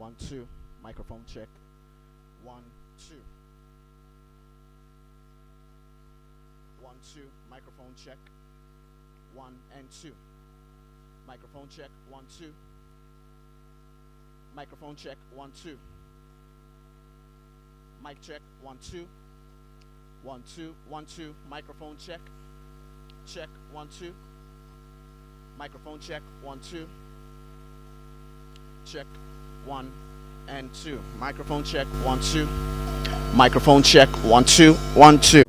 1 2. Microphone check. 1 2. 1 2. Microphone check. 1 and 2. Microphone check. 1 2. Microphone check. 1 2. Mic check. 1 2. 1 2. 1 2. Microphone check. Check. 1 2. Microphone check. 1 2. Check. 1 and 2. Microphone check. 1 2. Microphone check. 1 2. 1 2.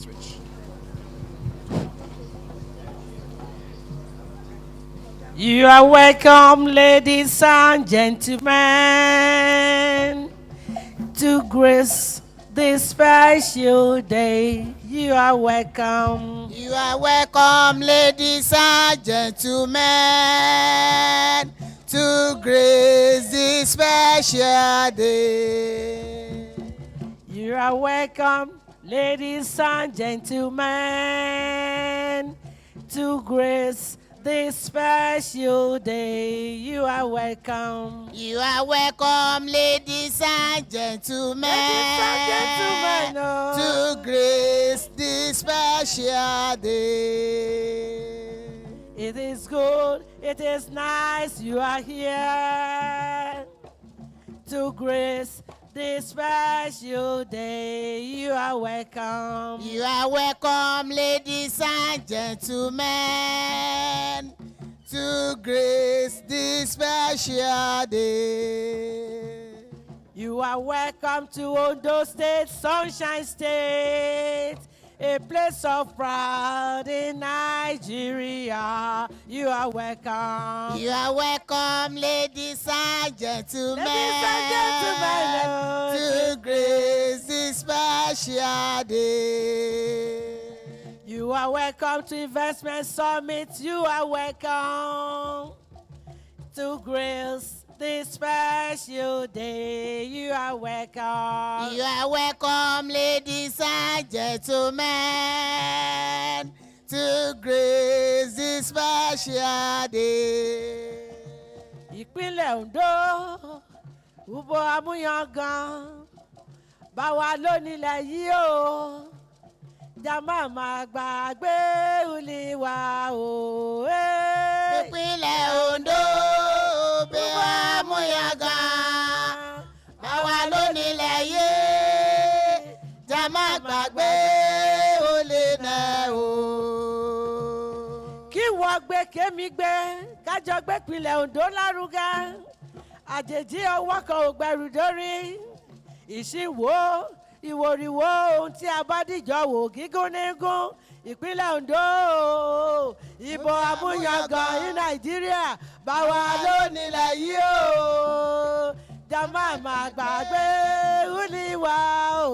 switch. You are welcome, ladies and gentlemen, to grace this special day. You are welcome. You are welcome, ladies and gentlemen, to grace this special day. You are welcome, ladies and gentlemen, to grace this special day. You are welcome. You are welcome, ladies and gentlemen, to grace this special day. It is good, it is nice, you are here to grace this special day. You are welcome. You are welcome, ladies and gentlemen, to grace this special day. You are welcome to Ondo State, Sunshine State, a place of pride in Nigeria. You are welcome. You are welcome, ladies and gentlemen, to grace this special day. You are welcome to Investment Summit. You are welcome to grace this special day. You are welcome. You are welcome, ladies and gentlemen, to grace this special day. Ìpínlẹ̀ Ondo, Ubo Amuyangan, báwa ló nílẹ̀ yìí o, jàmá máa gbàgbé Olúwa o. Ìpínlẹ̀ Ondo, Ubo Amuyangan, báwa ló nílẹ̀ yìí, jàmá gbàgbé Olúwa o. Kí wọ́n gbé kémi gbé, kájọ gbé ìpínlẹ̀ Ondo lárugẹ, àjèjì ọwọ́ kan ò gbẹrù dórí, ìṣìwò ìwòrìwò ohun tí a bá dìjọ wò gígùn nígún ìpínlẹ̀ Ondo ìbò àmúyangàn ní Nàìjíríà báwa ló nílẹ̀ yìí o jàmá máa gbàgbé Olúwa o.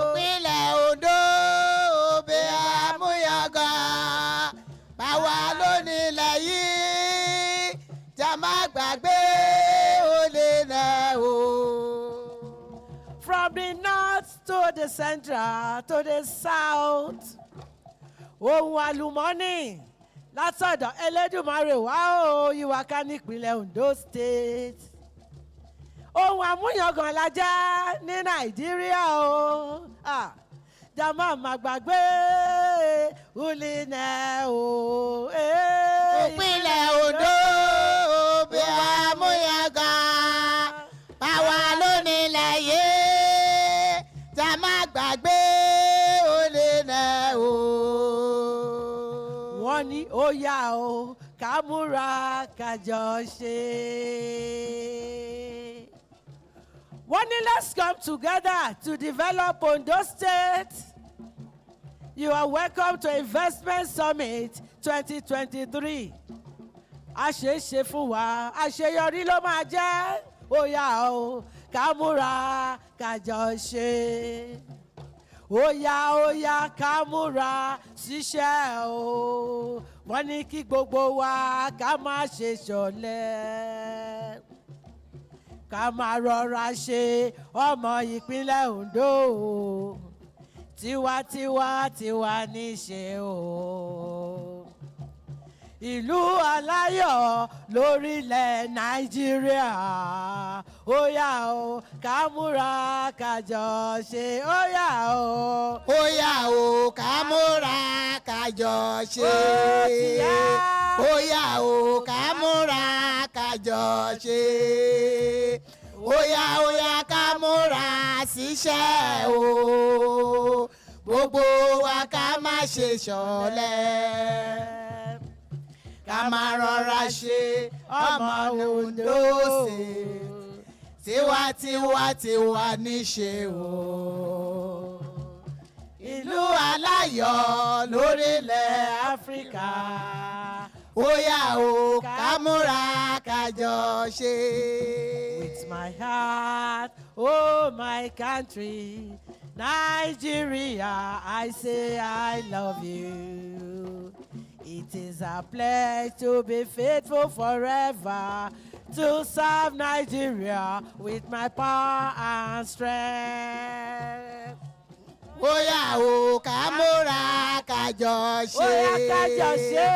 Ìpínlẹ̀ Ondo ìbò àmúyangàn báwa ló nílẹ̀ yìí jàmá gbàgbé Olúwa o. From the north to the central to the south. Ohun àlùmọ́nì látọ̀dọ̀ Elédùmarè wá o ìwà ká nípínlẹ̀ Ondo State. Ohun àmúyangàn la jẹ́ ní Nàìjíríà o. Jàmá máa gbàgbé Olúwa o. Ìpínlẹ̀ Ondo ìbò àmúyangàn báwa ló nílẹ̀ yìí. Gbàgbé Olúwa o. Wọ́n ní ó yá o ká múra kájọ ṣe. Wọ́n ní let's come together to develop Ondo State. You are welcome to Investment Summit 2023. Àṣeṣe fún wa, àṣeyọrí ló máa jẹ́. Ó yá o ká múra kájọ ṣe. Ó yá ká múra síṣẹ́ o. Wọ́n ní kí gbogbo wa ká má ṣe ṣọ̀lẹ. Ká máa rọra ṣe ọmọ ìpínlẹ̀ Ondo o. Tiwa ní ṣe o. Ìlú aláyọ̀ lórílẹ̀ Nàìjíríà. Ó yá o ká múra kájọ ṣe. Ó yá o. Ó yá o ká múra kájọ ṣe. Ó yá o ká múra kájọ ṣe. Ó yá ká múra síṣẹ́ o. Gbogbo wa ká má ṣe ṣọ̀lẹ. Ká máa rọra ṣe ọmọ Ondo State tiwa níṣe o. ìlú aláyọ̀ lórílẹ̀ Áfíríkà. ó yá o ká múra ká jọ ṣe. With my heart, oh my country, Nigeria, I say I love you. It is a pledge to be faithful forever, to serve Nigeria with my power and strength. ó yá o ká múra ká jọ ṣe. Ó yá ká jọ ṣe.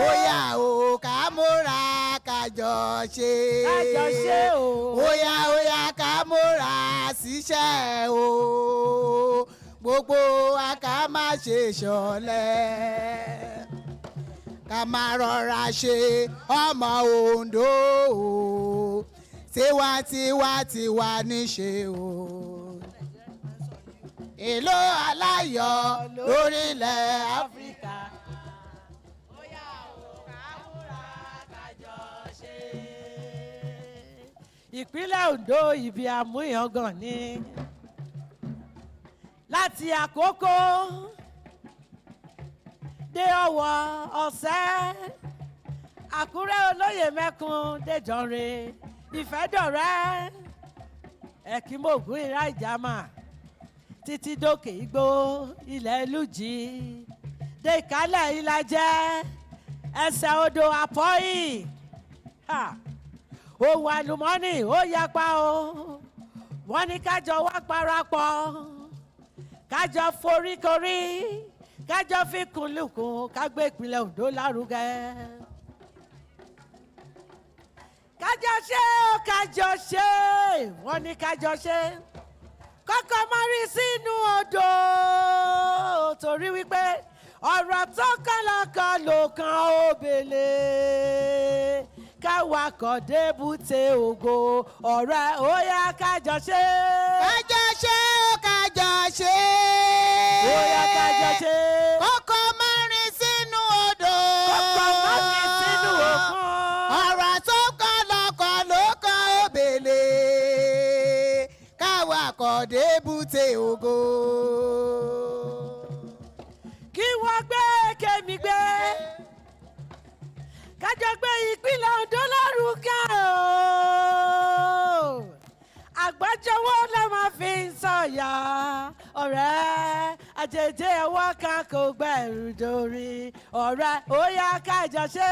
ó yá o ká múra ká jọ ṣe. Ká jọ ṣe o. ó yá ká múra síṣẹ́ o. gbogbo wa ká má ṣe ṣọ̀lẹ. ká má rọra ṣe ọmọ Ondo o. tiwantiwa tiwa níṣe o. ìlú aláyọ̀ lórílẹ̀ Áfíríkà. Ó yá o ká múra ká jọ ṣe. Ìpínlẹ̀ Ondo ibi àmúyangàn ni láti Àkókó dé Ọ̀wọ̀ Ọ̀sẹ́, Àkúrẹ́ Olóyè Mẹ́kun Déjọ́re, Ìfẹ́dọ̀rẹ́, Ẹ̀kímògún Ìrá Ìjàmà, títí dókè Igbó ilẹ̀ Lújì, dé Ìkálẹ̀ Ìlàjẹ, ẹsẹ̀ odò Àpọ́yì. Ohun àlùmọ́nì ó yapa o, wọ́n ní kájọ wá parapọ̀, kájọ foríkorí, kájọ fikùnlukùn, ká gbé ìpínlẹ̀ Ondo lárugẹ. Kájọ ṣe o, kájọ ṣe, wọ́n ní kájọ ṣe. Kọ́kọ́ mọ́rí sínú odò torí wípé ọ̀rọ̀ tó kọ́lọ́kọ́ ló kan òbèlè. Káwakọ̀ débùté ògo ọ̀rẹ́ ó yá kájọ ṣe. kájọ ṣe o kájọ ṣe. Ó yá kájọ ṣe. kọ́kọ́ mọ́rin sínú odò. Kọ́kọ́ mọ́rin sínú òkun. ọ̀rọ̀ tó kọ́lọ́kọ́ ló kan òbèlè. káwakọ̀ débùté ògo. Kí wọ́n gbé kémi gbé. Kájọ gbé ìpínlẹ̀ Ondo lárugẹ o. Àgbájọwọ́ la máa fi ń sọ̀yà. Ọ̀rẹ́ àjèjì ẹ̀wọ́ kan kò gbẹ̀rù dórí. Ọ̀rẹ́ ó yá kájọ ṣe.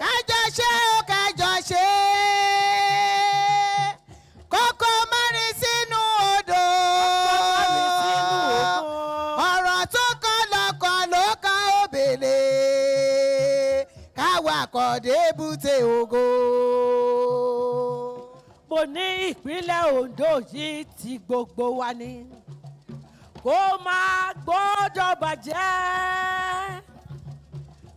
kájọ ṣe o kájọ ṣe. kọ́kọ́ mọ́rin sínú odò. Mọ́rin sínú òkun. ọ̀rọ̀ tó kọ́lọ́kọ́ ló kan òbèlè. káwakọ̀ débùté ògo. Mo ní ìpínlẹ̀ Ondo yìí ti gbogbo wa ni. Kó máa gbọ́dọ̀ bàjẹ́.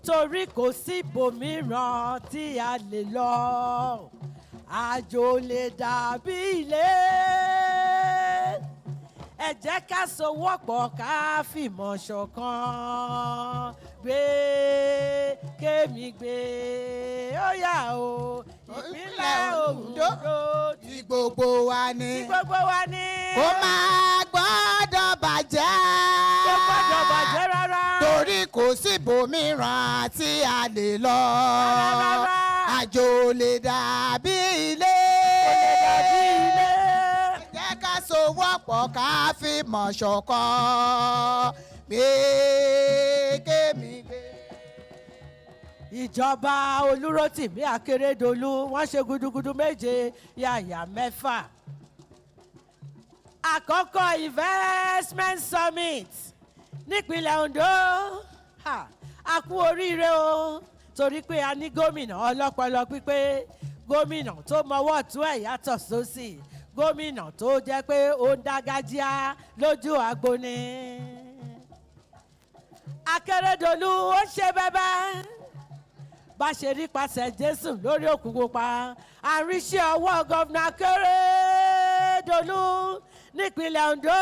Torí kò sí ibòmíràn tí a lè lọ. Àjò lè dàbí ilé. Ẹ jẹ́ ká sowọ́pọ̀ ká fìmọ̀ ṣọ̀kan. Gbé kémi gbé ó yá o. Ìpínlẹ̀ Ondo tí gbogbo wa ni. tí gbogbo wa ní. kó máa gbọ́dọ̀ bàjẹ́. Kò gbọ́dọ̀ bàjẹ́ rárá. torí kò sí ibòmíràn tí a lè lọ. Rárá. àjò lè dàbí ilé. Kò lè dàbí ilé. jẹ́ ká sowọ́pọ̀ ká fìmọ̀ ṣọ̀kan. gbé kémi gbé. Ìjọba Olúrótìmí Akérédolú wọ́n ṣe gudugudu méje yàyà mẹ́fà. Àkọ́kọ́ investment summit nípínlẹ̀ Ondo. A kú oríire o torí pé a ní gómìnà ọlọ́pọlọ pípé, gómìnà tó mọwọ́ tún ẹ̀ yàtọ̀ sósì, gómìnà tó jẹ́ pé ó ń dágájíá lójú àgbo ni. Akérédolú ó ṣe bẹ́bẹ́. Bá ṣe rí pasẹ̀ Jésù lórí Òkun Pupa, àríṣẹ́ ọwọ́ gọ́vnà Akérédolú nípínlẹ̀ Ondo,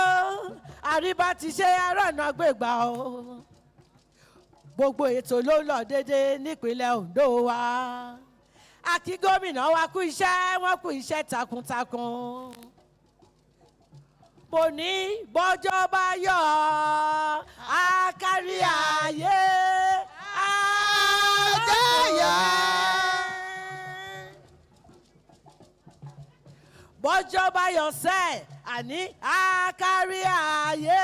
àríbá ti ṣe arọ́nà gbégbá o. Gbogbo ètò ló lọ dédé nípínlẹ̀ Ondo wa. A kí gómìnà wa kú iṣẹ́, wọ́n kú iṣẹ́ takuntakun. mo ní bọ́jọ́ bá yọ á kárí ayé Àjẹyẹ. bọ́jọ́ bá yọ sẹ́ àní á kárí ayé.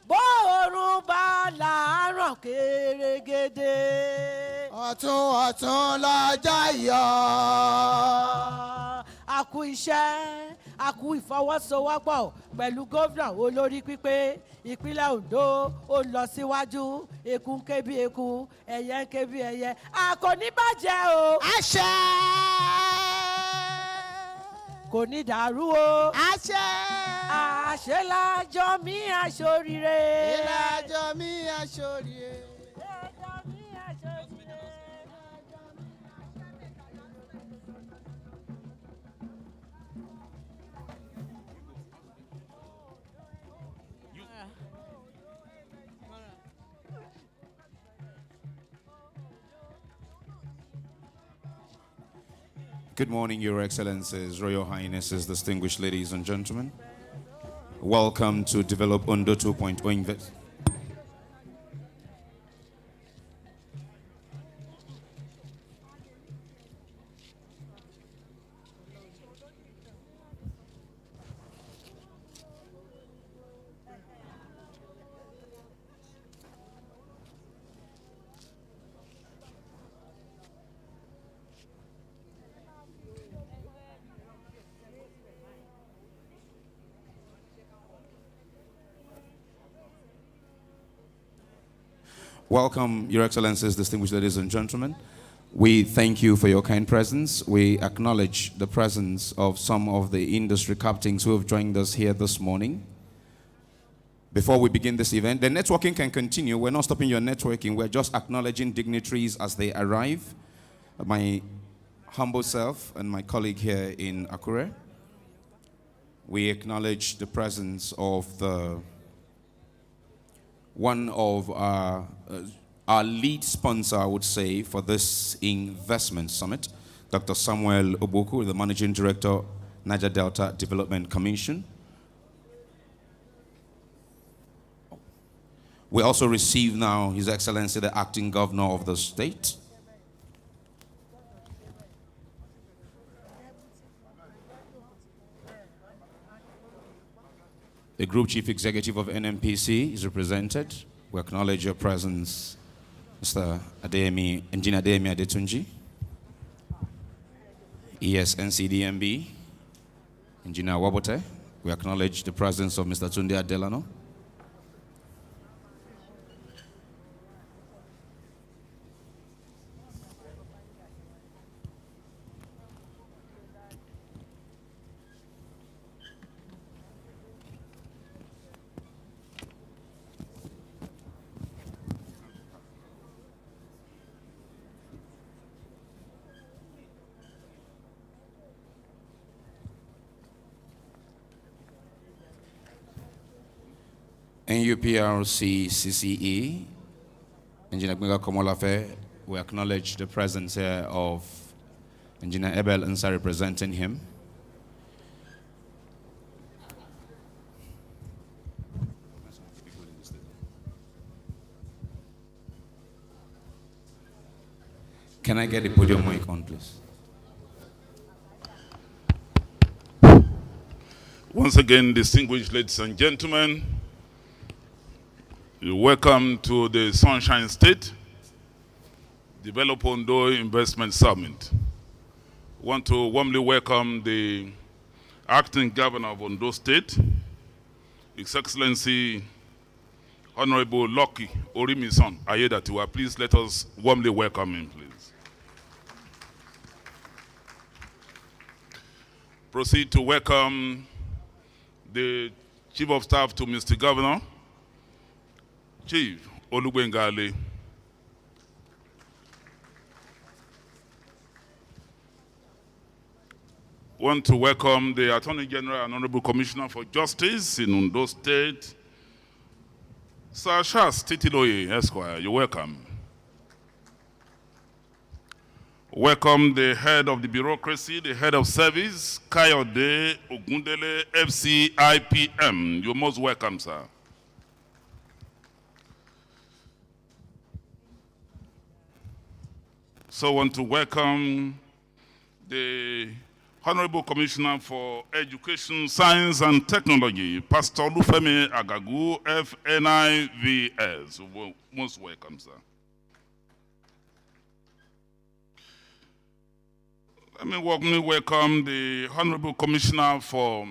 Bóòrùn bá làárọ̀ kérégédé. Ọ̀tún ọ̀tún lọ́jọ́ yọ. A kú iṣẹ́, a kú ìfọwọ́sowọ́pọ̀ pẹ̀lú gómìnà olórí pípé ìpínlẹ̀ Ondo ó lọ síwájú, eku ń ké bí eku, ẹyẹ ń ké bí ẹyẹ. A kò ní bàjẹ́ o. Àṣẹ. Kò ní dàrú o. Àṣẹ. Àṣelájọ mi àṣoríire. Ìlàjọ mi àṣoríire. Good morning, Your Excellencies, Royal Highnesses, distinguished ladies and gentlemen. Welcome to Develop Ondo 2.0 Invest. Welcome, Your Excellencies, distinguished ladies and gentlemen. We thank you for your kind presence. We acknowledge the presence of some of the industry captains who have joined us here this morning. Before we begin this event, the networking can continue. We're not stopping your networking. We're just acknowledging dignitaries as they arrive. My humble self and my colleague here in Akure. We acknowledge the presence of one of our lead sponsor, I would say, for this investment summit, Dr. Samuel Oboku, the Managing Director, Niger Delta Development Commission. We also receive now His Excellency, the Acting Governor of the state. The Group Chief Executive of NMPC is represented. We acknowledge your presence, Mr. Adeyemi, Engineer Adeyemi Adetunji. NCDMB, Engineer Wabote. We acknowledge the presence of Mr. Tunde Adelano. NUPRC CCE, Engineer Gbenga Komolafe, we acknowledge the presence here of Engineer Ebel Nsa representing him. Can I get the podium mic on, please? Once again, distinguished ladies and gentlemen, welcome to the Sunshine State Develop Ondo Investment Summit. I want to warmly welcome the Acting Governor of Ondo State, His Excellency Honorable Lucky Orimison Ayedatiwa. Please let us warmly welcome him, please. Proceed to welcome the Chief of Staff to Mr. Governor, Chief Olubengale. Want to welcome the Attorney General and Honorable Commissioner for Justice in Ondo State, Sir Charles Titiloye, Esquire. You're welcome. Welcome the head of the bureaucracy, the head of service, Kayode Ogundele, FCIPM. You're most welcome, sir. So I want to welcome the Honorable Commissioner for Education, Science and Technology, Pastor Lufemi Agagu, FNIVS. Most welcome, sir. Let me welcome the Honorable Commissioner for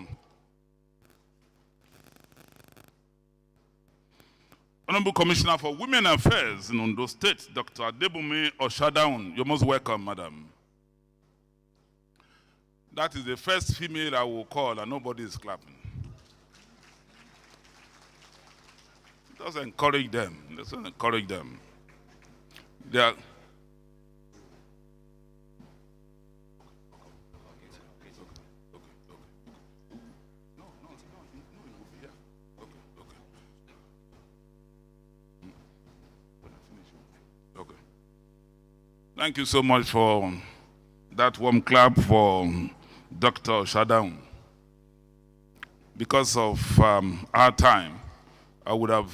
Women Affairs in Ondo State, Dr. Adebumi Oshadaun. You're most welcome, madam. That is the first female I will call, and nobody is clapping. Just encourage them. Let's encourage them. They are. Thank you so much for that warm clap for Dr. Shadaun. Because of our time, I would have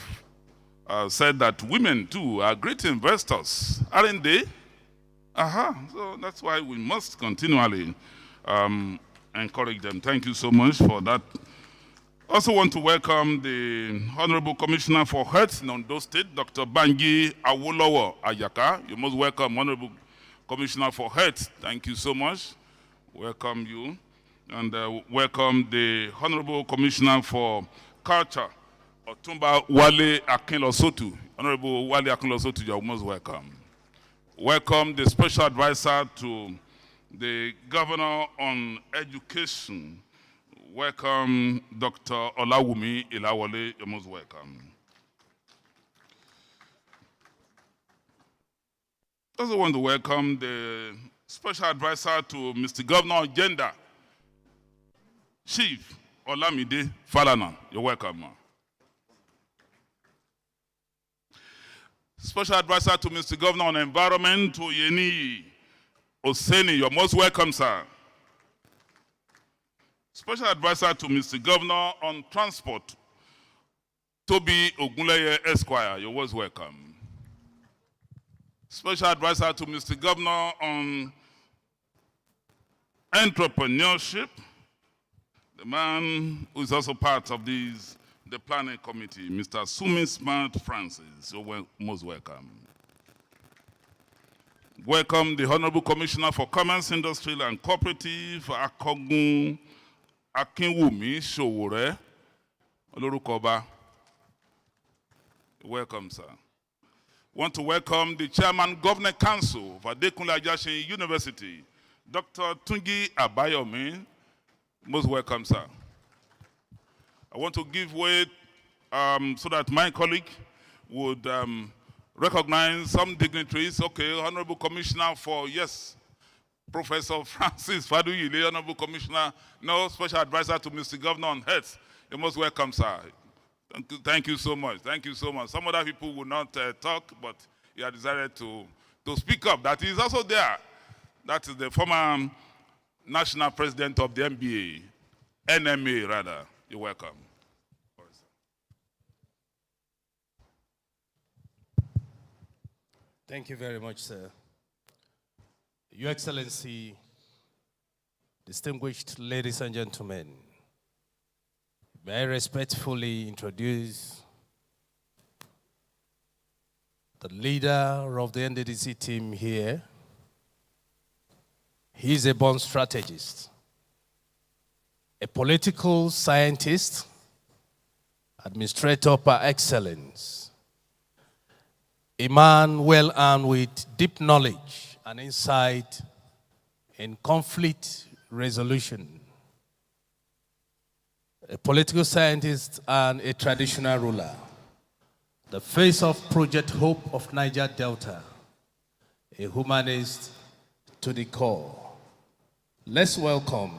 said that women too are great investors, aren't they? So that's why we must continually encourage them. Thank you so much for that. Also want to welcome the Honorable Commissioner for Health in Ondo State, Dr. Banji Awolowo Ayaka. You're most welcome, Honorable Commissioner for Health. Thank you so much. Welcome you. And welcome the Honorable Commissioner for Culture, Otumba Wale Akinlosotu. Honorable Wale Akinlosotu, you're most welcome. Welcome the Special Advisor to the Governor on Education. Welcome, Dr. Olawumi Ilawale. You're most welcome. I also want to welcome the Special Advisor to Mr. Governor on Gender, Chief Olamide Falana. You're welcome, ma. Special Advisor to Mr. Governor on Environment, Oyeni Oseni. You're most welcome, sir. Special Advisor to Mr. Governor on Transport, Toby Ogunleye Esquire. You're always welcome. Special Advisor to Mr. Governor on Entrepreneurship, the man who is also part of the planning committee, Mr. Sumi Smart Francis. You're most welcome. Welcome the Honorable Commissioner for Commerce, Industry and Cooperative, Akogun Akinwumi Showore Olorukoba. Welcome, sir. Want to welcome the Chairman Governor Council of Adekunle Ajasin University, Dr. Tunji Abayomi. Most welcome, sir. I want to give way so that my colleague would recognize some dignitaries. Okay, Honorable Commissioner for, yes, Professor Francis Faduyile, Honorable Commissioner, no Special Advisor to Mr. Governor on Health. You're most welcome, sir. Thank you so much. Thank you so much. Some other people will not talk, but you are decided to speak up. That is also there. That is the former National President of the NBA, NMA rather. You're welcome. Thank you very much, sir. Your Excellency, distinguished ladies and gentlemen, may I respectfully introduce the leader of the NDDC team here. He's a born strategist, a political scientist, administrator par excellence, a man well armed with deep knowledge and insight in conflict resolution, a political scientist and a traditional ruler, the face of Project Hope of Niger Delta, a humanist to the core. Let's welcome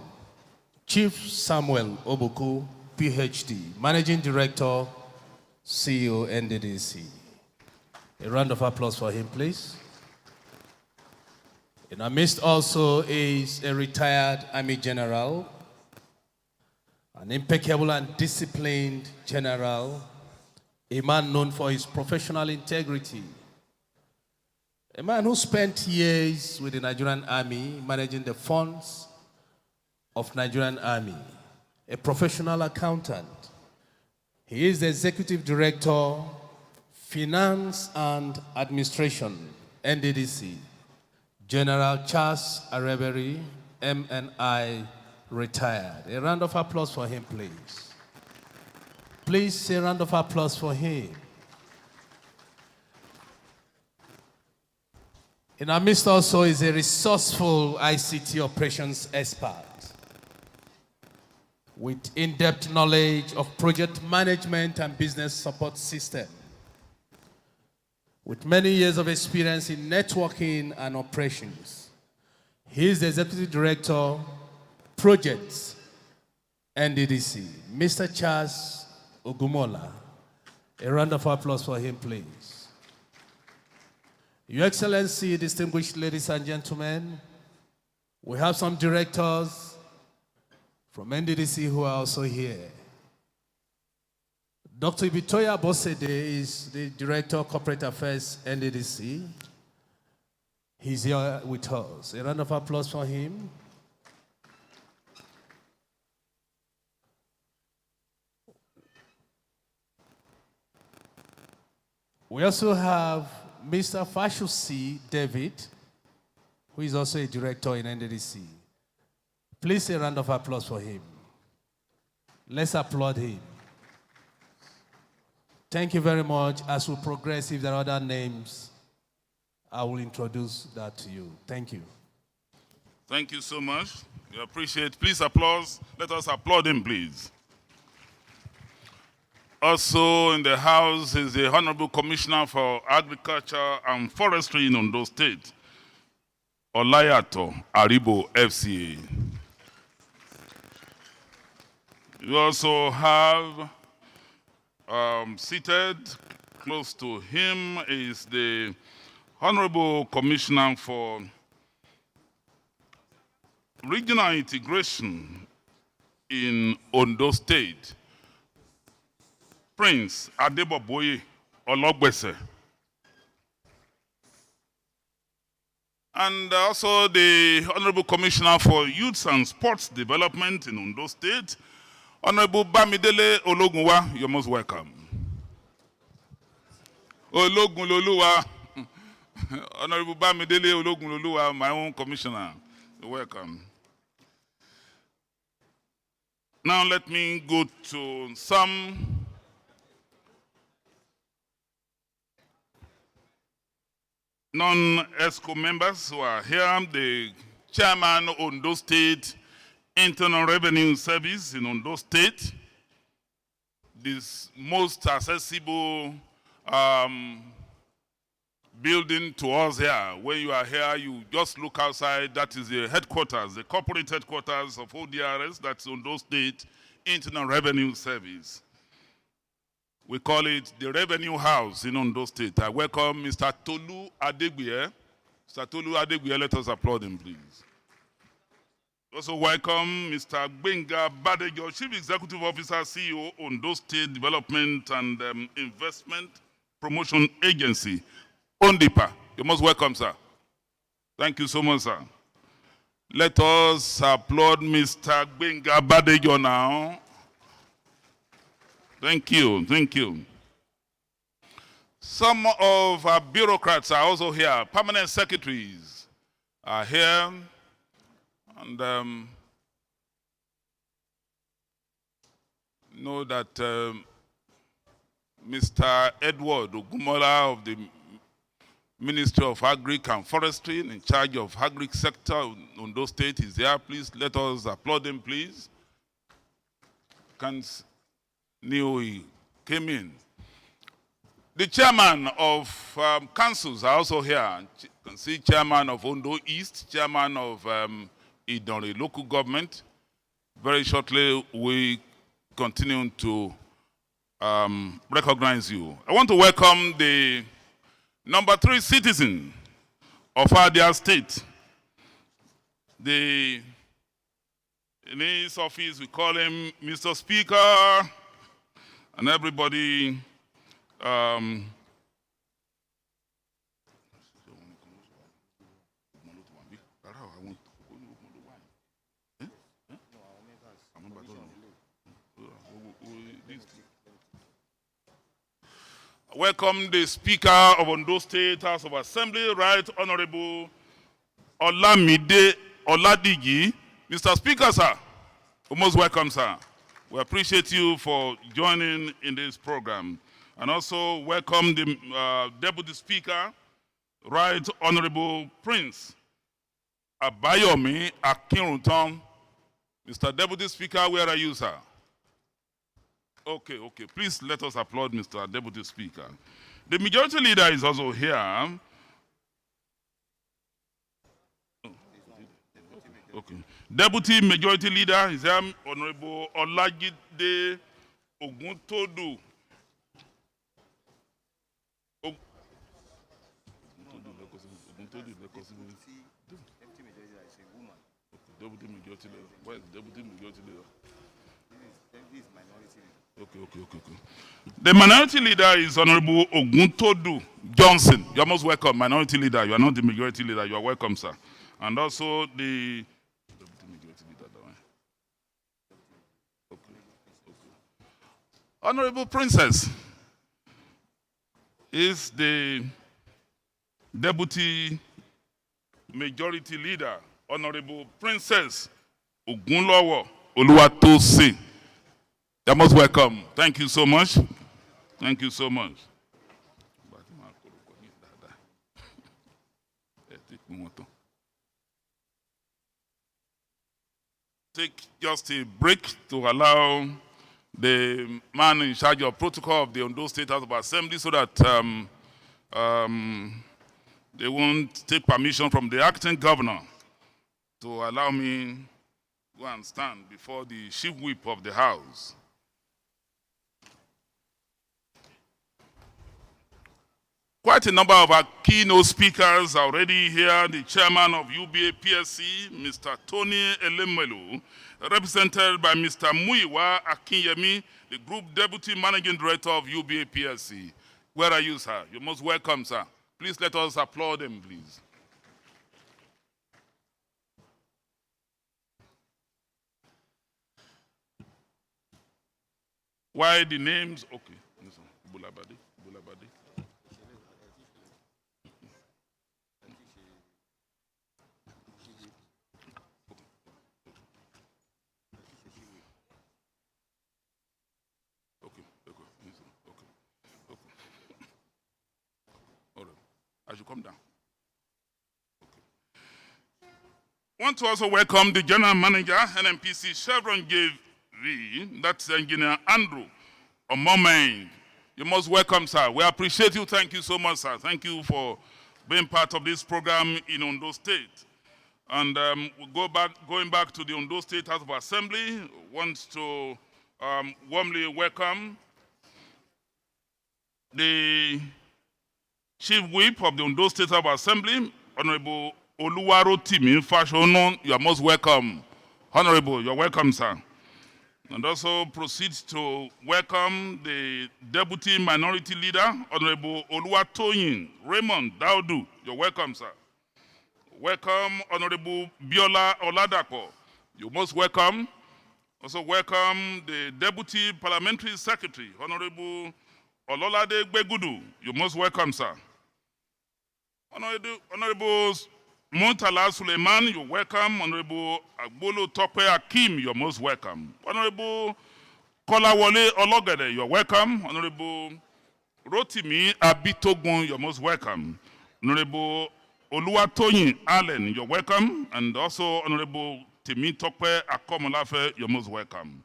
Chief Samuel Obuku, PhD, Managing Director, CEO, NDDC. A round of applause for him, please. In our midst also is a retired Army general, an impeccable and disciplined general, a man known for his professional integrity, a man who spent years with the Nigerian Army managing the funds of Nigerian Army, a professional accountant. He is the Executive Director, Finance and Administration, NDDC, General Charles Areberi, MNI, retired. A round of applause for him, please. Please, a round of applause for him. In our midst also is a resourceful ICT operations expert with in-depth knowledge of project management and business support system, with many years of experience in networking and operations. He is the Executive Director, Projects, NDDC, Mr. Charles Ogumola. A round of applause for him, please. Your Excellency, distinguished ladies and gentlemen, we have some directors from NDDC who are also here. Dr. Ibitoya Bosede is the Director of Corporate Affairs, NDDC. He's here with us. A round of applause for him. We also have Mr. Fashusi David, who is also a director in NDDC. Please a round of applause for him. Let's applaud him. Thank you very much. As we progress, if there are other names, I will introduce that to you. Thank you. Thank you so much. We appreciate. Please applause. Let us applaud him, please. Also in the house is the Honorable Commissioner for Agriculture and Forestry in Ondo State, Olayato Aribo FCA. We also have seated close to him is the Honorable Commissioner for Regional Integration in Ondo State, Prince Adeboboye Ologbese. And also the Honorable Commissioner for Youth and Sports Development in Ondo State, Honorable Bamidele Ologunwa. You're most welcome. Ologunloluwa. Honorable Bamidele Ologunloluwa, my own commissioner. You're welcome. Now let me go to some non-ESCO members who are here. The chairman of Ondo State Internal Revenue Service in Ondo State, this most accessible building to us here. When you are here, you just look outside. That is the headquarters, the corporate headquarters of ODRS, that's Ondo State Internal Revenue Service. We call it the Revenue House in Ondo State. I welcome Mr. Tolu Adegbuye. Mr. Tolu Adegbuye, let us applaud him, please. Also welcome Mr. Benga Badejo, Chief Executive Officer, CEO, Ondo State Development and Investment Promotion Agency, ONDIPA. You're most welcome, sir. Thank you so much, sir. Let us applaud Mr. Benga Badejo now. Thank you, thank you. Some of our bureaucrats are also here. Permanent secretaries are here. And know that Mr. Edward Ogumola of the Ministry of Agric and Forestry in charge of Agric sector in Ondo State is there. Please let us applaud him, please. He came in. The chairman of councils are also here. You can see chairman of Ondo East, chairman of Idonre local government. Very shortly, we continue to recognize you. I want to welcome the number 3 citizen of Adia State, In his office, we call him Mr. Speaker, and everybody. Welcome the Speaker of Ondo State House of Assembly, Right Honorable Olamide Oladiji. Mr. Speaker, sir, you're most welcome, sir. We appreciate you for joining in this program. And also welcome the Deputy Speaker, Right Honorable Prince Abayomi Akinruntan. Mr. Deputy Speaker, where are you, sir? Okay. Please let us applaud Mr. Deputy Speaker. The Majority Leader is also here. Okay. Deputy Majority Leader is here, Honorable Olajide Oguntodu. Deputy Majority Leader. Where is Deputy Majority Leader? Okay. The Minority Leader is Honorable Oguntodu Johnson. You are most welcome, Minority Leader. You are not the Majority Leader. You are welcome, sir. And also the Deputy Majority Leader. Okay. Honorable Princess is the Deputy Majority Leader. Honorable Princess Ogunlowo Oluwatosin. You're most welcome. Thank you so much. Thank you so much. Take just a break to allow the man in charge of protocol of the Ondo State House of Assembly so that they won't take permission from the acting governor to allow me go and stand before the chief whip of the house. Quite a number of our keynote speakers are already here. The chairman of UBA PSC, Mr. Tony Elemelu, represented by Mr. Muiwa Akinyemi, the group deputy managing director of UBA PSC. Where are you, sir? You're most welcome, sir. Please let us applaud them, please. Why the names? Okay. Bulabadi. All right. I should come down. Okay. Want to also welcome the General Manager, NNPC Chevron JV, that's Engineer Andrew Omomain. You're most welcome, sir. We appreciate you. Thank you so much, sir. Thank you for being part of this program in Ondo State. And going back to the Ondo State House of Assembly, wants to warmly welcome the Chief Whip of the Ondo State House of Assembly, Honorable Oluwarotimi Fashono. You are most welcome. Honorable, you're welcome, sir. And also proceed to welcome the Deputy Minority Leader, Honorable Oluwatoyin Raymond Daudu. You're welcome, sir. Welcome, Honorable Biola Oladapo. You're most welcome. Also welcome the Deputy Parliamentary Secretary, Honorable Ololade Gbegudu. You're most welcome, sir. Honorable Muntala Suleiman, you're welcome. Honorable Agbolo Tope Akim, you're most welcome. Honorable Kolawole Ologede, you're welcome. Honorable Rotimi Abitogun, you're most welcome. Honorable Oluwatoyin Allen, you're welcome. And also Honorable Timi Tope Akomolafe, you're most welcome.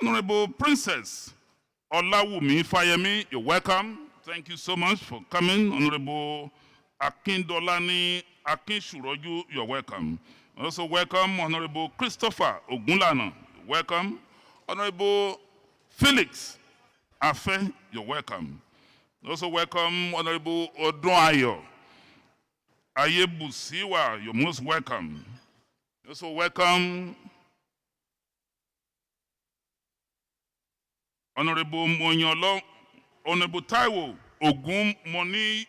Honorable Princess Olawumi Fayemi, you're welcome. Thank you so much for coming. Honorable Akindolani Akinshuroju, you're welcome. Also welcome Honorable Christopher Ogunlana, welcome. Honorable Felix Afe, you're welcome. Also welcome Honorable Odonayo Ayebusiwa, you're most welcome. Also welcome Honorable Monyolo, Honorable Taiwo Ogunmoni,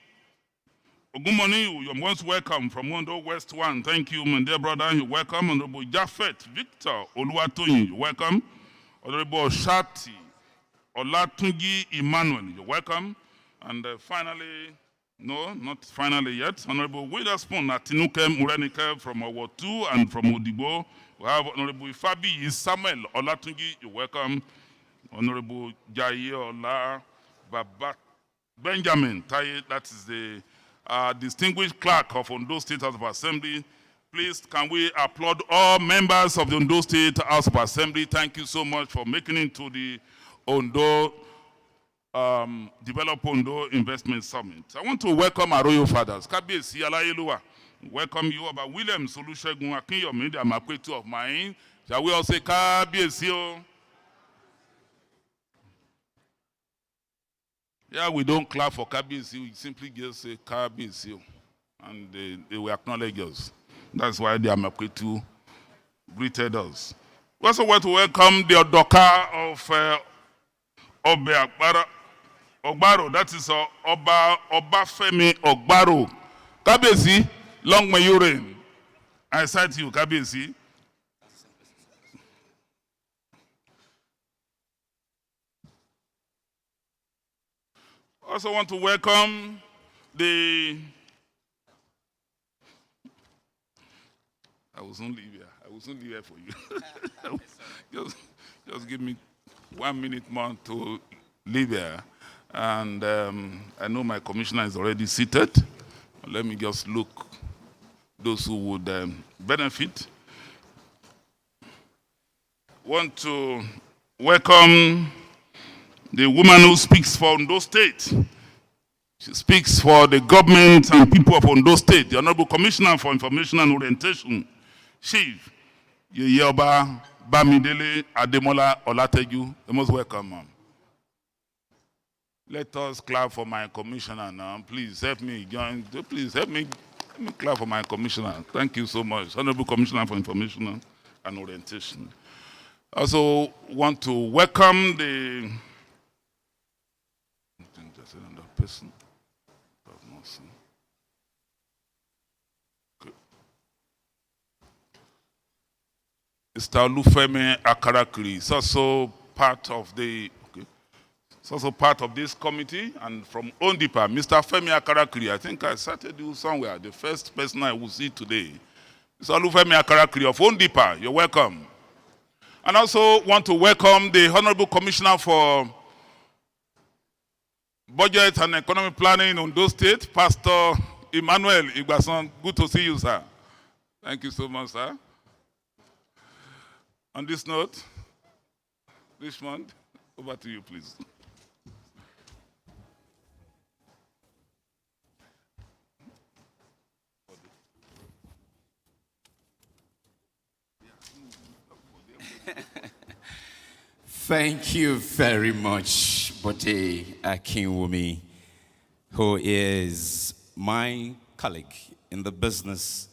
you're most welcome from Ondo West 1. Thank you, my dear brother. You're welcome. Honorable Jafet Victor Oluwatoyin, you're welcome. Honorable Shati Olatungi Emmanuel, you're welcome. And finally, no, not finally yet, Honorable Witherspoon Atinuke Murenike from Owo 2 and from Odibo. We have Honorable Fabi Samuel Olatungi, you're welcome. Honorable Jaye Ola Baba Benjamin Taye, that is the distinguished clerk of Ondo State House of Assembly. Please, can we applaud all members of the Ondo State House of Assembly? Thank you so much for making it to the Ondo Develop Ondo Investment Summit. I want to welcome our royal fathers. Kabiyesi Alayeluwa. Welcome you, about William Solusegun Akinyomi, the Amakwetu of mine. Shall we all say Kabiyesi o? Yeah, we don't clap for Kabiyesi, we simply just say Kabiyesi o, and they will acknowledge us. That's why the Amakwetu greeted us. We also want to welcome the Odoka of Obe Ogbaro, that is Obafemi Ogbaro. Kabiyesi, long may you reign. I cite you, Kabiyesi. Also want to welcome the... I will soon leave here. I will soon leave here for you. just give me 1 minute more to leave here. And I know my commissioner is already seated. Let me just look those who would benefit. Want to welcome the woman who speaks for Ondo State. She speaks for the government and people of Ondo State, the Honorable Commissioner for Information and Orientation, Chief Yeyoba Bamidele Ademola Olateju. You're most welcome, ma'am. Let us clap for my commissioner now. Please help me join. Please help me clap for my commissioner. Thank you so much. Honorable Commissioner for Information and Orientation. I also want to welcome the... I think there's another person. Okay. Mr. Olufemi Akarakiri is also part of the... It's also part of this committee, and from Ondipa, Mr. Femi Akarakiri. I think I started you somewhere. The first person I will see today. Mr. Olufemi Akarakiri of Ondipa, you're welcome. And also want to welcome the Honorable Commissioner for Budget and Economic Planning in Ondo State, Pastor Emmanuel Igbason. Good to see you, sir. Thank you so much, sir. On this note, Richmond, over to you, please. Thank you very much, Bote Akinwumi, who is my colleague in the business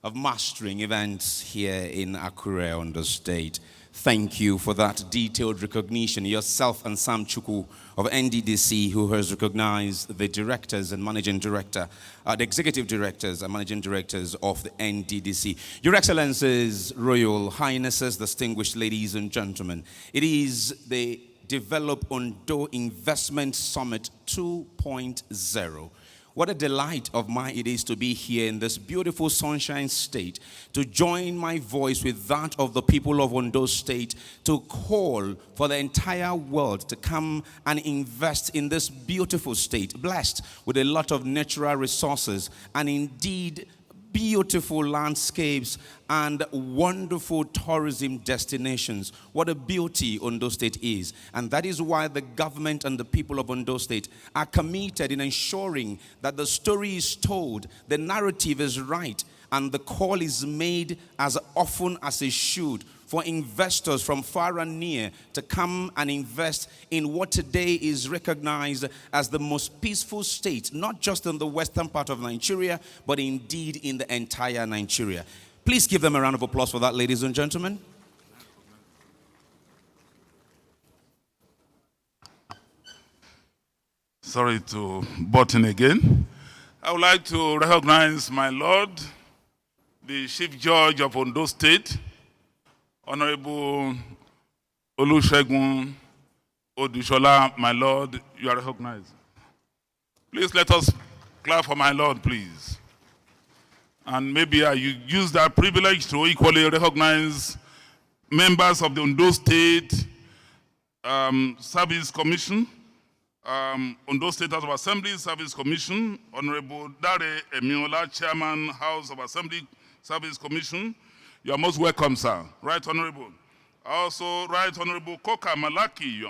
of mastering events here in Akure, Ondo State. Thank you for that detailed recognition. Yourself and Sam Chuku of NDDC, who has recognized the directors and managing director, the executive directors and managing directors of the NDDC. Your Excellencies, Royal Highnesses, distinguished ladies and gentlemen, it is the Develop Ondo Investment Summit 2.0. What a delight of mine it is to be here in this beautiful Sunshine State, to join my voice with that of the people of Ondo State, to call for the entire world to come and invest in this beautiful state, blessed with a lot of natural resources and indeed beautiful landscapes and wonderful tourism destinations. What a beauty Ondo State is. And that is why the government and the people of Ondo State are committed in ensuring that the story is told, the narrative is right, and the call is made as often as it should for investors from far and near to come and invest in what today is recognized as the most peaceful state, not just in the western part of Nigeria, but indeed in the entire Nigeria. Please give them a round of applause for that, ladies and gentlemen. Sorry to butt in again. I would like to recognize my Lord, the Chief Judge of Ondo State, Honorable Olusegun Odushola. My Lord, you are recognized. Please let us clap for my Lord, please. And maybe I use that privilege to equally recognize members of the Ondo State Service Commission, Ondo State House of Assembly Service Commission, Honorable Dare Emiola, Chairman, House of Assembly Service Commission. You are most welcome, sir. Right Honorable. Also, Right Honorable Koka Malaki,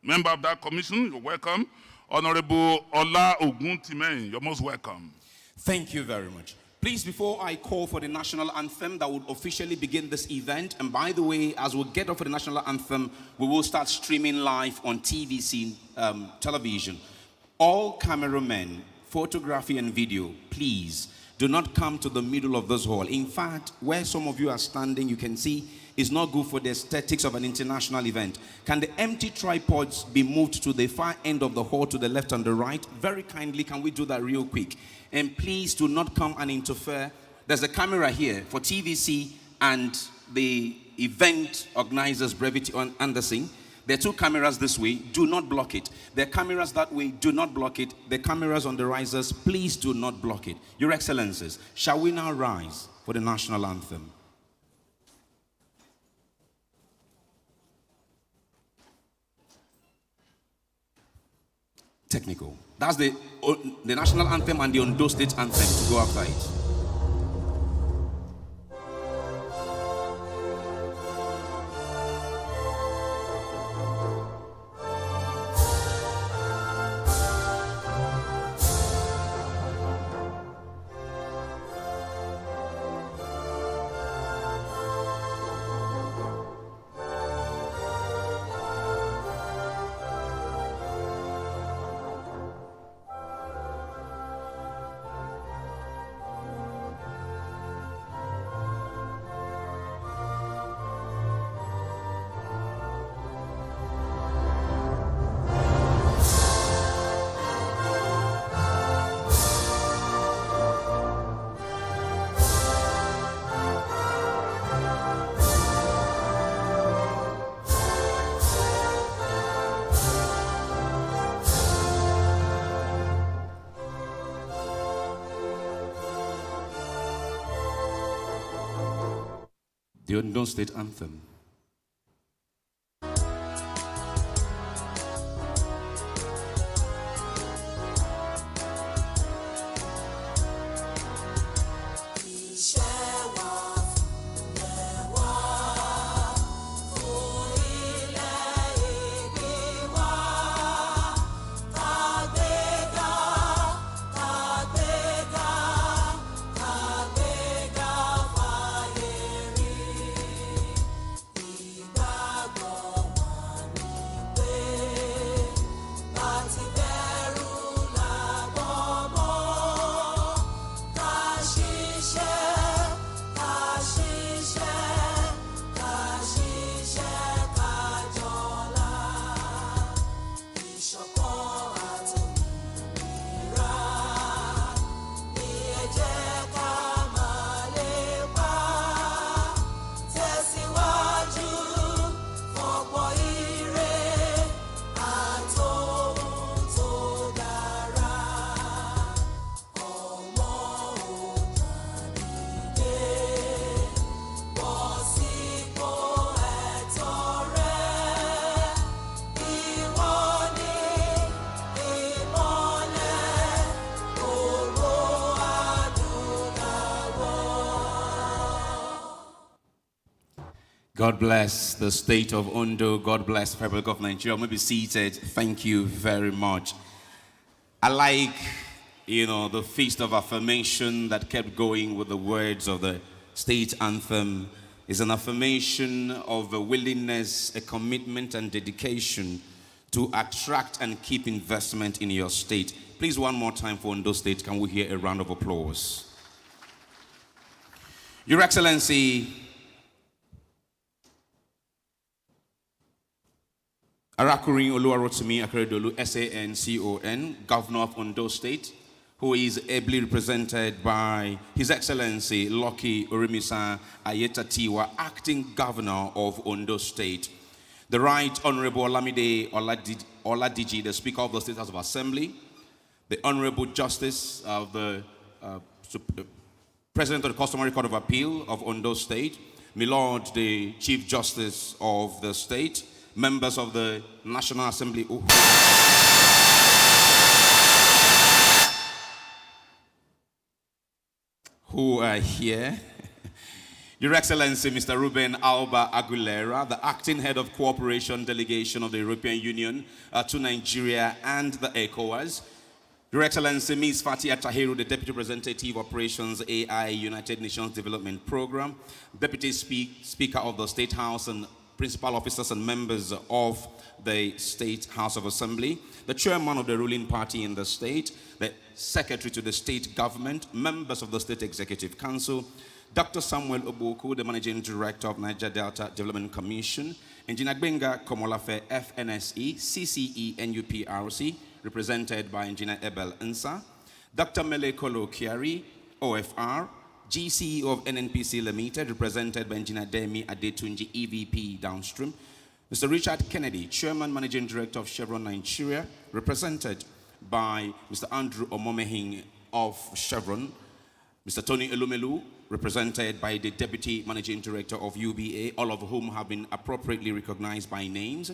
member of that commission, you're welcome. Honorable Ola Oguntime, you're most welcome. Thank you very much. Please, before I call for the national anthem that would officially begin this event, and by the way, as we get up for the national anthem, we will start streaming live on TVC television. All cameramen, photography and video, please do not come to the middle of this hall. In fact, where some of you are standing, you can see it's not good for the aesthetics of an international event. Can the empty tripods be moved to the far end of the hall, to the left and the right? Very kindly, can we do that real quick? And please do not come and interfere. There's a camera here for TVC and the event organizers, Brevity Anderson. There are two cameras this way. Do not block it. There are cameras that way. Do not block it. The cameras on the risers, please do not block it. Your Excellencies, shall we now rise for the national anthem? Technical. That's the national anthem and the Ondo State anthem to go after it. The Ondo State anthem. God bless the state of Ondo. God bless the Republic of Nigeria. Maybe seated. Thank you very much. I like, the feast of affirmation that kept going with the words of the state anthem. Is an affirmation of a willingness, a commitment and dedication to attract and keep investment in your state. Please, one more time for Ondo State, can we hear a round of applause? Your Excellency, Arakurin Oluwarotimi Akeredolu, SANCON, Governor of Ondo State, who is ably represented by His Excellency Lucky Orimisa Ayetatiwa, Acting Governor of Ondo State. The Right Honorable Olamide Oladiji, the Speaker of the State House of Assembly, the Honorable Justice of the President of the Customary Court of Appeal of Ondo State, my Lord, the Chief Justice of the State, members of the National Assembly who are here, Your Excellency Mr. Ruben Alba Aguilera, the Acting Head of Cooperation Delegation of the European Union to Nigeria and the ECOWAS, Your Excellency Ms. Fatia Tahiru, the Deputy Representative Operations AI United Nations Development Program, Deputy Speaker of the State House and principal officers and members of the State House of Assembly, the chairman of the ruling party in the state, the secretary to the state government, members of the State Executive Council, Dr. Samuel Oboku, the managing director of Niger Delta Development Commission, Engineer Benga Komolafe, FNSE, CCE, NUPRC, represented by Engineer Ebel Nsa, Dr. Mele Kolo Kiari, OFR, GCE of NNPC Limited, represented by Engineer Demi Adetunji, EVP Downstream, Mr. Richard Kennedy, Chairman Managing Director of Chevron Nigeria, represented by Mr. Andrew Omomehin of Chevron, Mr. Tony Elumelu, represented by the Deputy Managing Director of UBA, all of whom have been appropriately recognized by names.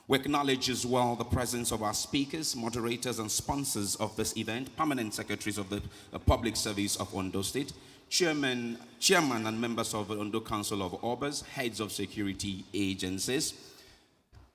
We acknowledge as well the presence of our speakers, moderators, and sponsors of this event, permanent secretaries of the Public Service of Ondo State, chairman and members of the Ondo Council of Obers, heads of security agencies.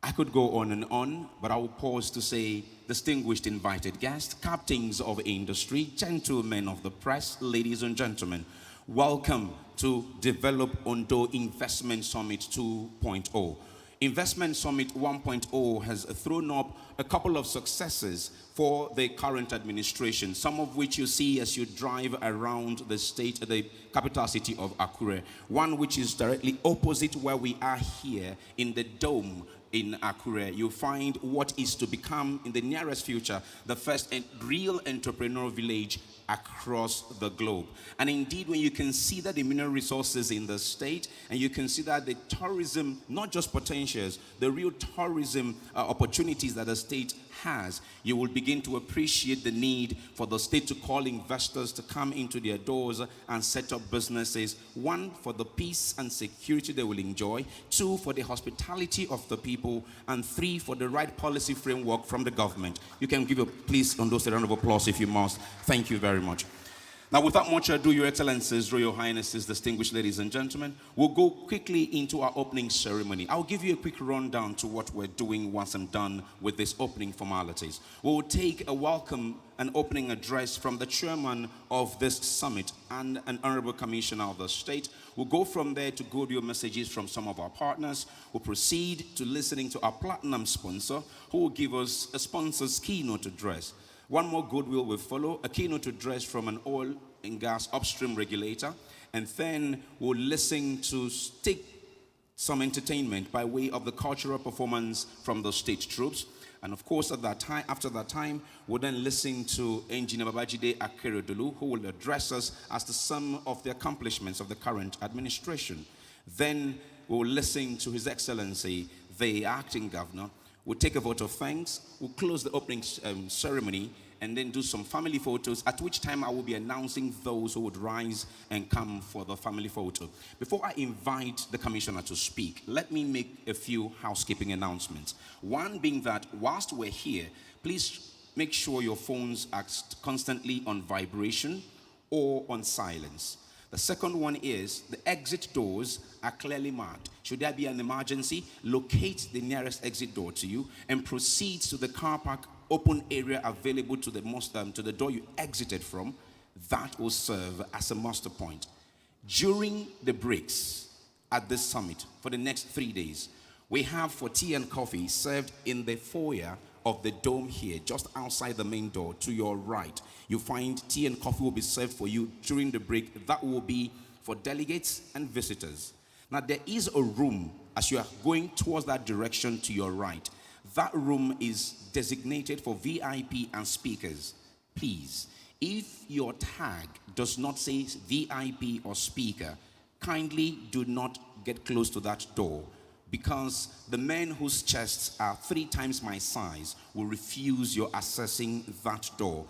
I could go on, but I will pause to say distinguished invited guests, captains of industry, gentlemen of the press, ladies and gentlemen, welcome to Develop Ondo Investment Summit 2.0. Investment Summit 1.0 has thrown up a couple of successes for the current administration, some of which you see as you drive around the state, the capital city of Akure. One which is directly opposite where we are here in the dome in Akure. You'll find what is to become in the nearest future the first real entrepreneurial village across the globe. And indeed, when you consider the mineral resources in the state and you consider the tourism, not just potentials, the real tourism opportunities that the state has, you will begin to appreciate the need for the state to call investors to come into their doors and set up businesses. One, for the peace and security they will enjoy. Two, for the hospitality of the people. And three, for the right policy framework from the government. You can give a please on those a round of applause if you must. Thank you very much. Now, without much ado, Your Excellencies, Royal Highnesses, distinguished ladies and gentlemen, we'll go quickly into our opening ceremony. I'll give you a quick rundown to what we're doing once I'm done with this opening formalities. We'll take a welcome and opening address from the chairman of this summit and an honorable commissioner of the state. We'll go from there to goodwill messages from some of our partners. We'll proceed to listening to our platinum sponsor, who will give us a sponsor's keynote address. One more goodwill will follow, a keynote address from an oil and gas upstream regulator, and then we'll listen to some entertainment by way of the cultural performance from the state troops. And of course, after that time, we'll then listen to Engineer Babajide Akeredolu, who will address us as to some of the accomplishments of the current administration. Then we'll listen to His Excellency, the Acting Governor. We'll take a vote of thanks. We'll close the opening ceremony and then do some family photos, at which time I will be announcing those who would rise and come for the family photo. Before I invite the commissioner to speak, let me make a few housekeeping announcements. One being that whilst we're here, please make sure your phones are constantly on vibration or on silence. The second one is the exit doors are clearly marked. Should there be an emergency, locate the nearest exit door to you and proceed to the car park open area available to the door you exited from. That will serve as a muster point. During the breaks at this summit for the next 3 days, we have for tea and coffee served in the foyer of the dome here, just outside the main door to your right. You find tea and coffee will be served for you during the break. That will be for delegates and visitors. Now, there is a room as you are going towards that direction to your right. That room is designated for VIP and speakers. Please, if your tag does not say VIP or speaker, kindly do not get close to that door, because the men whose chests are 3 times my size will refuse your accessing that door.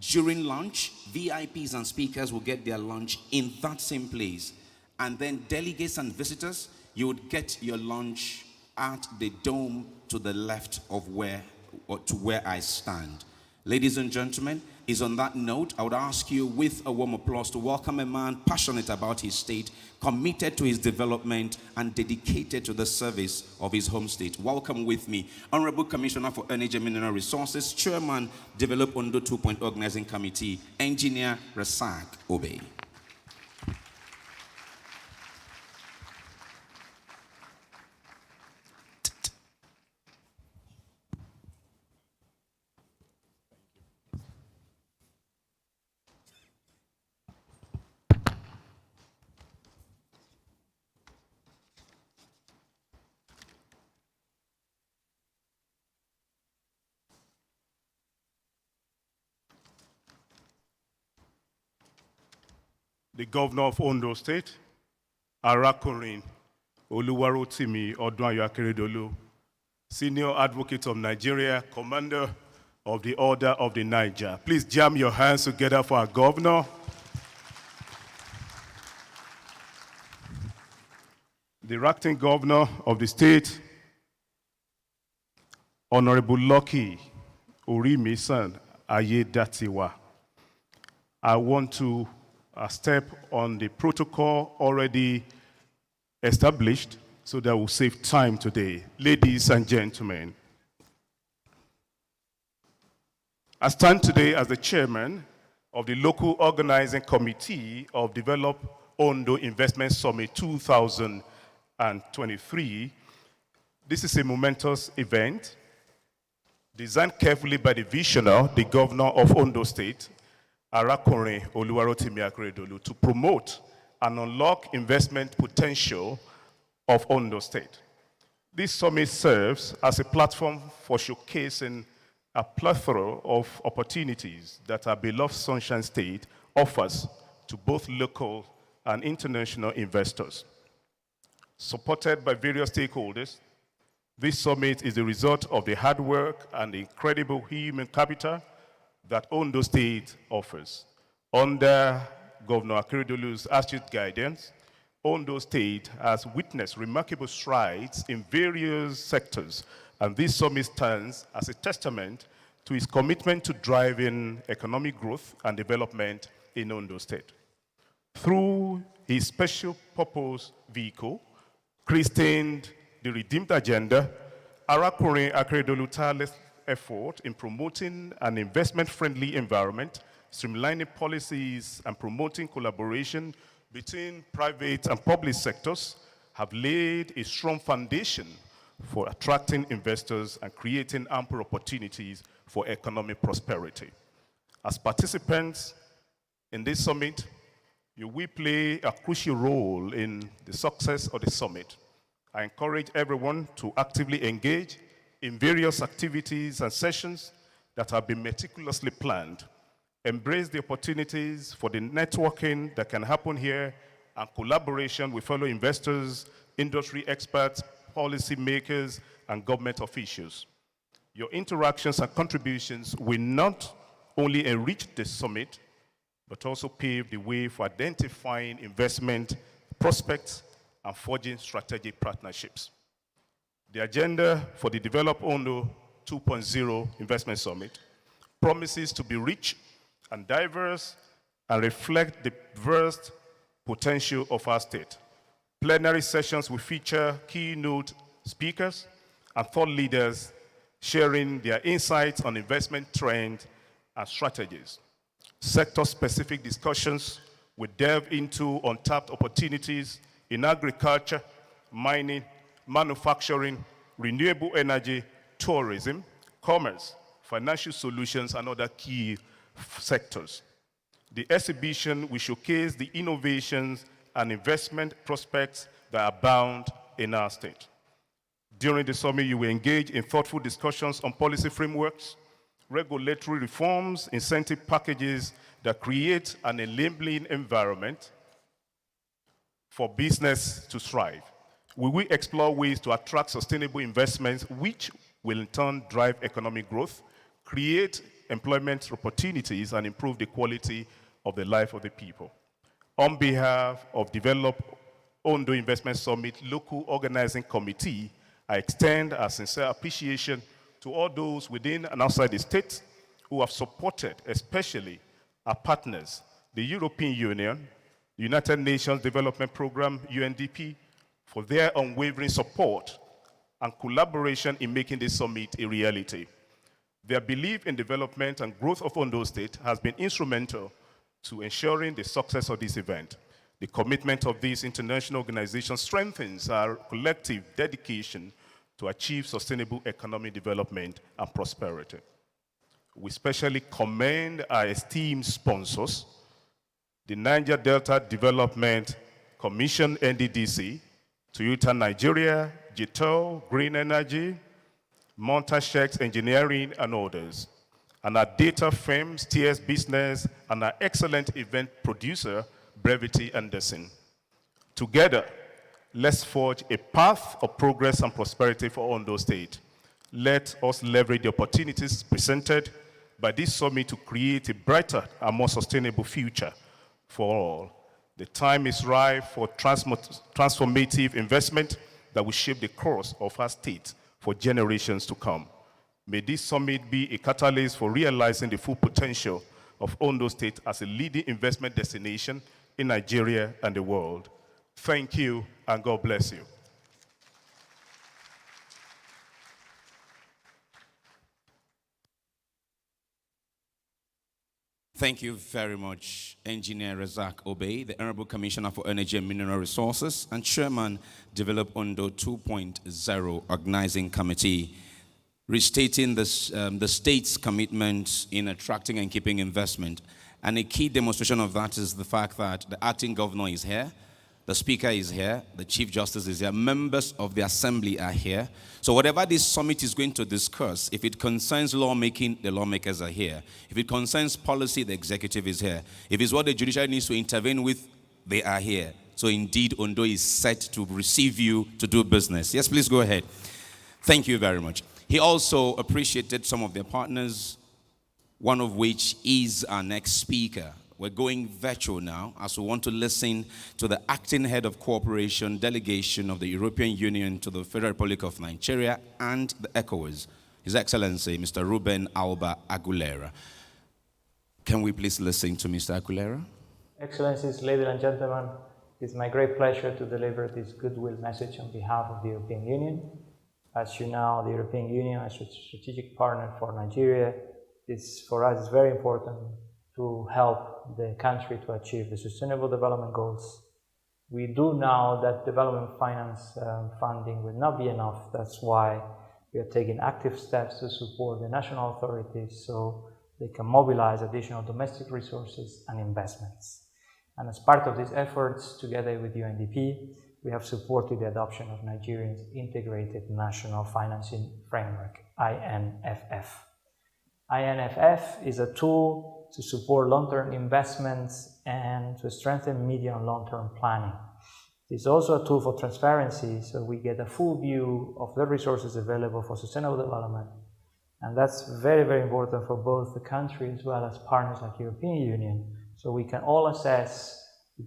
During lunch, VIPs and speakers will get their lunch in that same place. And then delegates and visitors, you would get your lunch at the dome to the left of where I stand. Ladies and gentlemen, is on that note, I would ask you with a warm applause to welcome a man passionate about his state, committed to his development, and dedicated to the service of his home state. Welcome with me, Honorable Commissioner for Energy and Mineral Resources, Chairman, Develop Ondo 2.0 Organizing Committee, Engineer Rasak Obey. The governor of Ondo State, Arakunrin Oluwarotimi Odunwayo Akeredolu, senior advocate of Nigeria, commander of the Order of the Niger. Please jam your hands together for our governor. The acting governor of the state, Honorable Lucky Orimisan Ayedatiwa. I want to step on the protocol already established so that we'll save time today. Ladies and gentlemen, I stand today as the chairman of the local organizing committee of Develop Ondo Investment Summit 2023. This is a momentous event designed carefully by the visionary, the governor of Ondo State, Arakunrin Oluwarotimi Akeredolu, to promote and unlock investment potential of Ondo State. This summit serves as a platform for showcasing a plethora of opportunities that our beloved Sunshine State offers to both local and international investors. Supported by various stakeholders, this summit is the result of the hard work and the incredible human capital that Ondo State offers. Under Governor Akeredolu's astute guidance, Ondo State has witnessed remarkable strides in various sectors, and this summit stands as a testament to his commitment to driving economic growth and development in Ondo State. Through his special purpose vehicle, christened the Redeemed Agenda, Arakunrin Akeredolu's tireless effort in promoting an investment-friendly environment, streamlining policies, and promoting collaboration between private and public sectors have laid a strong foundation for attracting investors and creating ample opportunities for economic prosperity. As participants in this summit, you will play a crucial role in the success of the summit. I encourage everyone to actively engage in various activities and sessions that have been meticulously planned. Embrace the opportunities for the networking that can happen here and collaboration with fellow investors, industry experts, policy makers, and government officials. Your interactions and contributions will not only enrich the summit, but also pave the way for identifying investment prospects and forging strategic partnerships. The agenda for the Develop Ondo 2.0 Investment Summit promises to be rich and diverse and reflect the diverse potential of our state. Plenary sessions will feature keynote speakers and thought leaders sharing their insights on investment trends and strategies. Sector-specific discussions will delve into untapped opportunities in agriculture, mining, manufacturing, renewable energy, tourism, commerce, financial solutions, and other key sectors. The exhibition will showcase the innovations and investment prospects that abound in our state. During the summit, you will engage in thoughtful discussions on policy frameworks, regulatory reforms, incentive packages that create an enabling environment for business to thrive. We will explore ways to attract sustainable investments, which will in turn drive economic growth, create employment opportunities, and improve the quality of the life of the people. On behalf of Develop Ondo Investment Summit Local Organizing Committee, I extend our sincere appreciation to all those within and outside the state who have supported, especially our partners, the European Union, the United Nations Development Programme, UNDP, for their unwavering support and collaboration in making this summit a reality. Their belief in development and growth of Ondo State has been instrumental to ensuring the success of this event. The commitment of these international organizations strengthens our collective dedication to achieve sustainable economic development and prosperity. We especially commend our esteemed sponsors, the Niger Delta Development Commission, NDDC, Toyota Nigeria, Jitel, Green Energy, Montashek Engineering, and others, and our data firms, TS Business, and our excellent event producer, Brevity Anderson. Together, let's forge a path of progress and prosperity for Ondo State. Let us leverage the opportunities presented by this summit to create a brighter and more sustainable future for all. The time is ripe for transformative investment that will shape the course of our state for generations to come. May this summit be a catalyst for realizing the full potential of Ondo State as a leading investment destination in Nigeria and the world. Thank you, and God bless you. Thank you very much, Engineer Razak Obey, the Honorable Commissioner for Energy and Mineral Resources and Chairman, Develop Ondo 2.0 Organizing Committee, restating this, the state's commitment in attracting and keeping investment. And a key demonstration of that is the fact that the acting governor is here, the speaker is here, the chief justice is here, members of the assembly are here. So whatever this summit is going to discuss, if it concerns lawmaking, the lawmakers are here. If it concerns policy, the executive is here. If it's what the judiciary needs to intervene with, they are here. So indeed, Ondo is set to receive you to do business. Yes, please go ahead. Thank you very much. He also appreciated some of their partners, one of which is our next speaker. We're going virtual now as we want to listen to the acting head of cooperation delegation of the European Union to the Federal Republic of Nigeria and the ECOWAS, His Excellency, Mr. Ruben Alba Aguilera. Can we please listen to Mr. Aguilera? Excellencies, ladies and gentlemen, it's my great pleasure to deliver this goodwill message on behalf of the European Union. As you know, the European Union is a strategic partner for Nigeria. For us, it's very important to help the country to achieve the Sustainable Development Goals. We do know that development finance funding will not be enough. That's why we are taking active steps to support the national authorities so they can mobilize additional domestic resources and investments. And as part of these efforts, together with UNDP, we have supported the adoption of Nigeria's Integrated National Financing Framework, INFF. INFF is a tool to support long-term investments and to strengthen medium and long-term planning. It's also a tool for transparency, so we get a full view of the resources available for sustainable development. And that's very, very important for both the country as well as partners like European Union, so we can all assess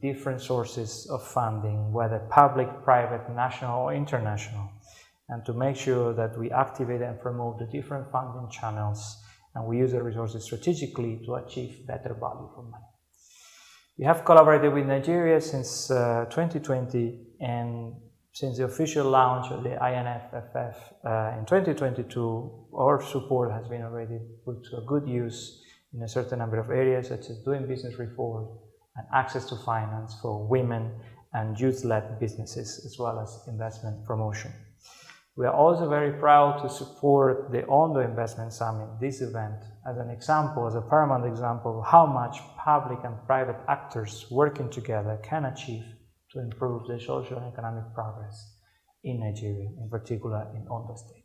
different sources of funding, whether public, private, national, or international, and to make sure that we activate and promote the different funding channels and we use the resources strategically to achieve better value for money. We have collaborated with Nigeria since 2020, and since the official launch of the INFF in 2022, our support has been already put to a good use in a certain number of areas, such as doing business reform and access to finance for women and youth-led businesses, as well as investment promotion. We are also very proud to support the Ondo Investment Summit, this event, as an example, as a paramount example of how much public and private actors working together can achieve to improve the social and economic progress in Nigeria, in particular in Ondo State.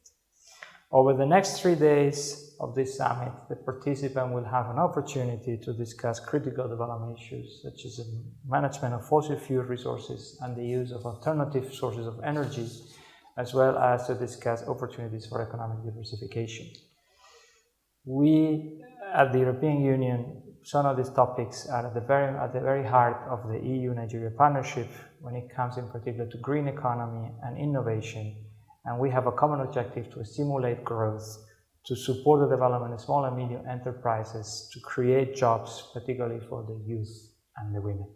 Over the next 3 days of this summit, the participant will have an opportunity to discuss critical development issues such as the management of fossil fuel resources and the use of alternative sources of energy, as well as to discuss opportunities for economic diversification. We at the European Union, some of these topics are at the very heart of the EU-Nigeria partnership when it comes in particular to green economy and innovation. And we have a common objective to stimulate growth, to support the development of small and medium enterprises, to create jobs, particularly for the youth and the women.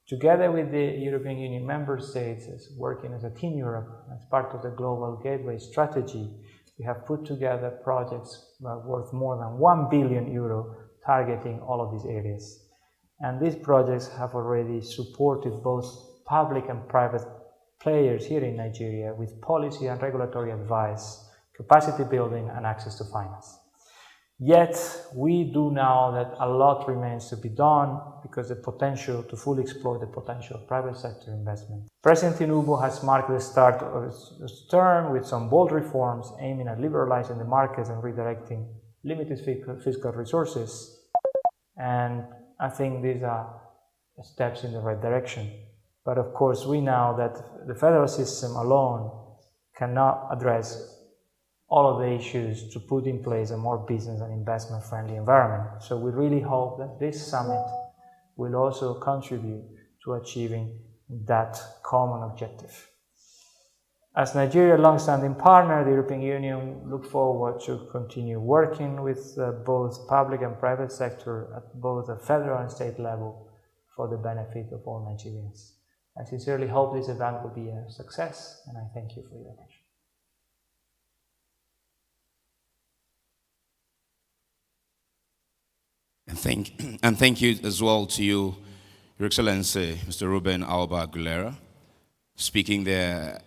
Together with the European Union member states, working as a Team Europe, as part of the Global Gateway Strategy, we have put together projects worth more than €1 billion targeting all of these areas. And these projects have already supported both public and private players here in Nigeria with policy and regulatory advice, capacity building, and access to finance. Yet, we do know that a lot remains to be done because the potential to fully exploit the potential of private sector investment. President Tinubu has marked the start of his term with some bold reforms aiming at liberalizing the markets and redirecting limited fiscal resources. And I think these are steps in the right direction. But of course, we know that the federal system alone cannot address all of the issues to put in place a more business and investment-friendly environment. So we really hope that this summit will also contribute to achieving that common objective. As Nigeria's long-standing partner, the European Union looks forward to continue working with both public and private sector at both the federal and state level for the benefit of all Nigerians. I sincerely hope this event will be a success, and I thank you for your attention. And thank you as well to you, Your Excellency, Mr. Ruben Alba Aguilera, speaking there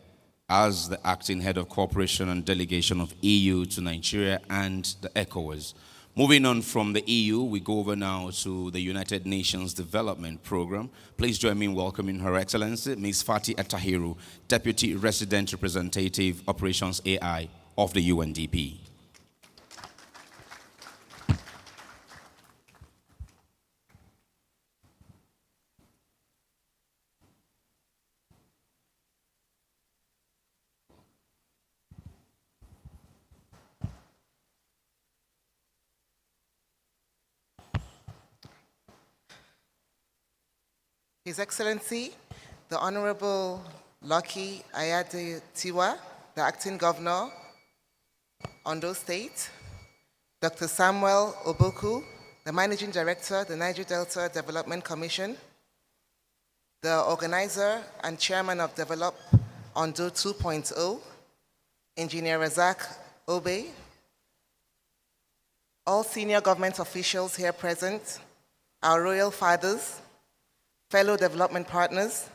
as the acting head of cooperation and delegation of EU to Nigeria and the ECOWAS. Moving on from the EU, we go over now to the United Nations Development Program. Please join me in welcoming Her Excellency, Ms. Fati Atahiru, Deputy Resident Representative, Operations AI of the UNDP. His Excellency, the Honorable Lucky Ayade Tiwa, the Acting Governor, Ondo State, Dr. Samuel Oboku, the Managing Director, the Niger Delta Development Commission, the Organizer and Chairman of Develop Ondo 2.0, Engineer Razak Obe, all senior government officials here present, our royal fathers, fellow development partners,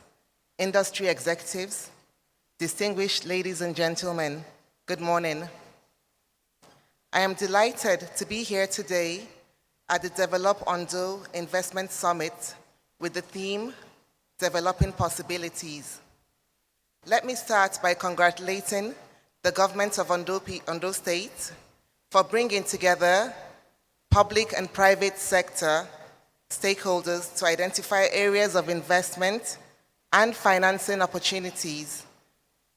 industry executives, distinguished ladies and gentlemen, good morning. I am delighted to be here today at the Develop Ondo Investment Summit with the theme, Developing Possibilities. Let me start by congratulating the government of Ondo State for bringing together public and private sector stakeholders to identify areas of investment and financing opportunities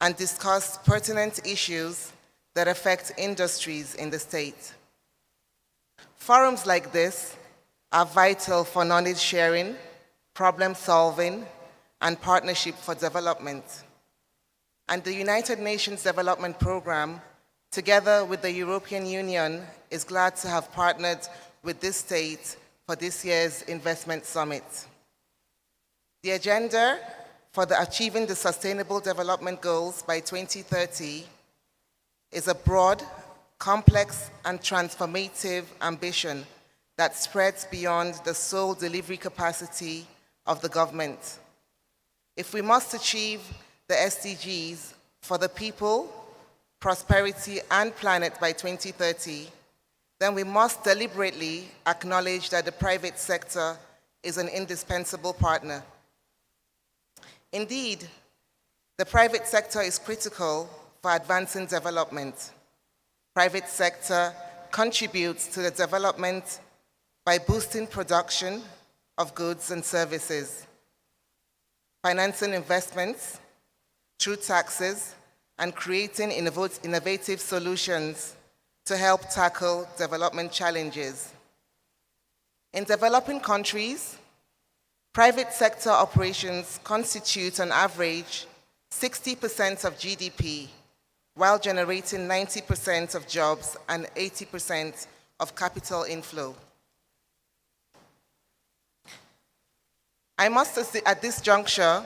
and discuss pertinent issues that affect industries in the state. Forums like this are vital for knowledge sharing, problem solving, and partnership for development. And the United Nations Development Program, together with the European Union, is glad to have partnered with this state for this year's Investment Summit. The agenda for achieving the Sustainable Development Goals by 2030 is a broad, complex, and transformative ambition that spreads beyond the sole delivery capacity of the government. If we must achieve the SDGs for the people, prosperity, and planet by 2030, then we must deliberately acknowledge that the private sector is an indispensable partner. Indeed, the private sector is critical for advancing development. Private sector contributes to the development by boosting production of goods and services, financing investments through taxes, and creating innovative solutions to help tackle development challenges. In developing countries, private sector operations constitute on average 60% of GDP, while generating 90% of jobs and 80% of capital inflow. I must, at this juncture,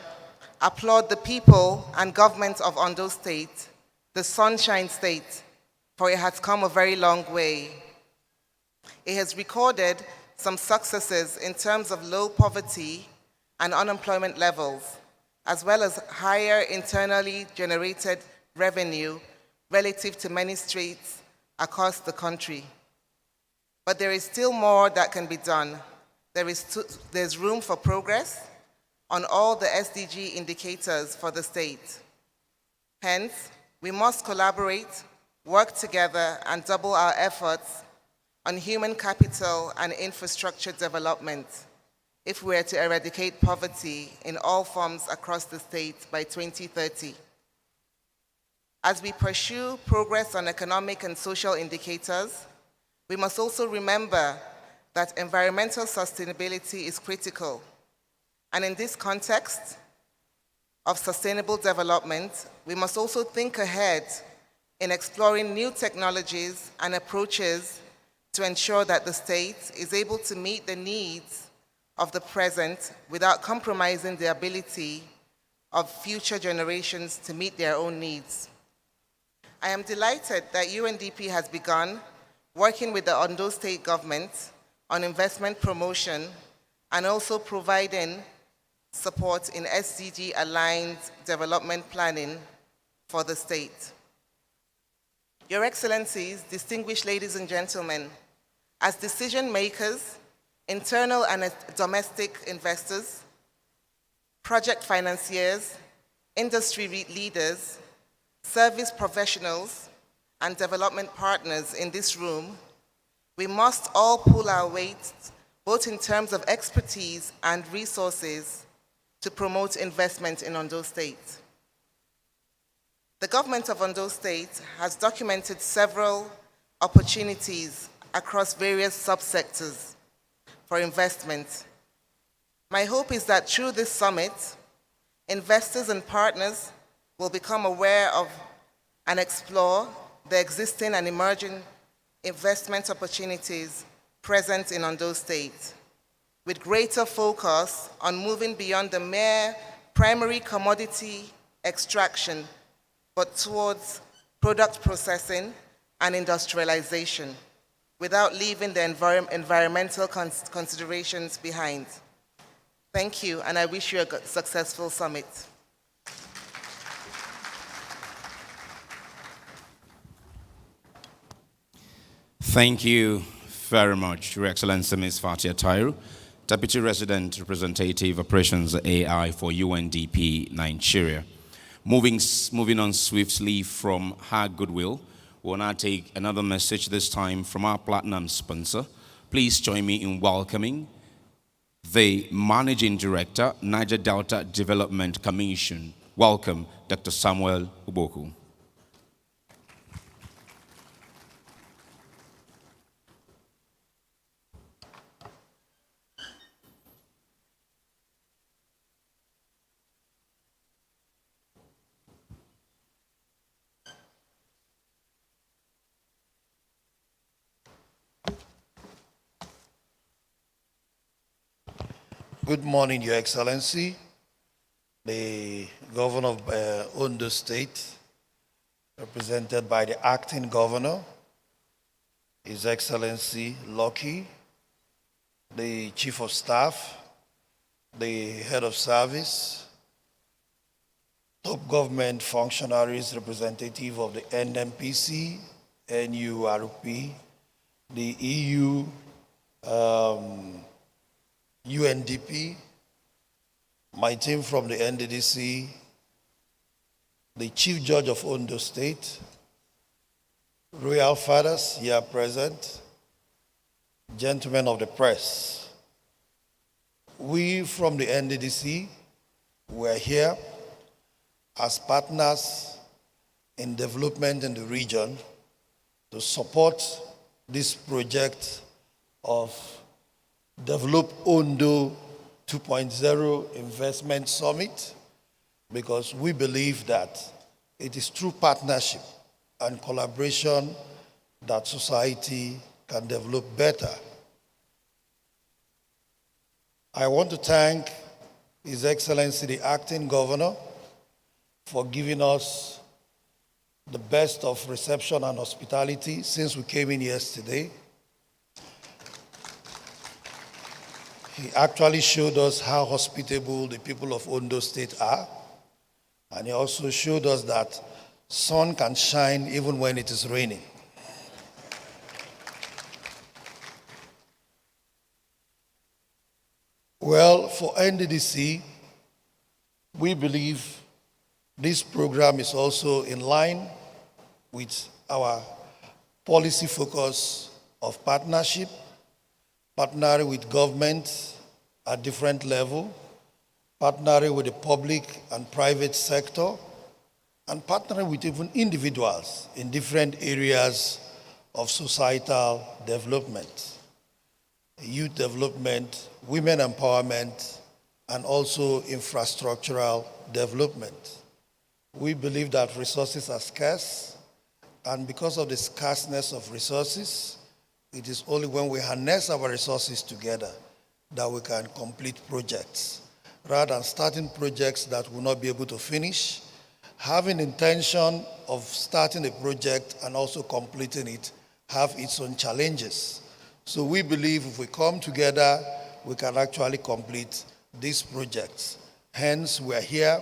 applaud the people and government of Ondo State, the Sunshine State, for it has come a very long way. It has recorded some successes in terms of low poverty and unemployment levels, as well as higher internally generated revenue relative to many states across the country. But there is still more that can be done. There's room for progress on all the SDG indicators for the state. Hence, we must collaborate, work together, and double our efforts on human capital and infrastructure development if we are to eradicate poverty in all forms across the state by 2030. As we pursue progress on economic and social indicators, we must also remember that environmental sustainability is critical. And in this context of sustainable development, we must also think ahead in exploring new technologies and approaches to ensure that the state is able to meet the needs of the present without compromising the ability of future generations to meet their own needs. I am delighted that UNDP has begun working with the Ondo State government on investment promotion and also providing support in SDG-aligned development planning for the state. Your Excellencies, distinguished ladies and gentlemen, as decision makers, internal and domestic investors, project financiers, industry leaders, service professionals, and development partners in this room, we must all pull our weight, both in terms of expertise and resources, to promote investment in Ondo State. The government of Ondo State has documented several opportunities across various subsectors for investment. My hope is that through this summit, investors and partners will become aware of and explore the existing and emerging investment opportunities present in Ondo State, with greater focus on moving beyond the mere primary commodity extraction, but towards product processing and industrialization, without leaving the environmental considerations behind. Thank you, and I wish you a successful summit. Thank you very much, Your Excellency Ms. Fatia Tairu, Deputy Resident Representative Operations AI for UNDP Nigeria. Moving on swiftly from her goodwill, we'll now take another message, this time from our platinum sponsor. Please join me in welcoming the Managing Director, Niger Delta Development Commission. Welcome, Dr. Samuel Uboku. Good morning, Your Excellency, the Governor of Ondo State, represented by the Acting Governor, His Excellency Lucky, the Chief of Staff, the Head of Service, top government functionaries, representative of the NMPC, NURP, the EU, UNDP, my team from the NDDC, the Chief Judge of Ondo State, Royal Fathers here present, gentlemen of the press. We from the NDDC were here as partners in development in the region to support this project of Develop Ondo 2.0 Investment Summit, because we believe that it is through partnership and collaboration that society can develop better. I want to thank His Excellency the Acting Governor for giving us the best of reception and hospitality since we came in yesterday. He actually showed us how hospitable the people of Ondo State are, and he also showed us that sun can shine even when it is raining. Well, for NDDC, we believe this program is also in line with our policy focus of partnership, partnering with government at different levels, partnering with the public and private sector, and partnering with even individuals in different areas of societal development, youth development, women empowerment, and also infrastructural development. We believe that resources are scarce, and because of the scarceness of resources, it is only when we harness our resources together that we can complete projects. Rather than starting projects that will not be able to finish, having intention of starting a project and also completing it have its own challenges. So we believe if we come together, we can actually complete these projects. Hence, we are here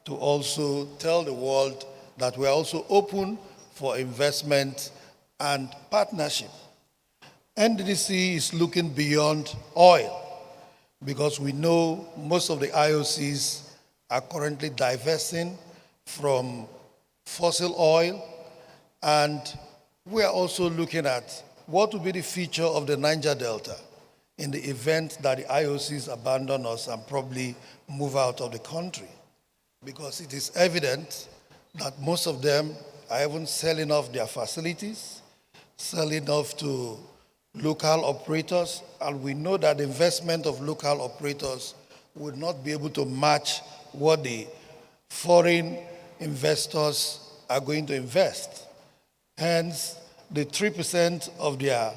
to also tell the world that we are also open for investment and partnership. NDDC is looking beyond oil because we know most of the IOCs are currently divesting from fossil oil, and we are also looking at what will be the future of the Niger Delta in the event that the IOCs abandon us and probably move out of the country, because it is evident that most of them are even selling off their facilities, selling off to local operators, and we know that the investment of local operators would not be able to match what the foreign investors are going to invest. Hence, the 3% of their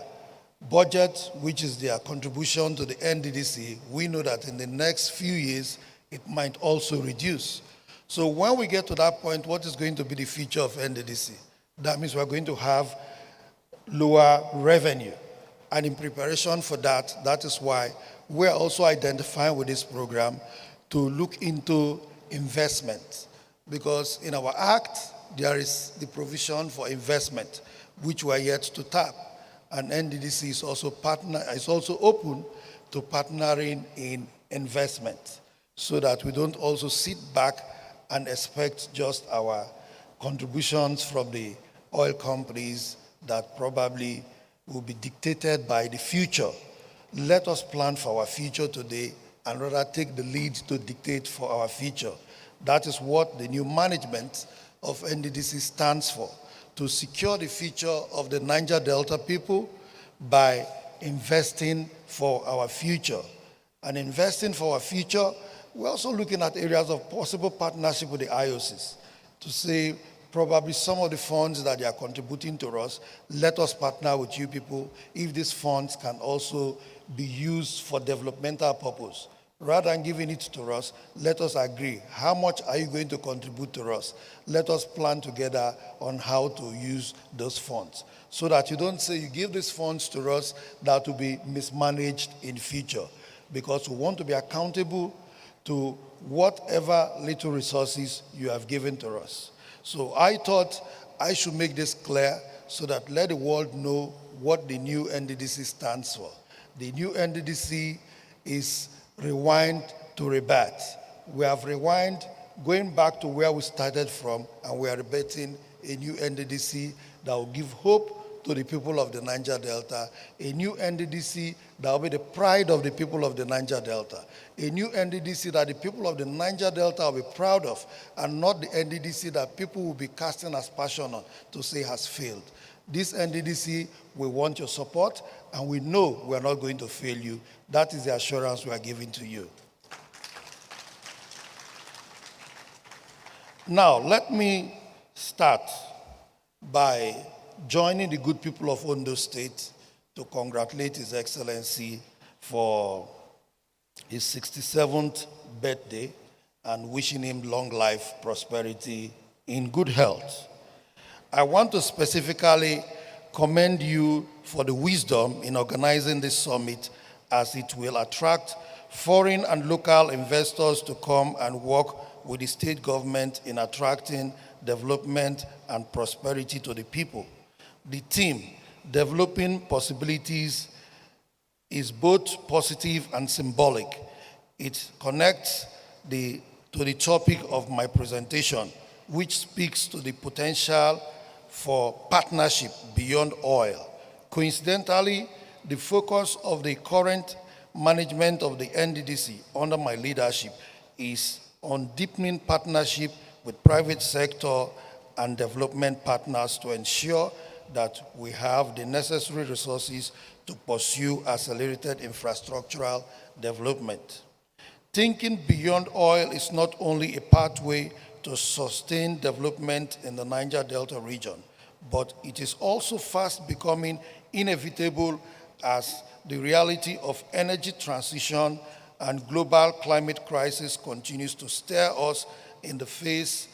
budget, which is their contribution to the NDDC, we know that in the next few years, it might also reduce. So when we get to that point, what is going to be the future of NDDC? That means we're going to have lower revenue. And in preparation for that, that is why we're also identifying with this program to look into investment. Because in our act, there is the provision for investment, which we are yet to tap. And NDDC is also open to partnering in investment, so that we don't also sit back and expect just our contributions from the oil companies that probably will be dictated by the future. Let us plan for our future today and rather take the lead to dictate for our future. That is what the new management of NDDC stands for, to secure the future of the Niger Delta people by investing for our future. And investing for our future, we're also looking at areas of possible partnership with the IOCs to say, probably some of the funds that they are contributing to us, let us partner with you people if these funds can also be used for developmental purpose. Rather than giving it to us, let us agree. How much are you going to contribute to us? Let us plan together on how to use those funds, so that you don't say you give these funds to us that will be mismanaged in future, because we want to be accountable to whatever little resources you have given to us. So I thought I should make this clear so that let the world know what the new NDDC stands for. The new NDDC is rewind to rebirth. we have rewind, going back to where we started from, and we are debating a new NDDC that will give hope to the people of the Niger Delta, a new NDDC that will be the pride of the people of the Niger Delta, a new NDDC that the people of the Niger Delta will be proud of, and not the NDDC that people will be casting aspersion on to say has failed. This NDDC, we want your support, and we know we are not going to fail you. That is the assurance we are giving to you. Now, let me start by joining the good people of Ondo State to congratulate His Excellency for his 67th birthday and wishing him long life, prosperity, in good health. I want to specifically commend you for the wisdom in organizing this summit, as it will attract foreign and local investors to come and work with the state government in attracting development and prosperity to the people. The theme, Developing Possibilities, is both positive and symbolic. It connects to the topic of my presentation, which speaks to the potential for partnership beyond oil. Coincidentally, the focus of the current management of the NDDC under my leadership is on deepening partnership with private sector and development partners to ensure that we have the necessary resources to pursue accelerated infrastructural development. Thinking beyond oil is not only a pathway to sustain development in the Niger Delta region, but it is also fast becoming inevitable as the reality of energy transition and global climate crisis continues to stare us in the face.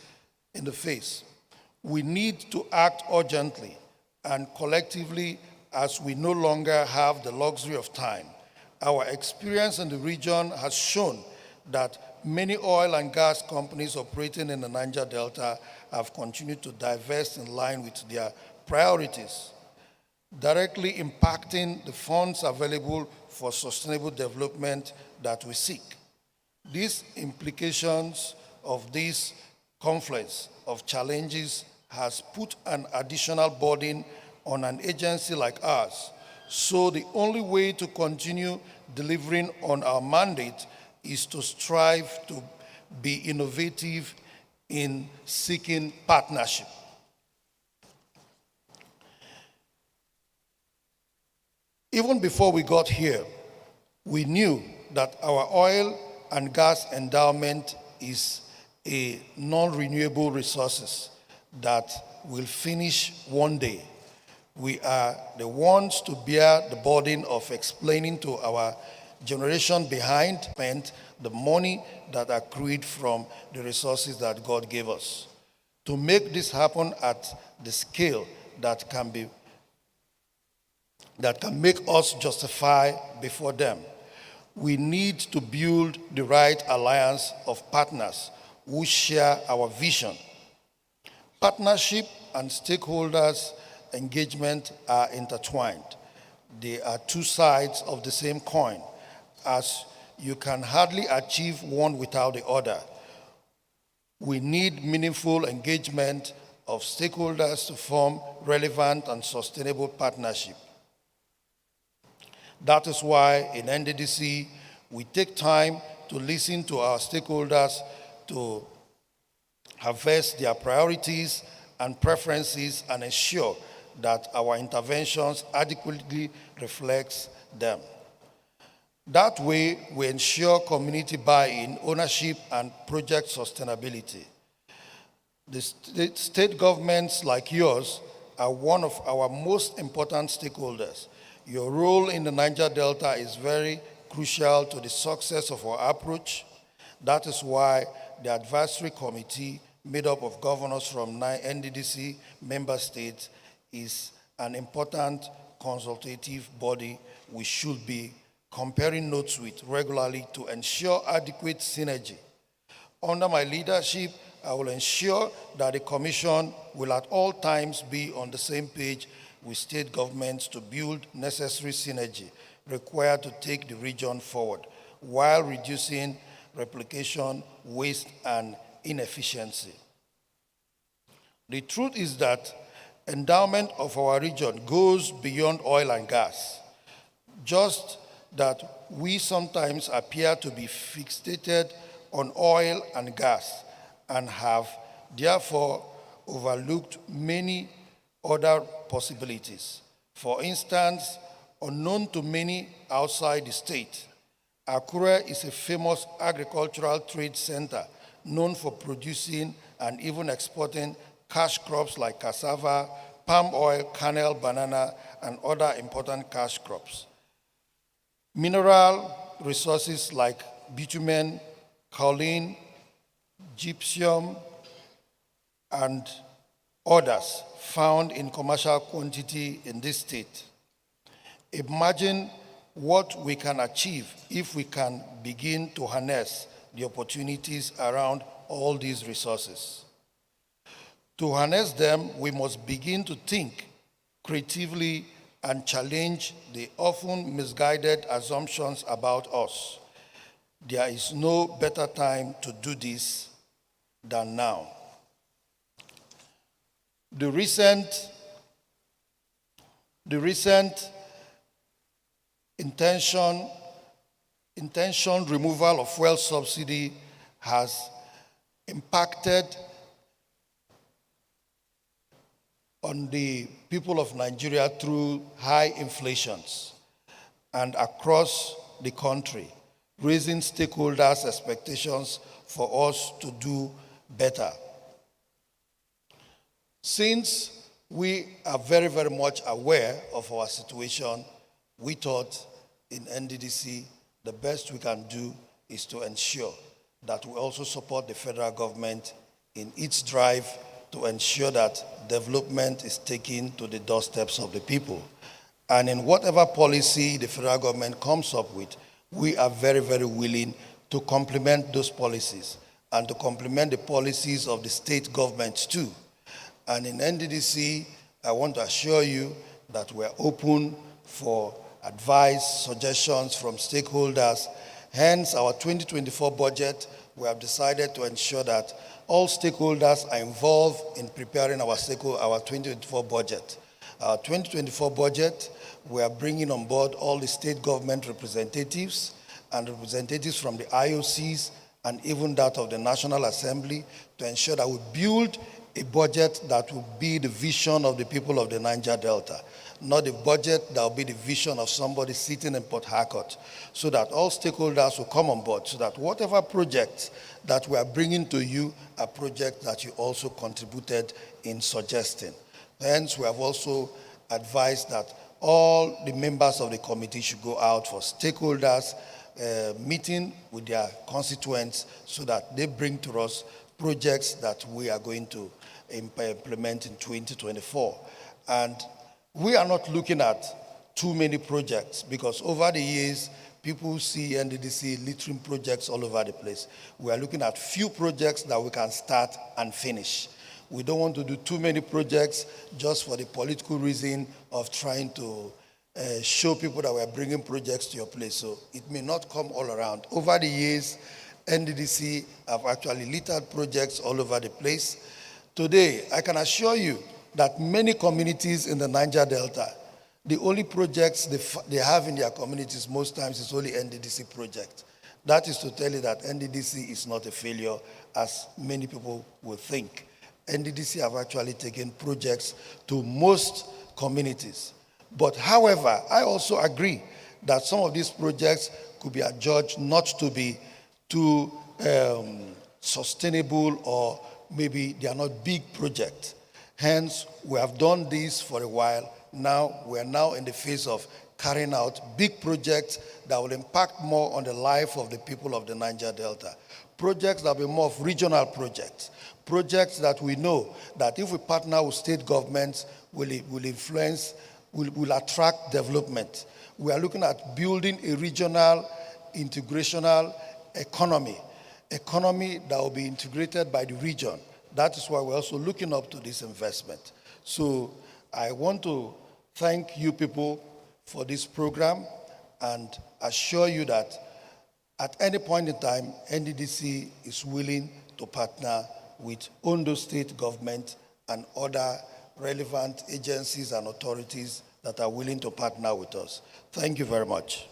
We need to act urgently and collectively, as we no longer have the luxury of time. Our experience in the region has shown that many oil and gas companies operating in the Niger Delta have continued to divest in line with their priorities, directly impacting the funds available for sustainable development that we seek. These implications of this confluence of challenges has put an additional burden on an agency like ours. So the only way to continue delivering on our mandate is to strive to be innovative in seeking partnership. Even before we got here, we knew that our oil and gas endowment is a non-renewable resources that will finish one day. We are the ones to bear the burden of explaining to our generation behind spent the money that accrued from the resources that God gave us. To make this happen at the scale that can make us justify before them, we need to build the right alliance of partners who share our vision. Partnership and stakeholders' engagement are intertwined. They are two sides of the same coin, as you can hardly achieve one without the other. We need meaningful engagement of stakeholders to form relevant and sustainable partnership. That is why in NDDC, we take time to listen to our stakeholders to harvest their priorities and preferences and ensure that our interventions adequately reflects them. That way, we ensure community buy-in, ownership, and project sustainability. The state governments like yours are one of our most important stakeholders. Your role in the Niger Delta is very crucial to the success of our approach. That is why the advisory committee, made up of governors from 9 NDDC member states, is an important consultative body we should be comparing notes with regularly to ensure adequate synergy. Under my leadership, I will ensure that the Commission will at all times be on the same page with state governments to build necessary synergy required to take the region forward while reducing replication, waste, and inefficiency. The truth is that endowment of our region goes beyond oil and gas. Just that we sometimes appear to be fixated on oil and gas and have therefore overlooked many other possibilities. For instance, unknown to many outside the state, Akure is a famous agricultural trade center known for producing and even exporting cash crops like cassava, palm oil, kernel, banana, and other important cash crops. Mineral resources like bitumen, kaolin, gypsum, and others found in commercial quantity in this state. Imagine what we can achieve if we can begin to harness the opportunities around all these resources. To harness them, we must begin to think creatively and challenge the often misguided assumptions about us. There is no better time to do this than now. The recent intention removal of fuel subsidy has impacted on the people of Nigeria through high inflations and across the country, raising stakeholders' expectations for us to do better. Since we are very, very much aware of our situation, we thought in NDDC the best we can do is to ensure that we also support the federal government in its drive to ensure that development is taken to the doorsteps of the people. And in whatever policy the federal government comes up with, we are very, very willing to complement those policies and to complement the policies of the state governments too. And in NDDC, I want to assure you that we're open for advice, suggestions from stakeholders. Hence, our 2024 budget, we have decided to ensure that all stakeholders are involved in preparing our 2024 budget. Our 2024 budget, we are bringing on board all the state government representatives and representatives from the IOCs and even that of the National Assembly to ensure that we build a budget that will be the vision of the people of the Niger Delta, not a budget that will be the vision of somebody sitting in Port Harcourt, so that all stakeholders will come on board, so that whatever projects that we are bringing to you are projects that you also contributed in suggesting. Hence, we have also advised that all the members of the committee should go out for stakeholders meeting with their constituents so that they bring to us projects that we are going to implement in 2024. And we are not looking at too many projects because over the years, people see NDDC littering projects all over the place. We are looking at few projects that we can start and finish. We don't want to do too many projects just for the political reason of trying to show people that we are bringing projects to your place. So it may not come all around. Over the years, NDDC have actually littered projects all over the place. Today, I can assure you that many communities in the Niger Delta, the only projects they have in their communities most times is only NDDC project. That is to tell you that NDDC is not a failure as many people will think. NDDC have actually taken projects to most communities. But however, I also agree that some of these projects could be adjudged not to be too sustainable, or maybe they are not big projects. Hence, we have done this for a while. Now, we are now in the phase of carrying out big projects that will impact more on the life of the people of the Niger Delta. Projects that will be more of regional projects. Projects that we know that if we partner with state governments, will influence, will attract development. We are looking at building a regional, integrational economy that will be integrated by the region. That is why we're also looking up to this investment. So I want to thank you people for this program and assure you that at any point in time, NDDC is willing to partner with Ondo State government and other relevant agencies and authorities that are willing to partner with us. Thank you very much.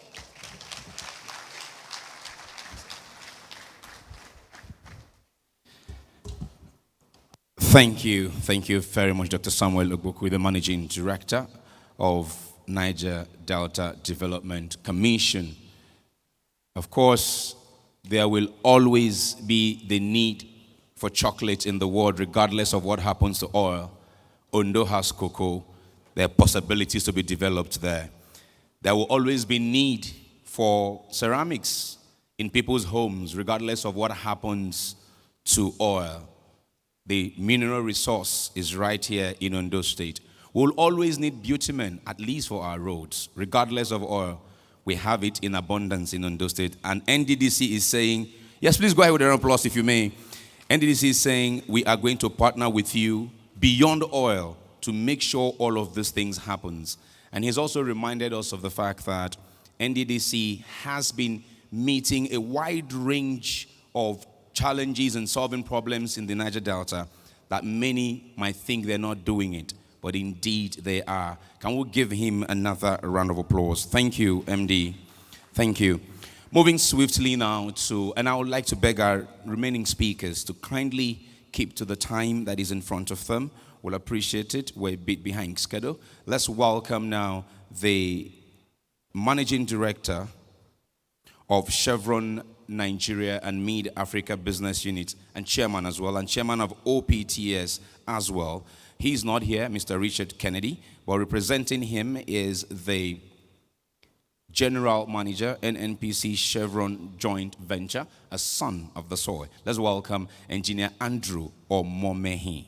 Thank you. Thank you very much, Dr. Samuel Ogboku, the Managing Director of Niger Delta Development Commission. Of course, there will always be the need for chocolate in the world, regardless of what happens to oil. Ondo has cocoa. There are possibilities to be developed there. There will always be need for ceramics in people's homes, regardless of what happens to oil. The mineral resource is right here in Ondo State. We'll always need bitumen, at least for our roads, regardless of oil. We have it in abundance in Ondo State. And NDDC is saying, yes, please go ahead with the applause if you may. NDDC is saying we are going to partner with you beyond oil to make sure all of these things happens. And he's also reminded us of the fact that NDDC has been meeting a wide range of challenges and solving problems in the Niger Delta that many might think they're not doing it, but indeed they are. Can we give him another round of applause? Thank you, MD. Thank you. Moving swiftly now to, and I would like to beg our remaining speakers to kindly keep to the time that is in front of them. We'll appreciate it. We're a bit behind schedule. Let's welcome now the Managing Director of Chevron Nigeria and Mid-Africa Business Unit, and Chairman as well, and Chairman of OPTS as well. He's not here, Mr. Richard Kennedy, but representing him is the General Manager, NNPC Chevron Joint Venture, a son of the soil. Let's welcome Engineer Andrew Omomehi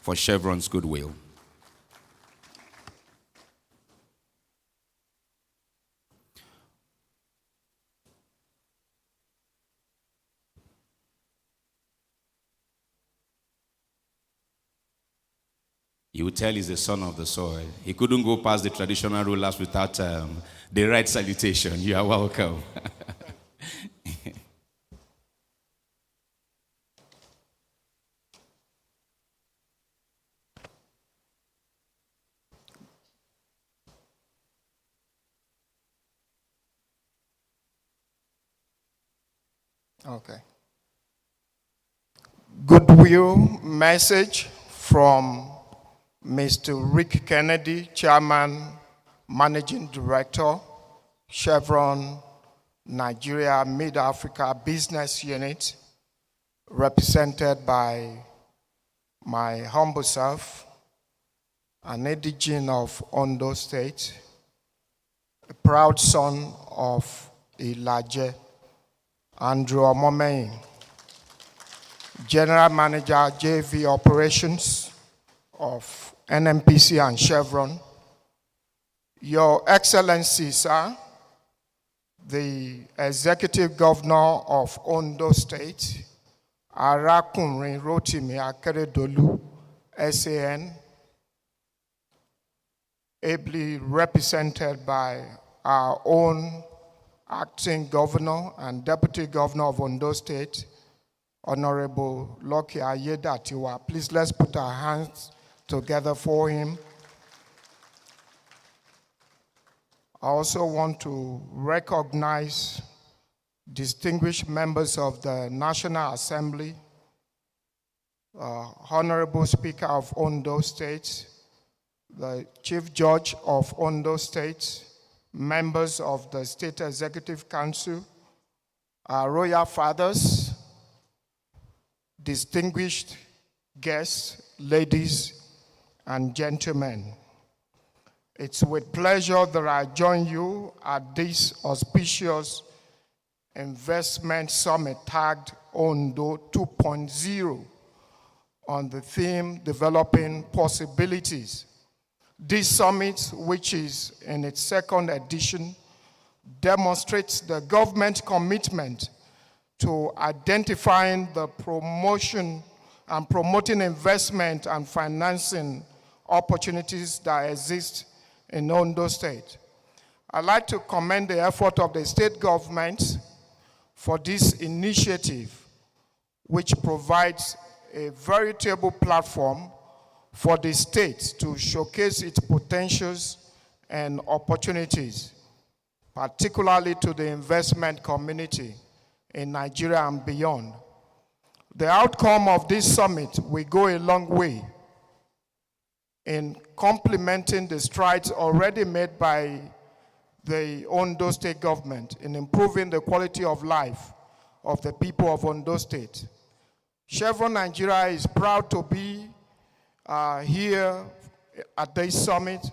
for Chevron's goodwill. You would tell he's the son of the soil. He couldn't go past the traditional rulers without the right salutation. You are welcome. Okay. Goodwill message from Mr. Rick Kennedy, Chairman, Managing Director, Chevron Nigeria Mid-Africa Business Unit, represented by my humble self, an indigene of Ondo State, a proud son of Ilaje, Andrew Omomehi, General Manager, JV Operations of NNPC and Chevron. Your Excellency, sir, the Executive Governor of Ondo State, Arakunrin Rotimi Akeredolu, SAN, ably represented by our own Acting Governor and Deputy Governor of Ondo State, Honorable Lucky Ayedatiwa. Please, let's put our hands together for him. I also want to recognize distinguished members of the National Assembly, Honorable Speaker of Ondo State, the Chief Judge of Ondo State, members of the State Executive Council, our royal fathers, distinguished guests, ladies and gentlemen. It's with pleasure that I join you at this auspicious investment summit tagged Ondo 2.0 on the theme Developing Possibilities. This summit, which is in its second edition, demonstrates the government commitment to identifying the promotion and promoting investment and financing opportunities that exist in Ondo State. I'd like to commend the effort of the state government for this initiative, which provides a veritable platform for the state to showcase its potentials and opportunities, particularly to the investment community in Nigeria and beyond. The outcome of this summit will go a long way in complementing the strides already made by the Ondo State government in improving the quality of life of the people of Ondo State. Chevron Nigeria is proud to be here at this summit,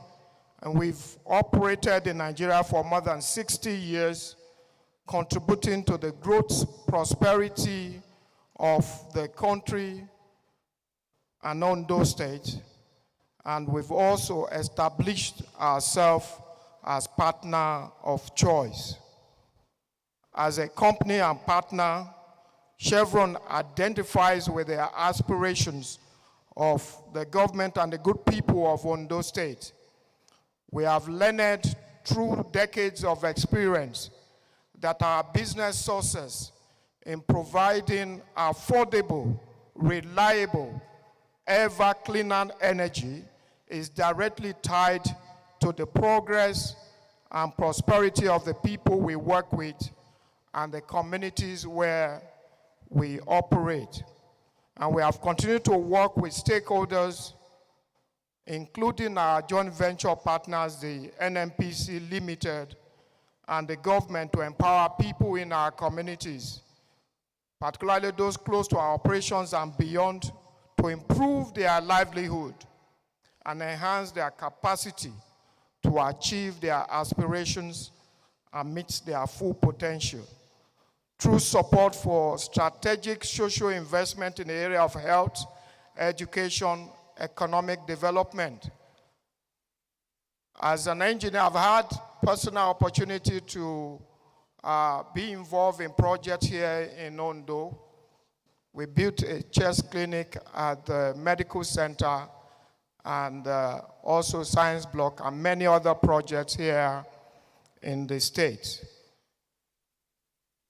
and we've operated in Nigeria for more than 60 years, contributing to the growth, prosperity of the country and Ondo State. And we've also established ourselves as partner of choice. As a company and partner, Chevron identifies with the aspirations of the government and the good people of Ondo State. We have learned through decades of experience that our business sources in providing affordable, reliable, ever cleaner energy is directly tied to the progress and prosperity of the people we work with and the communities where we operate. And we have continued to work with stakeholders, including our joint venture partners, the NNPC Limited, and the government to empower people in our communities, particularly those close to our operations and beyond, to improve their livelihood and enhance their capacity to achieve their aspirations and meet their full potential. Through support for strategic social investment in the area of health, education, economic development. As an engineer, I've had personal opportunity to be involved in projects here in Ondo. We built a chest clinic at the medical center and also science block and many other projects here in the state.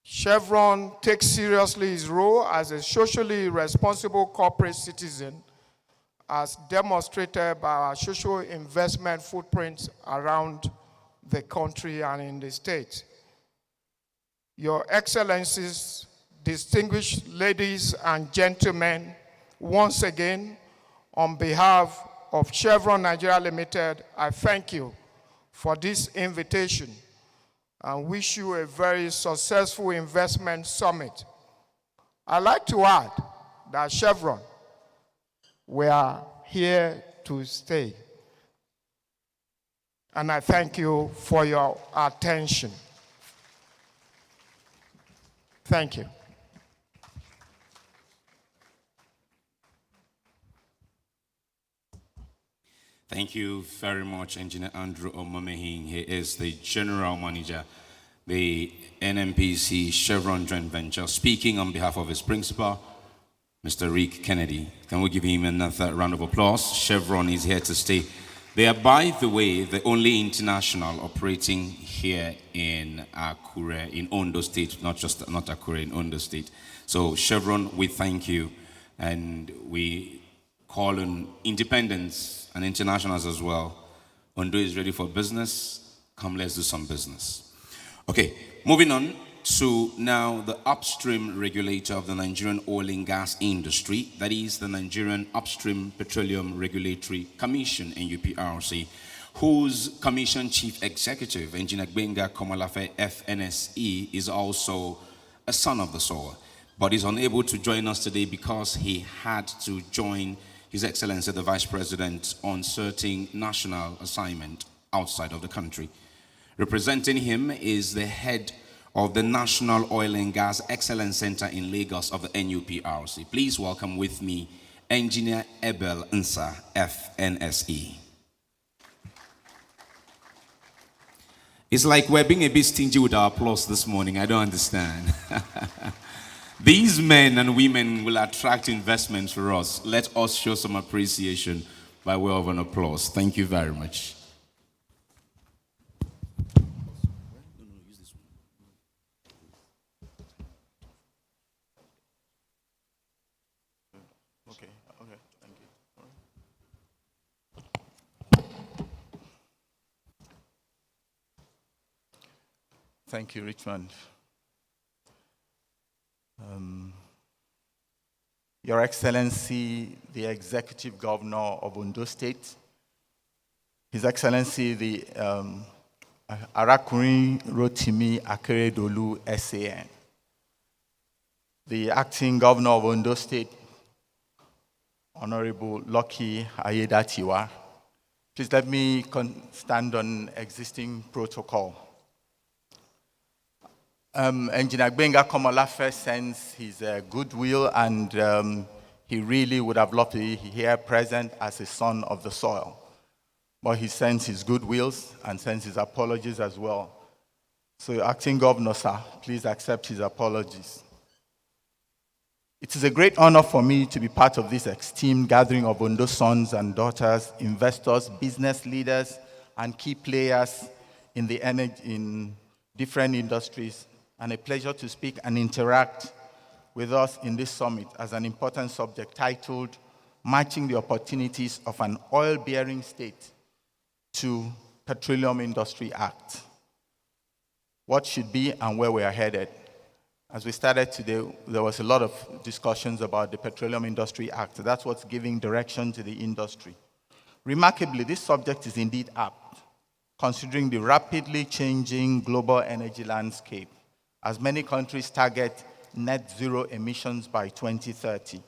Chevron takes seriously its role as a socially responsible corporate citizen, as demonstrated by our social investment footprints around the country and in the state. Your Excellencies, distinguished ladies and gentlemen, once again, on behalf of Chevron Nigeria Limited, I thank you for this invitation and wish you a very successful investment summit. I'd like to add that Chevron, we are here to stay. And I thank you for your attention. Thank you. Thank you very much, Engineer Andrew Omomehin. He is the General Manager, the NNPC Chevron Joint Venture, speaking on behalf of his principal, Mr. Rick Kennedy. Can we give him another round of applause? Chevron is here to stay. They are, by the way, the only international operating here in Akure, in Ondo State, not Akure, in Ondo State. So Chevron, we thank you, and we call on independents and internationals as well. Ondo is ready for business. Come, let's do some business. Okay, moving on to now the upstream regulator of the Nigerian oil and gas industry, that is the Nigerian Upstream Petroleum Regulatory Commission, NUPRC, whose commission chief executive, Engineer Gbenga Komalafe, FNSE, is also a son of the soil, but is unable to join us today because he had to join His Excellency the Vice President on certain national assignment outside of the country. Representing him is the head of the National Oil and Gas Excellence Center in Lagos of the NUPRC. Please welcome with me Engineer Abel Nsa, FNSE. It's like we're being a bit stingy with our applause this morning. I don't understand. These men and women will attract investments for us. Let us show some appreciation by way of an applause. Thank you very much. Thank you, Richmond. Your Excellency, the Executive Governor of Ondo State, His Excellency, the Arakunrin Rotimi Akeredolu SAN, the Acting Governor of Ondo State, Honorable Lucky Ayedatiwa. Please let me stand on existing protocol. Engineer Gbenga Komolafe sends his goodwill, and he really would have loved to be here present as a son of the soil. But he sends his goodwills and sends his apologies as well. So, Acting Governor, sir, please accept his apologies. It is a great honor for me to be part of this esteemed gathering of Ondo sons and daughters, investors, business leaders, and key players in different industries, and a pleasure to speak and interact with us in this summit as an important subject titled Matching the Opportunities of an Oil-Bearing State to Petroleum Industry Act. What should be and where we are headed. As we started today, there was a lot of discussions about the Petroleum Industry Act. That's what's giving direction to the industry. Remarkably, this subject is indeed apt, considering the rapidly changing global energy landscape, as many countries target net zero emissions by 2030.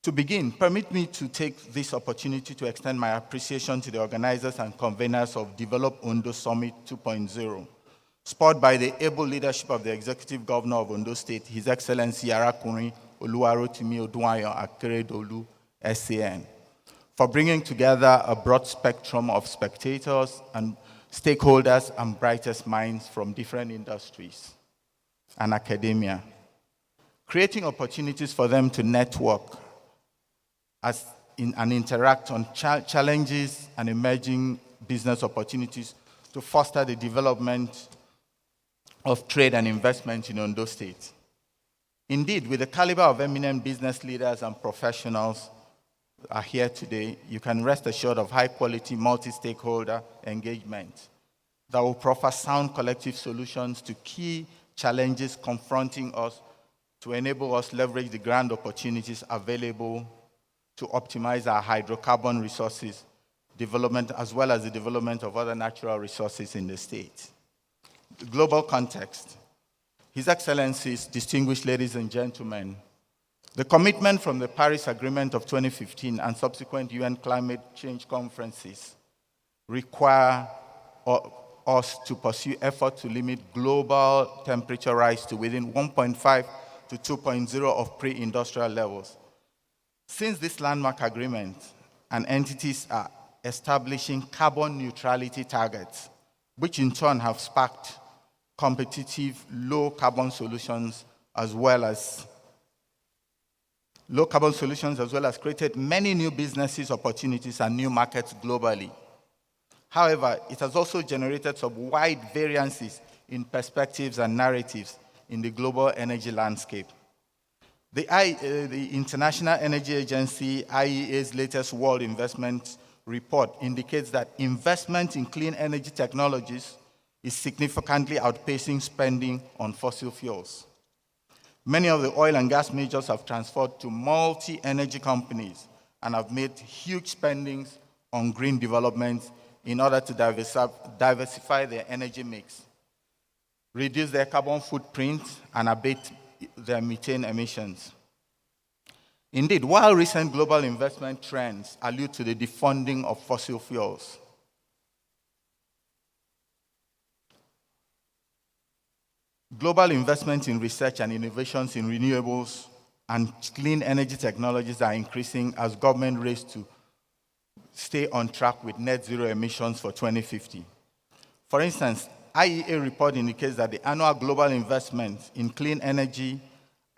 To begin, permit me to take this opportunity to extend my appreciation to the organizers and conveners of Develop Ondo Summit 2.0, spurred by the able leadership of the Executive Governor of Ondo State, His Excellency Arakunrin Oluwarotimi Odunayan Akeredolu SAN, for bringing together a broad spectrum of spectators and stakeholders and brightest minds from different industries and academia, creating opportunities for them to network and interact on challenges and emerging business opportunities to foster the development of trade and investment in Ondo State. Indeed, with the caliber of eminent business leaders and professionals are here today, you can rest assured of high-quality multi-stakeholder engagement that will proffer sound collective solutions to key challenges confronting us to enable us leverage the grand opportunities available to optimize our hydrocarbon resources development as well as the development of other natural resources in the state. The global context. His Excellencies, distinguished ladies and gentlemen, the commitment from the Paris Agreement of 2015 and subsequent UN climate change conferences require us to pursue efforts to limit global temperature rise to within 1.5 to 2.0 of pre-industrial levels. Since this landmark agreement, and entities are establishing carbon neutrality targets, which in turn have sparked competitive low carbon solutions as well as created many new businesses opportunities and new markets globally. However, it has also generated some wide variances in perspectives and narratives in the global energy landscape. The International Energy Agency, IEA's latest World Investment Report indicates that investment in clean energy technologies is significantly outpacing spending on fossil fuels. Many of the oil and gas majors have transferred to multi-energy companies and have made huge spendings on green development in order to diversify their energy mix, reduce their carbon footprint, and abate their methane emissions. Indeed, while recent global investment trends allude to the defunding of fossil fuels, global investment in research and innovations in renewables and clean energy technologies are increasing as government race to stay on track with net zero emissions for 2050. For instance, IEA report indicates that the annual global investment in clean energy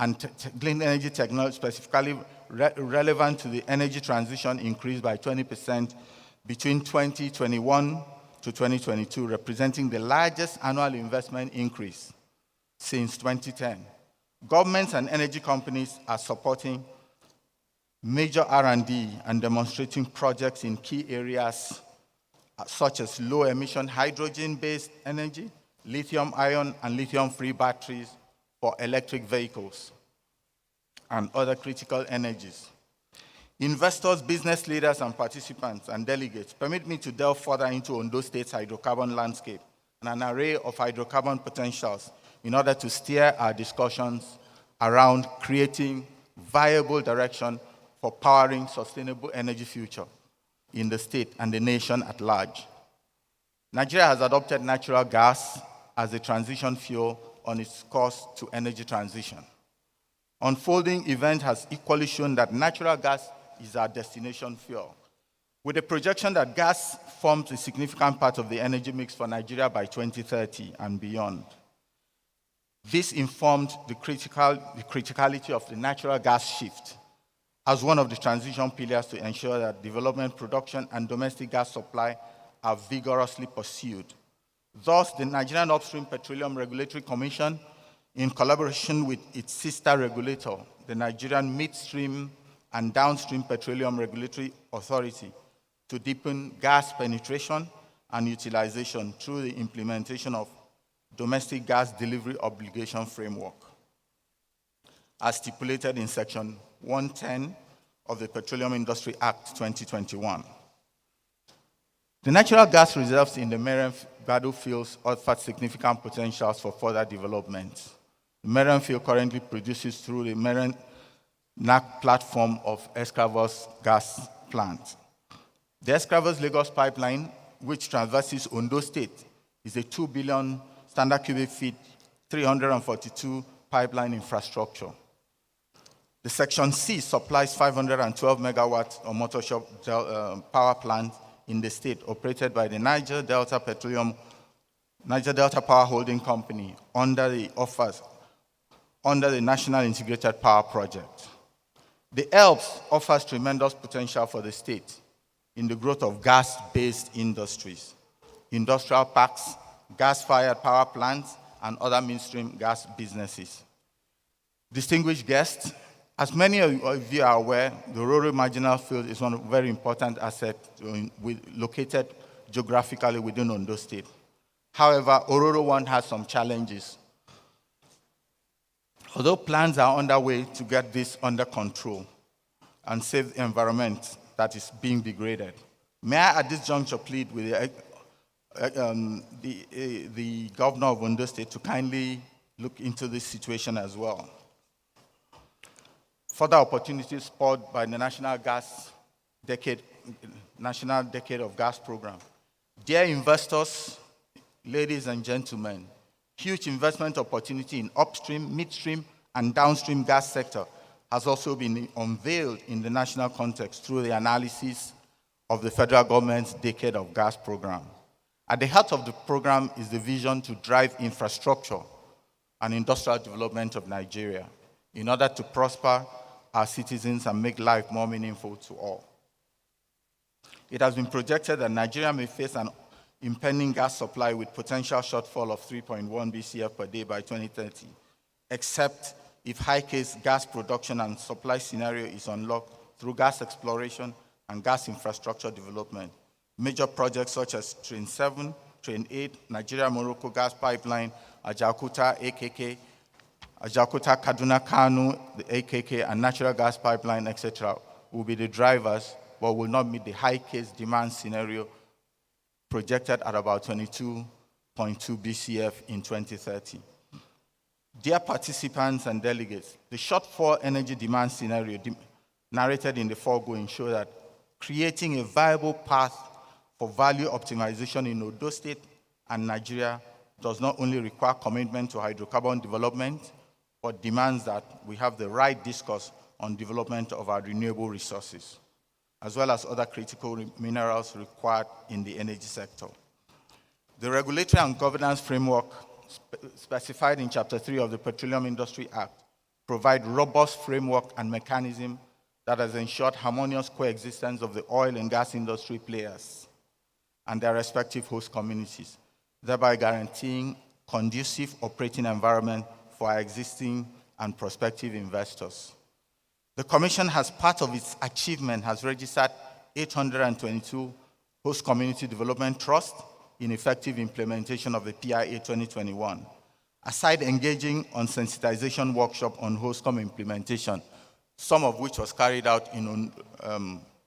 and clean energy technology, specifically relevant to the energy transition, increased by 20% between 2021 to 2022, representing the largest annual investment increase since 2010. Governments and energy companies are supporting major R&D and demonstrating projects in key areas such as low-emission hydrogen-based energy, lithium-ion and lithium-free batteries for electric vehicles, and other critical energies. Investors, business leaders, and participants and delegates, permit me to delve further into Ondo State's hydrocarbon landscape and an array of hydrocarbon potentials in order to steer our discussions around creating viable direction for powering sustainable energy future in the state and the nation at large. Nigeria has adopted natural gas as a transition fuel on its course to energy transition. Unfolding event has equally shown that natural gas is our destination fuel, with a projection that gas forms a significant part of the energy mix for Nigeria by 2030 and beyond. This informed the criticality of the natural gas shift as one of the transition pillars to ensure that development, production, and domestic gas supply are vigorously pursued. Thus, the Nigerian Upstream Petroleum Regulatory Commission, in collaboration with its sister regulator, the Nigerian Midstream and Downstream Petroleum Regulatory Authority, to deepen gas penetration and utilization through the implementation of Domestic Gas Delivery Obligation Framework, as stipulated in Section 110 of the Petroleum Industry Act 2021. The natural gas reserves in the Merenf fields offer significant potentials for further development. The Merenf field currently produces through the Meren NAC platform of Escravos gas plant. The Escravos Lagos pipeline, which traverses Ondo State, is a 2 billion standard cubic feet, 342 pipeline infrastructure. The Section C supplies 512 megawatts of motor shop power plant in the state, operated by the Niger Delta Power Holding Company under the National Integrated Power Project. The ELPS offers tremendous potential for the state in the growth of gas-based industries, industrial parks, gas-fired power plants, and other midstream gas businesses. Distinguished guests, as many of you are aware, the Ororo Marginal Field is one very important asset located geographically within Ondo State. However, Ororo 1 has some challenges. Although plans are underway to get this under control and save the environment that is being degraded, may I at this juncture plead with the governor of Ondo State to kindly look into this situation as well. Further opportunities spurred by the National Decade of Gas Program. Dear investors, ladies and gentlemen, huge investment opportunity in upstream, midstream, and downstream gas sector has also been unveiled in the national context through the analysis of the federal government's Decade of Gas Program. At the heart of the program is the vision to drive infrastructure and industrial development of Nigeria in order to prosper our citizens and make life more meaningful to all. It has been projected that Nigeria may face an impending gas supply with potential shortfall of 3.1 BCF per day by 2030, except if high-case gas production and supply scenario is unlocked through gas exploration and gas infrastructure development. Major projects such as Train 7, Train 8, Nigeria-Morocco gas pipeline, Ajaokuta, AKK, Ajaokuta, Kaduna, Kanu, the AKK, and natural gas pipeline, etc., will be the drivers, but will not meet the high-case demand scenario projected at about 22.2 BCF in 2030. Dear participants and delegates, the shortfall energy demand scenario narrated in the foregoing show that creating a viable path for value optimization in Ondo State and Nigeria does not only require commitment to hydrocarbon development, but demands that we have the right discourse on development of our renewable resources, as well as other critical minerals required in the energy sector. The regulatory and governance framework specified in Chapter 3 of the Petroleum Industry Act provide robust framework and mechanism that has ensured harmonious coexistence of the oil and gas industry players and their respective host communities, thereby guaranteeing conducive operating environment for our existing and prospective investors. The Commission, as part of its achievement, has registered 822 host community development trusts in effective implementation of the PIA 2021, aside engaging on sensitization workshop on HOSCOM implementation, some of which was carried out in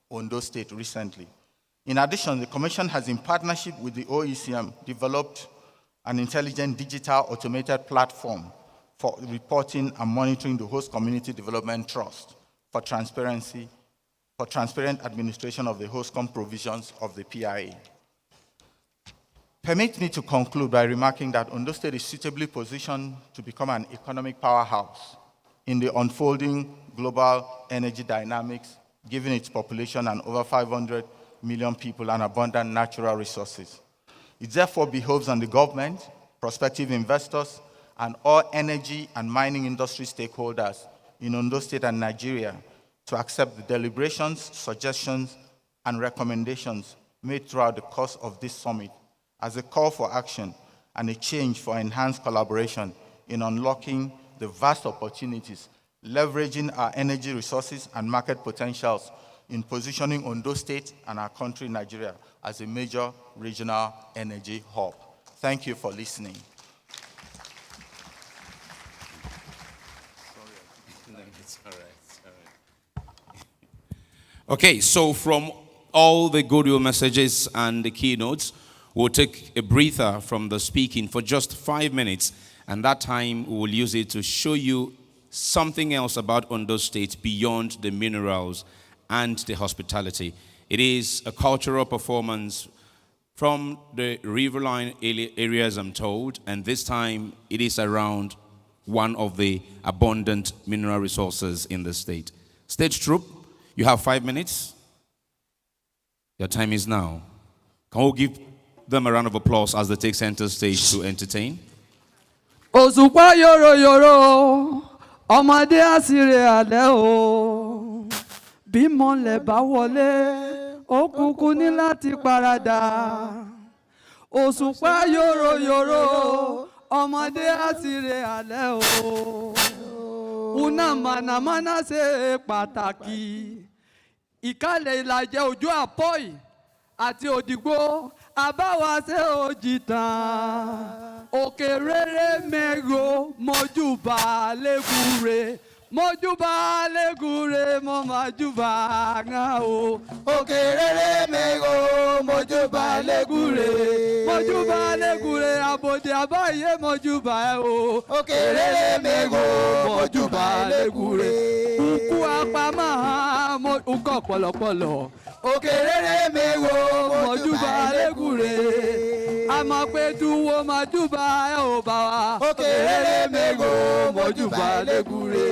Ondo State recently. In addition, the Commission has, in partnership with the OECM, developed an intelligent digital automated platform for reporting and monitoring the host community development trust for transparency, for transparent administration of the HOSCOM provisions of the PIA. Permit me to conclude by remarking that Ondo State is suitably positioned to become an economic powerhouse in the unfolding global energy dynamics, given its population and over 500 million people and abundant natural resources. It therefore behoves on the government, prospective investors, and all energy and mining industry stakeholders in Ondo State and Nigeria to accept the deliberations, suggestions, and recommendations made throughout the course of this summit as a call for action and a change for enhanced collaboration in unlocking the vast opportunities, leveraging our energy resources and market potentials in positioning Ondo State and our country, Nigeria, as a major regional energy hub. Thank you for listening. Okay, so from all the goodwill messages and the keynotes, we'll take a breather from the speaking for just 5 minutes, and that time we will use it to show you something else about Ondo State beyond the minerals and the hospitality. It is a cultural performance from the riverine areas, I'm told, and this time it is around one of the abundant mineral resources in the state. Stage troop, you have 5 minutes. Your time is now. Can we give them a round of applause as they take center stage to entertain? Òṣùpá yòrò yòrò, ọmọdé àsìrè àlẹ́ o. Bí mọ́lẹ̀ bá wọlé, òkùnkùn ní láti paradà. Òṣùpá yòrò yòrò, ọmọdé àsìrè àlẹ́ o. Una mànàmáná ṣe pàtàkì. Ìkàlẹ̀ ìlàjẹ òjò àpọ́ì àti òdìgbò àbáwá ṣe òjìtàn. Òkè rere mẹ́ro mọ́júbà lẹ́gùrẹ́. Mọ́júbà lẹ́gùrẹ́ mo májúbà ńlá o. Òkè rere mẹ́ro mọ́júbà lẹ́gùrẹ́. Mọ́júbà lẹ́gùrẹ́ àbòdì àbáyé mọ́júbà ẹ o. Òkè rere mẹ́ro mọ́júbà lẹ́gùrẹ́. Ukú apamọ́ ukọ̀ pọ̀lọ̀pọ̀lọ̀. Òkè rere mẹ́ro mọ́júbà lẹ́gùrẹ́. Àmọ́ pé dúwó mọ́júbà ẹ ò bá wa. Òkè rere mẹ́ro mọ́júbà lẹ́gùrẹ́.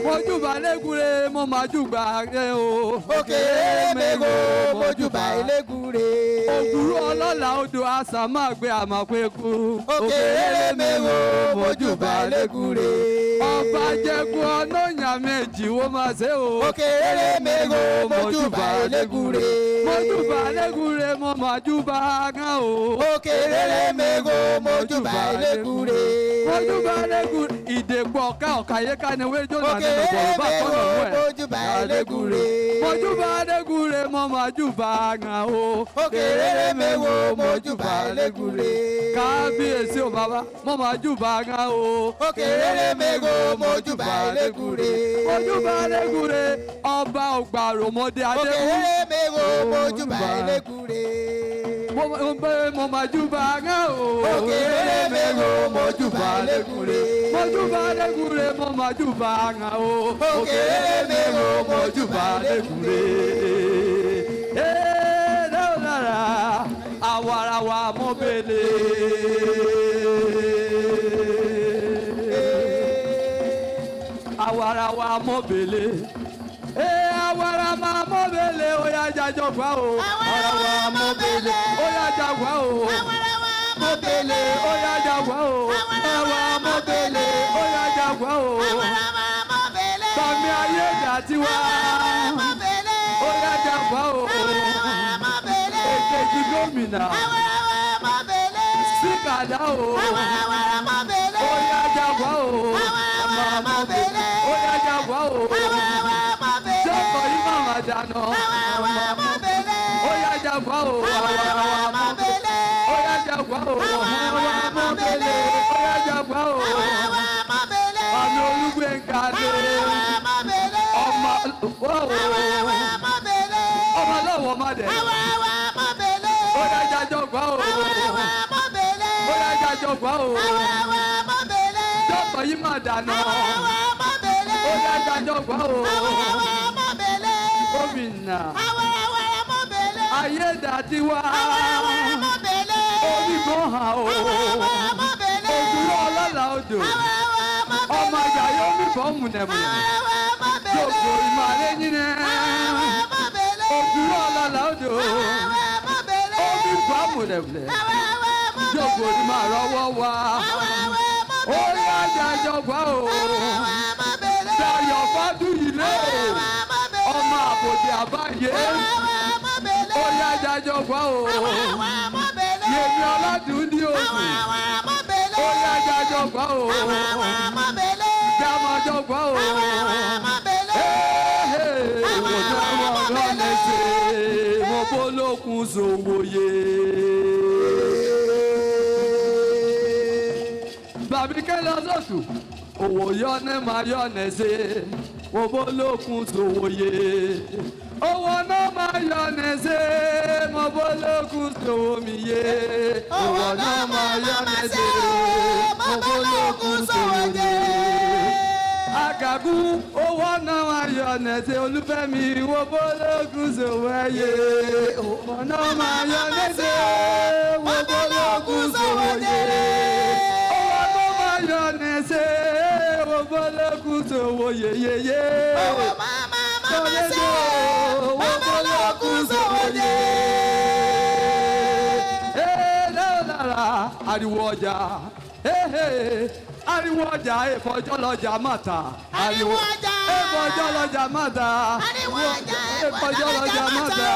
Mọ́júbà lẹ́gùrẹ́ mo májúbà rẹ o. Òkè rere mẹ́ro mọ́júbà lẹ́gùrẹ́. Ògùrú ọlọ́lá odò àṣà máa gbé àmọ́ pé kú. Òkè rere mẹ́ro mọ́júbà lẹ́gùrẹ́. Ọba jẹ́gun ọ̀nà ìyàn méjì wo máa ṣe o. Òkè rere mẹ́ro mọ́júbà lẹ́gùrẹ́. Mọ́júbà lẹ́gùrẹ́ mo májúbà rán o. Òkè rere mẹ́ro mọ́júbà lẹ́gùrẹ́. Mọ́júbà lẹ́gùrẹ́ ìdèpọ̀ ọ̀ka ọ̀kàyéká ni wéjọ́ náà nínú Òkè bọ̀rọ̀ bá rere kọ́nà mẹ́ro wẹ̀. mọ́júbà lẹ́gùrẹ́. Mọ́júbà lẹ́gùrẹ́ mo májúbà rán o. Òkè rere mẹ́ro mọ́júbà lẹ́gùrẹ́. Kábíyèsí o bàbá mo májúbà rán o. Òkè rere mẹ́ro mọ́júbà lẹ́gùrẹ́. Mọ́júbà lẹ́gùrẹ́ ọba ògbàròmọdé Òkè adékú. rere mẹ́ro mọ́júbà lẹ́gùrẹ́. Mo májúbà rán o. Òkè rere mẹ́ro mọ́júbà lẹ́gùrẹ́. Mọ́júbà lẹ́gùrẹ́ mo májúbà rán o. Òkè rere mẹ́ro mọ́júbà lẹ́gùrẹ́. Lára àwarawa mọ́bẹ̀lẹ̀. Àwarawa mọ́bẹ̀lẹ̀. Àwarawa mọ́bẹ̀lẹ̀ ó yá jájọ́ gbá o. Àwarawa mọ́bẹ̀lẹ̀. Ó yá jágbá o. Àwarawa mọ́bẹ̀lẹ̀. Ó yá jágbá o. Àwarawa mọ́bẹ̀lẹ̀. Ó yá jágbá o. Àwarawa mọ́bẹ̀lẹ̀. Sọmi ayé ìjà tiwa. Àwarawa mọ́bẹ̀lẹ̀. Ó yá jágbá o. Àwarawa mọ́bẹ̀lẹ̀. Èkejì gómìnà. Àwarawa mọ́bẹ̀lẹ̀. Síkàdá o. Àwarawa mọ́bẹ̀lẹ̀. Ó yá jágbá o. Àwarawa mọ́bẹ̀lẹ̀. Ó yá jágbá o. Àwarawa mọ́bẹ̀lẹ̀. Sọ́kọ̀ yìí màmá dáná. Àwarawa mọ́bẹ̀lẹ̀. Ó yá jágbá o. Àwarawa mọ́bẹ̀lẹ̀. Ó yá jagwa o. Awa mabele. Oya jagwa o. Awa mabele. Ọ̀nà Olúgbénga ni. Awa mabele. Ọmọ mabele. Ọmọ lọ́wọ́ mọ̀dẹ̀. Awa mabele. Oya jagwa o. Awa mabele. Oya jagwa o. Awa mabele. Jọ́pọ̀ yìí mà dáná. Awa mabele. Oya jagwa o. Awa mabele. Gómìnà. Awa mabele. Ayédàtiwa. Awa mabele. Omi kan hàn o. Awa mabele. Òdúró ọlọ́lá odò. Awa mabele. Ọmọ ìyá yóò mi fọ́ múnẹ̀múnẹ̀. Awa mabele. Jòkó ìmàlẹ́ yín Awa mabele. Òdúró ọlọ́lá odò. Awa mabele. Omi fọ́ múnẹ̀múnẹ̀. Awa mabele. Jòkó ìmàlọ́wọ́ wa. Awa mabele. Ó yá jàjọ̀gbá o. Awa mabele. Dayọ̀ Fádúyìlé. Awa mabele. Ọmọ àbòdì àbáyé. Awa mabele. Ó yá jàjọ̀gbá o. Awa mabele. Yèmí ọlọ́dún ní òkú. Awa mabele. Ó yá jàjọ̀gbá o. Awa mabele. Jàmọ̀jọ̀gbá o. Awa mabele. Mo lọ́nà ṣe mo bólókun sòwòye. Bàbí kẹ́lẹ́ ọlọ́sùn, òwò yọ́nẹ́ máa yọ́nẹ́ ṣe, mo bólókun sòwòye. Owó náà máa yọ́nẹ́ ṣe, mo bólókun sòwòmíye. Owó náà máa yọ́nẹ́ ṣe, mo bólókun sòwòye. Àgàgún owó náà máa yọ́nẹ́ ṣe, Olúfẹ́mi wo bólókun sòwòye. Owó náà máa yọ́nẹ́ ṣe, mo bólókun sòwòye. Yonese, wo boloku so wo ye ye ye. Oh mama se, wo boloku so wo ye. La la, ariwo ọjà, ariwo ọjà, efọjọ lọjà mata. Ariwo ọjà, efọjọ lọjà mata. Ariwo ọjà, efọjọ lọjà mata.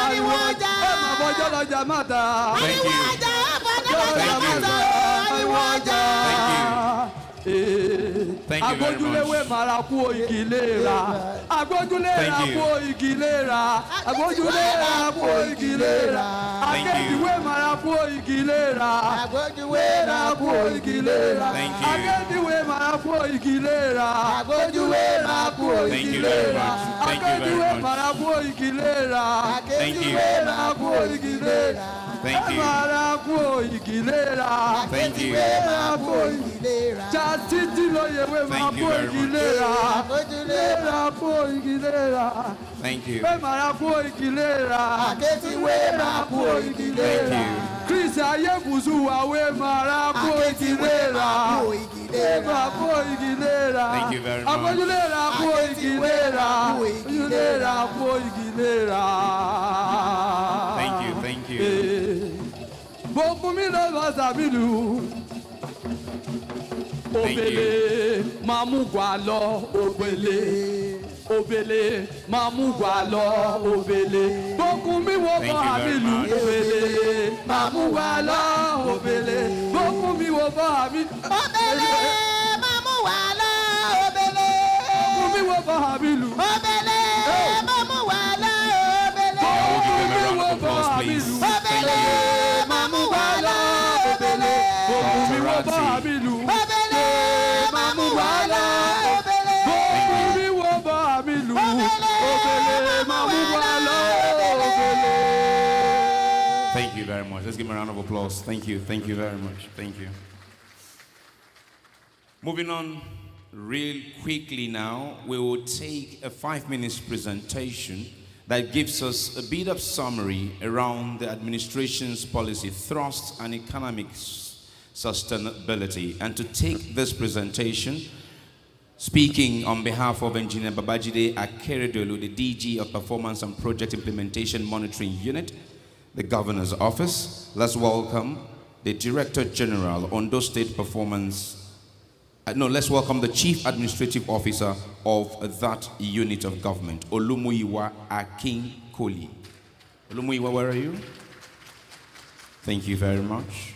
Ariwo ọjà, efọjọ lọjà mata. Ariwo ọjà, efọjọ lọjà mata. Ariwo ọjà. Thank you very Agbójúléwé maraku ìgìlera. Agbójúléra kú ìgìlera. Agbójúléra kú ìgìlera. Akédiwé maraku ìgìlera. Agbójúléra kú ìgìlera. Akédiwé maraku ìgìlera. Agbójúléra kú ìgìlera. Akédiwé maraku ìgìlera. Akédiwé maraku ìgìlera. Maraku ìgìlera. Maraku ìgìlera. Títí lóye wé máa kó ìgìlera. Léra kó ìgìlera. Wé máa kó ìgìlera. Wé máa kó ìgìlera. Kristi ayékùsù wa wé máa kó ìgìlera. Wé máa kó ìgìlera. Agbójúlera kó ìgìlera. Agbójúlera kó ìgìlera. Thank you. Bókun mi lọ bá sàbílù. Obele mamugwa lọ obele. Obele mamugwa lọ obele. Bókun mi wo bọ́ àmìlú obele. Mamugwa lọ obele. Bókun mi wo bọ́ àmìlú. Obele mamugwa lọ obele. Bókun mi wo bọ́ àmìlú. Obele mamugwa lọ obele. Bókun mi wo bọ́ àmìlú. Obele mamugwa lọ obele. Bókun mi wo bọ́ àmìlú. Thank you very much. Let's give him a round of applause. Thank you very much. Thank you. Moving on real quickly now, we will take a 5-minute presentation that gives us a bit of summary around the administration's policy thrust and economic sustainability. And to take this presentation, speaking on behalf of Engineer Babajide Akeredolu, the DG of Performance and Project Implementation Monitoring Unit, the Governor's Office, let's welcome the Director General, Ondo State Performance. Let's welcome the Chief Administrative Officer of that unit of government, Olumuyiwa Akin-Koli. Olumuyiwa, where are you? Thank you very much.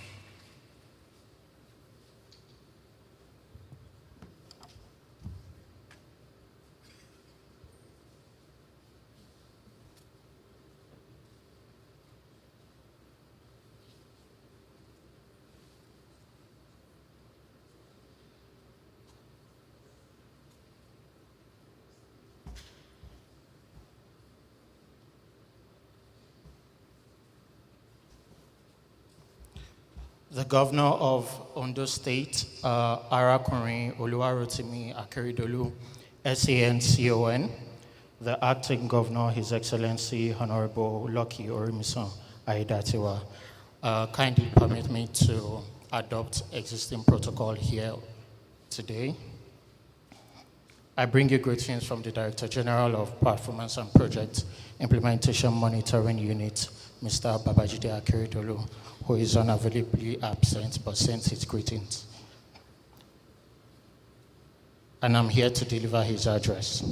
The governor of Ondo State, Arakunrin Oluwarotimi Akeredolu, SANCON, the acting governor, His Excellency Honorable Lucky Orimisan Aidatiwa, kindly permit me to adopt existing protocol here today. I bring you greetings from the Director General of Performance and Project Implementation Monitoring Unit, Mr. Babajide Akeredolu, who is unavailably absent but sends his greetings. And I'm here to deliver his address.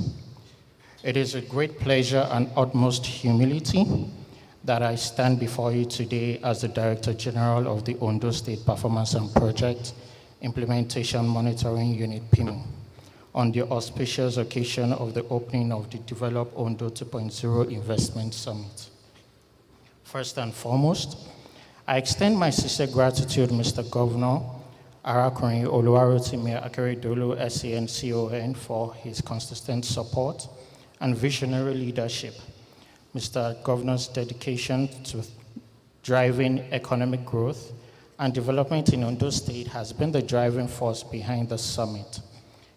It is a great pleasure and utmost humility that I stand before you today as the Director General of the Ondo State Performance and Project Implementation Monitoring Unit, PIMO, on the auspicious occasion of the opening of the Develop Ondo 2.0 Investment Summit. First and foremost, I extend my sincere gratitude, Mr. Governor Arakunrin Oluwarotimi Akeredolu, SANCON, for his consistent support and visionary leadership. Mr. Governor's dedication to driving economic growth and development in Ondo State has been the driving force behind the summit.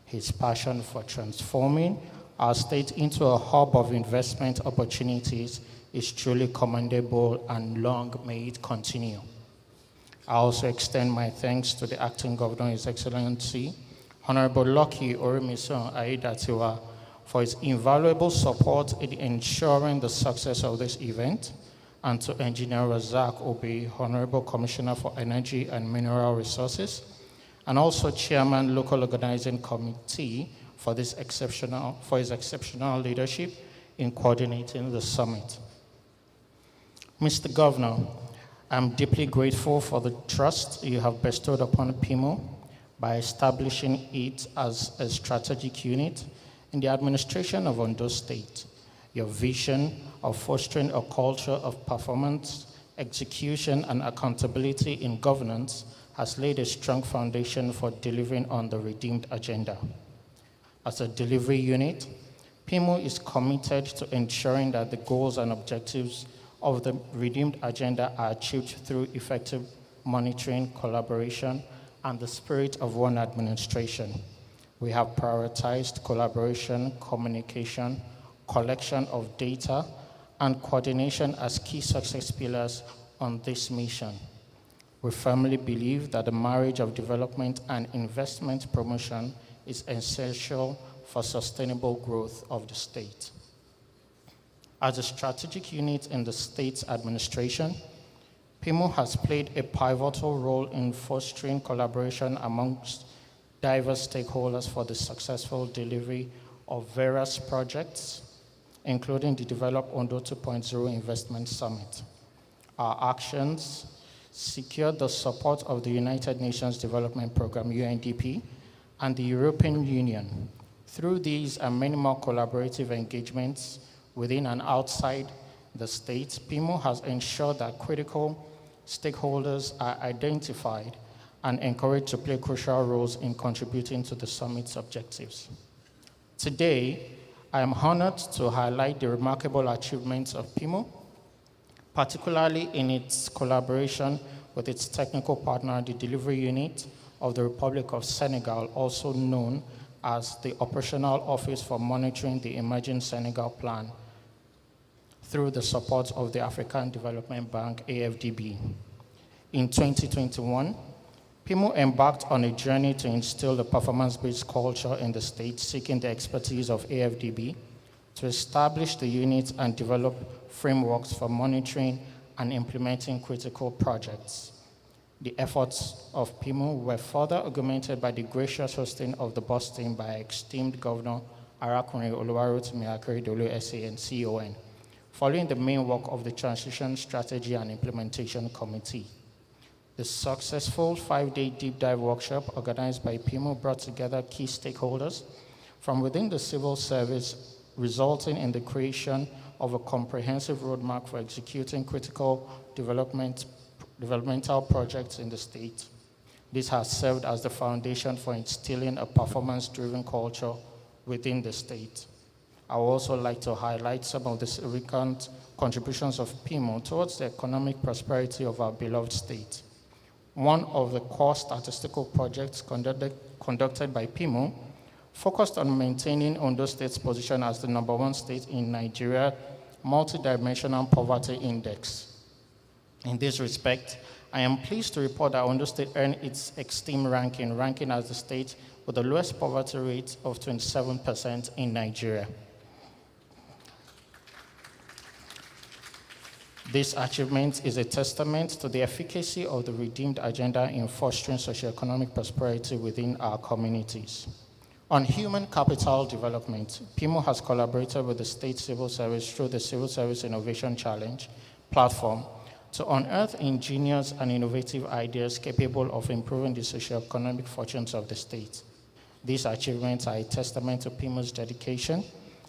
His passion for transforming our state into a hub of investment opportunities is truly commendable, and long may it continue. I also extend my thanks to the acting governor, His Excellency Honorable Lucky Orimisan Aidatiwa, for his invaluable support in ensuring the success of this event, and to Engineer Razak Obi, Honorable Commissioner for Energy and Mineral Resources, and also Chairman, Local Organizing Committee, for his exceptional leadership in coordinating the summit. Mr. Governor, I'm deeply grateful for the trust you have bestowed upon PIMO by establishing it as a strategic unit in the administration of Ondo State. Your vision of fostering a culture of performance, execution, and accountability in governance has laid a strong foundation for delivering on the redeemed agenda. As a delivery unit, PIMO is committed to ensuring that the goals and objectives of the redeemed agenda are achieved through effective monitoring, collaboration, and the spirit of one administration. We have prioritized collaboration, communication, collection of data, and coordination as key success pillars on this mission. We firmly believe that the marriage of development and investment promotion is essential for sustainable growth of the state. As a strategic unit in the state's administration, PIMO has played a pivotal role in fostering collaboration amongst diverse stakeholders for the successful delivery of various projects, including the Develop Ondo 2.0 Investment Summit. Our actions secured the support of the United Nations Development Programme, UNDP, and the European Union. Through these and many more collaborative engagements within and outside the state, PIMO has ensured that critical stakeholders are identified and encouraged to play crucial roles in contributing to the summit's objectives. Today, I am honored to highlight the remarkable achievements of PIMO, particularly in its collaboration with its technical partner, the Delivery Unit of the Republic of Senegal, also known as the Operational Office for Monitoring the Emerging Senegal Plan, through the support of the African Development Bank, AFDB. In 2021, PIMO embarked on a journey to instill the performance-based culture in the state, seeking the expertise of AFDB to establish the unit and develop frameworks for monitoring and implementing critical projects. The efforts of PIMO were further augmented by the gracious hosting of the bus team by esteemed Governor Arakunrin Oluwarotimi Akeredolu, SANCON, following the main work of the Transition Strategy and Implementation Committee. The successful 5-day deep dive workshop organized by PIMO brought together key stakeholders from within the civil service, resulting in the creation of a comprehensive roadmap for executing critical developmental projects in the state. This has served as the foundation for instilling a performance-driven culture within the state. I would also like to highlight some of the significant contributions of PIMO towards the economic prosperity of our beloved state. one of the core statistical projects conducted by PIMO, focused on maintaining Ondo State's position as the #1 state in Nigeria multidimensional poverty index. In this respect, I am pleased to report that Ondo State earned its esteemed ranking as the state with the lowest poverty rate of 27% in Nigeria. This achievement is a testament to the efficacy of the redeemed agenda in fostering socioeconomic prosperity within our communities. On human capital development, PIMO has collaborated with the state civil service through the Civil Service Innovation Challenge platform to unearth ingenious and innovative ideas capable of improving the socioeconomic fortunes of the state. These achievements are a testament to PIMO's dedication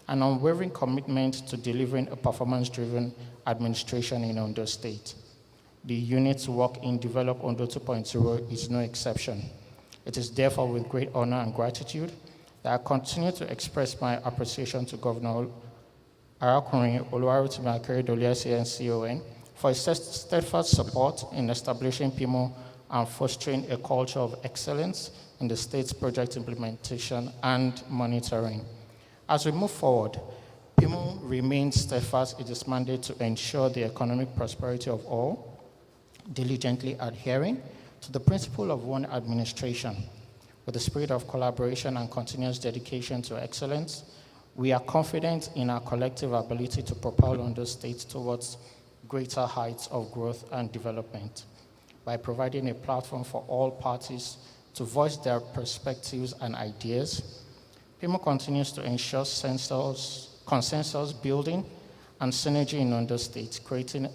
and unwavering commitment to delivering a performance-driven administration in Ondo State. The unit's work in Develop Ondo 2.0 is no exception. It is therefore with great honor and gratitude that I continue to express my appreciation to Governor Arakunrin Oluwarotimi Akeredolu SANCON for his steadfast support in establishing PIMO and fostering a culture of excellence in the state's project implementation and monitoring. As we move forward, PIMO remains steadfast in its mandate to ensure the economic prosperity of all, diligently adhering to the principle of one administration. With a spirit of collaboration and continuous dedication to excellence, we are confident in our collective ability to propel Ondo State towards greater heights of growth and development. By providing a platform for all parties to voice their perspectives and ideas, PIMO continues to ensure consensus building and synergy in Ondo State, creating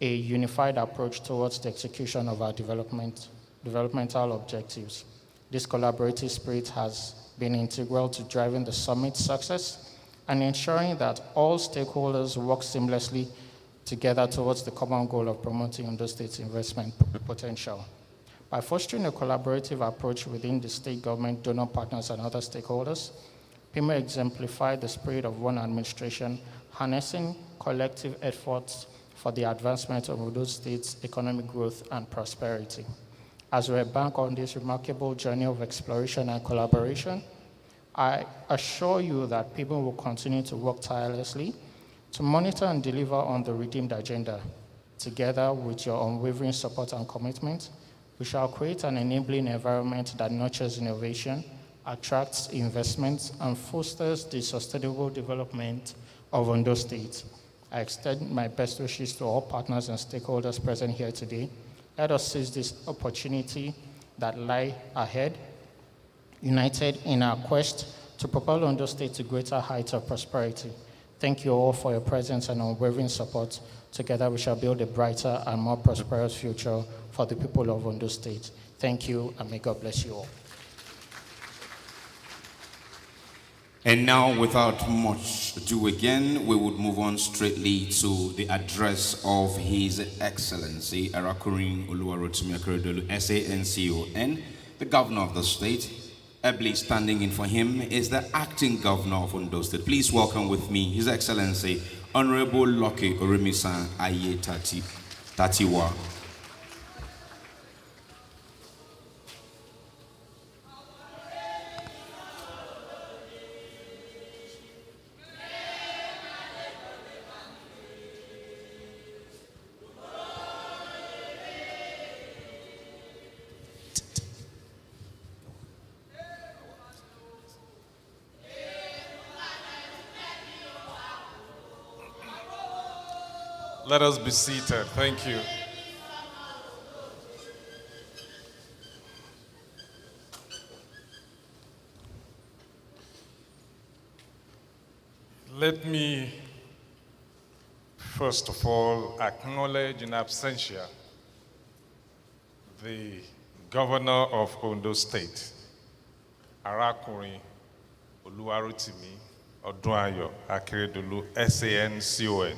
a unified approach towards the execution of our developmental objectives. This collaborative spirit has been integral to driving the summit's success and ensuring that all stakeholders work seamlessly together towards the common goal of promoting Ondo State's investment potential. By fostering a collaborative approach within the state government, donor partners, and other stakeholders, PIMO exemplified the spirit of one administration, harnessing collective efforts for the advancement of Ondo State's economic growth and prosperity. As we embark on this remarkable journey of exploration and collaboration, I assure you that PIMO will continue to work tirelessly to monitor and deliver on the redeemed agenda. Together with your unwavering support and commitment, we shall create an enabling environment that nurtures innovation, attracts investments, and fosters the sustainable development of Ondo State. I extend my best wishes to all partners and stakeholders present here today. Let us seize this opportunity that lie ahead, united in our quest to propel Ondo State to greater heights of prosperity. Thank you all for your presence and unwavering support. Together we shall build a brighter and more prosperous future for the people of Ondo State. Thank you, and may God bless you all. And now, without much ado again, we would move on straightly to the address of His Excellency Arakunrin Oluwarotimi Akeredolu, SANCON, the Governor of the state. Ably standing in for him is the Acting Governor of Ondo State. Please welcome with me His Excellency Honorable Lucky Orimisan Aye Tatiwa. Let us be seated. Thank you. Let me, first of all, acknowledge in absentia the Governor of Ondo State, Arakunrin Oluwarotimi Akeredolu, SANCON,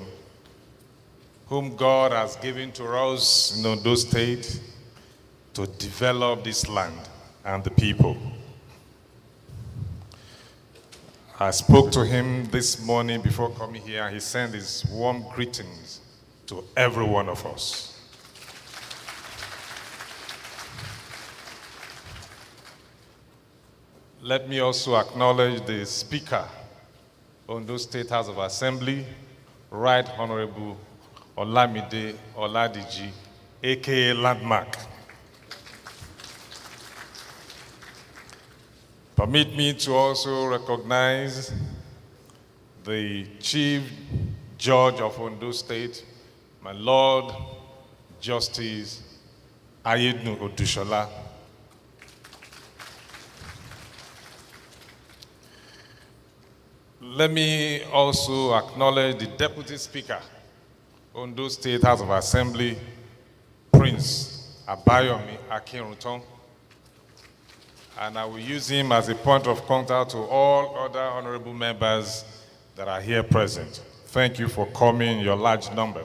whom God has given to us in Ondo State to develop this land and the people. I spoke to him this morning before coming here. He sent his warm greetings to every one of us. Let me also acknowledge the Speaker, Ondo State House of Assembly, Right Honorable Olamide Oladiji, aka Landmark. Permit me to also recognize the Chief Judge of Ondo State, my Lord Justice Ayednu Odushola. Let me also acknowledge the Deputy Speaker, Ondo State House of Assembly, Prince Abayomi Akinruton, and I will use him as a point of contact to all other honorable members that are here present. Thank you for coming in your large number.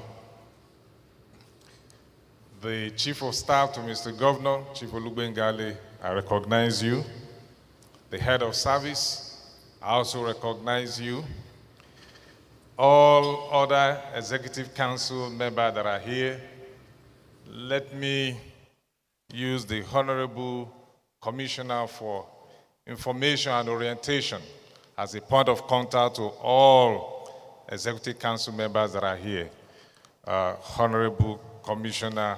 The Chief of Staff to Mr. Governor, Chief Olugbengali, I recognize you. The Head of Service, I also recognize you. All other Executive Council members that are here, let me use the Honorable Commissioner for Information and Orientation as a point of contact to all Executive Council members that are here. Honorable Commissioner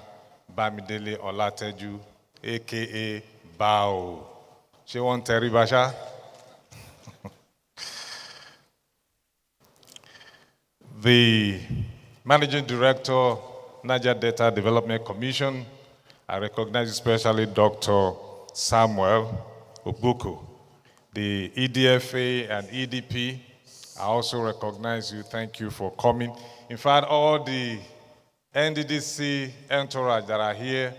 Bamidele Olateju, aka Bao. Shewon Teribasha. The Managing Director, Niger Delta Development Commission, I recognize especially Dr. Samuel Obuku. The EDFA and EDP, I also recognize you. Thank you for coming. In fact, all the NDDC entourage that are here,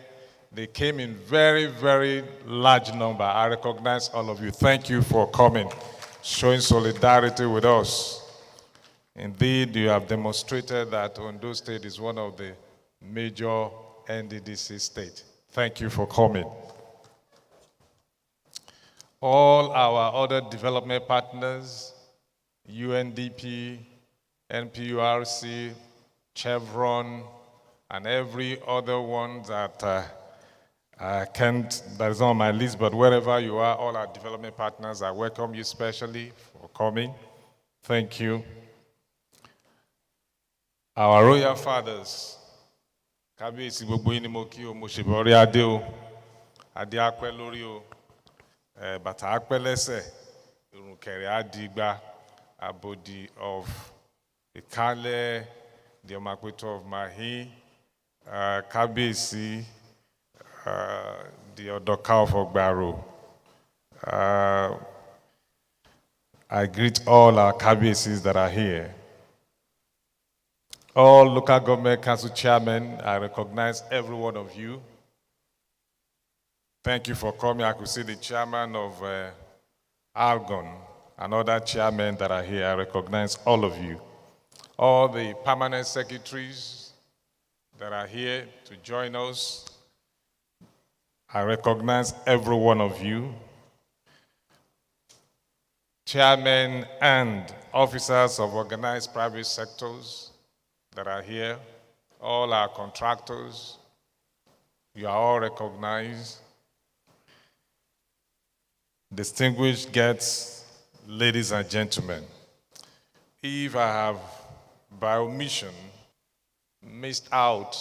they came in very, very large number. I recognize all of you. Thank you for coming, showing solidarity with us. Indeed, you have demonstrated that Ondo State is one of the major NDDC states. Thank you for coming. All our other development partners, UNDP, NPURC, Chevron, and every other one that that is on my list, but wherever you are, all our development partners, I welcome you specially for coming. Thank you. Our royal fathers, Kábíyèsí gbogbo yín ni mo kí o, mo ṣe bọ̀rí adé o, adé á pẹ́ lórí o, bàtà á pẹ́ lẹ́sẹ̀, ìrùkẹ̀rẹ̀ á di igba, Abodi of Ìkálẹ̀, the Ọ̀màpẹ̀tọ̀ of Mahi, Kábíyèsí, the Ọ̀dọ̀ká of Ọ̀gbàrò. I greet all our Kábíyèsís that are here. All local government council chairmen, I recognize every one of you. Thank you for coming. I could see the chairman of Argon and other chairmen that are here. I recognize all of you. All the permanent secretaries that are here to join us, I recognize every one of you. Chairmen and officers of organized private sectors that are here, all our contractors, you are all recognized. Distinguished guests, ladies and gentlemen, if I have by omission missed out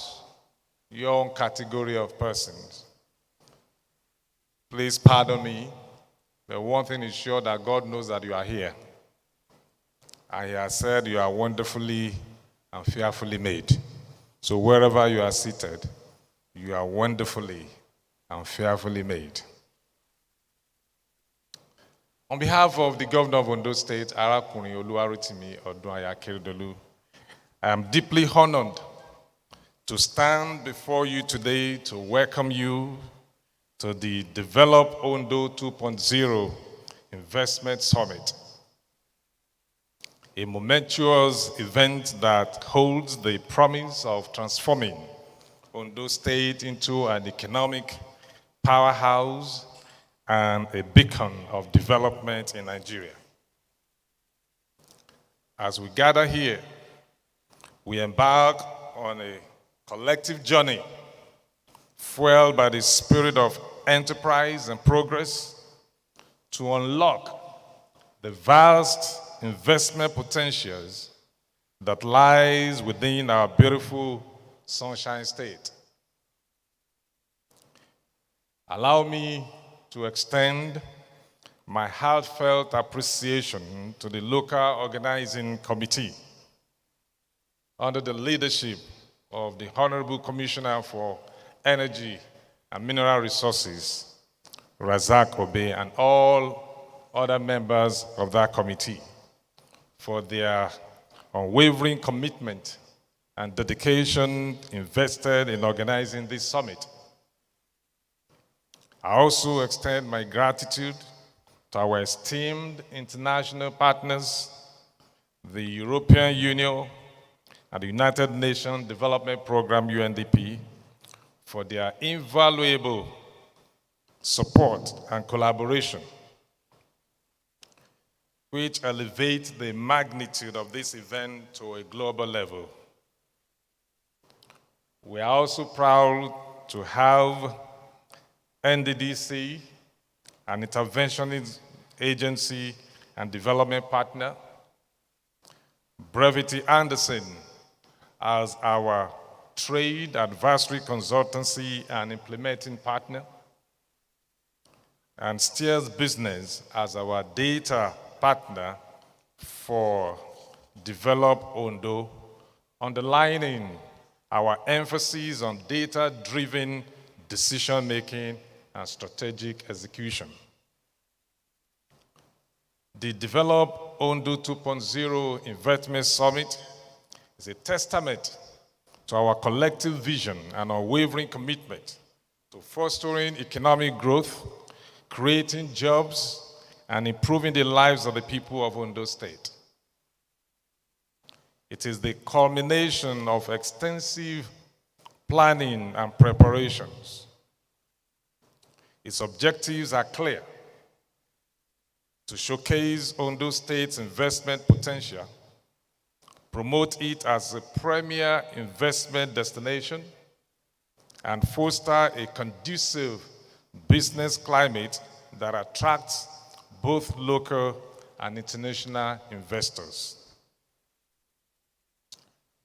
your own category of persons, please pardon me, but one thing is sure, that God knows that you are here. And He has said you are wonderfully and fearfully made. So wherever you are seated, you are wonderfully and fearfully made. On behalf of the Governor of Ondo State, Arakunrin Oluwarotimi Odunayo Akeredolu, I am deeply honored to stand before you today to welcome you to the Develop Ondo 2.0 Investment Summit, a momentous event that holds the promise of transforming Ondo State into an economic powerhouse and a beacon of development in Nigeria. As we gather here, we embark on a collective journey fueled by the spirit of enterprise and progress to unlock the vast investment potentials that lies within our beautiful Sunshine State. Allow me to extend my heartfelt appreciation to the local organizing committee under the leadership of the Honorable Commissioner for Energy and Mineral Resources, Razak Obe, and all other members of that committee for their unwavering commitment and dedication invested in organizing this summit. I also extend my gratitude to our esteemed international partners, the European Union and the United Nations Development Programme, UNDP, for their invaluable support and collaboration, which elevates the magnitude of this event to a global level. We are also proud to have NDDC, an interventionist agency and development partner, Brevity Anderson as our trade advisory consultancy and implementing partner, and Steers Business as our data partner for Develop Ondo, underlining our emphasis on data-driven decision-making and strategic execution. The Develop Ondo 2.0 Investment Summit is a testament to our collective vision and unwavering commitment to fostering economic growth, creating jobs, and improving the lives of the people of Ondo State. It is the culmination of extensive planning and preparations. Its objectives are clear: to showcase Ondo State's investment potential, promote it as a premier investment destination, and foster a conducive business climate that attracts both local and international investors.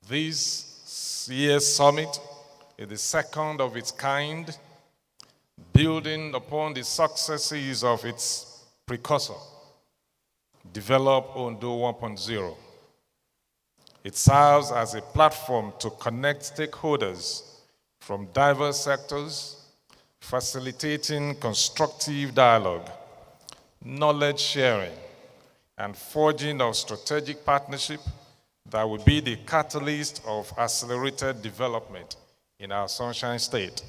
This year's summit is the second of its kind, building upon the successes of its precursor, Develop Ondo 1.0. It serves as a platform to connect stakeholders from diverse sectors, facilitating constructive dialogue, knowledge sharing, and forging of strategic partnership that will be the catalyst of accelerated development in our Sunshine State.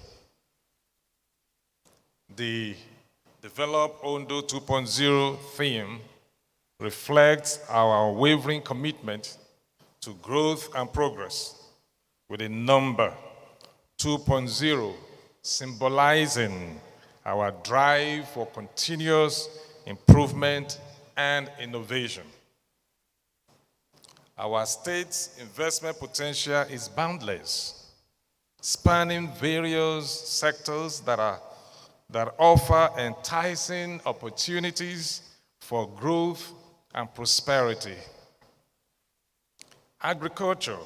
The Develop Ondo 2.0 theme reflects our unwavering commitment to growth and progress, with a number 2.0 symbolizing our drive for continuous improvement and innovation. Our state's investment potential is boundless, spanning various sectors that offer enticing opportunities for growth and prosperity. Agriculture,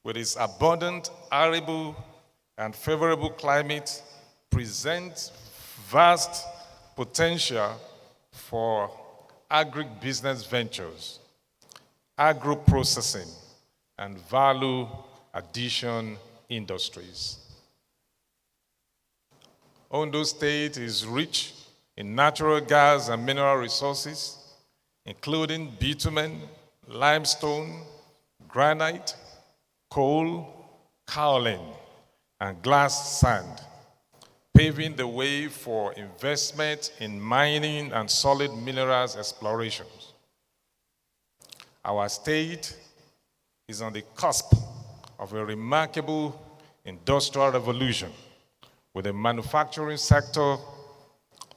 with its abundant, arable, and favorable climate, presents vast potential for agribusiness ventures, agro-processing, and value addition industries. Ondo State is rich in natural gas and mineral resources, including bitumen, limestone, granite, coal, kaolin, and glass sand, paving the way for investment in mining and solid minerals explorations. Our state is on the cusp of a remarkable industrial revolution, with the manufacturing sector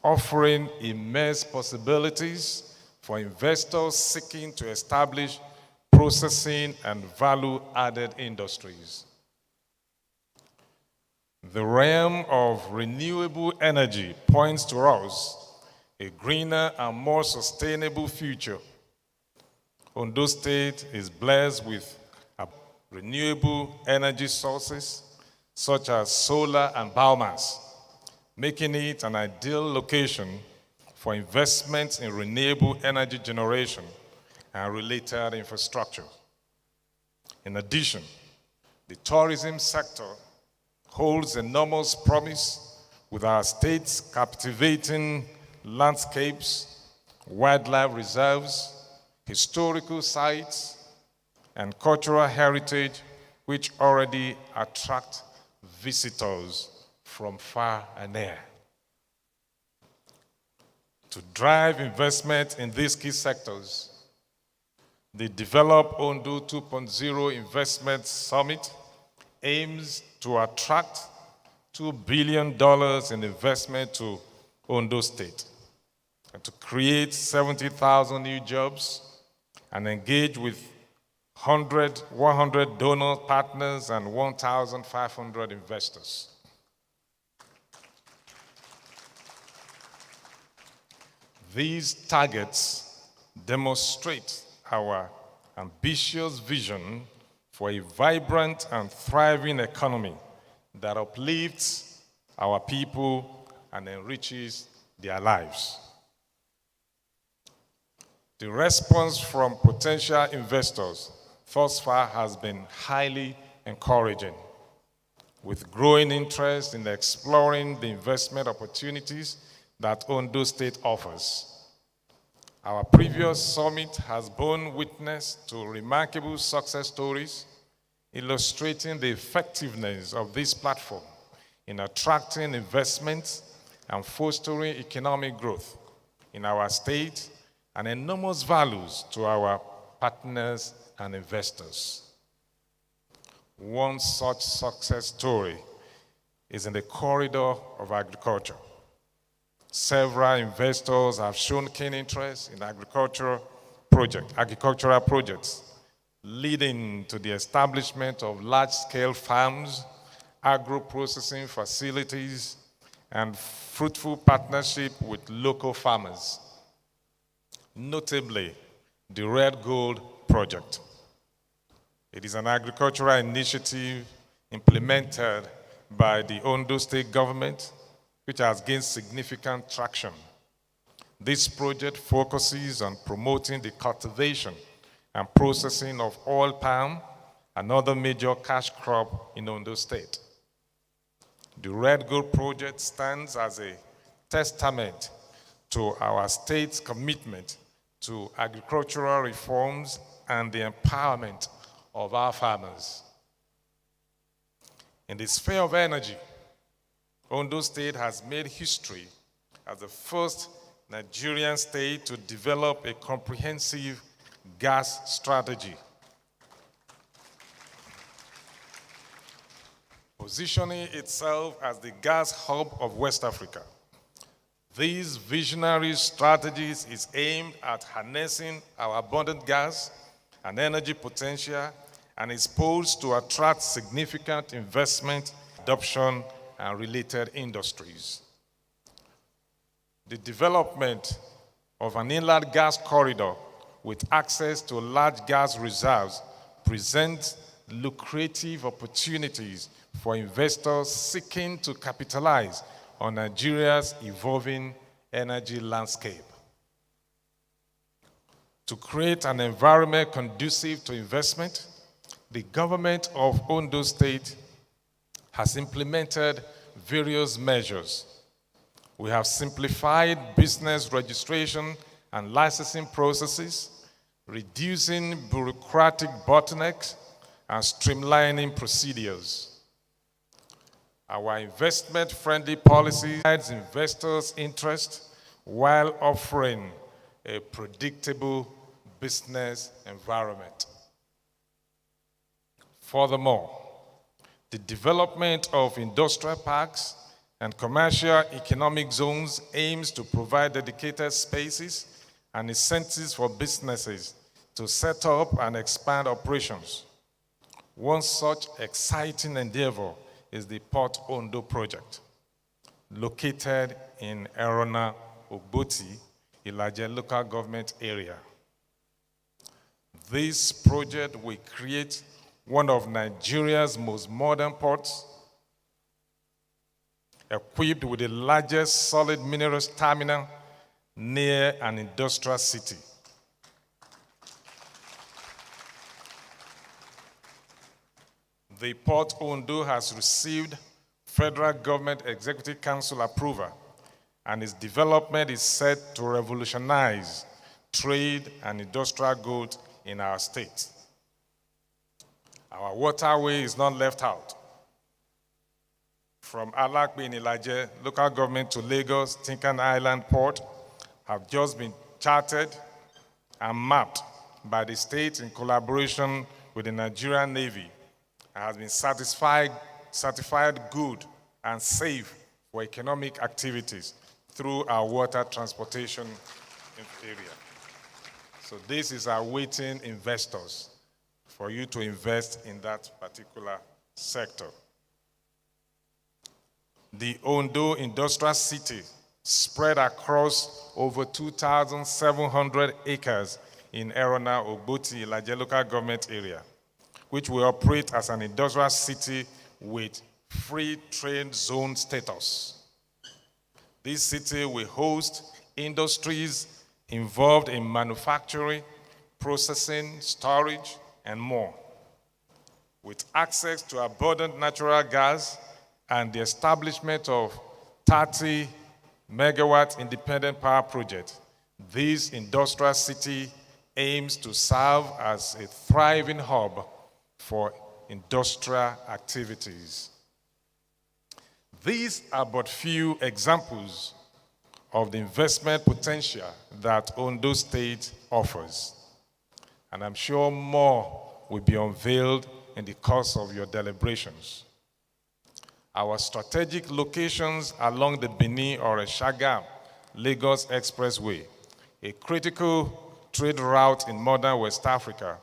offering immense possibilities for investors seeking to establish processing and value-added industries. The realm of renewable energy points to us a greener and more sustainable future. Ondo State is blessed with renewable energy sources such as solar and biomass, making it an ideal location for investments in renewable energy generation and related infrastructure. In addition, the tourism sector holds enormous promise with our state's captivating landscapes, wildlife reserves, historical sites, and cultural heritage which already attract visitors from far and near. To drive investment in these key sectors, the Develop Ondo 2.0 Investment Summit aims to attract $2 billion in investment to Ondo State and to create 70,000 new jobs and engage with 100 donor partners and 1,500 investors. These targets demonstrate our ambitious vision for a vibrant and thriving economy that uplifts our people and enriches their lives. The response from potential investors thus far has been highly encouraging, with growing interest in exploring the investment opportunities that Ondo State offers. Our previous summit has borne witness to remarkable success stories illustrating the effectiveness of this platform in attracting investments and fostering economic growth in our state and enormous values to our partners and investors. One such success story is in the corridor of agriculture. Several investors have shown keen interest in agricultural projects, leading to the establishment of large-scale farms, agro-processing facilities, and fruitful partnership with local farmers. Notably, the Red Gold Project. It is an agricultural initiative implemented by the Ondo State government, which has gained significant traction. This project focuses on promoting the cultivation and processing of oil palm, another major cash crop in Ondo State. The Red Gold Project stands as a testament to our state's commitment to agricultural reforms and the empowerment of our farmers. In the sphere of energy, Ondo State has made history as the first Nigerian state to develop a comprehensive gas strategy, positioning itself as the gas hub of West Africa. These visionary strategies is aimed at harnessing our abundant gas and energy potential and is poised to attract significant investment, adoption, and related industries. The development of an inland gas corridor with access to large gas reserves presents lucrative opportunities for investors seeking to capitalize on Nigeria's evolving energy landscape. To create an environment conducive to investment, the government of Ondo State has implemented various measures. We have simplified business registration and licensing processes, reducing bureaucratic bottlenecks, and streamlining procedures. Our investment-friendly policy guides investors' interest while offering a predictable business environment. Furthermore, the development of industrial parks and commercial economic zones aims to provide dedicated spaces and incentives for businesses to set up and expand operations. One such exciting endeavor is the Port Ondo project, located in Erona, Ogboti, Ilaje local government area. This project will create one of Nigeria's most modern ports, equipped with the largest solid minerals terminal near an industrial city. The Port Ondo has received Federal Government Executive Council approval, and its development is set to revolutionize trade and industrial growth in our state. Our waterway is not left out. From Alakpe in Ilaje local government to Lagos Tinkan Island Port have just been charted and mapped by the state in collaboration with the Nigerian Navy and has been certified good and safe for economic activities through our water transportation area. So this is awaiting investors for you to invest in that particular sector. The Ondo Industrial City, spread across over 2,700 acres in Erona, Ogboti, Ilaje local government area, which will operate as an industrial city with free trade zone status. This city will host industries involved in manufacturing, processing, storage, and more. With access to abundant natural gas and the establishment of 30 megawatt independent power project, this industrial city aims to serve as a thriving hub for industrial activities. These are but few examples of the investment potential that Ondo State offers. And I'm sure more will be unveiled in the course of your deliberations. Our strategic locations along the Benin or Shagam Lagos Expressway, a critical trade route in modern West Africa,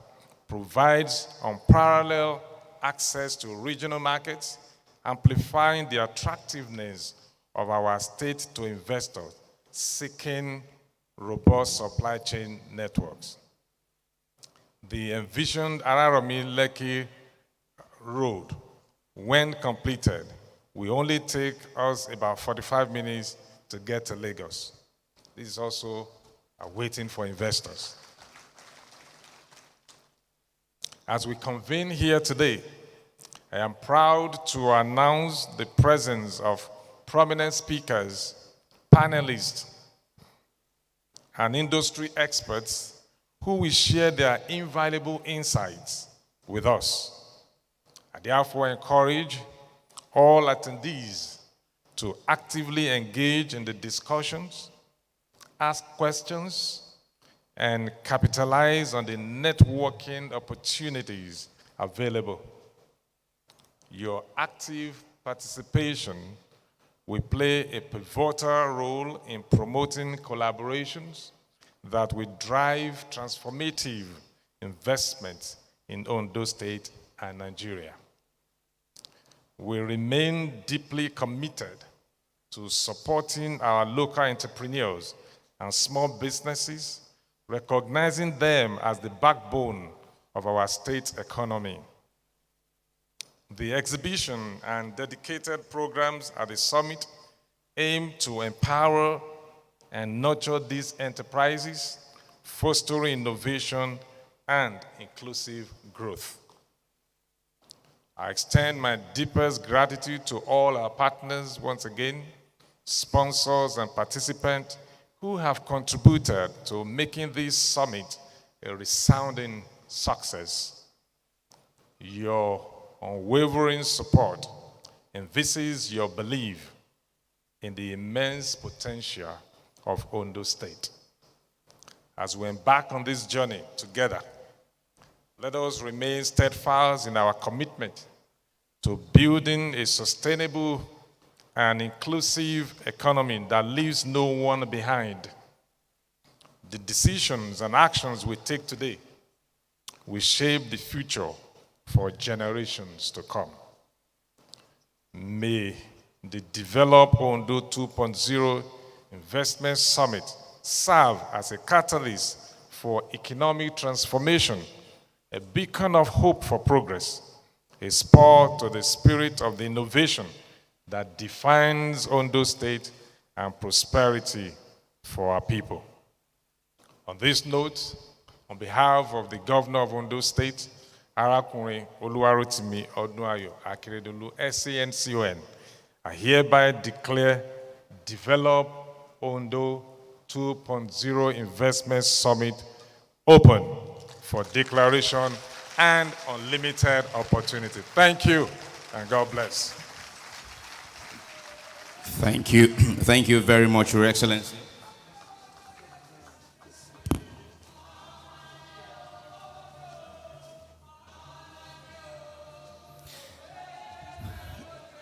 provides unparalleled access to regional markets, amplifying the attractiveness of our state to investors seeking robust supply chain networks. The envisioned Araromi-Lekki road, when completed, will only take us about 45 minutes to get to Lagos. This is also awaiting for investors. As we convene here today, I am proud to announce the presence of prominent speakers, panelists, and industry experts who will share their invaluable insights with us. I therefore encourage all attendees to actively engage in the discussions, ask questions, and capitalize on the networking opportunities available. Your active participation will play a pivotal role in promoting collaborations that will drive transformative investments in Ondo State and Nigeria. We remain deeply committed to supporting our local entrepreneurs and small businesses, recognizing them as the backbone of our state's economy. The exhibition and dedicated programs at the summit aim to empower and nurture these enterprises, fostering innovation and inclusive growth. I extend my deepest gratitude to all our partners once again, sponsors and participants who have contributed to making this summit a resounding success. Your unwavering support emphasizes your belief in the immense potential of Ondo State. As we embark on this journey together, let us remain steadfast in our commitment to building a sustainable and inclusive economy that leaves no one behind. The decisions and actions we take today will shape the future for generations to come. May the Develop Ondo 2.0 Investment Summit serve as a catalyst for economic transformation, a beacon of hope for progress, a spur to the spirit of the innovation that defines Ondo State and prosperity for our people. On this note, on behalf of the Governor of Ondo State, Arakunrin Oluwarotimi Odunayo Akeredolu, SANCON, I hereby declare Develop Ondo 2.0 Investment Summit open for declaration and unlimited opportunity. Thank you, and God bless. Thank you. Thank you very much, Your Excellency.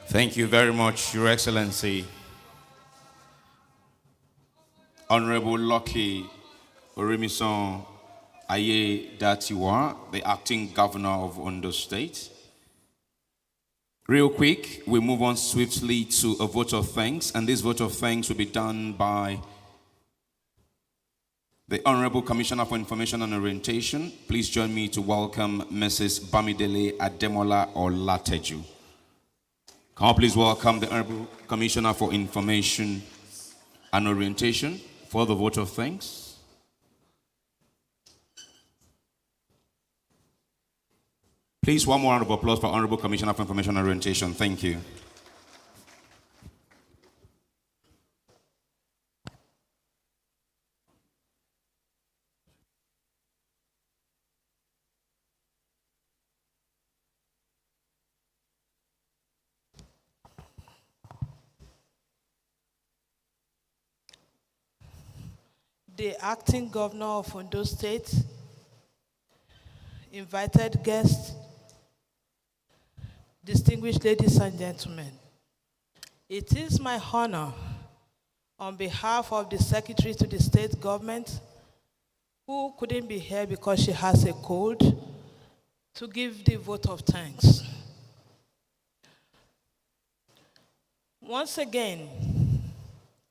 Thank you very much, Your Excellency. Honorable Lucky Orimisan Aye Datiwa, the acting governor of Ondo State. Real quick, we move on swiftly to a vote of thanks, and this vote of thanks will be done by the Honorable Commissioner for Information and Orientation. Please join me to welcome Mrs. Bamidele Ademola Olateju. Can I please welcome the Honorable Commissioner for Information and Orientation for the vote of thanks. Please, one more round of applause for Honorable Commissioner for Information and Orientation. Thank you. The acting governor of Ondo State, invited guests, distinguished ladies and gentlemen, it is my honor on behalf of the Secretary to the State Government, who couldn't be here because she has a cold, to give the vote of thanks. Once again,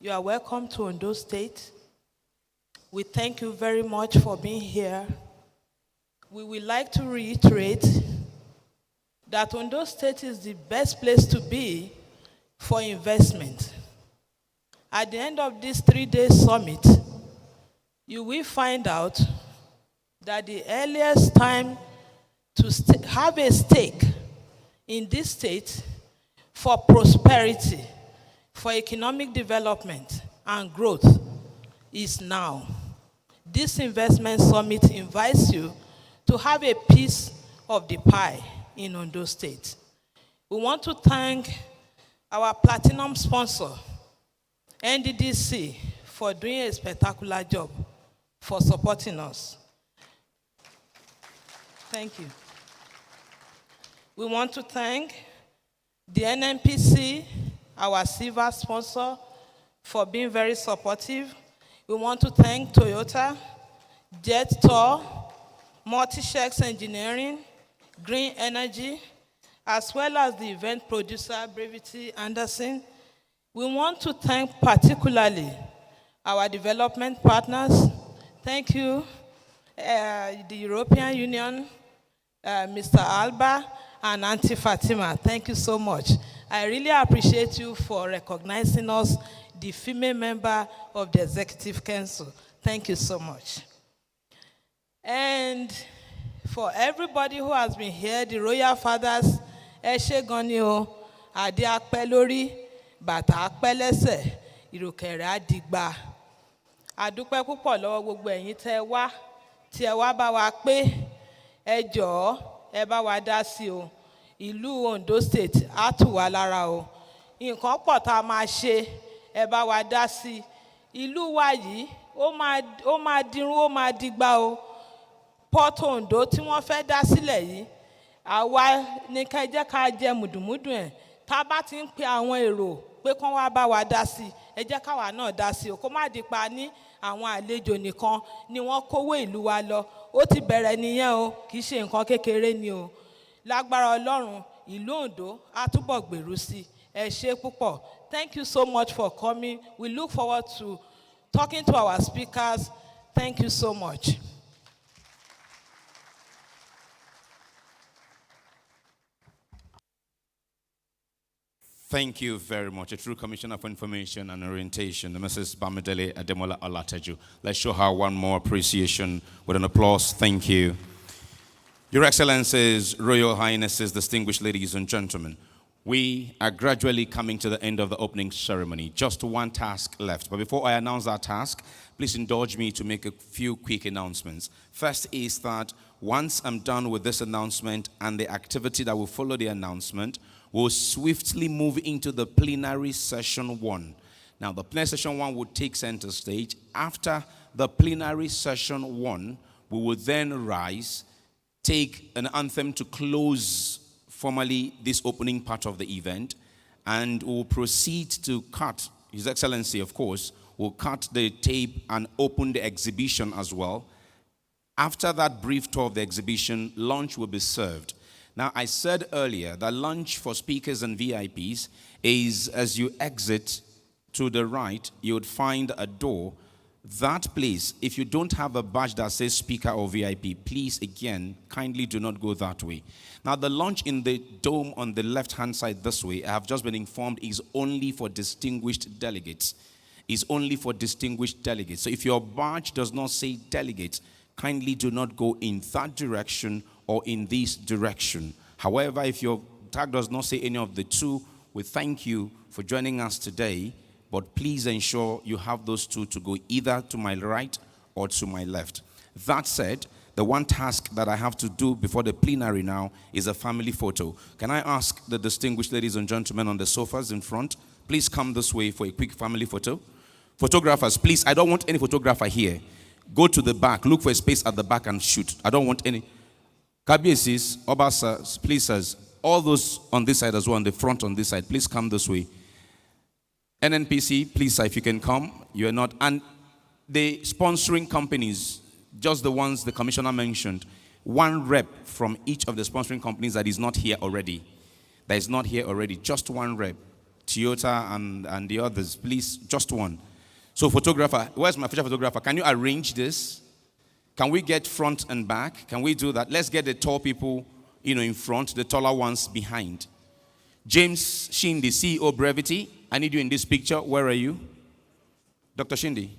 you are welcome to Ondo State. We thank you very much for being here. We would like to reiterate that Ondo State is the best place to be for investment. At the end of this 3-day summit, you will find out that the earliest time to have a stake in this state for prosperity, for economic development and growth is now. This investment summit invites you to have a piece of the pie in Ondo State. We want to thank our platinum sponsor, NDDC, for doing a spectacular job, for supporting us. Thank you. We want to thank the NNPC, our silver sponsor, for being very supportive. We want to thank Toyota, Jet Tour, Multi-Shacks Engineering, Green Energy, as well as the event producer, Brevity Anderson. We want to thank particularly our development partners. Thank you, the European Union, Mr. Alba, and Auntie Fatima. Thank you so much. I really appreciate you for recognizing us, the female member of the Executive Council. Thank you so much. And for everybody who has been here, the royal fathers, Eshe Gonio, Adi Akpelori, Bata Akpelese, Irukere Adigba. Adúpẹ́ púpọ̀ lọ́wọ́ gbogbo ẹ̀yin tẹ́ wá, tí ẹ wá bá wa pé ẹ jọ̀ọ́ ẹ bá wa dá sí o. Ìlú Ondo State á tù wá lára o. Nǹkan pọ̀ tá a máa ṣe, ẹ bá wa dá sí. Ìlú wa yìí ó máa dirun, ó máa digba o. Port Ondo tí wọ́n fẹ́ dá sílẹ̀ yìí, àwa ní ká jẹ́ ká jẹ mùdùmùdù ẹ̀. Tá bá ti ń pe àwọn èrò pé kán wá bá wa dá sí, ẹ jẹ́ káwa náà dá sí o. Kó má di pa ní àwọn àlejò nìkan ni wọ́n kówó ìlú wa lọ. Ó ti bẹ̀rẹ̀ nìyẹn o, kì í ṣe nǹkan kékeré ni o. Lágbára Ọlọ́run, ìlú Ondo á túbọ̀ gbèrú sí. Ẹ ṣé púpọ̀. Thank you so much for coming. We look forward to talking to our speakers. Thank you so much. Thank you very much. A true Commissioner for Information and Orientation, Mrs. Bamidele Ademola Olateju. Let's show her one more appreciation with an applause. Thank you. Your Excellencies, Royal Highnesses, distinguished ladies and gentlemen, we are gradually coming to the end of the opening ceremony. Just one task left. But before I announce that task, please indulge me to make a few quick announcements. First is that once I'm done with this announcement and the activity that will follow the announcement, we'll swiftly move into the plenary session 1. Now, the plenary session 1 would take center stage. After the plenary session 1, we will then rise, take an anthem to close formally this opening part of the event, and we'll proceed to cut, His Excellency, of course, will cut the tape and open the exhibition as well. After that brief tour of the exhibition, lunch will be served. Now, I said earlier that lunch for speakers and VIPs is, as you exit to the right, you would find a door. That place, if you don't have a badge that says speaker or VIP, please, again, kindly do not go that way. Now, the lunch in the dome on the left-hand side this way, I have just been informed, is only for distinguished delegates. Is only for distinguished delegates. So if your badge does not say delegate, kindly do not go in that direction or in this direction. However, if your tag does not say any of the two, we thank you for joining us today, but please ensure you have those two to go either to my right or to my left. That said, the one task that I have to do before the plenary now is a family photo. Can I ask the distinguished ladies and gentlemen on the sofas in front, please come this way for a quick family photo. Photographers, please, I don't want any photographer here. Go to the back, look for a space at the back and shoot. I don't want any. Kabiesis, Obasa, please, sirs, all those on this side as well, on the front on this side, please come this way. NNPC, please, sir, if you can come. You are not. And the sponsoring companies, just the ones the commissioner mentioned, one rep from each of the sponsoring companies that is not here already. That is not here already, just one rep. Toyota and the others, please, just one. So photographer, where's my future photographer? Can you arrange this? Can we get front and back? Can we do that? Let's get the tall people, in front, the taller ones behind. James Shindi, CEO Brevity, I need you in this picture. Where are you? Dr. Shindi.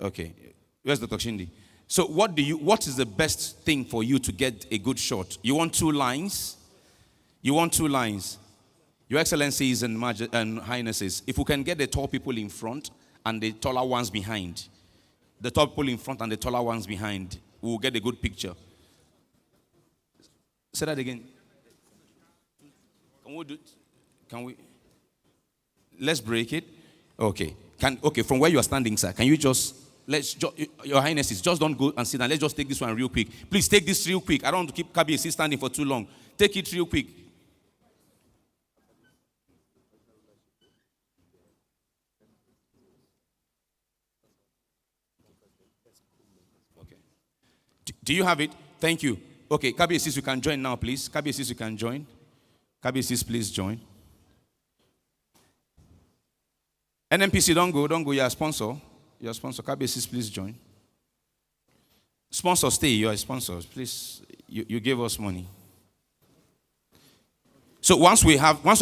Okay. Where's Dr. Shindi? So what is the best thing for you to get a good shot? You want 2 lines? You want 2 lines? Your Excellencies and Highnesses, if we can get the tall people in front and the taller ones behind, the tall people in front and the taller ones behind, we'll get a good picture. Say that again. Can we do it? Can we? Let's break it. Okay. From where you are standing, sir, can you Your Highnesses, just don't go and sit down. Let's just take this one real quick. Please take this real quick. I don't want to keep Kabiyesi standing for too long. Take it real quick. Okay. Do you have it? Thank you. Okay, Kabiyesi, you can join now, please. Kabiyesi, you can join. Kabiyesi, please join. NNPC, don't go. You're a sponsor. Kabiyesi, please join. Sponsor, stay. You're a sponsor. Please, you gave us money. So once we're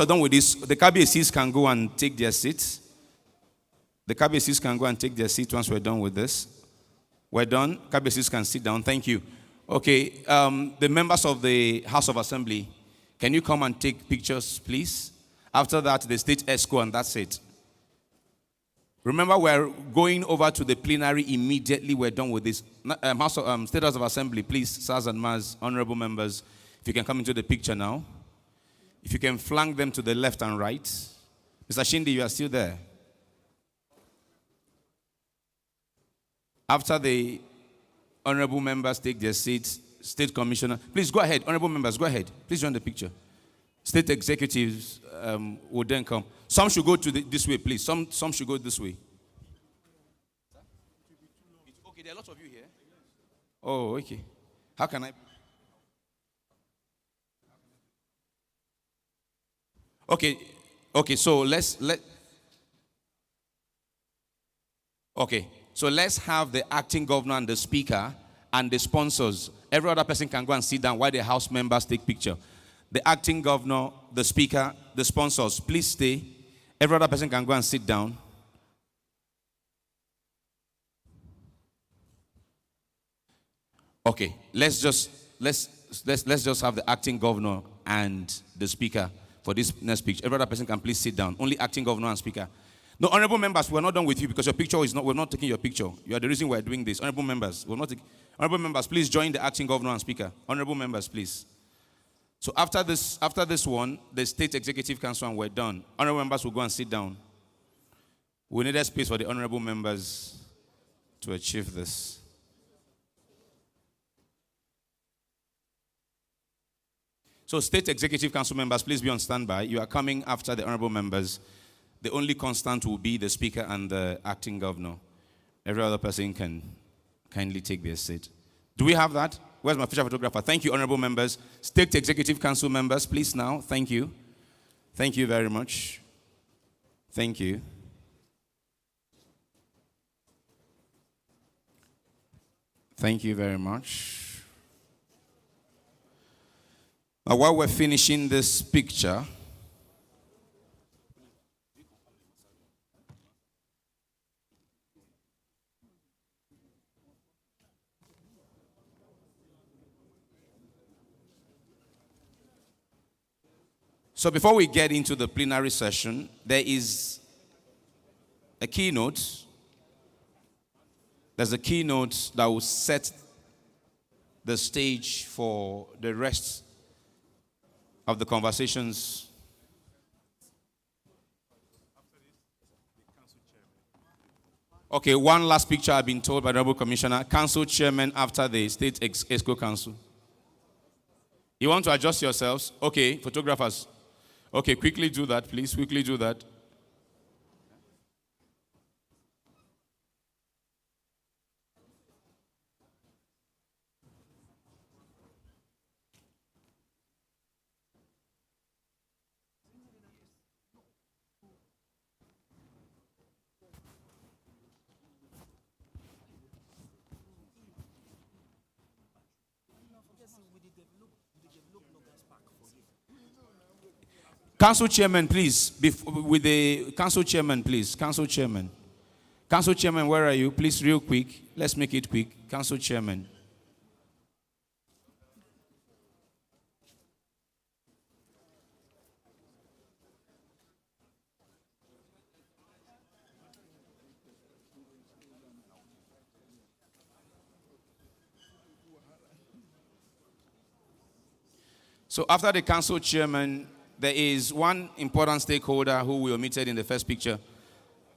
done with this, the Kabiyesis can go and take their seats. The Kabiyesis can go and take their seats once we're done with this. We're done. Kabiyesis can sit down. Thank you. Okay, the members of the House of Assembly, can you come and take pictures, please? After that, the state escort, and that's it. Remember, we're going over to the plenary immediately. We're done with this. State House of Assembly, please, sirs and ma'ams, honorable members, if you can come into the picture now. If you can flank them to the left and right. Mr. Shindi, you are still there. After the honorable members take their seats, State Commissioner, please go ahead. Honorable members, go ahead. Please join the picture. State executives will then come. Some should go to this way, please. Some should go this way. Okay, there are lots of you here. Oh, okay. How can I? Okay, so let's have the acting governor and the speaker and the sponsors. Every other person can go and sit down while the house members take picture. The acting governor, the speaker, the sponsors, please stay. Every other person can go and sit down. Okay, let's just have the acting governor and the speaker for this next picture. Every other person can please sit down. Only acting governor and speaker. No, honorable members, we're not done with you because your picture is not. We're not taking your picture. You are the reason we're doing this. Honorable members, honorable members, please join the acting governor and speaker. Honorable members, please. So after this one, the State Executive Council, and we're done. Honorable members will go and sit down. We need a space for the honorable members to achieve this. So State Executive Council members, please be on standby. You are coming after the honorable members. The only constant will be the speaker and the acting governor. Every other person can kindly take their seat. Do we have that? Where's my official photographer? Thank you, honorable members. State Executive Council members, please now. Thank you. Thank you very much. Thank you. Thank you very much. Now, while we're finishing this picture, so before we get into the plenary session, there is a keynote. There's a keynote that will set the stage for the rest of the conversations. Okay, one last picture I've been told by the Honorable Commissioner. Council Chairman after the State Exco Council. You want to adjust yourselves? Okay, photographers. Okay, quickly do that, please. Quickly do that. Council Chairman, please. With the Council Chairman, please. Council Chairman. Council Chairman, where are you? Please, real quick. Let's make it quick. Council Chairman. So after the Council Chairman, there is one important stakeholder who we omitted in the first picture,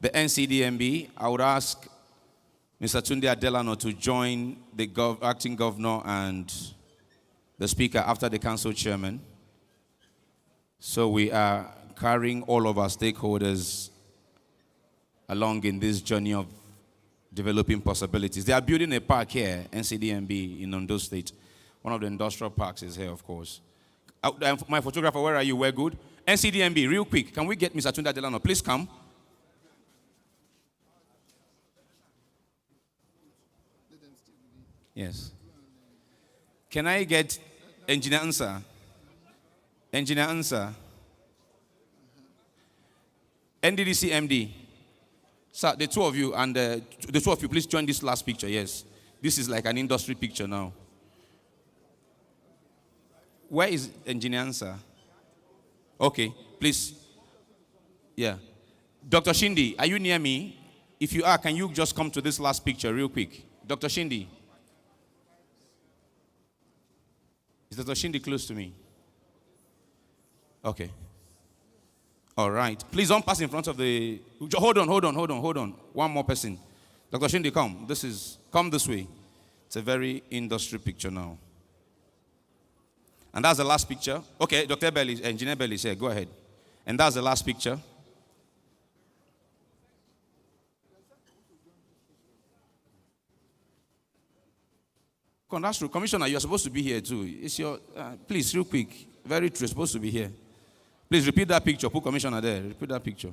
the NCDMB. I would ask Mr. Tunde Adelano to join the acting governor and the speaker after the council chairman. So we are carrying all of our stakeholders along in this journey of developing possibilities. They are building a park here, NCDMB, in Ondo State. One of the industrial parks is here, of course. My photographer, where are you? We're good. NCDMB, real quick. Can we get Mr. Tunde Adelano? Please come. Yes. Can I get Engineer Answer? Engineer Answer. NDDC MD. Sir, the two of you, and the two of you, please join this last picture. Yes. This is like an industry picture now. Where is Engineer Answer? Okay, please. Yeah. Dr. Shindi, are you near me? If you are, can you just come to this last picture real quick? Dr. Shindi. Is Dr. Shindi close to me? Okay. All right. Please don't pass in front of the... Hold on. One more person. Dr. Shindi, come. Come this way. It's a very industry picture now. And that's the last picture. Okay, Dr. Belly, Engineer Belly is here. Go ahead. And that's the last picture. That's true. Commissioner, you're supposed to be here too. It's your... please, real quick. Very true. You're supposed to be here. Please. Please repeat that picture. Put Commissioner there. Repeat that picture.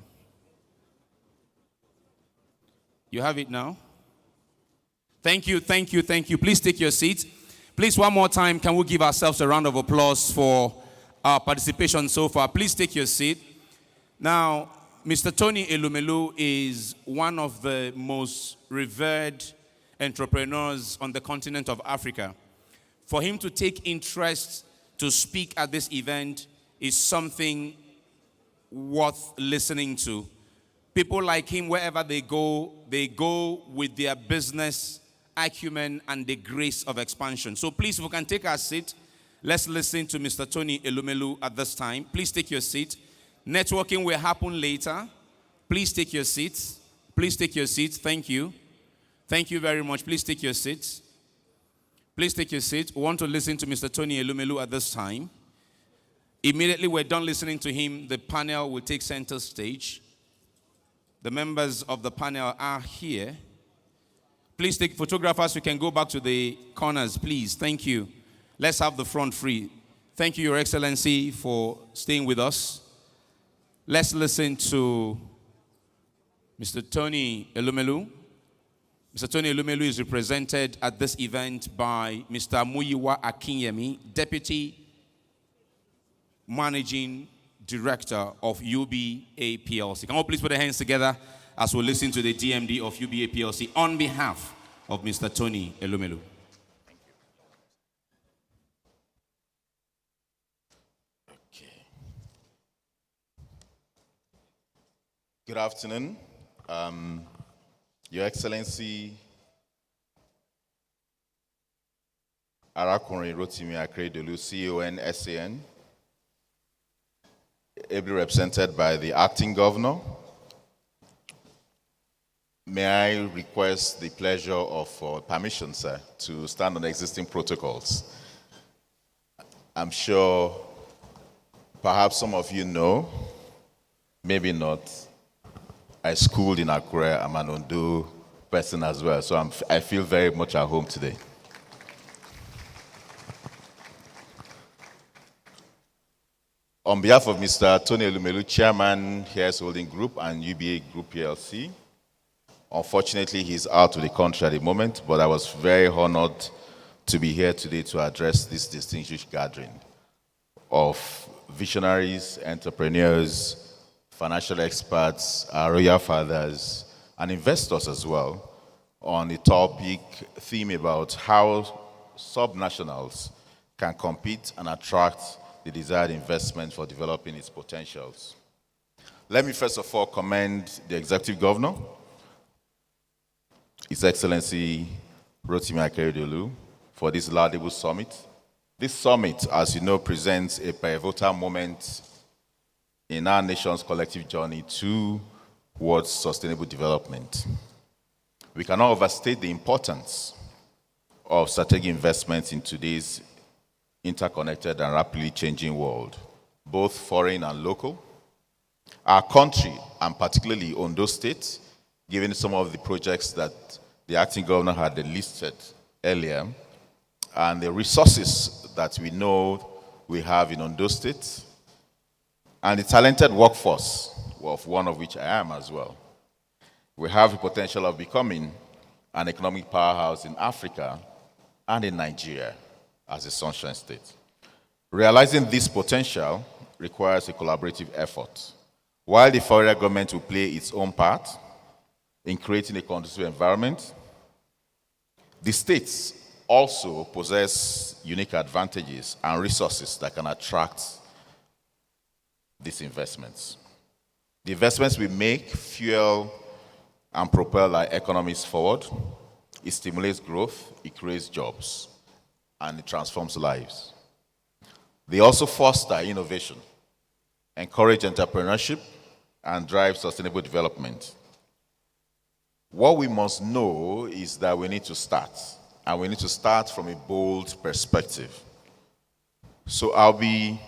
You have it now? Thank you, thank you, thank you. Please take your seat. Please, one more time, can we give ourselves a round of applause for our participation so far? Please take your seat. Now, Mr. Tony Elumelu is one of the most revered entrepreneurs on the continent of Africa. For him to take interest to speak at this event is something worth listening to. People like him, wherever they go with their business acumen and the grace of expansion. So please, if we can take our seat, let's listen to Mr. Tony Elumelu at this time. Please take your seat. Networking will happen later. Please take your seats. Please take your seats. Thank you. Thank you very much. Please take your seats. Please take your seat. We want to listen to Mr. Tony Elumelu at this time. Immediately we're done listening to him, the panel will take center stage. The members of the panel are here. Please take photographers. We can go back to the corners, please. Thank you. Let's have the front free. Thank you, Your Excellency, for staying with us. Let's listen to Mr. Tony Elumelu. Mr. Tony Elumelu is represented at this event by Mr. Muyiwa Akinyemi, Deputy Managing Director of UBA PLC. Can we please put the hands together as we listen to the DMD of UBA PLC on behalf of Mr. Tony Elumelu. Okay. Good afternoon. Your Excellency, Arakunrin Rotimi Akeredolu, CON, SAN, ably represented by the Acting Governor. May I request the pleasure of permission, sir, to stand on the existing protocols? I'm sure perhaps some of you know, maybe not. I schooled in Akure. I'm an Ondo person as well, so I feel very much at home today. On behalf of Mr. Tony Elumelu, Chairman, Heirs Holding Group and UBA Group PLC, unfortunately, he's out of the country at the moment, but I was very honored to be here today to address this distinguished gathering of visionaries, entrepreneurs, financial experts, our royal fathers, and investors as well, on a topic theme about how subnationals can compete and attract the desired investment for developing its potentials. Let me first of all commend the Executive Governor, His Excellency Rotimi Akeredolu, for this laudable summit. This summit, as you know, presents a pivotal moment in our nation's collective journey towards sustainable development. We cannot overstate the importance of strategic investments in today's interconnected and rapidly changing world, both foreign and local. Our country, and particularly Ondo State, given some of the projects that the acting governor had listed earlier, and the resources that we know we have in Ondo State, and the talented workforce, of one of which I am as well. We have the potential of becoming an economic powerhouse in Africa and in Nigeria as a sunshine state. Realizing this potential requires a collaborative effort. While the federal government will play its own part in creating a conducive environment, the states also possess unique advantages and resources that can attract these investments. The investments we make fuel and propel our economies forward. It stimulates growth, it creates jobs, and it transforms lives. They also foster innovation, encourage entrepreneurship, and drive sustainable development. What we must know is that we need to start, and we need to start from a bold perspective. So I'll be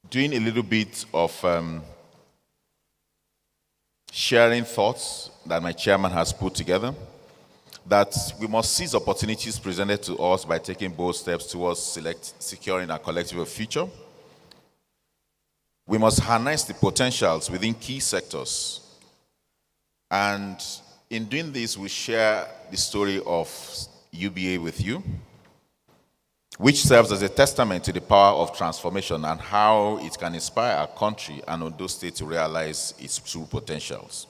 doing a little bit of sharing thoughts that my chairman has put together, that we must seize opportunities presented to us by taking bold steps towards securing our collective future. We must harness the potentials within key sectors. And in doing this, we share the story of UBA with you, which serves as a testament to the power of transformation and how it can inspire our country and Ondo State to realize its true potentials.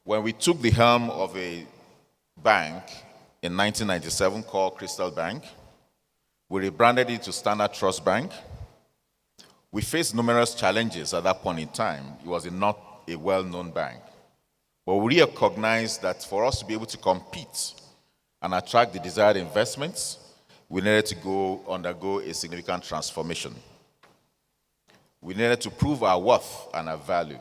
When we took the helm of a bank in 1997 called Crystal Bank, we rebranded it to Standard Trust Bank. We faced numerous challenges at that point in time. It was not a well-known bank. But we recognized that for us to be able to compete and attract the desired investments, we needed to undergo a significant transformation. We needed to prove our worth and our value.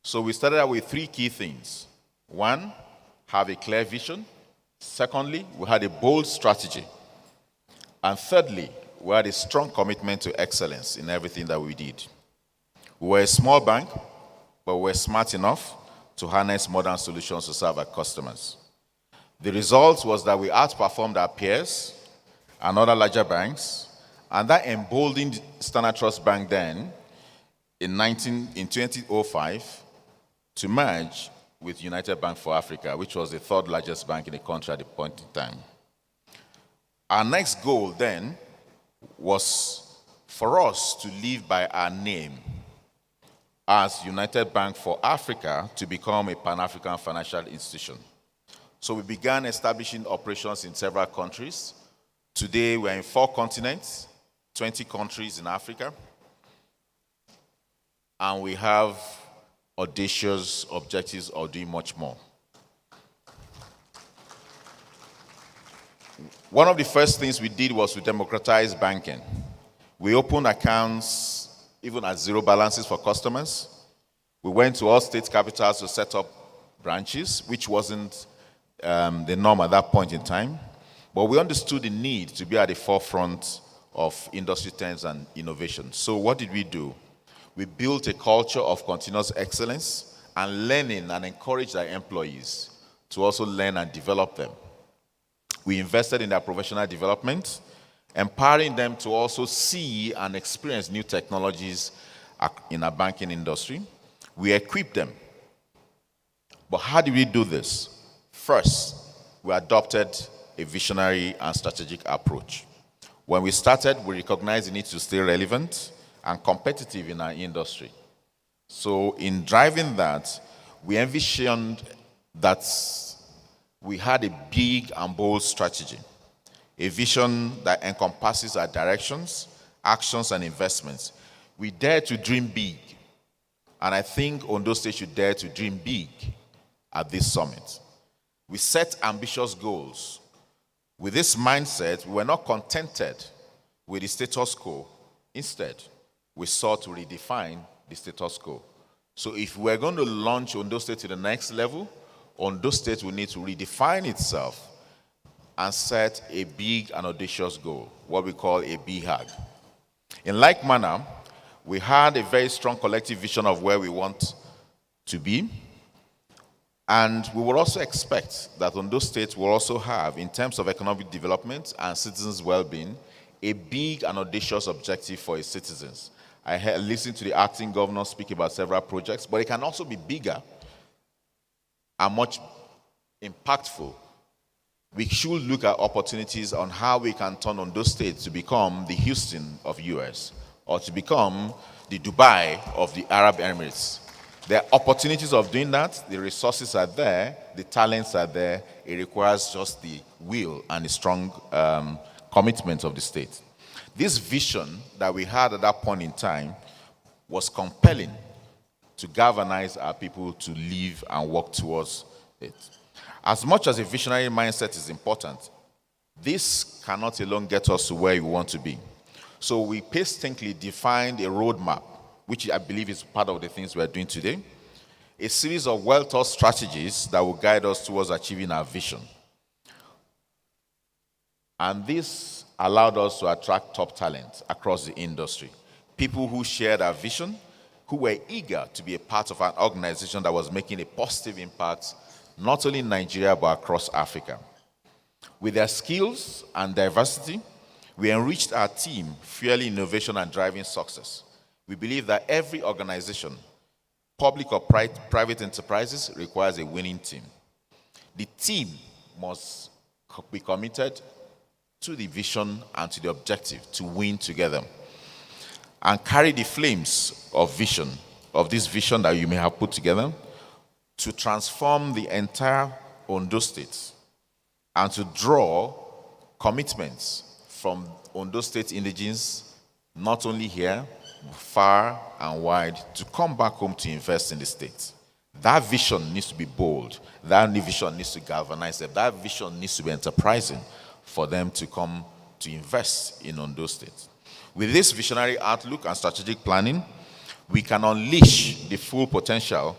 So we started out with 3 key things. 1, have a clear vision. Secondly, we had a bold strategy. And thirdly, we had a strong commitment to excellence in everything that we did. We were a small bank, but we were smart enough to harness modern solutions to serve our customers. The result was that we outperformed our peers and other larger banks, and that emboldened Standard Trust Bank then in 2005 to merge with United Bank for Africa, which was the 3rd largest bank in the country at the point in time. Our next goal then was for us to live by our name as United Bank for Africa to become a Pan-African financial institution. So we began establishing operations in several countries. Today we're in 4 continents, 20 countries in Africa, and we have audacious objectives of doing much more. One of the first things we did was to democratize banking. We opened accounts even at 0 balances for customers. We went to all state capitals to set up branches, which wasn't the norm at that point in time. But we understood the need to be at the forefront of industry trends and innovation. So what did we do? We built a culture of continuous excellence and learning and encouraged our employees to also learn and develop them. We invested in their professional development, empowering them to also see and experience new technologies in our banking industry. We equipped them. But how did we do this? First, we adopted a visionary and strategic approach. When we started, we recognized the need to stay relevant and competitive in our industry. So in driving that, we envisioned that we had a big and bold strategy, a vision that encompasses our directions, actions, and investments. We dare to dream big, and I think Ondo State should dare to dream big at this summit. We set ambitious goals. With this mindset, we were not contented with the status quo. Instead, we sought to redefine the status quo. So if we're going to launch Ondo State to the next level, Ondo State will need to redefine itself and set a big and audacious goal, what we call a BHAG. In like manner, we had a very strong collective vision of where we want to be, and we will also expect that Ondo State will also have, in terms of economic development and citizens' well-being, a big and audacious objective for its citizens. I listened to the acting governor speak about several projects, but it can also be bigger and much impactful. We should look at opportunities on how we can turn Ondo State to become the Houston of US, or to become the Dubai of the Arab Emirates. There are opportunities of doing that. The resources are there. The talents are there. It requires just the will and the strong commitment of the state. This vision that we had at that point in time was compelling to galvanize our people to live and work towards it. As much as a visionary mindset is important, this cannot alone get us to where we want to be. So we painstakingly defined a roadmap, which I believe is part of the things we're doing today, a series of well-thought strategies that will guide us towards achieving our vision. And this allowed us to attract top talent across the industry, people who shared our vision, who were eager to be a part of an organization that was making a positive impact, not only in Nigeria, but across Africa. With their skills and diversity, We enriched our team, fueling innovation and driving success. We believe that every organization, public or private enterprises, requires a winning team. The team must be committed to the vision and to the objective to win together and carry the flames of vision, of this vision that you may have put together, to transform the entire Ondo State and to draw commitments from Ondo State indigenes, not only here, far and wide, to come back home to invest in the state. That vision needs to be bold. That vision needs to galvanize them. That vision needs to be enterprising for them to come to invest in Ondo State. With this visionary outlook and strategic planning, we can unleash the full potential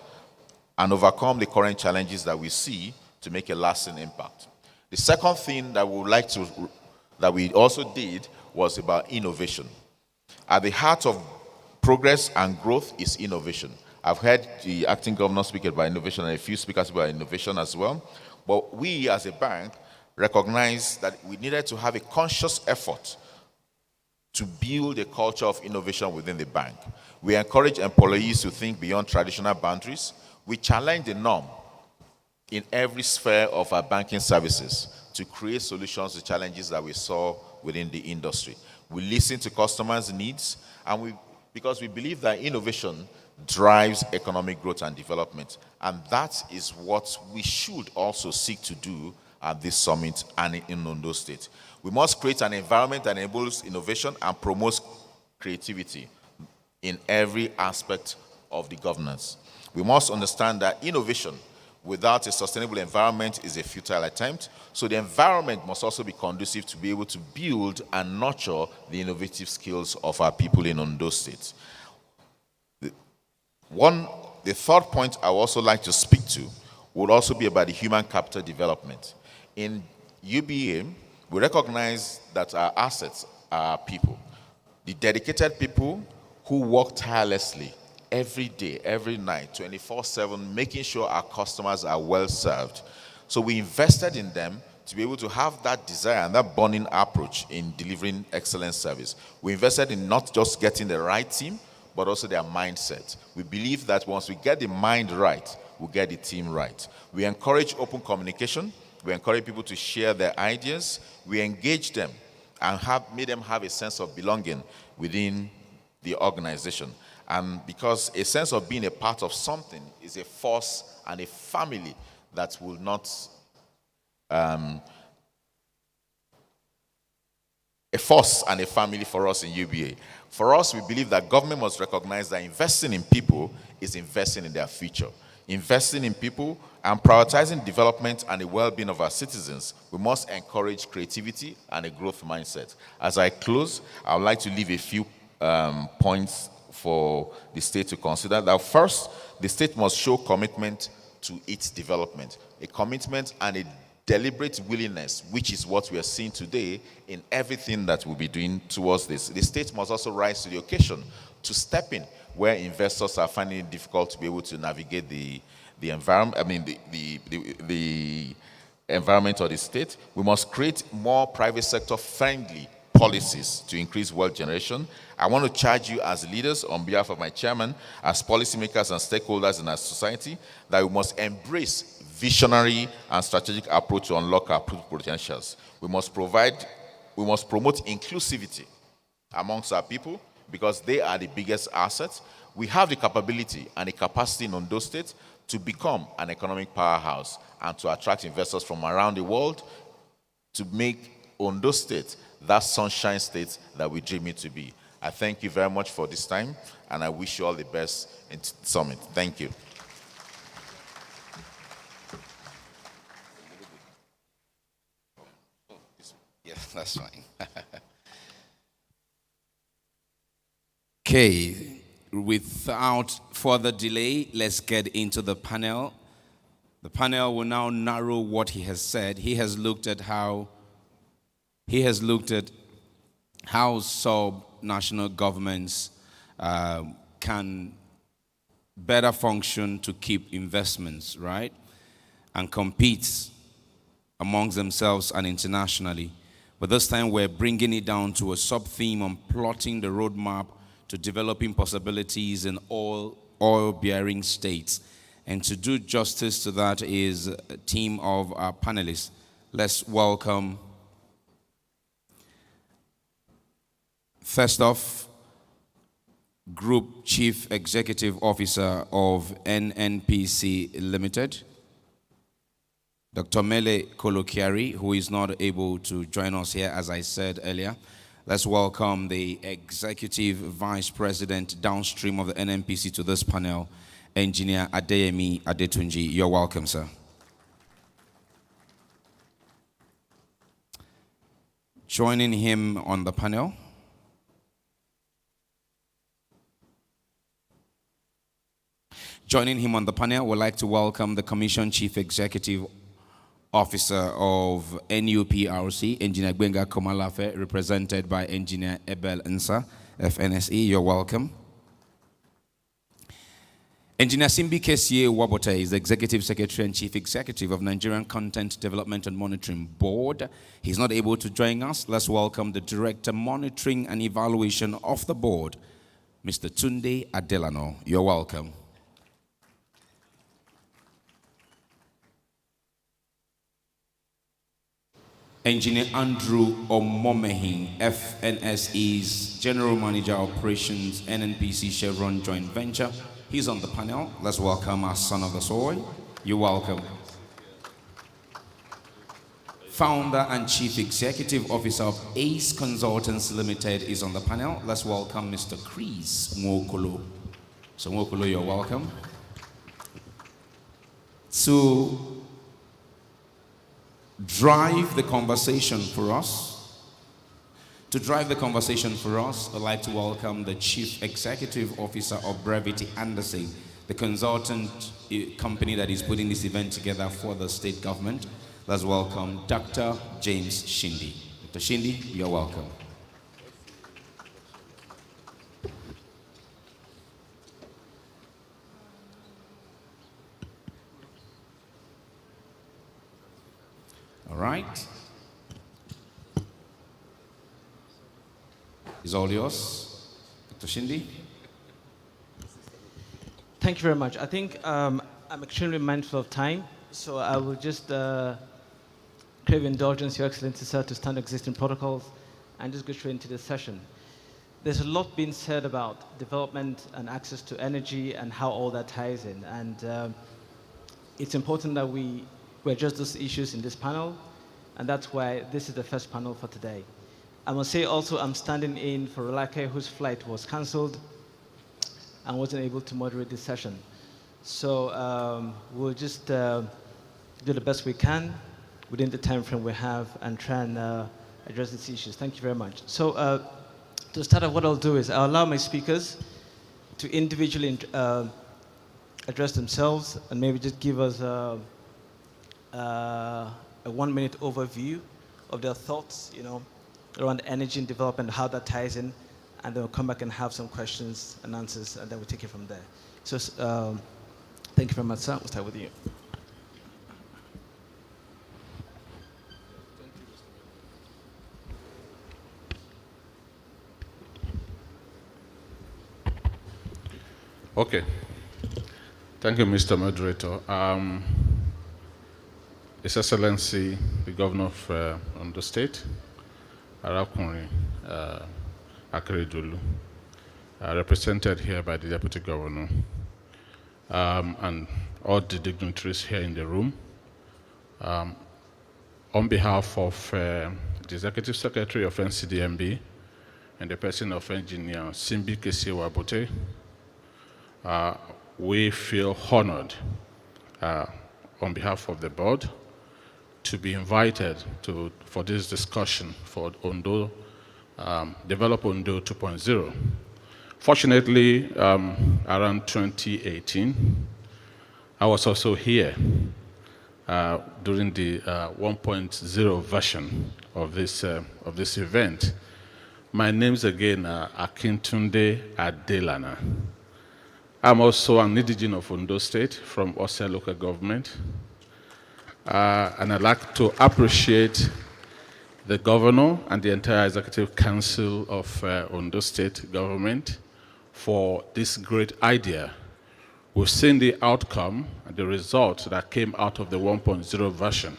and overcome the current challenges that we see to make a lasting impact. The second thing that we also did was about innovation. At the heart of progress and growth is innovation. I've heard the acting governor speak about innovation and a few speakers about innovation as well. But we as a bank recognize that we needed to have a conscious effort to build a culture of innovation within the bank. We encourage employees to think beyond traditional boundaries. We challenge the norm in every sphere of our banking services to create solutions to challenges that we saw within the industry. We listen to customers' needs, and because we believe that innovation drives economic growth and development. And that is what we should also seek to do at this summit and in Ondo State. We must create an environment that enables innovation and promotes creativity in every aspect of the governance. We must understand that innovation without a sustainable environment is a futile attempt. So the environment must also be conducive to be able to build and nurture the innovative skills of our people in Ondo State. The third point I would also like to speak to would also be about the human capital development. In UBA, we recognize that our assets are our people. The dedicated people who work tirelessly every day, every night, 24/7, making sure our customers are well served. So we invested in them to be able to have that desire and that burning approach in delivering excellent service. We invested in not just getting the right team, but also their mindset. We believe that once we get the mind right, we'll get the team right. We encourage open communication. We encourage people to share their ideas. We engage them and made them have a sense of belonging within the organization. And because a sense of being a part of something is a force and a family that will not a force and a family for us in UBA. For us, we believe that government must recognize that investing in people is investing in their future. Investing in people and prioritizing development and the well-being of our citizens, we must encourage creativity and a growth mindset. As I close, I would like to leave a few points for the state to consider. That first, the state must show commitment to its development, a commitment and a deliberate willingness, which is what we are seeing today in everything that we'll be doing towards this. The state must also rise to the occasion to step in where investors are finding it difficult to be able to navigate the environment. I mean, the environment of the state. We must create more private sector friendly policies to increase wealth generation. I want to charge you as leaders on behalf of my chairman, as policymakers and stakeholders in our society, that we must embrace visionary and strategic approach to unlock our potentials. We must promote inclusivity amongst our people because they are the biggest assets. We have the capability and the capacity in Ondo State to become an economic powerhouse and to attract investors from around the world to make Ondo State that sunshine state that we dream it to be. I thank you very much for this time, and I wish you all the best in the summit. Thank you. Yeah, that's fine. Okay, without further delay, let's get into the panel. The panel will now narrow what he has said. He has looked at how sub-national governments can better function to keep investments, right? And compete amongst themselves and internationally. But this time we're bringing it down to a sub-theme on plotting the roadmap to developing possibilities in all oil-bearing states. And to do justice to that is a team of our panelists. Let's welcome, first off, Group Chief Executive Officer of NNPC Limited, Dr. Mele Kolokiari, who is not able to join us here, as I said earlier. Let's welcome the Executive Vice President downstream of the NNPC to this panel, Engineer Adeyemi Adetunji. You're welcome, sir. Joining him on the panel, we'd like to welcome the Commission Chief Executive Officer of NUPRC, Engineer Gbenga Komalafe, represented by Engineer Ebel Nsa, FNSE. You're welcome. Engineer Simbi Kesie Wabote is the Executive Secretary and Chief Executive of Nigerian Content Development and Monitoring Board. He's not able to join us. Let's welcome the Director Monitoring and Evaluation of the Board, Mr. Tunde Adelano. You're welcome. Engineer Andrew Omomehin, FNSE's General Manager Operations, NNPC Chevron Joint Venture. He's on the panel. Let's welcome our son of the soil. You're welcome. Founder and Chief Executive Officer of ACE Consultants Limited is on the panel. Let's welcome Mr. Chris Nwokolo. So Nwokolo, you're welcome. To drive the conversation for us, I'd like to welcome the Chief Executive Officer of Brevity Anderson, the consultant company that is putting this event together for the state government. Let's welcome Dr. James Shindi. Dr. Shindi, you're welcome. All right. It's all yours, Dr. Shindi. Thank you very much. I think I'm extremely mindful of time, so I will just crave indulgence, Your Excellency, sir, to stand existing protocols and just go straight into the session. There's a lot being said about development and access to energy and how all that ties in, and it's important that we address those issues in this panel, and that's why this is the first panel for today. I must say also I'm standing in for Rolake, whose flight was cancelled and wasn't able to moderate this session. So we'll just do the best we can within the time frame we have and try and address these issues. Thank you very much. So to start off, what I'll do is I'll allow my speakers to individually address themselves and maybe just give us a 1-minute overview of their thoughts, around energy and development, how that ties in, and then we'll come back and have some questions and answers, and then we'll take it from there. So thank you very much, sir. We'll start with you. Okay. Thank you, Mr. Moderator. His Excellency, the Governor of Ondo State, Arakunrin Akeredolu, represented here by the Deputy Governor, and all the dignitaries here in the room. On behalf of the Executive Secretary of NCDMB and the person of Engineer Simbi Kesie Wabote, we feel honored on behalf of the board to be invited for this discussion for Ondo, Develop Ondo 2.0. Fortunately, around 2018, I was also here during the 1.0 version of this event. My name's again Akintunde Adelana. I'm also an indigenous of Ondo State from Ose local government. And I'd like to appreciate the governor and the entire executive council of Ondo State government for this great idea. We've seen the outcome and the result that came out of the 1.0 version.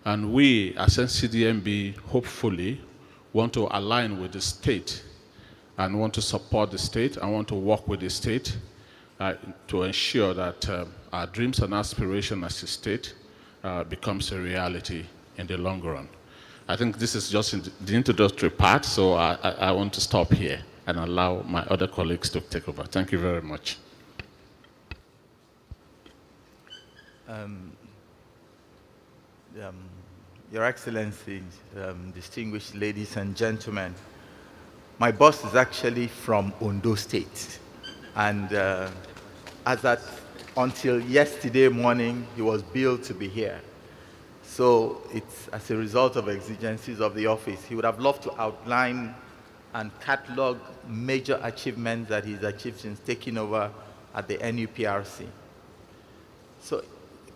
And we, as NCDMB, hopefully want to align with the state and want to support the state and want to work with the state to ensure that our dreams and aspirations as a state becomes a reality in the long run. I think this is just the introductory part, so I want to stop here and allow my other colleagues to take over. Thank you very much. Your Excellency, distinguished ladies and gentlemen, my boss is actually from Ondo State. And until yesterday morning, he was billed to be here. So it's as a result of exigencies of the office. He would have loved to outline and catalog major achievements that he's achieved since taking over at the NUPRC. So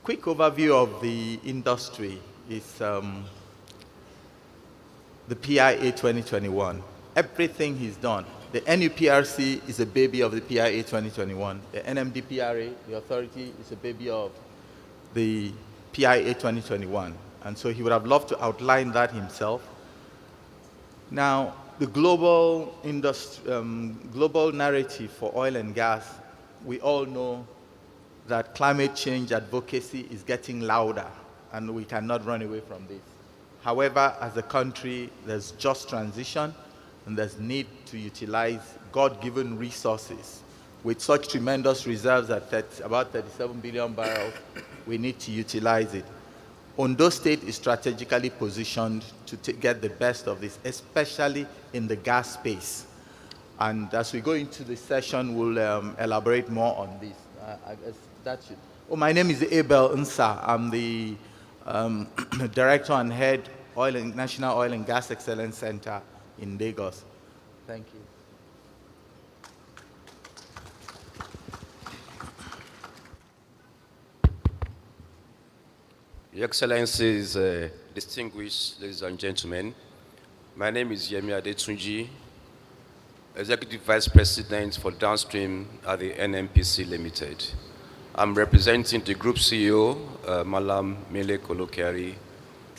quick overview of the industry is the PIA 2021. Everything he's done. The NUPRC is a baby of the PIA 2021. The NMDPRA, the authority, is a baby of the PIA 2021. And so he would have loved to outline that himself. Now, the global narrative for oil and gas, we all know that climate change advocacy is getting louder, and we cannot run away from this. However, as a country, there's just transition, and there's need to utilize God-given resources. With such tremendous reserves at about 37 billion barrels, we need to utilize it. Ondo State is strategically positioned to get the best of this, especially in the gas space. And as we go into the session, we'll elaborate more on this. I guess that should. Oh, my name is Abel Nsa. I'm the Director and Head, National Oil and Gas Excellence Center in Lagos. Thank you. Your Excellencies, distinguished ladies and gentlemen, my name is Yemi Adetunji, Executive Vice President for Downstream at the NNPC Limited. I'm representing the Group CEO, Malam Mele Kolokari,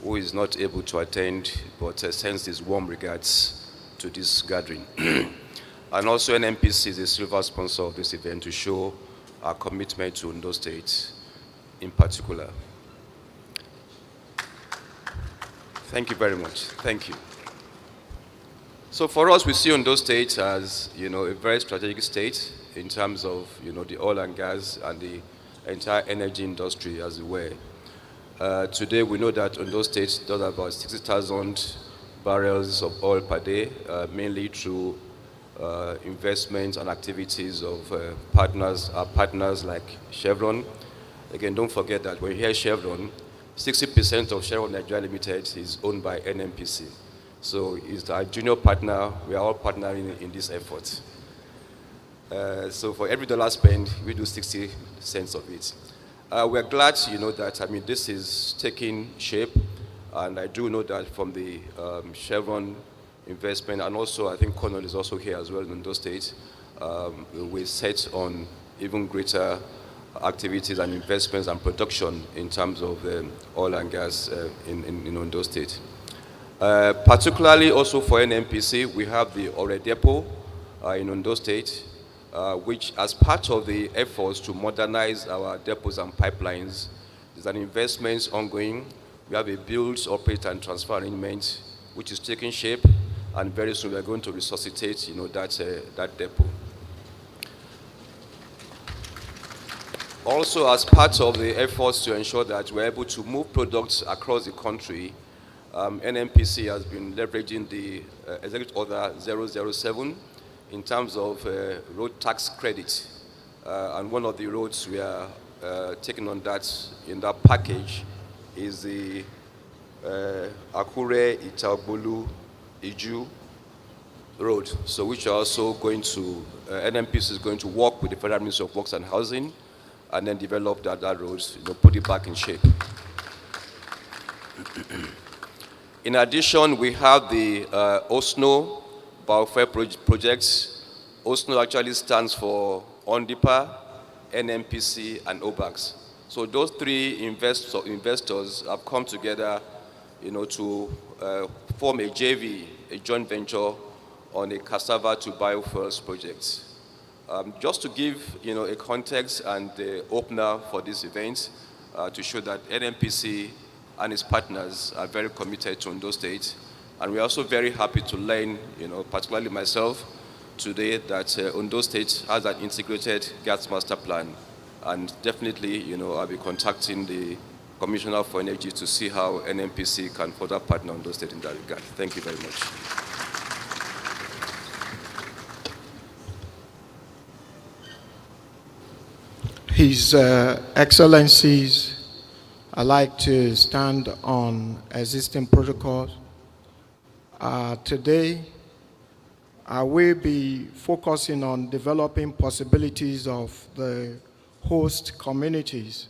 who is not able to attend, but sends his warm regards to this gathering. And also NNPC is a silver sponsor of this event to show our commitment to Ondo State in particular. Thank you very much. Thank you. So for us, we see Ondo State as, a very strategic state in terms of, the oil and gas and the entire energy industry as well. Today, we know that Ondo State does about 60,000 barrels of oil per day, mainly through investments and activities of our partners like Chevron. Again, don't forget that when you hear Chevron, 60% of Chevron Nigeria Limited is owned by NNPC. So it's our junior partner. We are all partnering in this effort. So for every dollar spent, we do 60 cents of it. We're glad, that, this is taking shape. And I do know that from the Chevron investment, and also I think Cornell is also here as well in Ondo State, we set on even greater activities and investments and production in terms of oil and gas in Ondo State. Particularly also for NNPC, we have the Ore Depot in Ondo State, which as part of the efforts to modernize our depots and pipelines, there's an investment ongoing. We have a build, operate, and transfer arrangement, which is taking shape, and very soon we're going to resuscitate, that depot. Also, as part of the efforts to ensure that we're able to move products across the country, NNPC has been leveraging the Executive Order 007 in terms of road tax credit. And one of the roads we are taking on that in that package is the Akure Itagbolu Iju road. So which are also going to, NNPC is going to work with the Federal Ministry of Works and Housing and then develop that road, put it back in shape. In addition, we have the OSNO biofuel projects. OSNO actually stands for ONDIPA, NMPC, and OBAX. So those three investors have come together, to form a JV, a joint venture, on a cassava to biofuels project. Just to give, a context and the opener for this event, to show that NMPC and its partners are very committed to Ondo State. And we're also very happy to learn, particularly myself, today that Ondo State has an integrated gas master plan. And definitely, I'll be contacting the Commissioner for Energy to see how NMPC can further partner Ondo State in that regard. Thank you very much. His Excellencies, I'd like to stand on existing protocols. Today, I will be focusing on developing possibilities of the host communities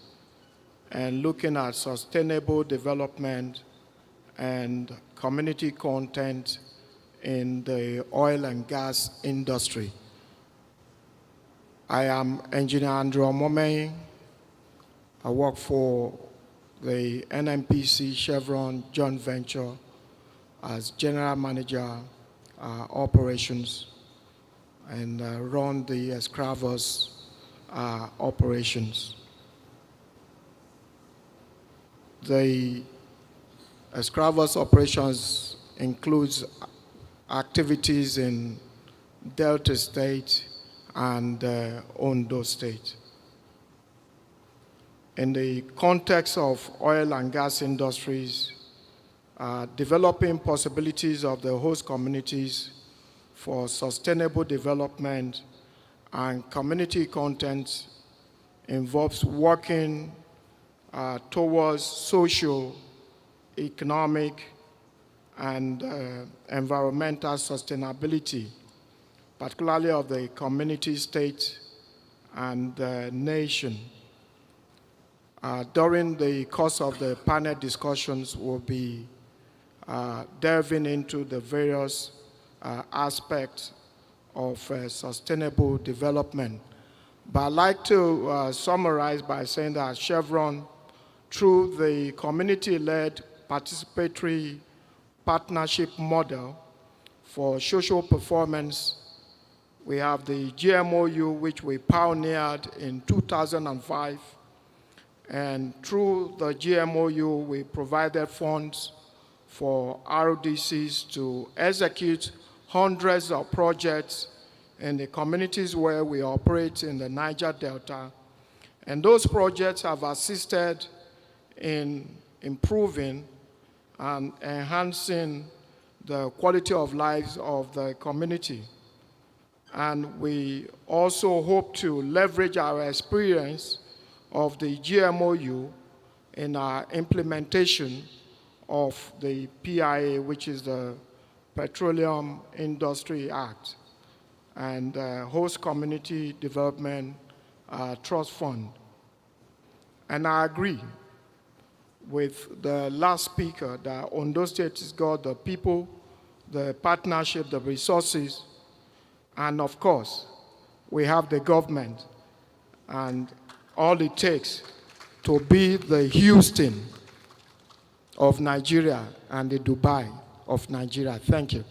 and looking at sustainable development and community content in the oil and gas industry. I am Engineer Andrew Omomei. I work for the NMPC Chevron joint venture as General Manager Operations and run the Escravos operations. The Escravos operations includes activities in Delta State and Ondo State. In the context of oil and gas industries, developing possibilities of the host communities for sustainable development and community content involves working towards social, economic, and environmental sustainability, particularly of the community, state, and nation. During the course of the panel discussions, we'll be delving into the various aspects of sustainable development. But I'd like to summarize by saying that Chevron, through the community-led participatory partnership model for social performance, we have the GMOU, which we pioneered in 2005. And through the GMOU, we provided funds for RODCs to execute hundreds of projects in the communities where we operate in the Niger Delta. And those projects have assisted in improving and enhancing the quality of lives of the community. And we also hope to leverage our experience of the GMOU in our implementation of the PIA, which is the Petroleum Industry Act, and Host Community Development Trust Fund. And I agree with the last speaker that Ondo State has got the people, the partnership, the resources, and of course, we have the government and all it takes to be the Houston of Nigeria and the Dubai of Nigeria. Thank you.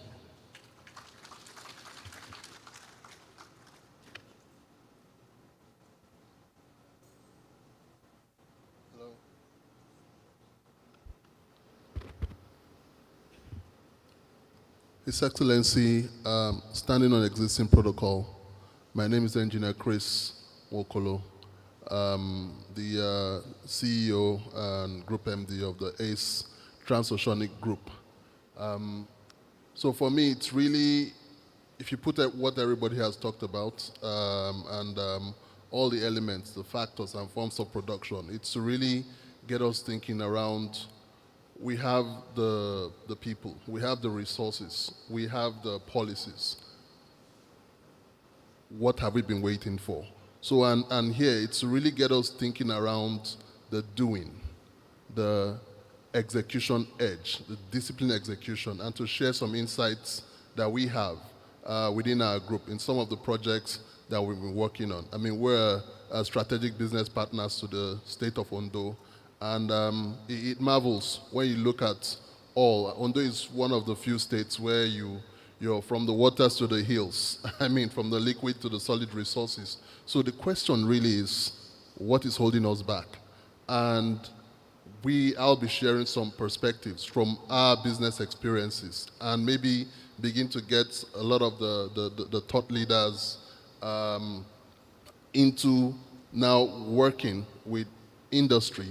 His Excellency, standing on existing protocol, my name is Engineer Chris Wokolo, the CEO and Group MD of the ACE Transoceanic Group. So for me, it's really, if you put what everybody has talked about and all the elements, the factors and forms of production, it's to really get us thinking around. We have the people, we have the resources, we have the policies. What have we been waiting for? So, and here, it's to really get us thinking around the doing, the execution edge, the discipline execution, and to share some insights that we have within our group in some of the projects that we've been working on. I mean, we're strategic business partners to the state of Ondo, and it marvels when you look at all. Ondo is one of the few states where you're from the waters to the hills. I mean, from the liquid to the solid resources. So the question really is, what is holding us back? And I'll be sharing some perspectives from our business experiences and maybe begin to get a lot of the thought leaders into now working with industry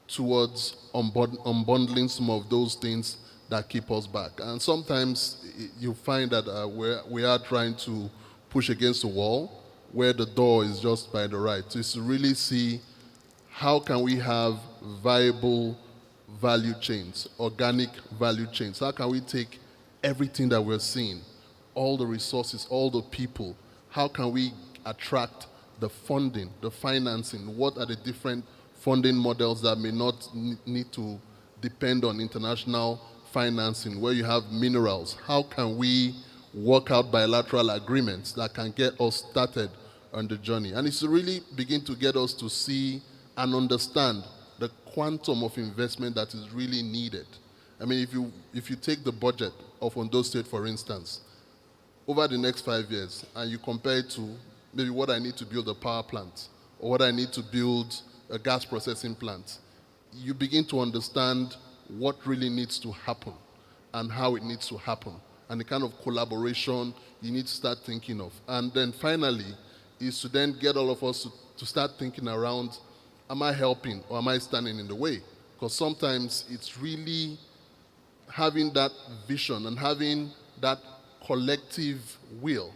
towards unbundling some of those things that keep us back. And sometimes you find that we are trying to push against the wall where the door is just by the right. So it's to really see how can we have viable value chains, organic value chains. How can we take everything that we're seeing, all the resources, all the people, how can we attract the funding, the financing? What are the different funding models that may not need to depend on international financing, where you have minerals? How can we work out bilateral agreements that can get us started on the journey? And it's to really begin to get us to see and understand the quantum of investment that is really needed. I mean, if you take the budget of Ondo State, for instance, over the next 5 years, and you compare it to maybe what I need to build a power plant, or what I need to build a gas processing plant, you begin to understand what really needs to happen and how it needs to happen, and the kind of collaboration you need to start thinking of. And then finally, is to then get all of us to start thinking around, am I helping or am I standing in the way? Because sometimes it's really having that vision and having that collective will,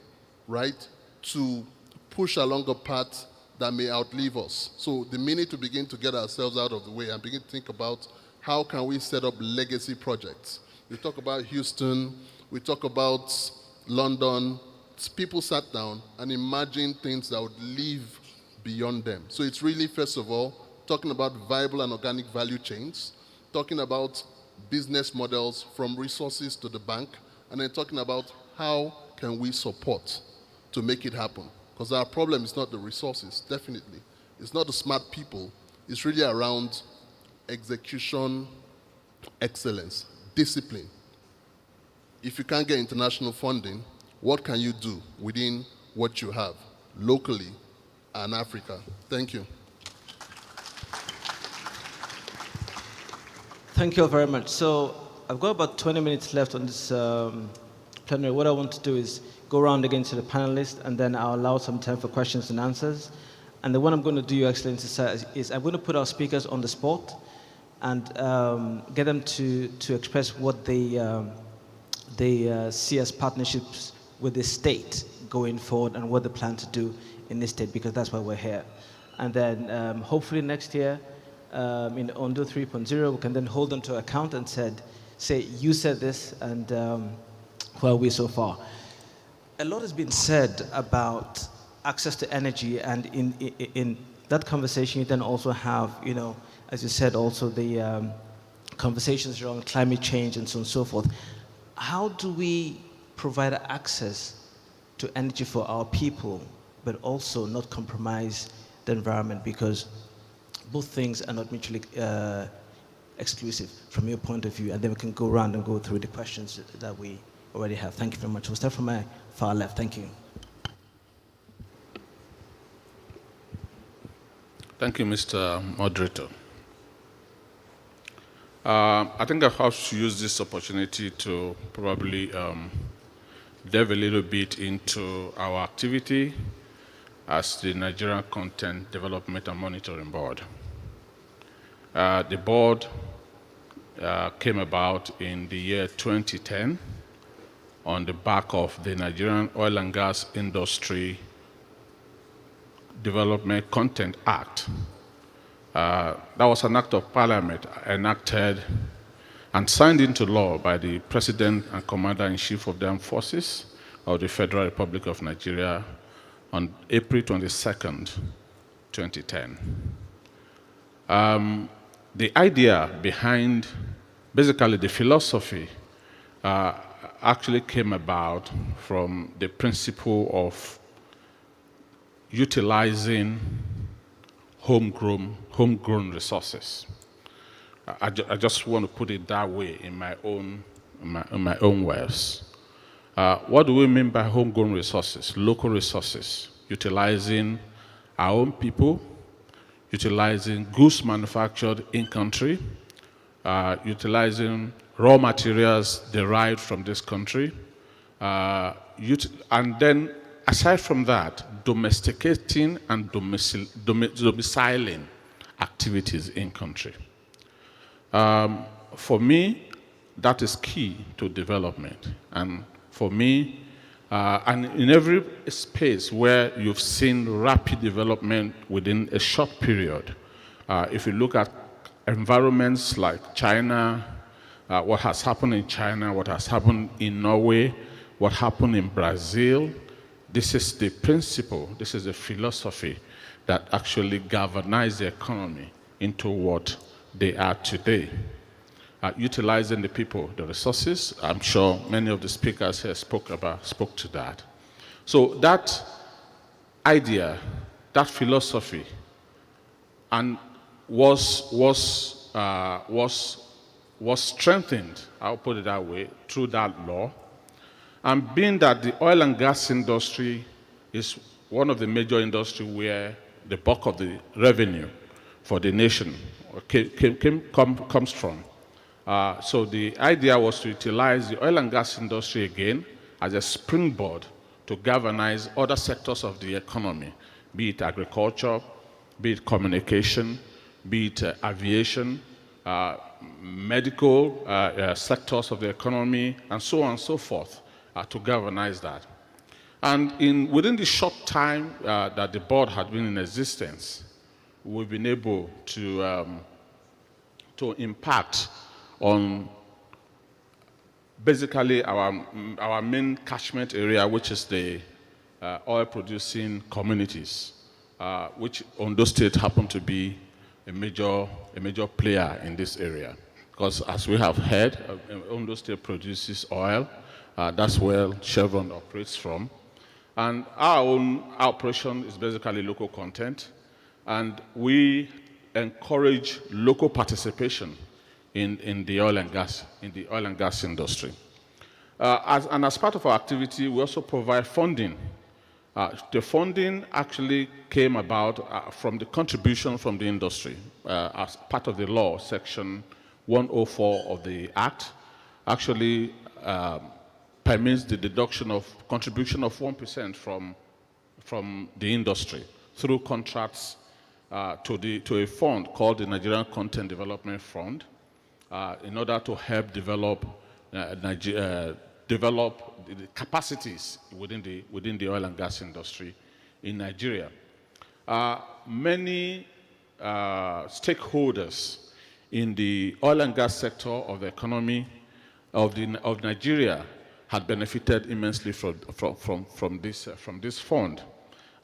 right, to push along a path that may outlive us. So the minute to begin to get ourselves out of the way and begin to think about how can we set up legacy projects. We talk about Houston, we talk about London. People sat down and imagined things that would live beyond them. So it's really, first of all, talking about viable and organic value chains, talking about business models from resources to the bank, and then talking about how can we support to make it happen. Because our problem is not the resources, definitely. It's not the smart people. It's really around execution, excellence, discipline. If you can't get international funding, what can you do within what you have, locally and Africa? Thank you. Thank you all very much. So I've got about 20 minutes left on this plenary. What I want to do is go around again to the panelists, and then I'll allow some time for questions and answers. And then what I'm going to do, Your Excellency, is I'm going to put our speakers on the spot and get them to express what they see as partnerships with the state going forward and what they plan to do in this state, because that's why we're here. And then hopefully next year, in Ondo 3.0, we can then hold them to account and say, you said this, and where are we so far? A lot has been said about access to energy, and in that conversation, you then also have, as you said, also the conversations around climate change and so on and so forth. How do we provide access to energy for our people, but also not compromise the environment? Because both things are not mutually exclusive from your point of view, and then we can go around and go through the questions that we already have. Thank you very much. We'll start from my far left. Thank you. Thank you, Mr. Moderator. I think I have to use this opportunity to probably delve a little bit into our activity as the Nigerian Content Development and Monitoring Board. The board came about in the year 2010 on the back of the Nigerian Oil and Gas Industry Development Content Act. That was an act of parliament enacted and signed into law by the President and Commander-in-Chief of the Armed Forces of the Federal Republic of Nigeria on April 22nd, 2010. the idea behind, basically the philosophy, actually came about from the principle of utilizing homegrown resources. I just want to put it that way in my own words. What do we mean by homegrown resources? Local resources, utilizing our own people, utilizing goods manufactured in country, utilizing raw materials derived from this country, and then aside from that, domesticating and domiciling activities in country. For me, that is key to development. And for me, and in every space where you've seen rapid development within a short period, if you look at environments like China, what has happened in China, what has happened in Norway, what happened in Brazil, this is the principle, this is the philosophy that actually galvanized the economy into what they are today. Utilizing the people, the resources. I'm sure many of the speakers here spoke to that. So that idea, that philosophy, and was strengthened, I'll put it that way, through that law. And being that the oil and gas industry is one of the major industries where the bulk of the revenue for the nation comes from. So the idea was to utilize the oil and gas industry again as a springboard to galvanize other sectors of the economy, be it agriculture, be it communication, be it aviation, medical sectors of the economy, and so on and so forth, to galvanize that. And within the short time that the board had been in existence, we've been able to impact on basically our main catchment area, which is the oil-producing communities, which Ondo State happened to be a major player in this area. Because as we have heard, Ondo State produces oil. That's where Chevron operates from. And our own operation is basically local content. And we encourage local participation in the oil and gas industry. As part of our activity, we also provide funding. The funding actually came about from the contribution from the industry as part of the law, Section 104 of the Act, actually permits the deduction of contribution of 1% from the industry through contracts to a fund called the Nigerian Content Development Fund in order to help develop the capacities within the oil and gas industry in Nigeria. Many stakeholders in the oil and gas sector of the economy of Nigeria had benefited immensely from this fund.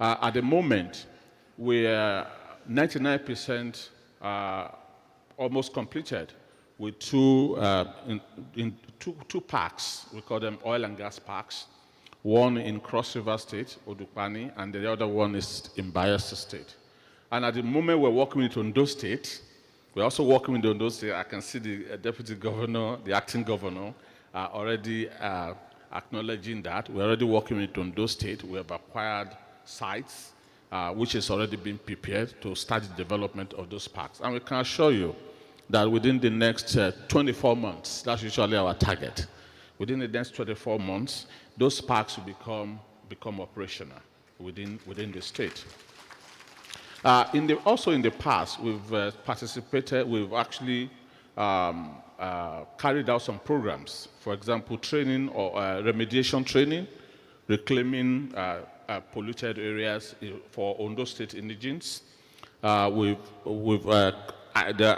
At the moment, we are 99% almost completed with two parks. We call them oil and gas parks. One in Cross River State, Odukpani, and the other one is in Bayelsa State. And at the moment, we're working with Ondo State. We're also working with Ondo State. I can see the deputy governor, the acting governor, already acknowledging that. We're already working with Ondo State. We have acquired sites, which has already been prepared to start the development of those parks. And we can assure you that within the next 24 months, that's usually our target, within the next 24 months, those parks will become operational within the state. Also in the past, we've participated, we've actually carried out some programs. For example, training or remediation training, reclaiming polluted areas for Ondo State indigents. The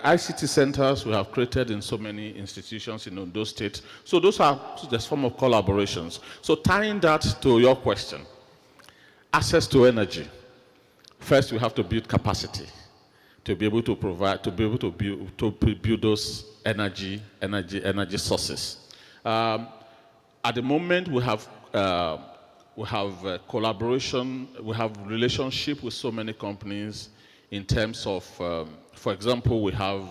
ICT centers we have created in so many institutions in Ondo State. So those are the form of collaborations. So tying that to your question, access to energy. First, we have to build capacity. to be able to provide, to be able to build those energy sources. At the moment, we have collaboration, we have relationship with so many companies in terms of, for example, we have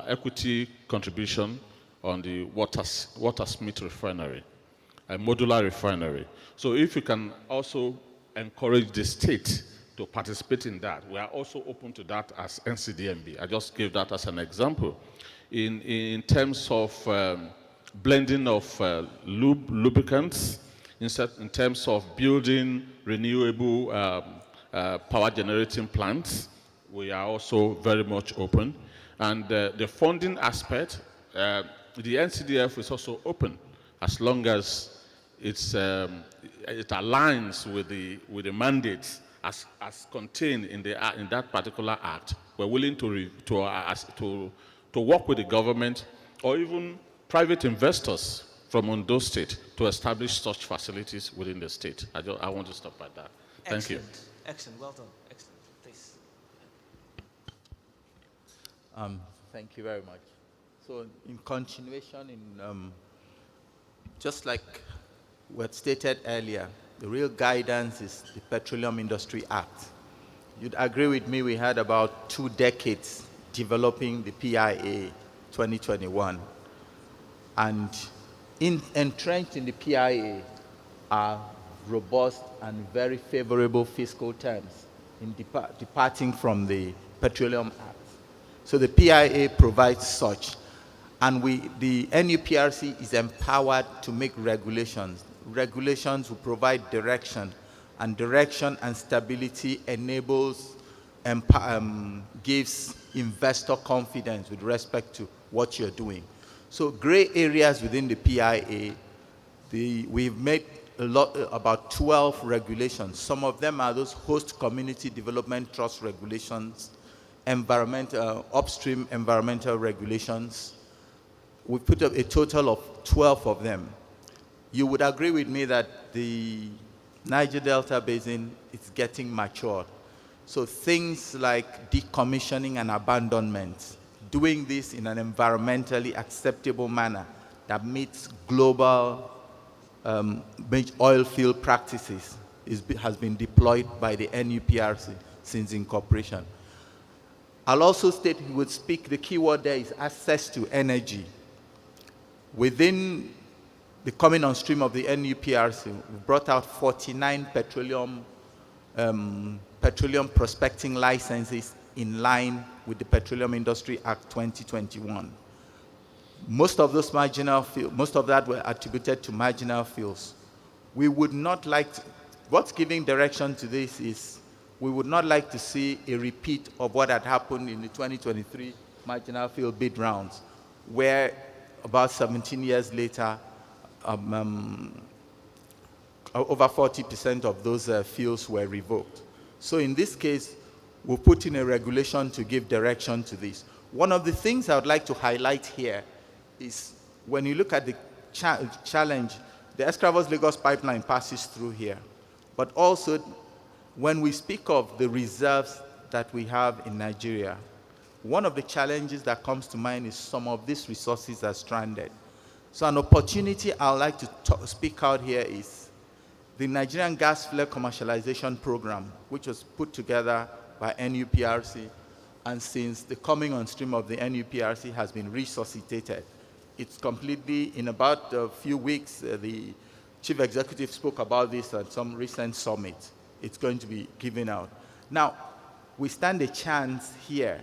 equity contribution on the Watersmith refinery, a modular refinery. So if you can also encourage the state to participate in that, we are also open to that as NCDMB. I just gave that as an example. In terms of blending of lubricants, in terms of building renewable power generating plants, we are also very much open. And the funding aspect, the NCDF is also open as long as it aligns with the mandates as contained in that particular act. We're willing to work with the government or even private investors from Ondo State to establish such facilities within the state. I want to stop at that. Thank you. Excellent. Well done. Excellent. Please. Thank you very much. So in continuation, just like what stated earlier, the real guidance is the Petroleum Industry Act. You'd agree with me, we had about 2 decades developing the PIA 2021. And entrenched in the PIA are robust and very favorable fiscal terms in departing from the Petroleum Act. So the PIA provides such. And the NUPRC is empowered to make regulations. Regulations will provide direction, and direction and stability enables, gives investor confidence with respect to what you're doing. So gray areas within the PIA, we've made about 12 regulations. Some of them are those host community development trust regulations, upstream environmental regulations. We put up a total of 12 of them. You would agree with me that the Niger Delta Basin is getting matured. So things like decommissioning and abandonment, doing this in an environmentally acceptable manner that meets global oil field practices has been deployed by the NUPRC since incorporation. I'll also state, the key word there is access to energy. Within the coming on stream of the NUPRC, we brought out 49 petroleum prospecting licenses in line with the Petroleum Industry Act 2021. Most of those most of that were attributed to marginal fields. We would not like to, what's giving direction to this is we would not like to see a repeat of what had happened in the 2023 marginal field bid rounds, where about 17 years later, over 40% of those fields were revoked. So in this case, we'll put in a regulation to give direction to this. One of the things I would like to highlight here is when you look at the challenge, the Escravos-Lagos pipeline passes through here. But also, when we speak of the reserves that we have in Nigeria, one of the challenges that comes to mind is some of these resources are stranded. So an opportunity I'd like to speak out here is the Nigerian Gas Flare Commercialization Program, which was put together by NUPRC, and since the coming on stream of the NUPRC has been resuscitated. It's completely, in about a few weeks, the chief executive spoke about this at some recent summit. It's going to be given out. Now, we stand a chance here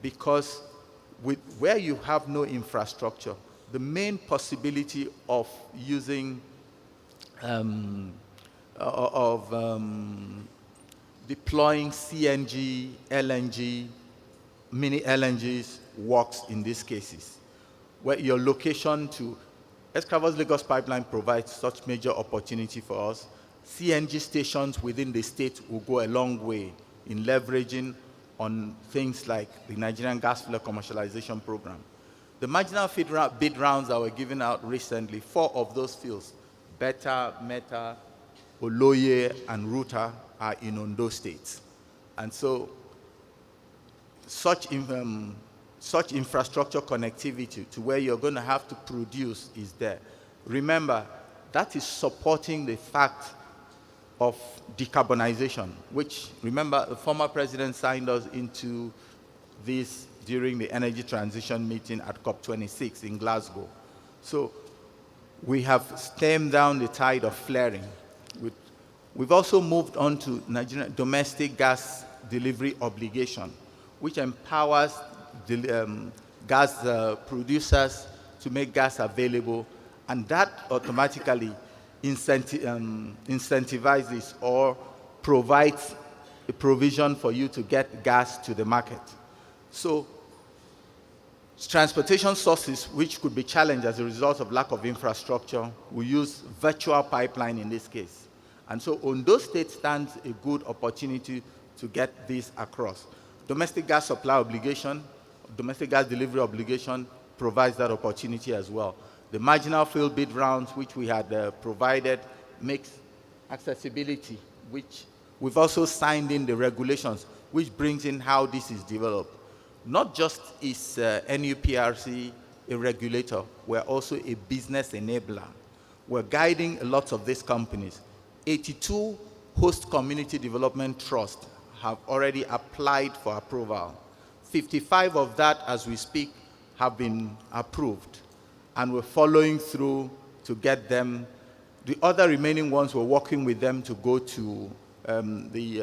because where you have no infrastructure, the main possibility of using, deploying CNG, LNG, mini LNGs works in these cases, where your location to Escravos-Lagos pipeline provides such major opportunity for us. CNG stations within the state will go a long way in leveraging on things like the Nigerian Gas Flare Commercialization Program. The marginal bid rounds that were given out recently, 4 of those fields, Beta, Meta, Oloye, and Ruta, are in Ondo State. And so such infrastructure connectivity to where you're going to have to produce is there. Remember, that is supporting the fact of decarbonization, which, remember, the former president signed us into this during the energy transition meeting at COP26 in Glasgow. So we have stemmed down the tide of flaring. We've also moved on to Nigerian domestic gas delivery obligation, which empowers the gas producers to make gas available, and that automatically incentivizes or provides a provision for you to get gas to the market. So transportation sources which could be challenged as a result of lack of infrastructure, we use virtual pipeline in this case. And so Ondo State stands a good opportunity to get this across. Domestic gas supply obligation, domestic gas delivery obligation provides that opportunity as well. The marginal field bid rounds which we had provided makes accessibility, which we've also signed in the regulations, which brings in how this is developed. Not just is NUPRC a regulator, we're also a business enabler. We're guiding a lot of these companies. 82 host community development trusts have already applied for approval. 55 of that, as we speak, have been approved, and we're following through to get them. The other remaining ones, we're working with them to go to the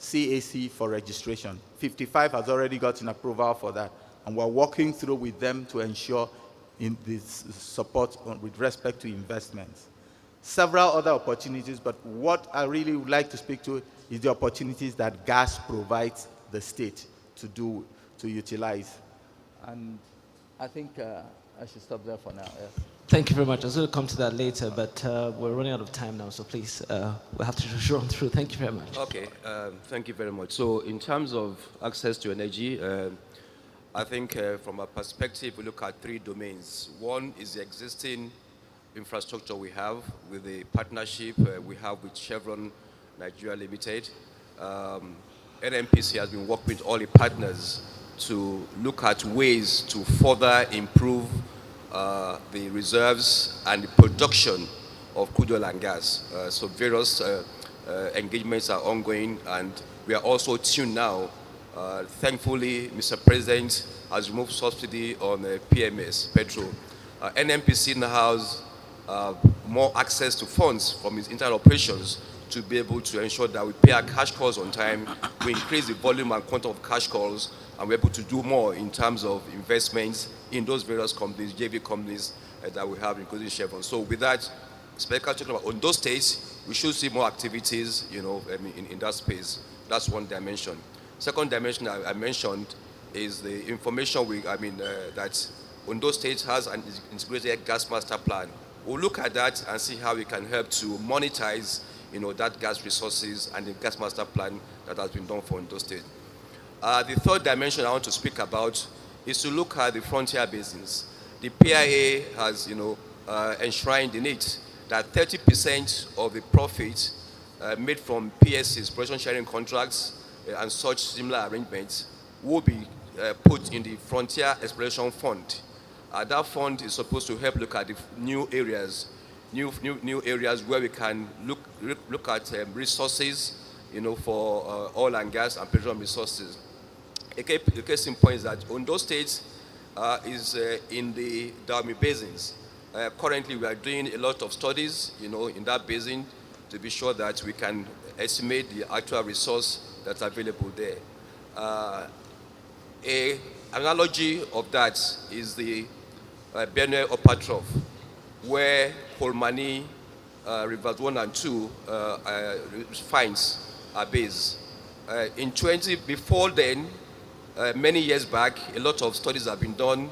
CAC for registration. 55 has already gotten approval for that, and we're working through with them to ensure in this support with respect to investments. Several other opportunities, but what I really would like to speak to is the opportunities that gas provides the state to utilize. And I think I should stop there for now. Yes. Thank you very much. I was going to come to that later, but we're running out of time now, so please, we'll have to run through. Thank you very much. Okay, thank you very much. So in terms of access to energy, I think from a perspective, we look at three domains. One is the existing infrastructure we have with the partnership we have with Chevron Nigeria Limited. NNPC has been working with all the partners to look at ways to further improve the reserves and the production of crude oil and gas. So various engagements are ongoing, and we are also tuned now. Thankfully, Mr. President has removed subsidy on PMS, petrol. NNPC now has more access to funds from its internal operations to be able to ensure that we pay our cash calls on time, we increase the volume and quantum of cash calls, and we're able to do more in terms of investments in those various companies, JV companies that we have, including Chevron. So with that, especially talking about on those states, we should see more activities, in that space. That's one dimension. Second dimension I mentioned is the information that Ondo State has an integrated gas master plan. We'll look at that and see how we can help to monetize, that gas resources and the gas master plan that has been done for Ondo State. The third dimension I want to speak about is to look at the frontier basins. The PIA has, enshrined in it that 30% of the profit made from PSCs, production sharing contracts, and such similar arrangements will be put in the Frontier Exploration Fund. That fund is supposed to help look at the new areas where we can look at resources, for oil and gas and petroleum resources. A case in point is that Ondo State is in the Dahomey basins. Currently, we are doing a lot of studies, in that basin to be sure that we can estimate the actual resource that's available there. An analogy of that is the Benue Upper Trough, where Polmani, Rivers 1 and 2 finds are based. Before then, many years back, a lot of studies have been done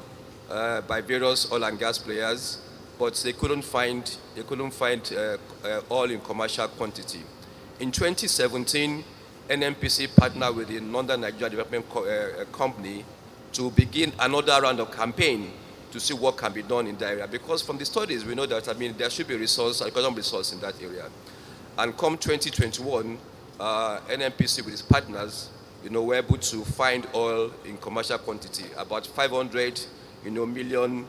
by various oil and gas players, but they couldn't find oil in commercial quantity. In 2017, NNPC partnered with the Northern Nigeria Development Company to begin another round of campaign to see what can be done in that area. Because from the studies, we know that there should be economic resource in that area. And come 2021, NNPC with its partners we're able to find oil in commercial quantity, about 500, million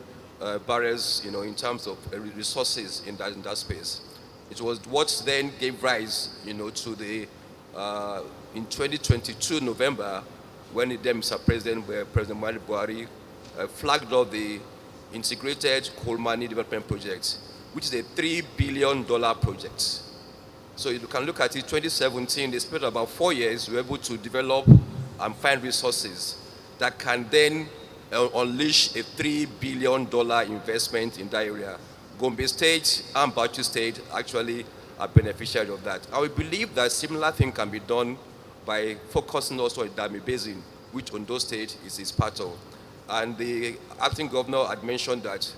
barrels, in terms of resources in that space. It was what then gave rise, to the, in 2022 November, when then Mr. President, President Muhammadu Buhari, flagged off the Integrated Coal Mining Development Project, which is a $3 billion project. So you can look at it, 2017, they spent about 4 years, we were able to develop and find resources that can then unleash a $3 billion investment in that area. Gombe State and Bauchi State actually are beneficiaries of that. I believe that similar thing can be done by focusing also on the Dami Basin, which Ondo State is part of. And the acting governor had mentioned that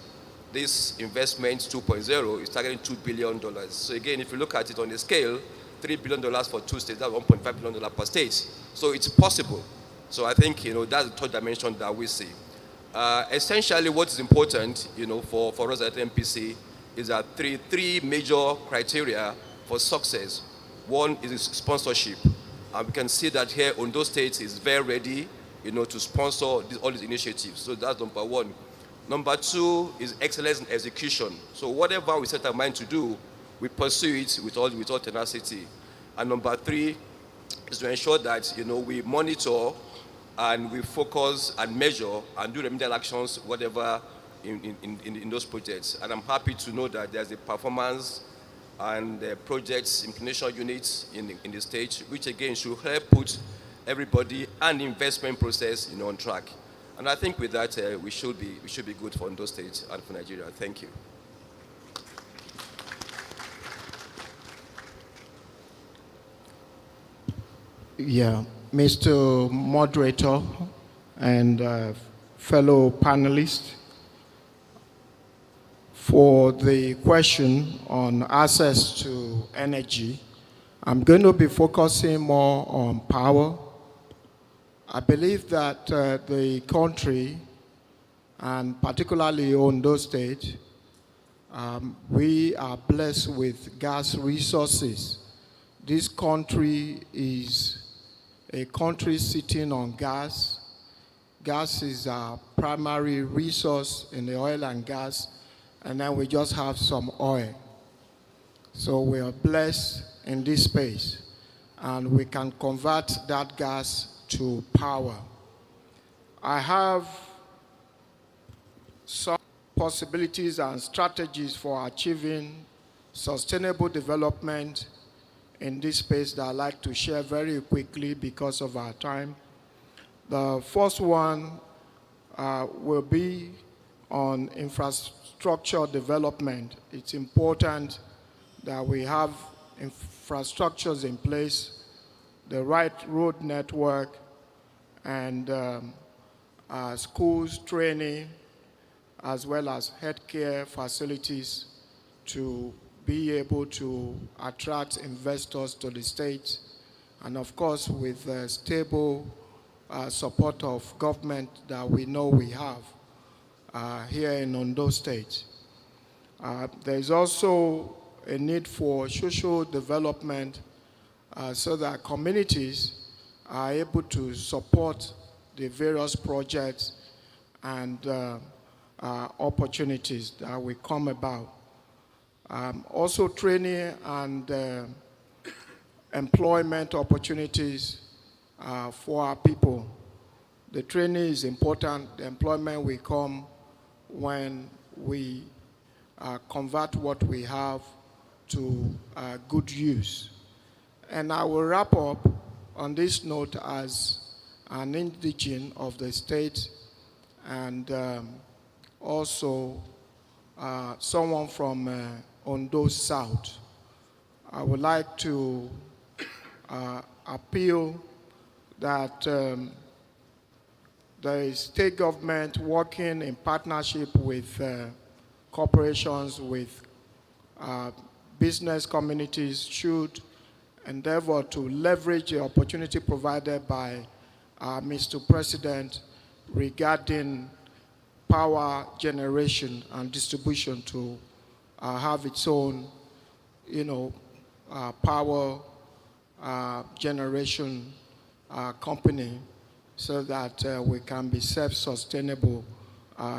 this investment 2.0 is targeting $2 billion. So again, if you look at it on the scale, $3 billion for 2 states, that's $1.5 billion per state. So it's possible. So I think, that's the third dimension that we see. Essentially, what is important, for us at MPC is that three major criteria for success. One is sponsorship. And we can see that here, Ondo State is very ready, to sponsor all these initiatives. So that's number one. Number two is excellence in execution. So whatever we set our mind to do, we pursue it with all tenacity. And number three is to ensure that, we monitor and we focus and measure and do remedial actions, whatever in those projects. And I'm happy to know that there's a performance and projects implementation units in the state, which again should help put everybody and the investment process on track. And I think with that, we should be good for Ondo State and for Nigeria. Thank you. Yeah, Mr. Moderator and fellow panelists, for the question on access to energy, I'm going to be focusing more on power. I believe that the country, and particularly Ondo State, we are blessed with gas resources. This country is a country sitting on gas. Gas is our primary resource in the oil and gas, and then we just have some oil. So we are blessed in this space, and we can convert that gas to power. I have some possibilities and strategies for achieving sustainable development in this space that I'd like to share very quickly because of our time. The first one will be on infrastructure development. It's important that we have infrastructures in place, the right road network, and schools, training, as well as healthcare facilities to be able to attract investors to the state, and of course with stable support of government that we know we have here in Ondo State. There is also a need for social development so that communities are able to support the various projects and opportunities that will come about. Also training and employment opportunities for our people. The training is important. The employment will come when we convert what we have to good use. And I will wrap up on this note as an indigene of the state and also someone from Ondo South. I would like to appeal that the state government working in partnership with corporations, with business communities should endeavor to leverage the opportunity provided by Mr. President regarding power generation and distribution to have its own, power generation company so that we can be self-sustainable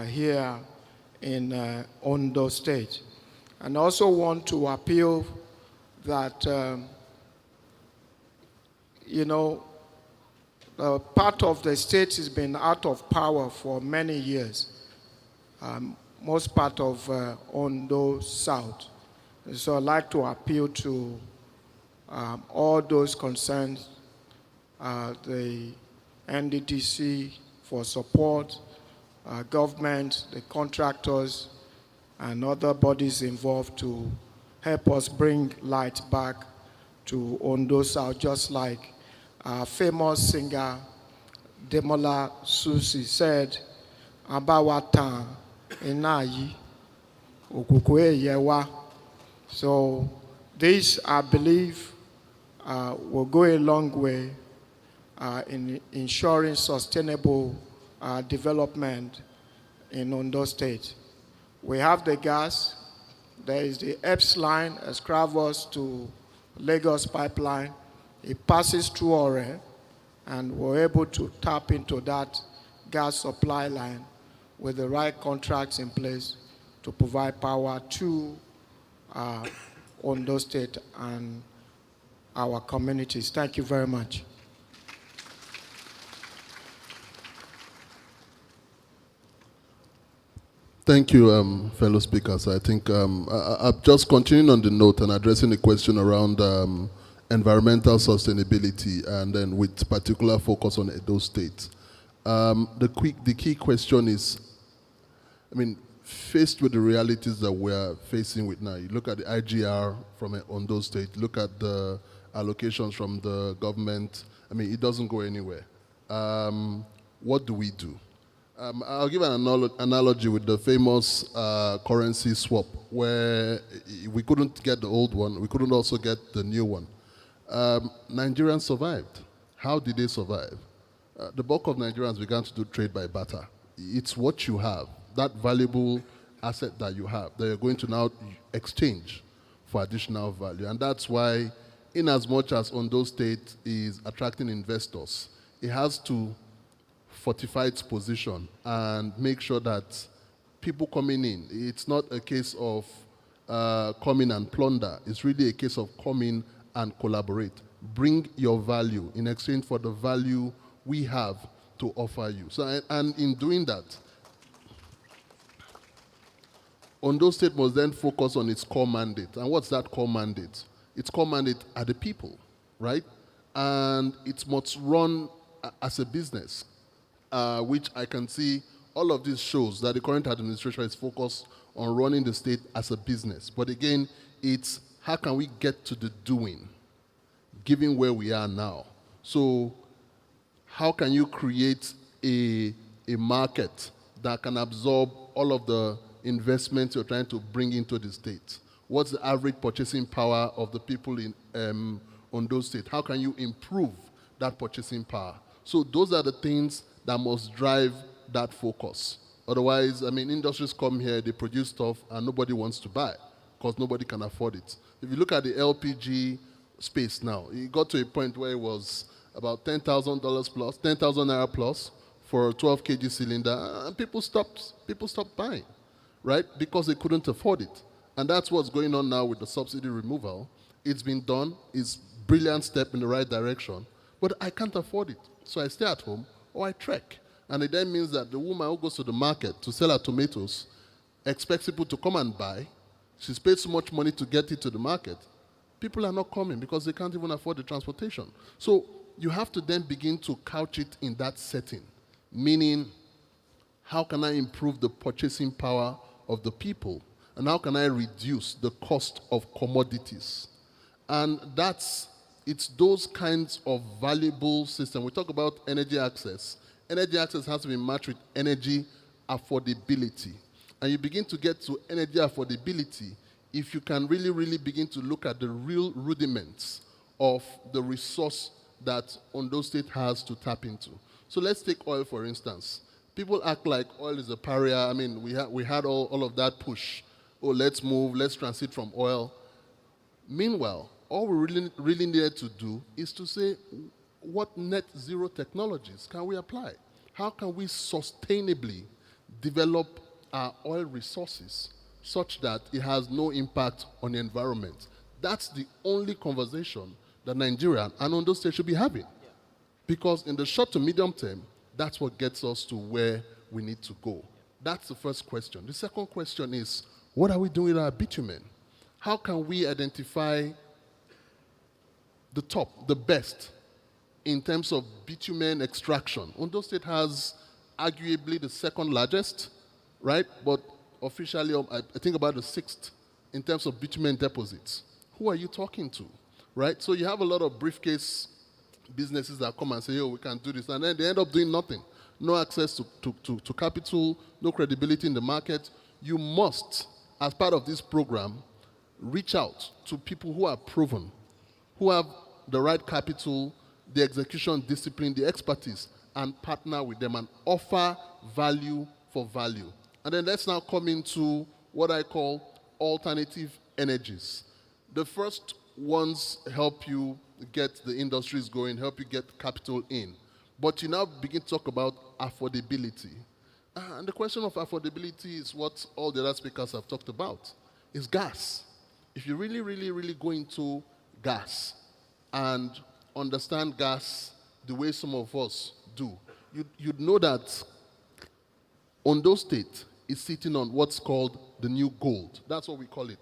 here in Ondo State. And also want to appeal that, part of the state has been out of power for many years, most part of Ondo South. So I'd like to appeal to all those concerned, the NDDC for support, government, the contractors, and other bodies involved to help us bring light back to Ondo South, just like our famous singer Demola Susi said, Abawata Enayi Okukwe Yewa. So this, I believe, will go a long way in ensuring sustainable development in Ondo State. We have the gas. There is the EPS line, Escravos to Lagos pipeline. It passes through Ore, and we're able to tap into that gas supply line with the right contracts in place to provide power to Ondo State and our communities. Thank you very much. Thank you, fellow speakers. I think I'm just continuing on the note and addressing the question around environmental sustainability, and then with particular focus on Edo State. The key question is, faced with the realities that we're facing with now, you look at the IGR from Ondo State, look at the allocations from the government, it doesn't go anywhere. What do we do? I'll give an analogy with the famous currency swap, where we couldn't get the old one, we couldn't also get the new one. Nigerians survived. How did they survive? The bulk of Nigerians began to do trade by barter. It's what you have, that valuable asset that you have, that you're going to now exchange for additional value. And that's why, in as much as Ondo State is attracting investors, it has to fortify its position and make sure that people coming in, it's not a case of come in and plunder. It's really a case of come in and collaborate. Bring your value in exchange for the value we have to offer you. So, and in doing that, Ondo State must then focus on its core mandate. And what's that core mandate? Its core mandate are the people, right? And it must run as a business, which I can see all of this shows that the current administration is focused on running the state as a business. But again, it's how can we get to the doing, given where we are now? So how can you create a market that can absorb all of the investments you're trying to bring into the state? What's the average purchasing power of the people in Ondo State? How can you improve that purchasing power? So those are the things that must drive that focus. Otherwise, industries come here, they produce stuff, and nobody wants to buy because nobody can afford it. If you look at the LPG space now, it got to a point where it was about $10,000 plus, 10,000 naira plus for a 12 kg cylinder, and people stopped buying, right? Because they couldn't afford it. And that's what's going on now with the subsidy removal. It's been done, it's a brilliant step in the right direction, but I can't afford it. So I stay at home or I trek. And it then means that the woman who goes to the market to sell her tomatoes expects people to come and buy. She's paid so much money to get it to the market. People are not coming because they can't even afford the transportation. So you have to then begin to couch it in that setting, meaning how can I improve the purchasing power of the people? And how can I reduce the cost of commodities? And it's those kinds of valuable systems. We talk about energy access. Energy access has to be matched with energy affordability. And you begin to get to energy affordability if you can really, really begin to look at the real rudiments of the resource that Ondo State has to tap into. So let's take oil, for instance. People act like oil is a pariah. We had all of that push. Oh, let's move, let's transit from oil. Meanwhile, all we really needed to do is to say, what net zero technologies can we apply? How can we sustainably develop our oil resources such that it has no impact on the environment? That's the only conversation that Nigeria and Ondo State should be having. Because in the short to medium term, that's what gets us to where we need to go. That's the first question. The second question is, what are we doing with our bitumen? How can we identify the top, the best, in terms of bitumen extraction? Ondo State has arguably the second largest, right? But officially, I think about the sixth in terms of bitumen deposits. Who are you talking to, right? So you have a lot of briefcase businesses that come and say, oh, we can do this, and then they end up doing nothing. No access to capital, no credibility in the market. You must, as part of this program, reach out to people who are proven, who have the right capital, the execution discipline, the expertise, and partner with them and offer value for value. And then let's now come into what I call alternative energies. The first ones help you get the industries going, help you get capital in. But you now begin to talk about affordability. And the question of affordability is what all the other speakers have talked about, is gas. If you really go into gas and understand gas the way some of us do, you'd know that Ondo State is sitting on what's called the new gold. That's what we call it.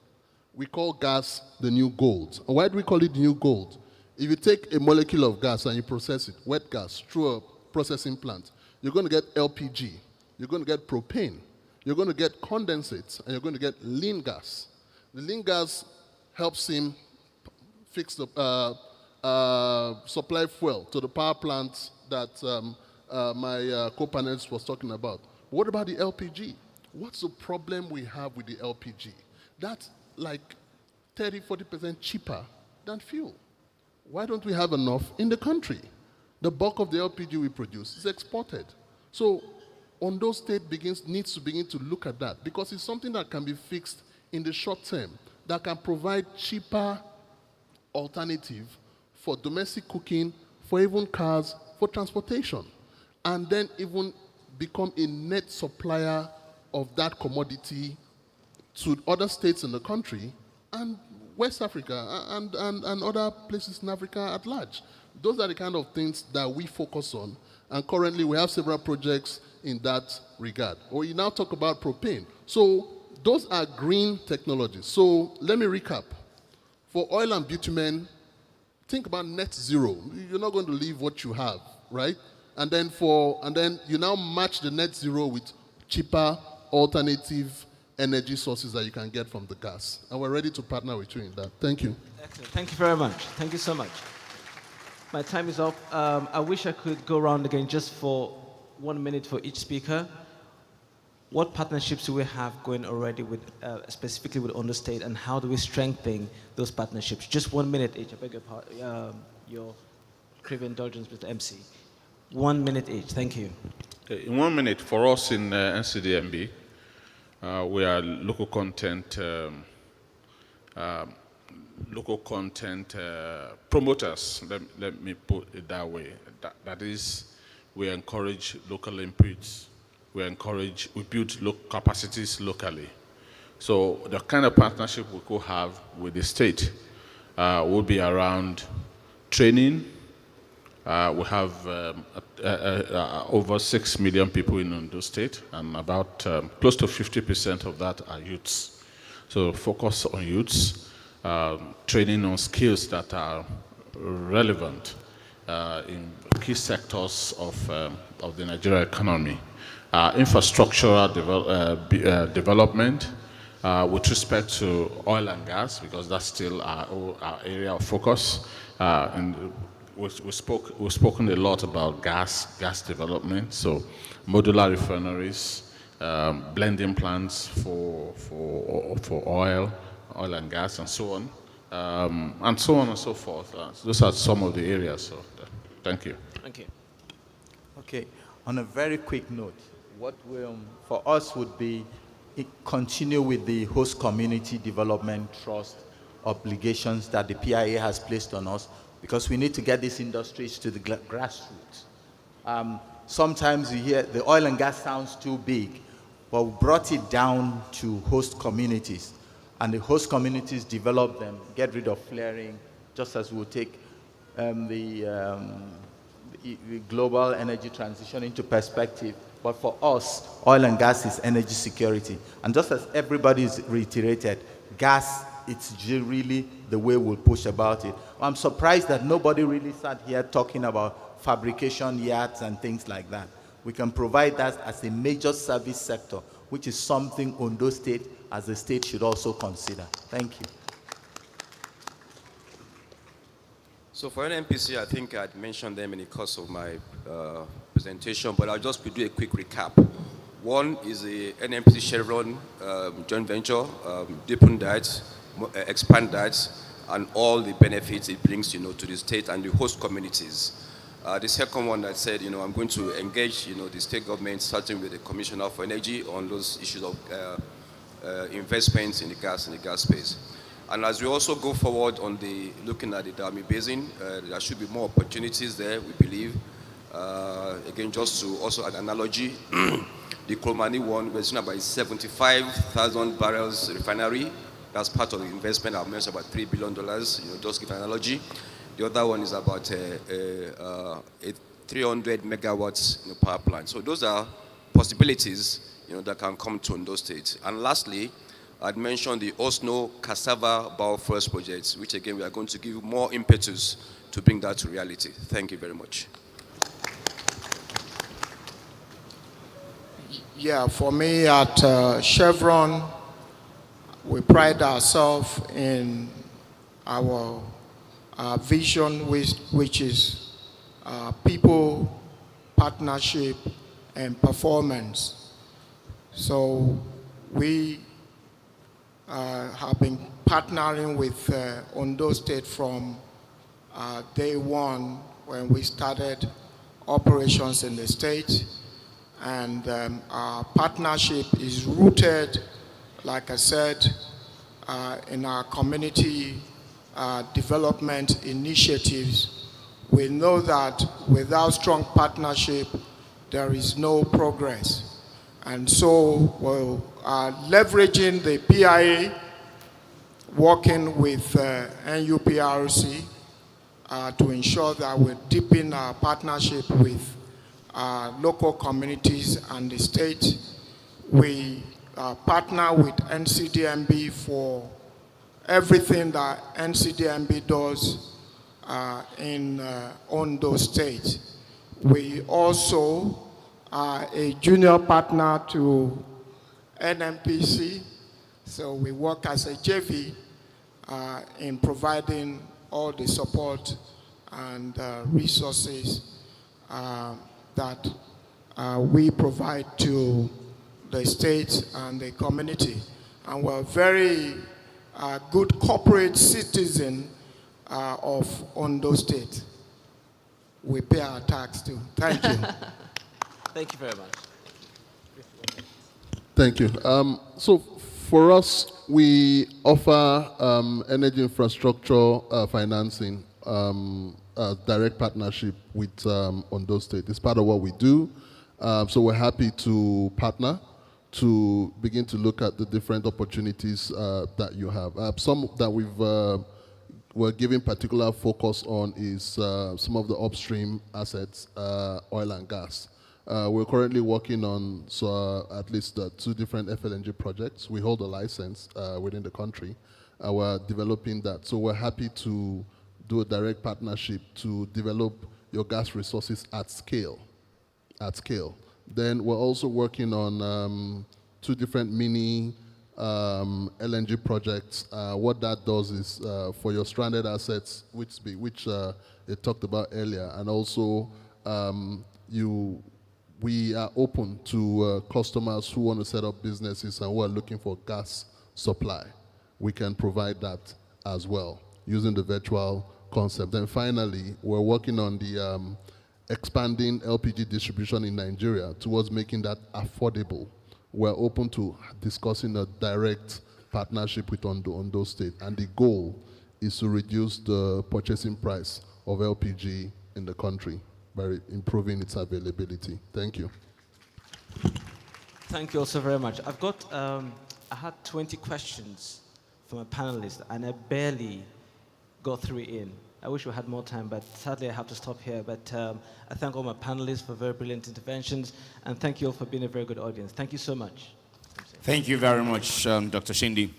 We call gas the new gold. And why do we call it the new gold? If you take a molecule of gas and you process it, wet gas, through a processing plant, you're going to get LPG, you're going to get propane, you're going to get condensates, and you're going to get lean gas. The lean gas helps him fix the supply fuel to the power plants that my co-panelist was talking about. What about the LPG? What's the problem we have with the LPG? That's like 30-40% cheaper than fuel. Why don't we have enough in the country? The bulk of the LPG we produce is exported. So Ondo State needs to begin to look at that because it's something that can be fixed in the short term, that can provide cheaper alternative for domestic cooking, for even cars, for transportation, and then even become a net supplier of that commodity to other states in the country and West Africa and other places in Africa at large. Those are the kind of things that we focus on, and currently we have several projects in that regard. Or you now talk about propane. So those are green technologies. So let me recap. For oil and bitumen, think about net zero. You're not going to leave what you have, right? And then you now match the net zero with cheaper alternative energy sources that you can get from the gas. And we're ready to partner with you in that. Thank you. Excellent. Thank you very much. Thank you so much. My time is up. I wish I could go around again just for 1 minute for each speaker. What partnerships do we have going already with, specifically with Ondo State, and how do we strengthen those partnerships? Just 1 minute each. I beg your crave indulgence, Mr. MC. 1 minute each. Thank you. In 1 minute, for us in NCDMB, we are local content promoters. Let me put it that way. That is, we encourage local inputs. We build capacities locally. So the kind of partnership we could have with the state would be around training. We have over 6 million people in Ondo State, and about close to 50% of that are youths. So focus on youths, training on skills that are relevant in key sectors of the Nigerian economy. Infrastructural development with respect to oil and gas, because that's still our area of focus. And we've spoken a lot about gas development, so modular refineries, blending plants for oil and gas, and so on and so forth. Those are some of the areas. So, thank you. Thank you. Okay. On a very quick note, what will, for us would be continue with the host community development trust obligations that the PIA has placed on us, because we need to get these industries to the grassroots. Sometimes you hear the oil and gas sounds too big, but we brought it down to host communities. And the host communities develop them, get rid of flaring, just as we'll take the global energy transition into perspective. But for us, oil and gas is energy security. And just as everybody's reiterated, gas, it's really the way we'll push about it. I'm surprised that nobody really sat here talking about fabrication yards and things like that. We can provide that as a major service sector, which is something Ondo State as a state should also consider. Thank you. So for NNPC, I think I'd mentioned them in the course of my presentation, but I'll just do a quick recap. One is the NNPC Chevron joint venture, deepen that, expand that, and all the benefits it brings, to the state and the host communities. The second one, I said, I'm going to engage, the state government, starting with the Commissioner for Energy on those issues of investments in the gas space. And as we also go forward on looking at the Dami Basin, there should be more opportunities there, we believe. Again, just to also an analogy, the Kolmani one, we're talking about 75,000 barrels refinery. That's part of the investment I've mentioned, about $3 billion, just give an analogy. The other one is about a 300 megawatts power plant. So those are possibilities that can come to Ondo State. And lastly, I'd mentioned the Osno Cassava Biofuels projects, which again we are going to give more impetus to bring that to reality. Thank you very much. Yeah, for me at Chevron, we pride ourselves in our vision, which is people, partnership, and performance. So we have been partnering with Ondo State from day one when we started operations in the state. And our partnership is rooted, like I said, in our community development initiatives. We know that without strong partnership, there is no progress. And so we're leveraging the PIA, working with NUPRC to ensure that we deepen our partnership with local communities and the state. We partner with NCDMB for everything that NCDMB does in Ondo State. We also are a junior partner to NNPC, so we work as a JV in providing all the support and resources that we provide to the state and the community. And we're very good corporate citizen of Ondo State. We pay our tax too. Thank you. Thank you very much. Thank you. So for us, we offer energy infrastructure financing, direct partnership with Ondo State. It's part of what we do. So we're happy to partner to begin to look at the different opportunities that you have. Some that we're giving particular focus on is some of the upstream assets, oil and gas. We're currently working on at least 2 different FLNG projects. We hold a license within the country. We're developing that. So we're happy to do a direct partnership to develop your gas resources at scale. Then we're also working on 2 different mini LNG projects. What that does is for your stranded assets, which it talked about earlier, and also we are open to customers who want to set up businesses and who are looking for gas supply. We can provide that as well using the virtual concept. And finally, we're working on the expanding LPG distribution in Nigeria towards making that affordable. We're open to discussing a direct partnership with Ondo State. And the goal is to reduce the purchasing price of LPG in the country by improving its availability. Thank you. Thank you also very much. I've got, I had 20 questions from a panelist, and I barely got through in. I wish we had more time, but sadly I have to stop here. But I thank all my panelists for very brilliant interventions, and thank you all for being a very good audience. Thank you so much. Thank you very much, Dr. Shindi.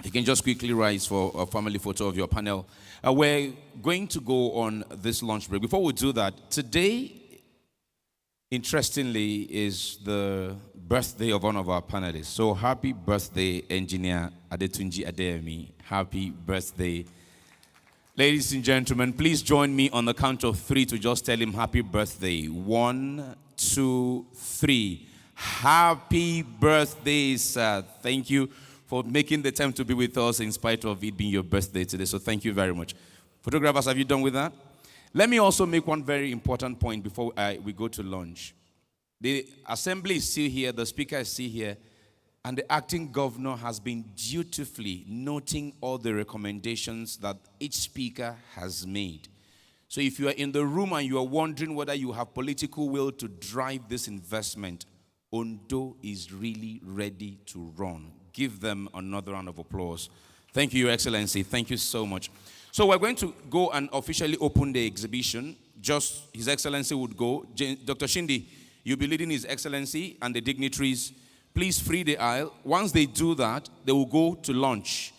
You can just quickly rise for a family photo of your panel. We're going to go on this lunch break. Before we do that, today, interestingly, is the birthday of one of our panelists. So happy birthday, Engineer Adetunji Adeyemi. Happy birthday. Ladies and gentlemen, please join me on the count of 3 to just tell him happy birthday. 1, 2, 3. Happy birthday, sir. Thank you for making the time to be with us in spite of it being your birthday today. So thank you very much. Photographers, have you done with that? Let me also make one very important point before we go to lunch. The assembly is still here, the speaker is still here, and the acting governor has been dutifully noting all the recommendations that each speaker has made. So if you are in the room and you are wondering whether you have political will to drive this investment, Ondo is really ready to run. Give them another round of applause. Thank you, Your Excellency. Thank you so much. So we're going to go and officially open the exhibition. Just His Excellency would go. Dr. Shindi, you'll be leading His Excellency and the dignitaries. Please free the aisle. Once they do that, they will go to lunch.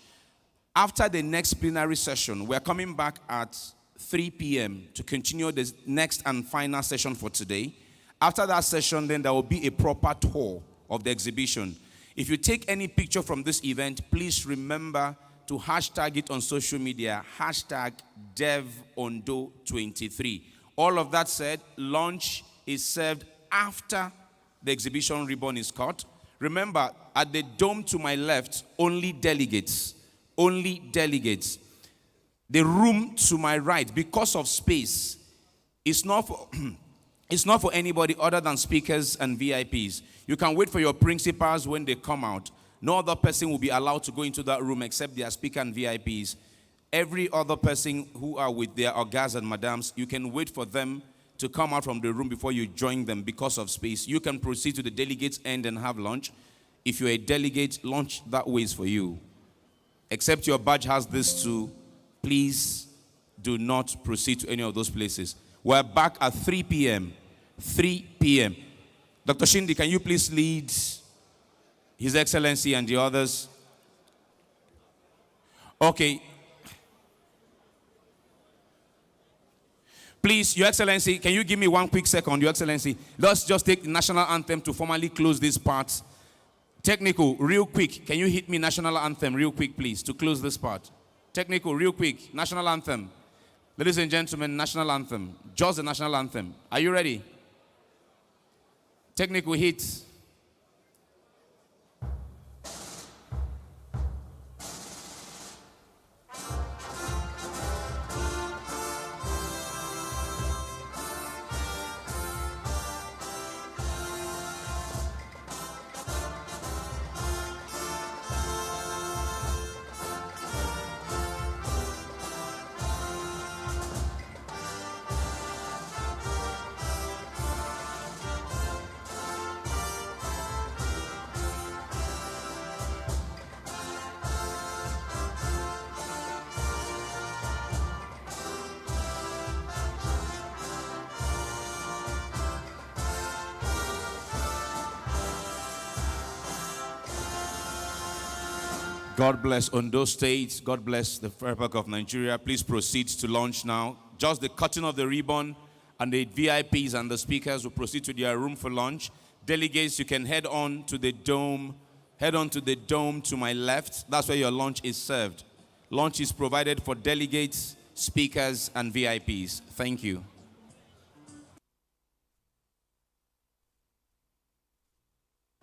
After the next plenary session, we're coming back at 3 p.m. to continue the next and final session for today. After that session, then there will be a proper tour of the exhibition. If you take any picture from this event, please remember to hashtag it on social media, hashtag DevOndo23. All of that said, lunch is served after the exhibition ribbon is cut. Remember, at the dome to my left, only delegates. Only delegates. The room to my right, because of space, is not for, it's not for anybody other than speakers and VIPs. You can wait for your principals when they come out. No other person will be allowed to go into that room except their speaker and VIPs. Every other person who are with their ogas and madams, you can wait for them to come out from the room before you join them because of space. You can proceed to the delegates' end and have lunch. If you're a delegate, lunch that way is for you. Except your badge has this too, please do not proceed to any of those places. We're back at 3 p.m. 3 p.m. Dr. Shindi, can you please lead His Excellency and the others? Okay. Please, Your Excellency, can you give me 1 quick second, Your Excellency? Let's just take the national anthem to formally close this part. Technical, real quick, can you hit me national anthem real quick, please, to close this part? Technical, real quick, national anthem. Ladies and gentlemen, national anthem. Just the national anthem. Are you ready? Technical hit. God bless Ondo State. God bless the Republic of Nigeria. Please proceed to lunch now. Just the cutting of the ribbon, and the VIPs and the speakers will proceed to their room for lunch. Delegates, you can head on to the dome. Head on to the dome to my left. That's where your lunch is served. Lunch is provided for delegates, speakers, and VIPs. Thank you.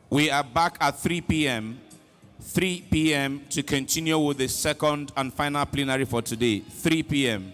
We are back at 3 p.m. 3 p.m. to continue with the second and final plenary for today. 3 p.m.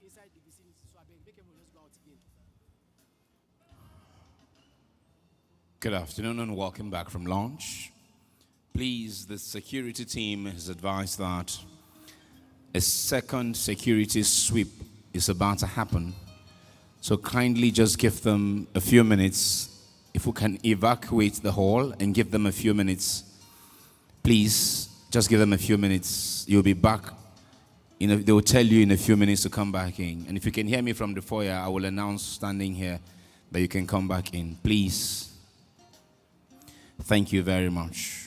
inside the vicinity. So I beg, make everyone just go out again. Good afternoon and welcome back from lunch. Please, the security team has advised that a second security sweep is about to happen. So kindly just give them a few minutes. If we can evacuate the hall and give them a few minutes, please just give them a few minutes. You'll be back. They will tell you in a few minutes to come back in. And if you can hear me from the foyer, I will announce standing here that you can come back in. Please. Thank you very much.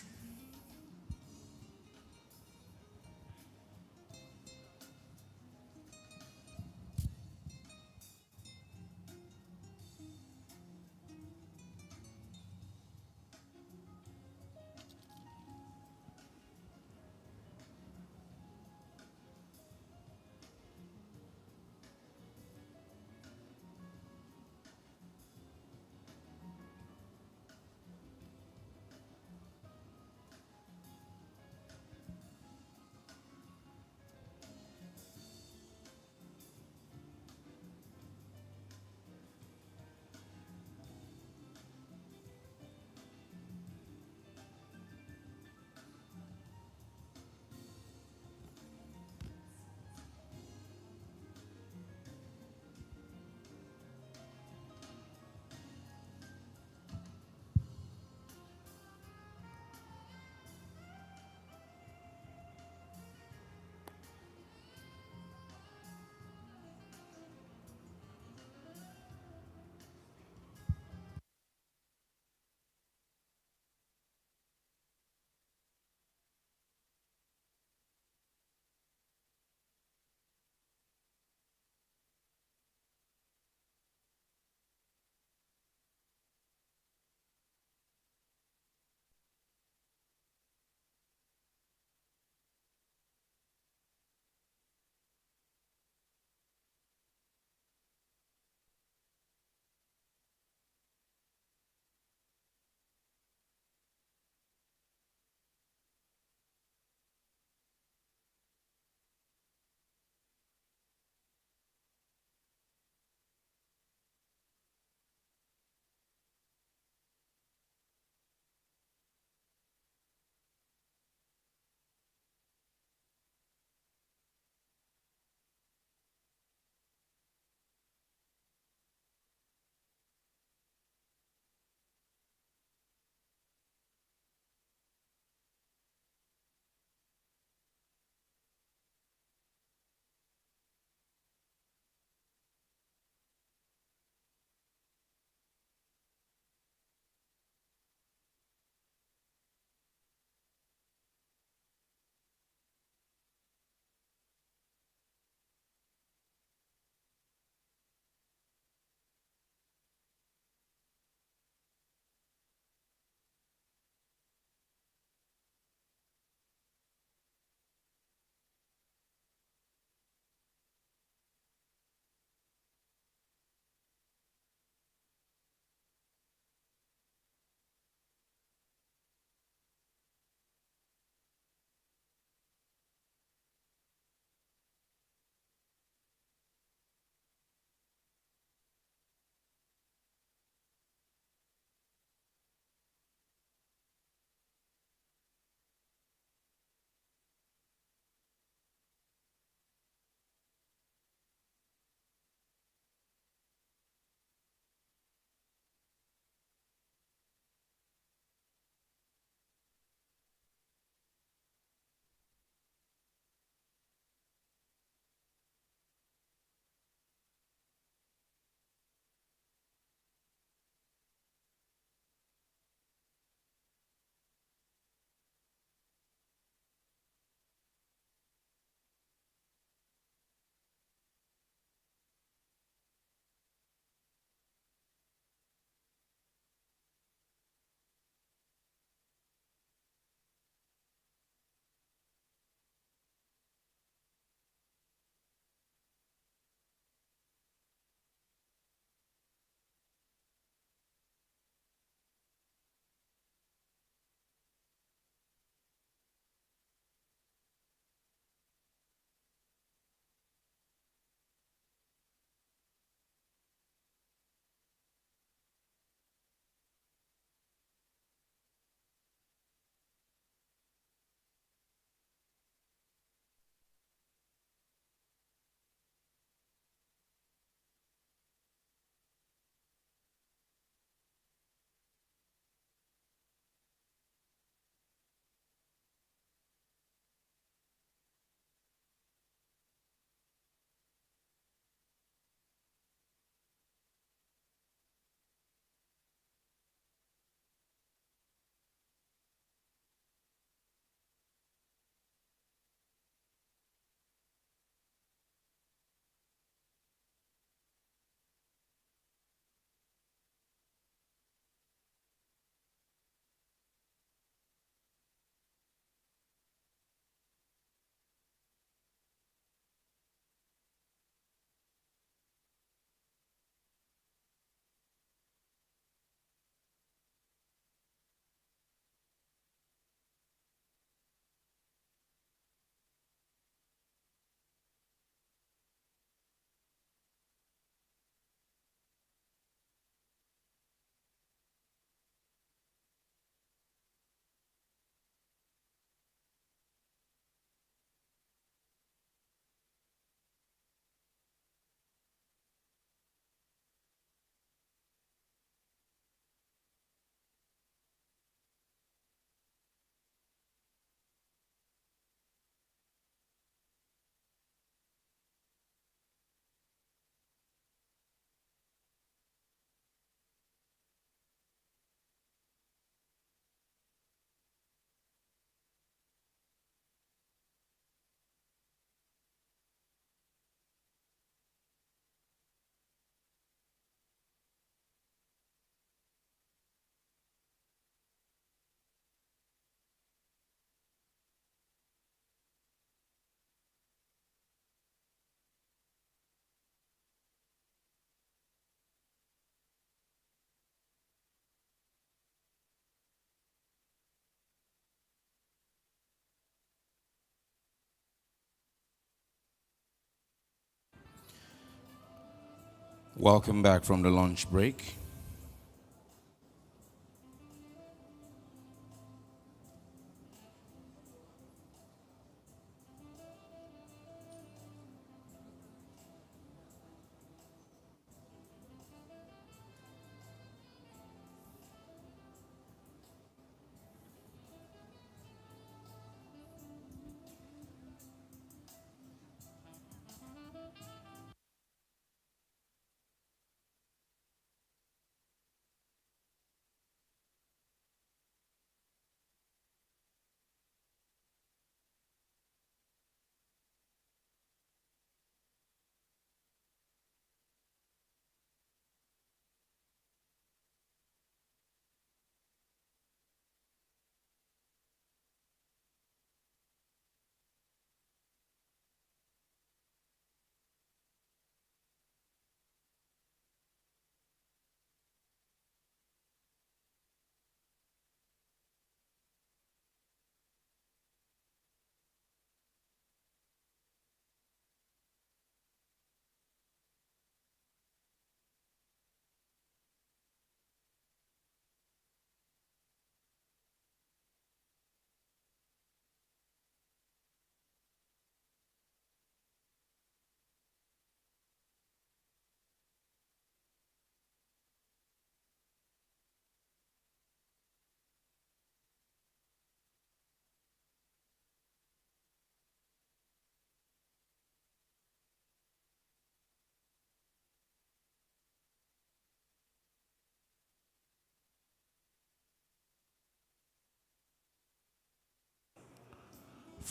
Welcome back from the lunch break.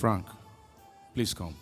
Frank, please come.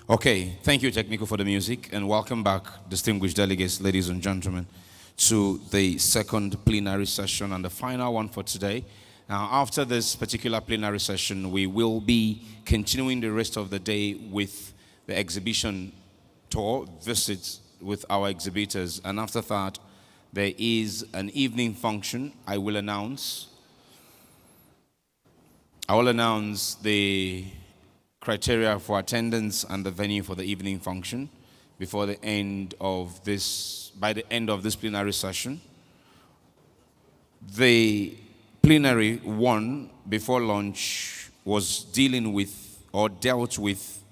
Okay, thank you, Technical, for the music, and welcome back, distinguished delegates, ladies and gentlemen, to the second plenary session and the final one for today. Now, after this particular plenary session, we will be continuing the rest of the day with the exhibition tour, visits with our exhibitors, and after that, there is an evening function. I will announce the criteria for attendance and the venue for the evening function by the end of this plenary session. The plenary one before lunch was dealt with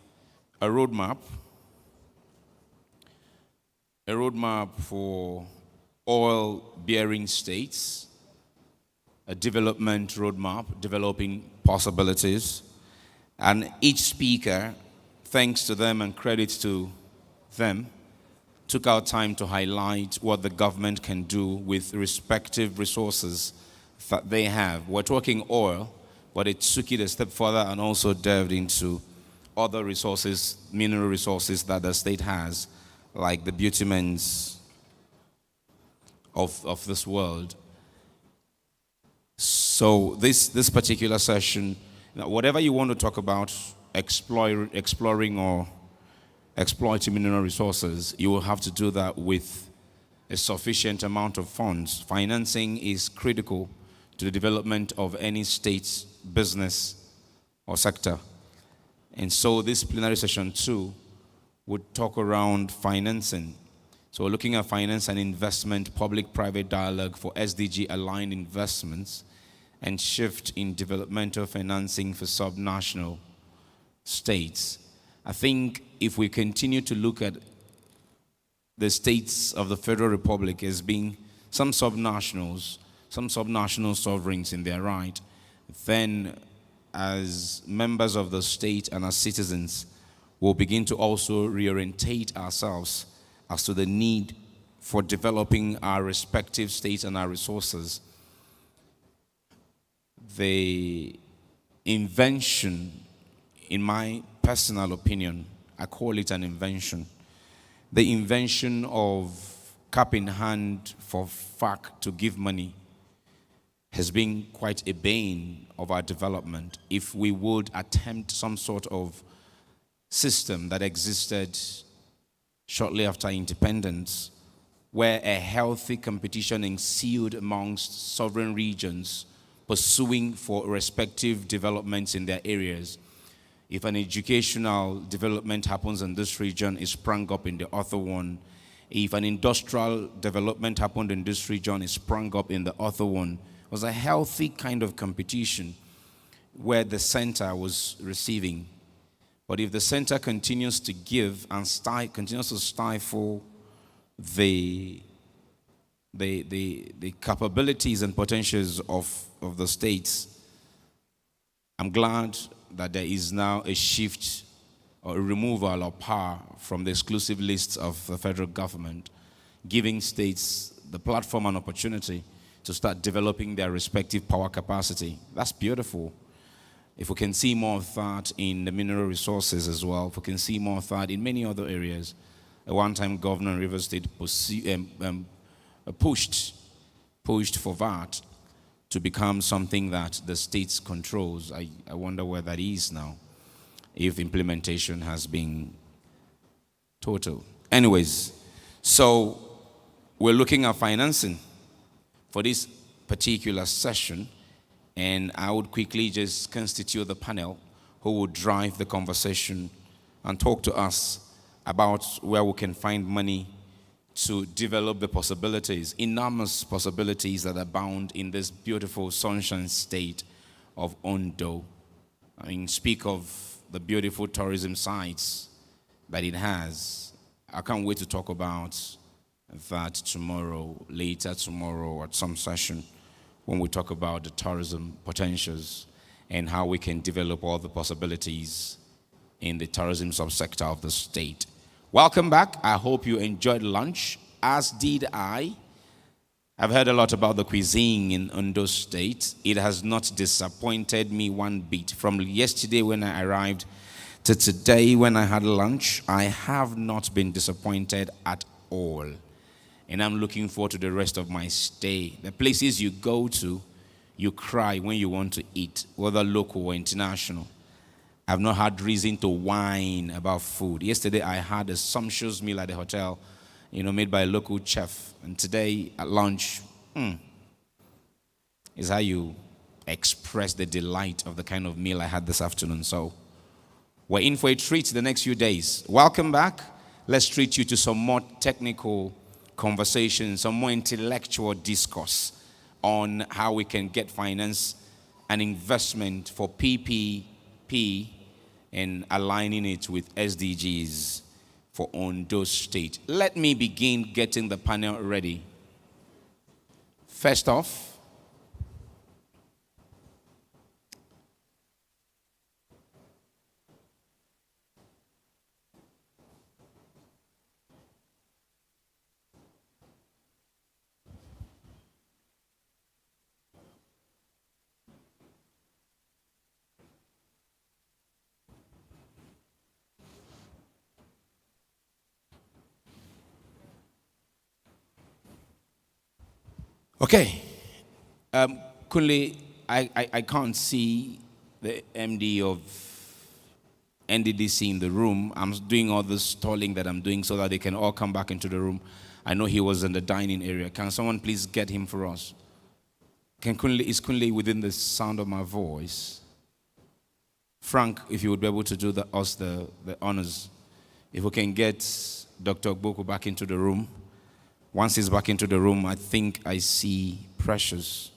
a roadmap for oil-bearing states, a development roadmap, developing possibilities. And each speaker, thanks to them and credit to them, took out time to highlight what the government can do with respective resources that they have. We're talking oil, but it took it a step further and also delved into other resources, mineral resources that the state has, like the bitumens of this world. So this particular session, whatever you want to talk about, exploring or exploiting mineral resources, you will have to do that with a sufficient amount of funds. Financing is critical to the development of any state's business or sector. And so this plenary session 2 would talk around financing. So we're looking at finance and investment, public-private dialogue for SDG-aligned investments, and shift in developmental financing for subnational states. I think if we continue to look at the states of the Federal Republic as being some subnational sovereigns in their right, then as members of the state and as citizens, we'll begin to also reorientate ourselves as to the need for developing our respective states and our resources. The invention, in my personal opinion, I call it an invention. The invention of cap in hand for FAC to give money has been quite a bane of our development. If we would attempt some sort of system that existed shortly after independence, where a healthy competition ensued amongst sovereign regions pursuing for respective developments in their areas. If an educational development happens in this region, it sprung up in the other one. If an industrial development happened in this region, it sprung up in the other one. It was a healthy kind of competition where the center was receiving. But if the center continues to give and continues to stifle the capabilities and potentials of the states, I'm glad that there is now a shift or a removal of power from the exclusive lists of the federal government, giving states the platform and opportunity to start developing their respective power capacity. That's beautiful. If we can see more of that in the mineral resources as well, if we can see more of that in many other areas. A one-time governor in Rivers State pushed for that to become something that the state controls. I wonder where that is now, if implementation has been total. Anyways, so we're looking at financing for this particular session, and I would quickly just constitute the panel who would drive the conversation and talk to us about where we can find money to develop the possibilities, enormous possibilities that abound in this beautiful sunshine state of Ondo. I mean, speak of the beautiful tourism sites that it has. I can't wait to talk about that tomorrow, later tomorrow at some session, when we talk about the tourism potentials and how we can develop all the possibilities in the tourism subsector of the state. Welcome back. I hope you enjoyed lunch, as did I. I've heard a lot about the cuisine in Ondo State. It has not disappointed me one bit. From yesterday when I arrived to today when I had lunch, I have not been disappointed at all. And I'm looking forward to the rest of my stay. The places you go to, you cry when you want to eat, whether local or international. I've not had reason to whine about food. Yesterday I had a sumptuous meal at the hotel, made by a local chef. And today at lunch, is how you express the delight of the kind of meal I had this afternoon. So we're in for a treat the next few days. Welcome back. Let's treat you to some more technical conversation, some more intellectual discourse on how we can get finance and investment for PPP and aligning it with SDGs for Ondo State. Let me begin getting the panel ready. First off, okay. Kunle, I can't see the MD of NDDC in the room. I'm doing all the stalling that I'm doing so that they can all come back into the room. I know he was in the dining area. Can someone please get him for us? Is Kunle within the sound of my voice? Frank, if you would be able to do us the honors. If we can get Dr. Ogboku back into the room. Once he's back into the room, I think I see Precious.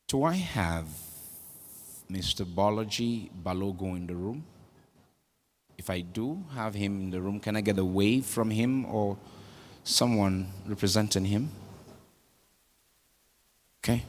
Do I have Mr. Balaji Balogo in the room? If I do have him in the room, can I get a wave from him or someone representing him? Okay.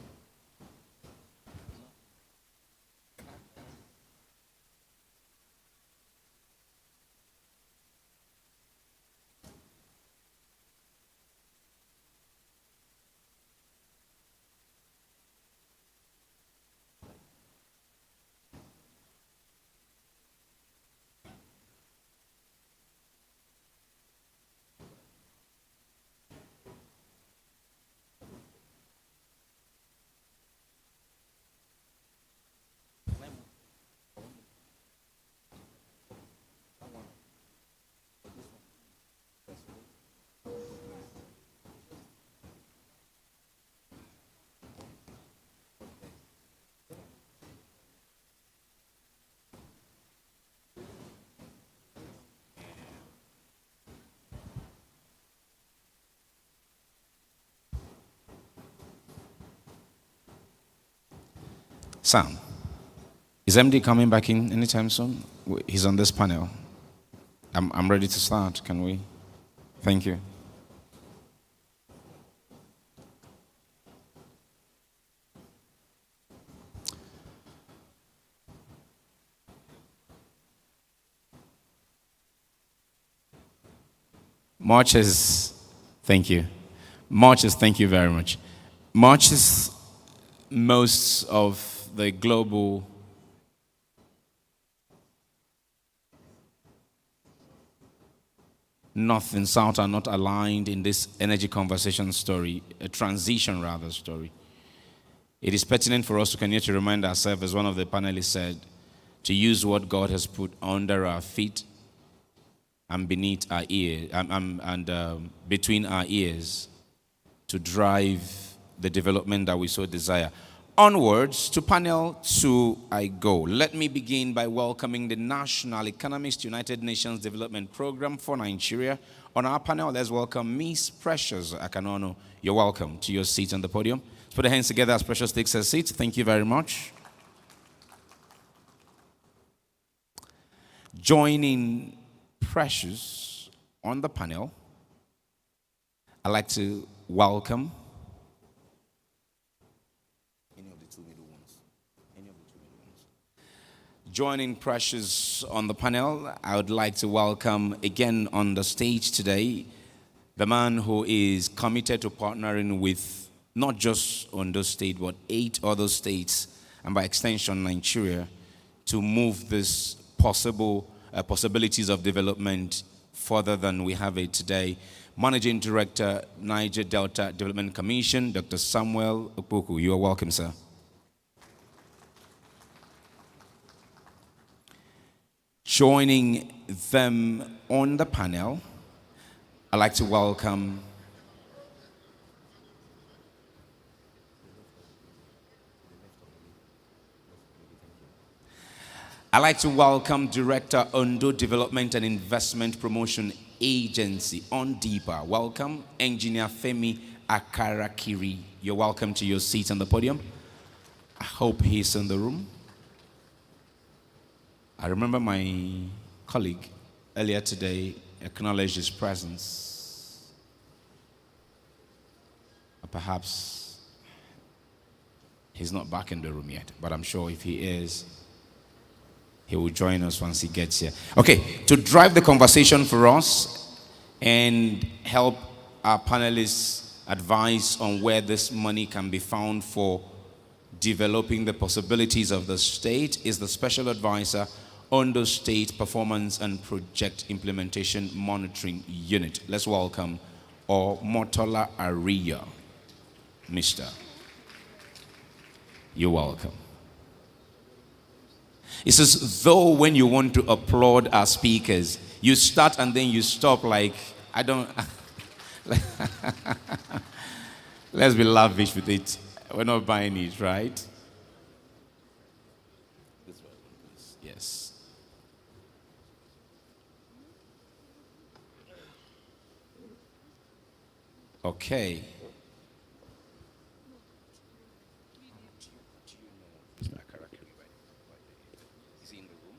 Sam, is MD coming back in anytime soon? He's on this panel. I'm ready to start. Can we? Thank you. Thank you. Thank you very much. Most of the global North and South are not aligned in this energy conversation story, a transition rather story. It is pertinent for us to continue to remind ourselves, as one of the panelists said, to use what God has put under our feet and beneath our ear, between our ears to drive the development that we so desire. Onwards to panel 2 I go. Let me begin by welcoming the National Economist United Nations Development Program for Nigeria. On our panel, let's welcome Miss Precious Akanono. You're welcome to your seat on the podium. Let's put our hands together as Precious takes her seat. Thank you very much. Joining Precious on the panel, I'd like to welcome Joining Precious on the panel, I would like to welcome again on the stage today the man who is committed to partnering with not just Ondo State but 8 other states and by extension Nigeria to move this possibilities of development further than we have it today. Managing Director, Niger Delta Development Commission, Dr. Samuel Okpoku. You are welcome, sir. Joining them on the panel, I'd like to welcome Director Ondo Development and Investment Promotion Agency, ONDIPA. Welcome, Engineer Femi Akarakiri. You're welcome to your seat on the podium. I hope he's in the room. I remember my colleague earlier today acknowledged his presence. Perhaps he's not back in the room yet, but I'm sure if he is, he will join us once he gets here. Okay, to drive the conversation for us and help our panelists advise on where this money can be found for developing the possibilities of the state is the Special Advisor, Ondo State Performance and Project Implementation Monitoring Unit. Let's welcome Omotola Ariya. Mister, you're welcome. It's as though when you want to applaud our speakers, you start and then you stop like, I don't... Let's be lavish with it. We're not buying it, right? Yes. Okay. Is he in the room?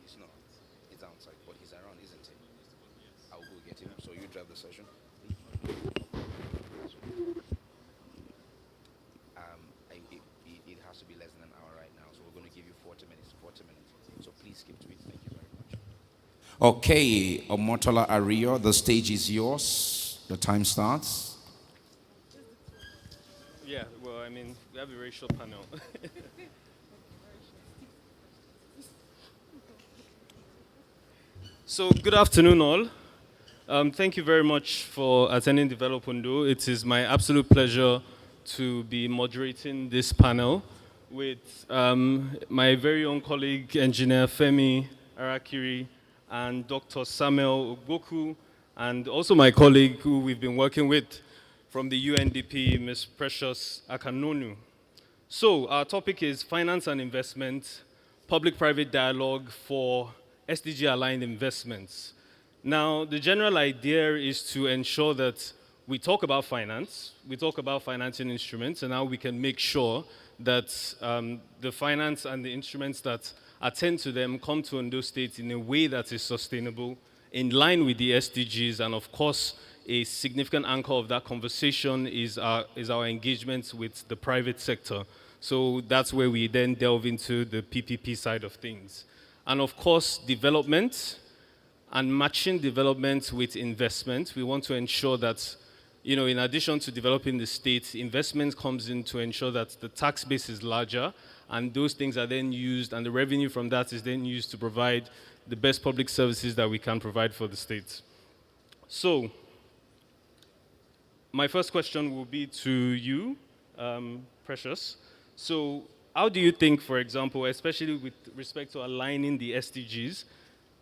He's not. He's outside, but he's around, isn't he? I'll go get him. So you drive the session. It has to be less than an hour right now, so we're going to give you 40 minutes. So please keep to it. Thank you very much. Okay, Omotola Ariya, the stage is yours. The time starts. Yeah, well, I mean, we have a very short panel. So, good afternoon, all. Thank you very much for attending Develop Ondo. It is my absolute pleasure to be moderating this panel with my very own colleague, Engineer Femi Arakiri, and Dr. Samuel Ogboku, and also my colleague who we've been working with from the UNDP, Ms. Precious Akanonu. So our topic is finance and investment, public-private dialogue for SDG-aligned investments. Now, the general idea is to ensure that we talk about finance, we talk about financing instruments, and how we can make sure that the finance and the instruments that attend to them come to Ondo State in a way that is sustainable, in line with the SDGs, and of course, a significant anchor of that conversation is our engagement with the private sector. So that's where we then delve into the PPP side of things. And of course, development and matching development with investment. We want to ensure that, you know, in addition to developing the state, investment comes in to ensure that the tax base is larger, and those things are then used, and the revenue from that is then used to provide the best public services that we can provide for the state. So, my first question will be to you, Precious. So, how do you think, for example, especially with respect to aligning the SDGs,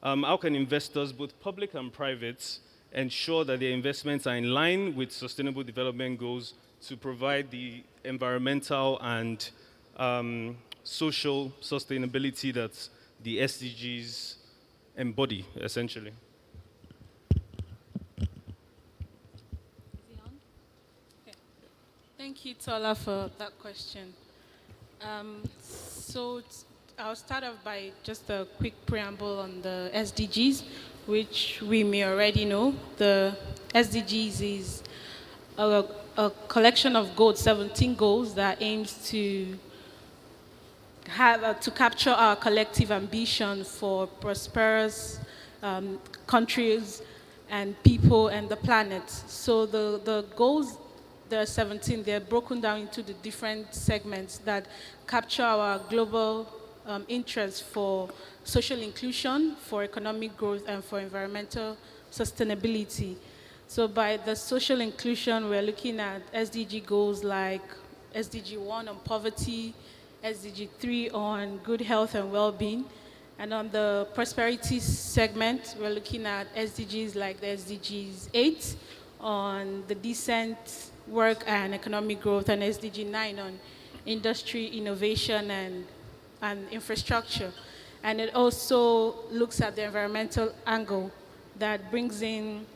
how can investors, both public and private, ensure that their investments are in line with sustainable development goals to provide the environmental and social sustainability that the SDGs embody, essentially? Thank you, Tola, for that question. I'll start off by just a quick preamble on the SDGs, which we may already know. The SDGs is a collection of goals, 17 goals that aims to have to capture our collective ambition for prosperous countries and people and the planet. So the goals, there are 17, they're broken down into the different segments that capture our global interests for social inclusion, for economic growth, and for environmental sustainability. So by the social inclusion, we're looking at SDG goals like SDG 1 on poverty, SDG 3 on good health and well-being. And on the prosperity segment, we're looking at SDGs like the SDGs 8 on the decent work and economic growth, and SDG 9 on industry, innovation, and infrastructure. And it also looks at the environmental angle that brings in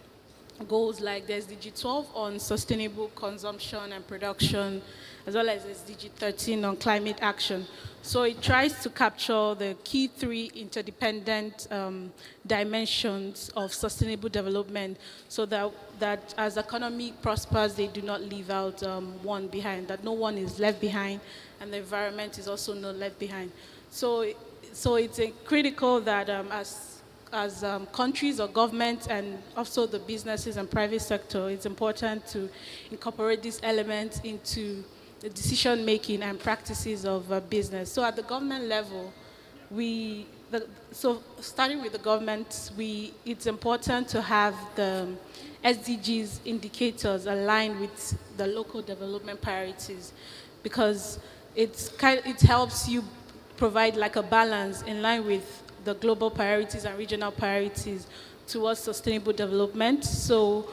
goals like the SDG 12 on sustainable consumption and production, as well as SDG 13 on climate action. So it tries to capture the key three interdependent dimensions of sustainable development so that as economy prospers, they do not leave out one behind, that no one is left behind, and the environment is also not left behind. So it's critical that as countries or governments and also the businesses and private sector, it's important to incorporate these elements into the decision-making and practices of business. So at the government level, starting with the government, it's important to have the SDGs indicators aligned with the local development priorities, because it helps you provide like a balance in line with the global priorities and regional priorities towards sustainable development. So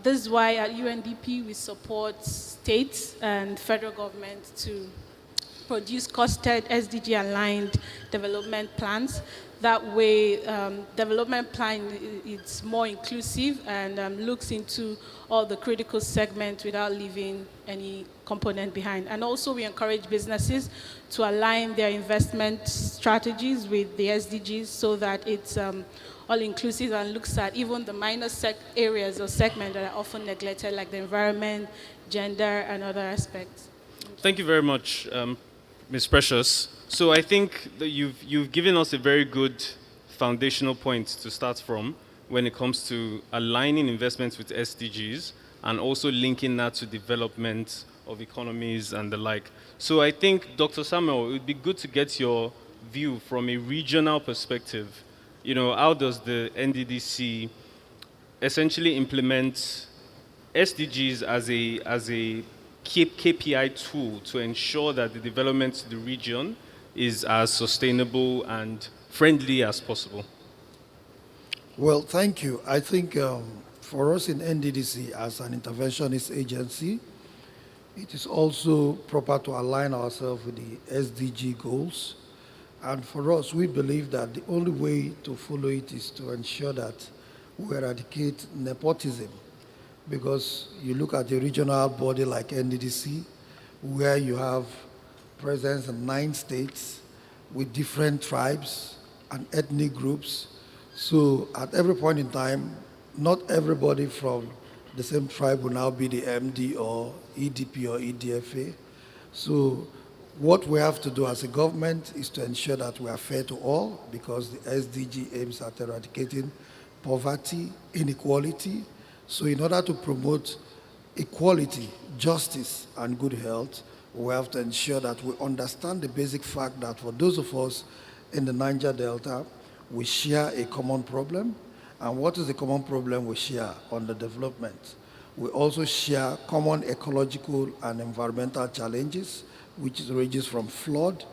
this is why at UNDP we support states and federal government to produce costed SDG-aligned development plans. That way, development plan is more inclusive and looks into all the critical segments without leaving any component behind. And also, we encourage businesses to align their investment strategies with the SDGs so that it's all-inclusive and looks at even the minor areas or segments that are often neglected, like the environment, gender, and other aspects. Thank you very much, Ms. Precious. So I think that you've given us a very good foundational point to start from when it comes to aligning investments with SDGs and also linking that to development of economies and the like. So I think, Dr. Samuel, it would be good to get your view from a regional perspective. You know, how does the NDDC essentially implement SDGs as a KPI tool to ensure that the development to the region is as sustainable and friendly as possible? Well, thank you. I think for us in NDDC as an interventionist agency, it is also proper to align ourselves with the SDG goals. And for us, we believe that the only way to follow it is to ensure that we eradicate nepotism. Because you look at a regional body like NDDC, where you have presence in 9 states with different tribes and ethnic groups. So at every point in time, not everybody from the same tribe will now be the MD or EDP or EDFA. So what we have to do as a government is to ensure that we are fair to all, because the SDG aims at eradicating poverty, inequality. So in order to promote equality, justice, and good health, we have to ensure that we understand the basic fact that for those of us in the Niger Delta, we share a common problem. And what is the common problem we share on the development? We also share common ecological and environmental challenges, which ranges from flood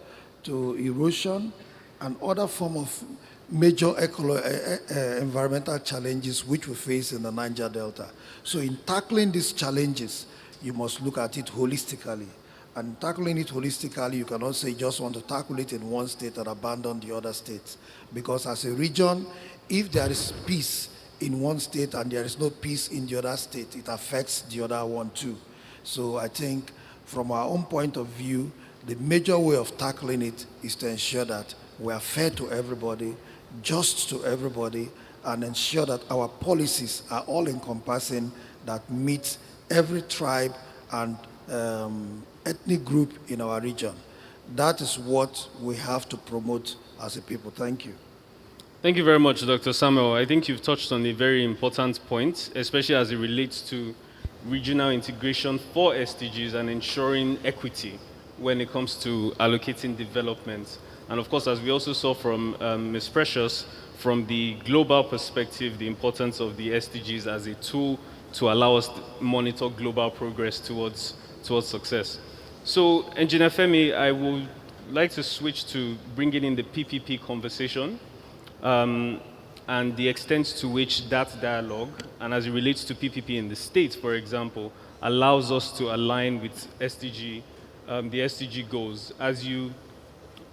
to erosion and other form of major environmental challenges which we face in the Niger Delta. So in tackling these challenges, you must look at it holistically. And tackling it holistically, you cannot say you just want to tackle it in one state and abandon the other states. Because as a region, if there is peace in one state and there is no peace in the other state, it affects the other one too. So I think from our own point of view, the major way of tackling it is to ensure that we are fair to everybody, just to everybody, and ensure that our policies are all encompassing, that meet every tribe and ethnic group in our region. That is what we have to promote as a people. Thank you. Thank you very much, Dr. Samuel. I think you've touched on a very important point, especially as it relates to regional integration for SDGs and ensuring equity when it comes to allocating development. And of course, as we also saw from Ms. Precious, from the global perspective, the importance of the SDGs as a tool to allow us to monitor global progress towards success. So, Engineer Femi, I would like to switch to bringing in the PPP conversation and the extent to which that dialogue, and as it relates to PPP in the States, for example, allows us to align with the SDG goals. As you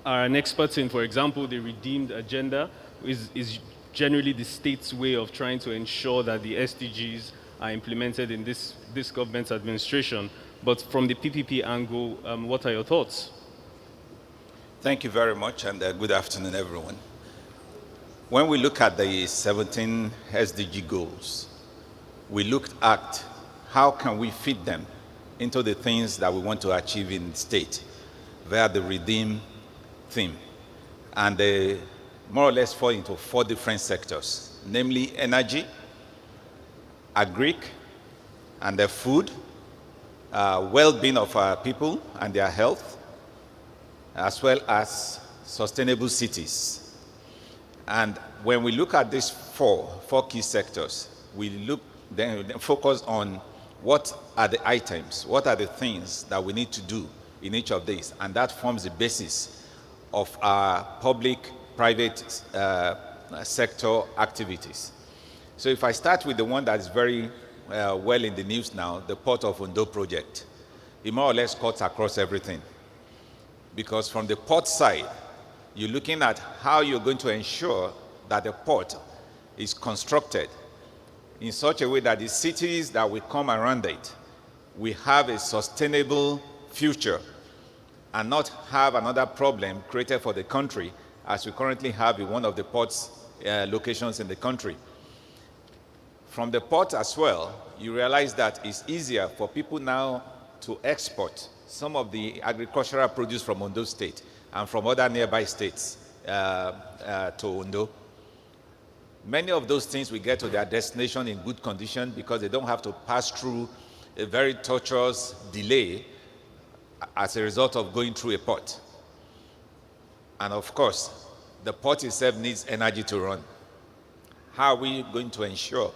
are an expert in, for example, the redeemed agenda is generally the state's way of trying to ensure that the SDGs are implemented in this government's administration. But from the PPP angle, what are your thoughts? Thank you very much, and good afternoon, everyone. When we look at the 17 SDG goals, we looked at how can we fit them into the things that we want to achieve in the state via the redeem theme. And they more or less fall into 4 different sectors, namely energy, agric, and the food, well-being of our people and their health, as well as sustainable cities. And when we look at these four key sectors, we then focus on what are the items, what are the things that we need to do in each of these, and that forms the basis of our public-private sector activities. So if I start with the one that is very well in the news now, the Port of Ondo project, it more or less cuts across everything. Because from the port side, you're looking at how you're going to ensure that the port is constructed in such a way that the cities that will come around it will have a sustainable future and not have another problem created for the country as we currently have in one of the ports locations in the country. From the port as well, you realize that it's easier for people now to export some of the agricultural produce from Ondo State and from other nearby states to Ondo. Many of those things will get to their destination in good condition because they don't have to pass through a very tortuous delay as a result of going through a port. And of course, the port itself needs energy to run. How are we going to ensure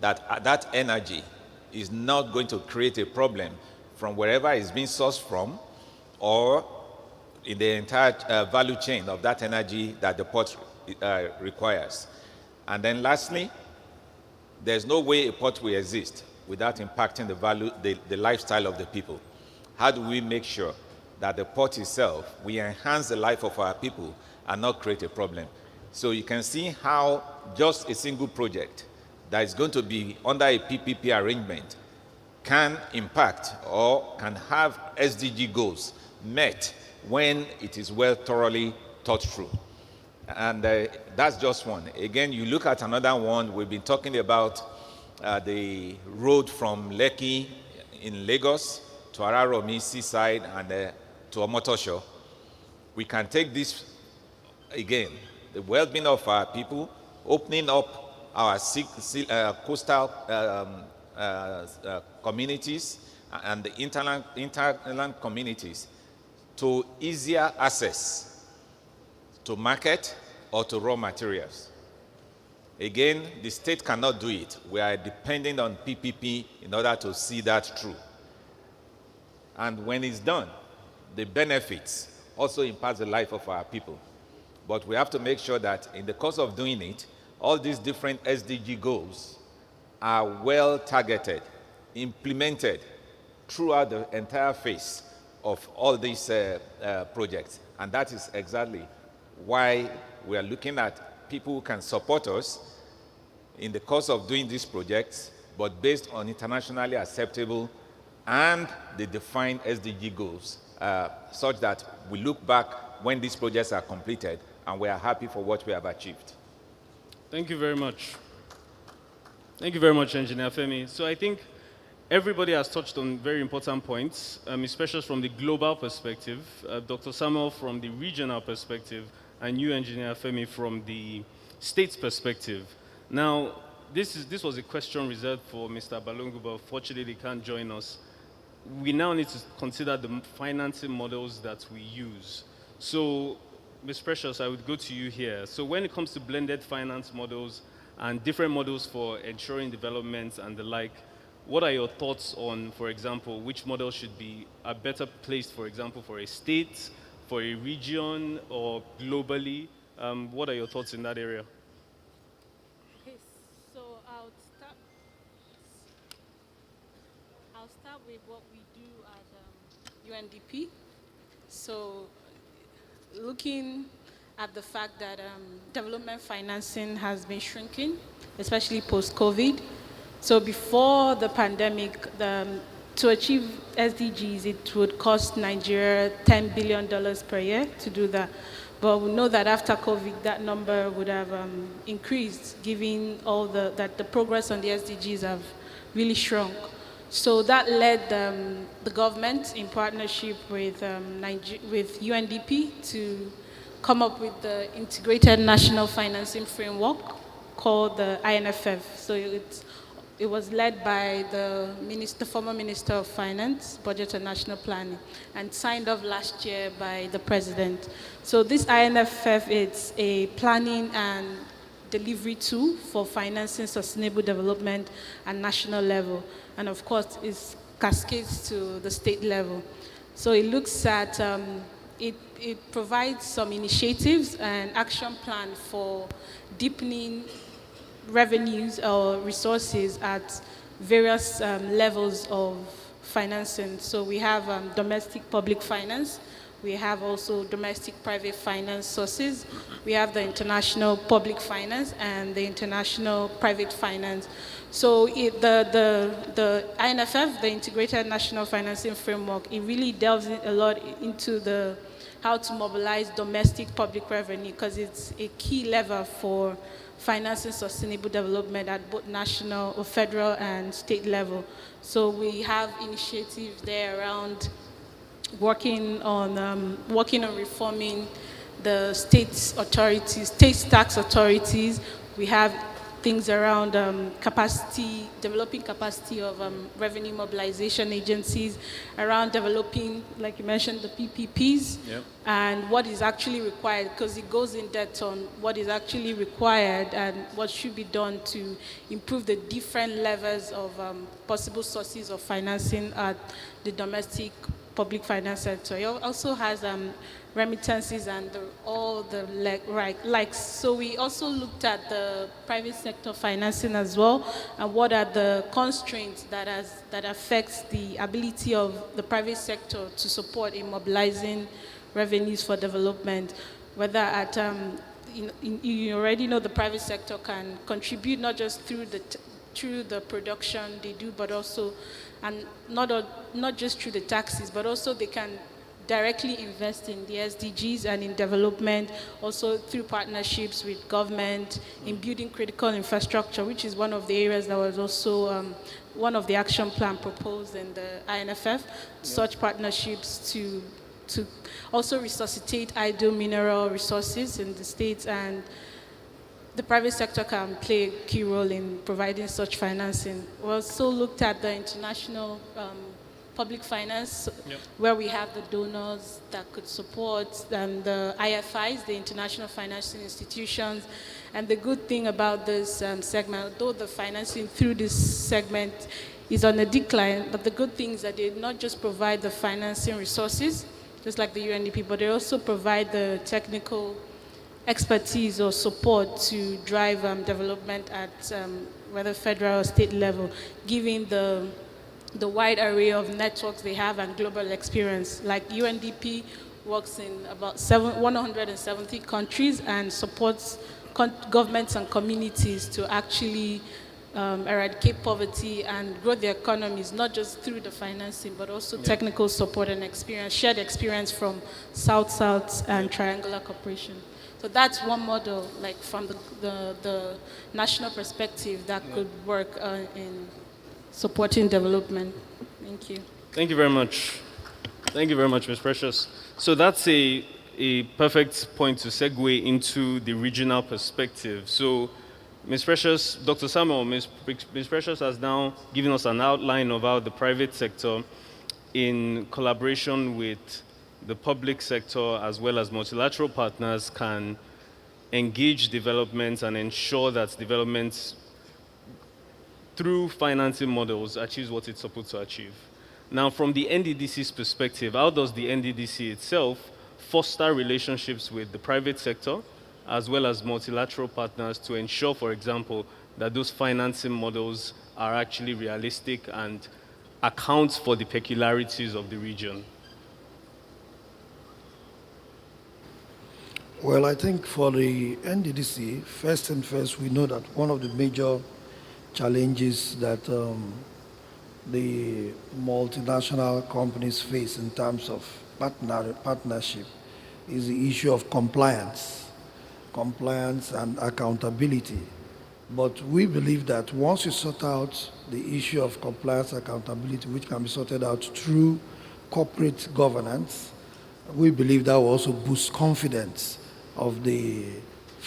that that energy is not going to create a problem from wherever it's being sourced from or in the entire value chain of that energy that the port requires? And then lastly, there's no way a port will exist without impacting the lifestyle of the people. How do we make sure that the port itself will enhance the life of our people and not create a problem? So you can see how just a single project that is going to be under a PPP arrangement can impact or can have SDG goals met when it is well thoroughly thought through. And that's just one. Again, you look at another one, we've been talking about the road from Lekki in Lagos to Araromi seaside and to Omotosho. We can take this, again, the well-being of our people, opening up our coastal communities and the interland communities to easier access to market or to raw materials. Again, the state cannot do it. We are depending on PPP in order to see that through. And when it's done, the benefits also impact the life of our people. But we have to make sure that in the course of doing it, all these different SDG goals are well targeted, implemented throughout the entire phase of all these projects. And that is exactly why we are looking at people who can support us in the course of doing these projects, but based on internationally acceptable and the defined SDG goals, such that we look back when these projects are completed and we are happy for what we have achieved. Thank you very much. Thank you very much, Engineer Femi. So I think everybody has touched on very important points, especially from the global perspective, Dr. Samuel from the regional perspective, and you, Engineer Femi, from the state's perspective. Now, this was a question reserved for Mr. Balungu, but fortunately he can't join us. We now need to consider the financing models that we use. So, Ms. Precious, I would go to you here. So when it comes to blended finance models and different models for ensuring development and the like, what are your thoughts on, for example, which model should be a better placed, for example, for a state, for a region, or globally? What are your thoughts in that area? Okay, so I'll start with what we do at UNDP. So looking at the fact that development financing has been shrinking, especially post-COVID. So before the pandemic, to achieve SDGs, it would cost Nigeria $10 billion per year to do that. But we know that after COVID, that number would have increased, given all that the progress on the SDGs have really shrunk. So that led the government, in partnership with UNDP, to come up with the Integrated National Financing Framework called the INFF. So it was led by the former Minister of Finance, Budget and National Planning, and signed off last year by the President. So this INFF is a planning and delivery tool for financing sustainable development at national level. And of course, it cascades to the state level. So it looks at, it provides some initiatives and action plan for deepening revenues or resources at various levels of financing. So we have domestic public finance, we have also domestic private finance sources, we have the international public finance and the international private finance. So the INFF, the Integrated National Financing Framework, it really delves a lot into how to mobilize domestic public revenue, because it's a key lever for financing sustainable development at both national or federal and state level. So we have initiatives there around working on reforming the state authorities, state tax authorities. We have things around developing capacity of revenue mobilization agencies, around developing, like you mentioned, the PPPs, yep, and what is actually required, because it goes in depth on what is actually required and what should be done to improve the different levels of possible sources of financing at the domestic public finance sector. It also has remittances and all the likes. So we also looked at the private sector financing as well, and what are the constraints that affects the ability of the private sector to support in mobilizing revenues for development, whether at you already know the private sector can contribute not just through the production they do, but also, and not just through the taxes, but also they can directly invest in the SDGs and in development, also through partnerships with government, in building critical infrastructure, which is one of the areas that was also one of the action plan proposed in the INFF, yep, such partnerships to also resuscitate idle mineral resources in the states, and the private sector can play a key role in providing such financing. We also looked at the international public finance, yep, where we have the donors that could support, and the IFIs, the international financial institutions. And the good thing about this segment, though the financing through this segment is on a decline, but the good thing is that they not just provide the financing resources, just like the UNDP, but they also provide the technical expertise or support to drive development at whether federal or state level, given the wide array of networks they have and global experience. Like UNDP works in about 170 countries and supports governments and communities to actually eradicate poverty and grow the economies, not just through the financing, but also technical support and experience, shared experience from South-South and triangular cooperation. So that's one model, like from the national perspective, that could work in supporting development. Thank you. Thank you very much. Thank you very much, Ms. Precious. So that's a perfect point to segue into the regional perspective. So, Ms. Precious, Dr. Samuel, Ms. Precious has now given us an outline of how the private sector, in collaboration with the public sector as well as multilateral partners, can engage development and ensure that development through financing models achieves what it's supposed to achieve. Now, from the NDDC's perspective, how does the NDDC itself foster relationships with the private sector as well as multilateral partners to ensure, for example, that those financing models are actually realistic and account for the peculiarities of the region? Well, I think for the NDDC, first and first, we know that one of the major challenges that the multinational companies face in terms of partnership is the issue of compliance and accountability. But we believe that once you sort out the issue of compliance and accountability, which can be sorted out through corporate governance, we believe that will also boost confidence of the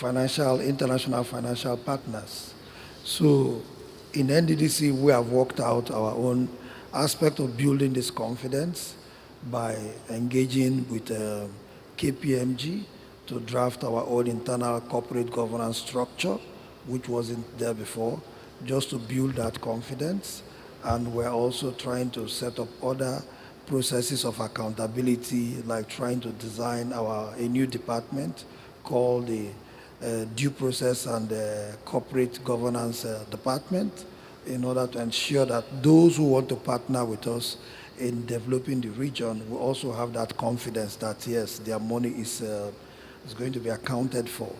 international financial partners. So in NDDC, we have worked out our own aspect of building this confidence by engaging with KPMG to draft our own internal corporate governance structure, which wasn't there before, just to build that confidence. And we're also trying to set up other processes of accountability, like trying to design a new department called the Due Process and Corporate Governance Department, in order to ensure that those who want to partner with us in developing the region will also have that confidence that, yes, their money is going to be accounted for.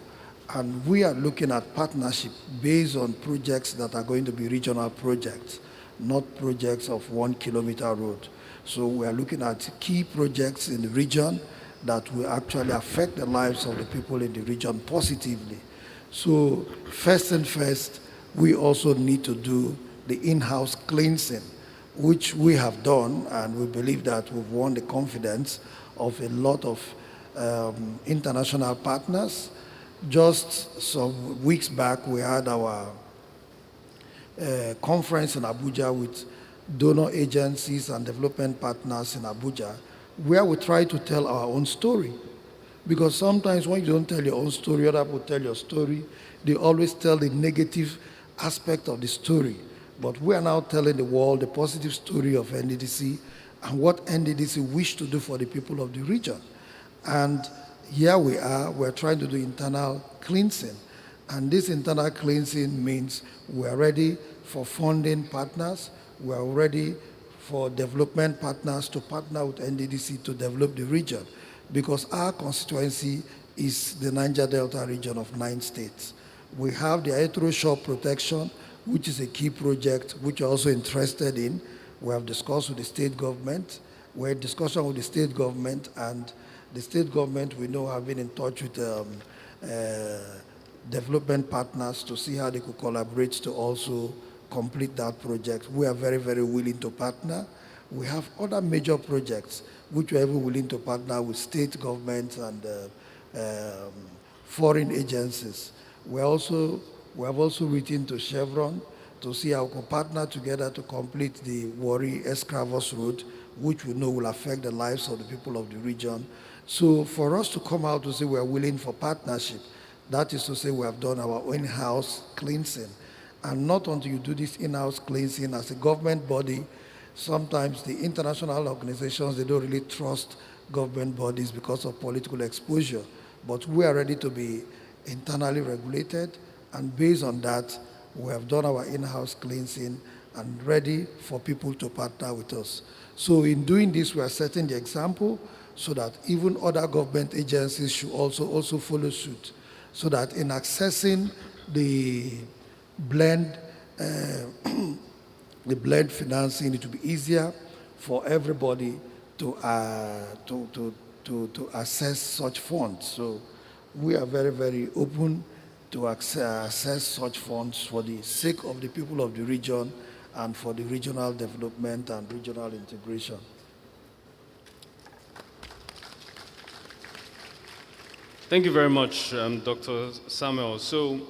And we are looking at partnership based on projects that are going to be regional projects, not projects of 1 kilometer road. So we are looking at key projects in the region that will actually affect the lives of the people in the region positively. So first and first, we also need to do the in-house cleansing, which we have done, and we believe that we've won the confidence of a lot of international partners. Just some weeks back, we had our conference in Abuja with donor agencies and development partners in Abuja, where we try to tell our own story. Because sometimes when you don't tell your own story, other people tell your story, they always tell the negative aspect of the story. But we are now telling the world the positive story of NDDC and what NDDC wish to do for the people of the region. And here we are, we're trying to do internal cleansing. And this internal cleansing means we're ready for funding partners, we're ready for development partners to partner with NDDC to develop the region, because our constituency is the Niger Delta region of 9 states. We have the Aethro Shore protection, which is a key project which we're also interested in. We have discussed with the state government. We're in discussion with the state government, and the state government, we know, have been in touch with development partners to see how they could collaborate to also complete that project. We are very, very willing to partner. We have other major projects which we're even willing to partner with state governments and foreign agencies. We have also written to Chevron to see how we can partner together to complete the Warri Escravos Road, which we know will affect the lives of the people of the region. So for us to come out to say we are willing for partnership, that is to say we have done our in-house cleansing. And not until you do this in-house cleansing as a government body, sometimes the international organizations, they don't really trust government bodies because of political exposure. but we are ready to be internally regulated, and based on that, we have done our in-house cleansing and ready for people to partner with us. So in doing this, we are setting the example so that even other government agencies should also follow suit, so that in accessing the blend the blend financing, it will be easier for everybody to access such funds. So we are very, very open to access such funds for the sake of the people of the region and for the regional development and regional integration. Thank you very much, Dr. Samuel. So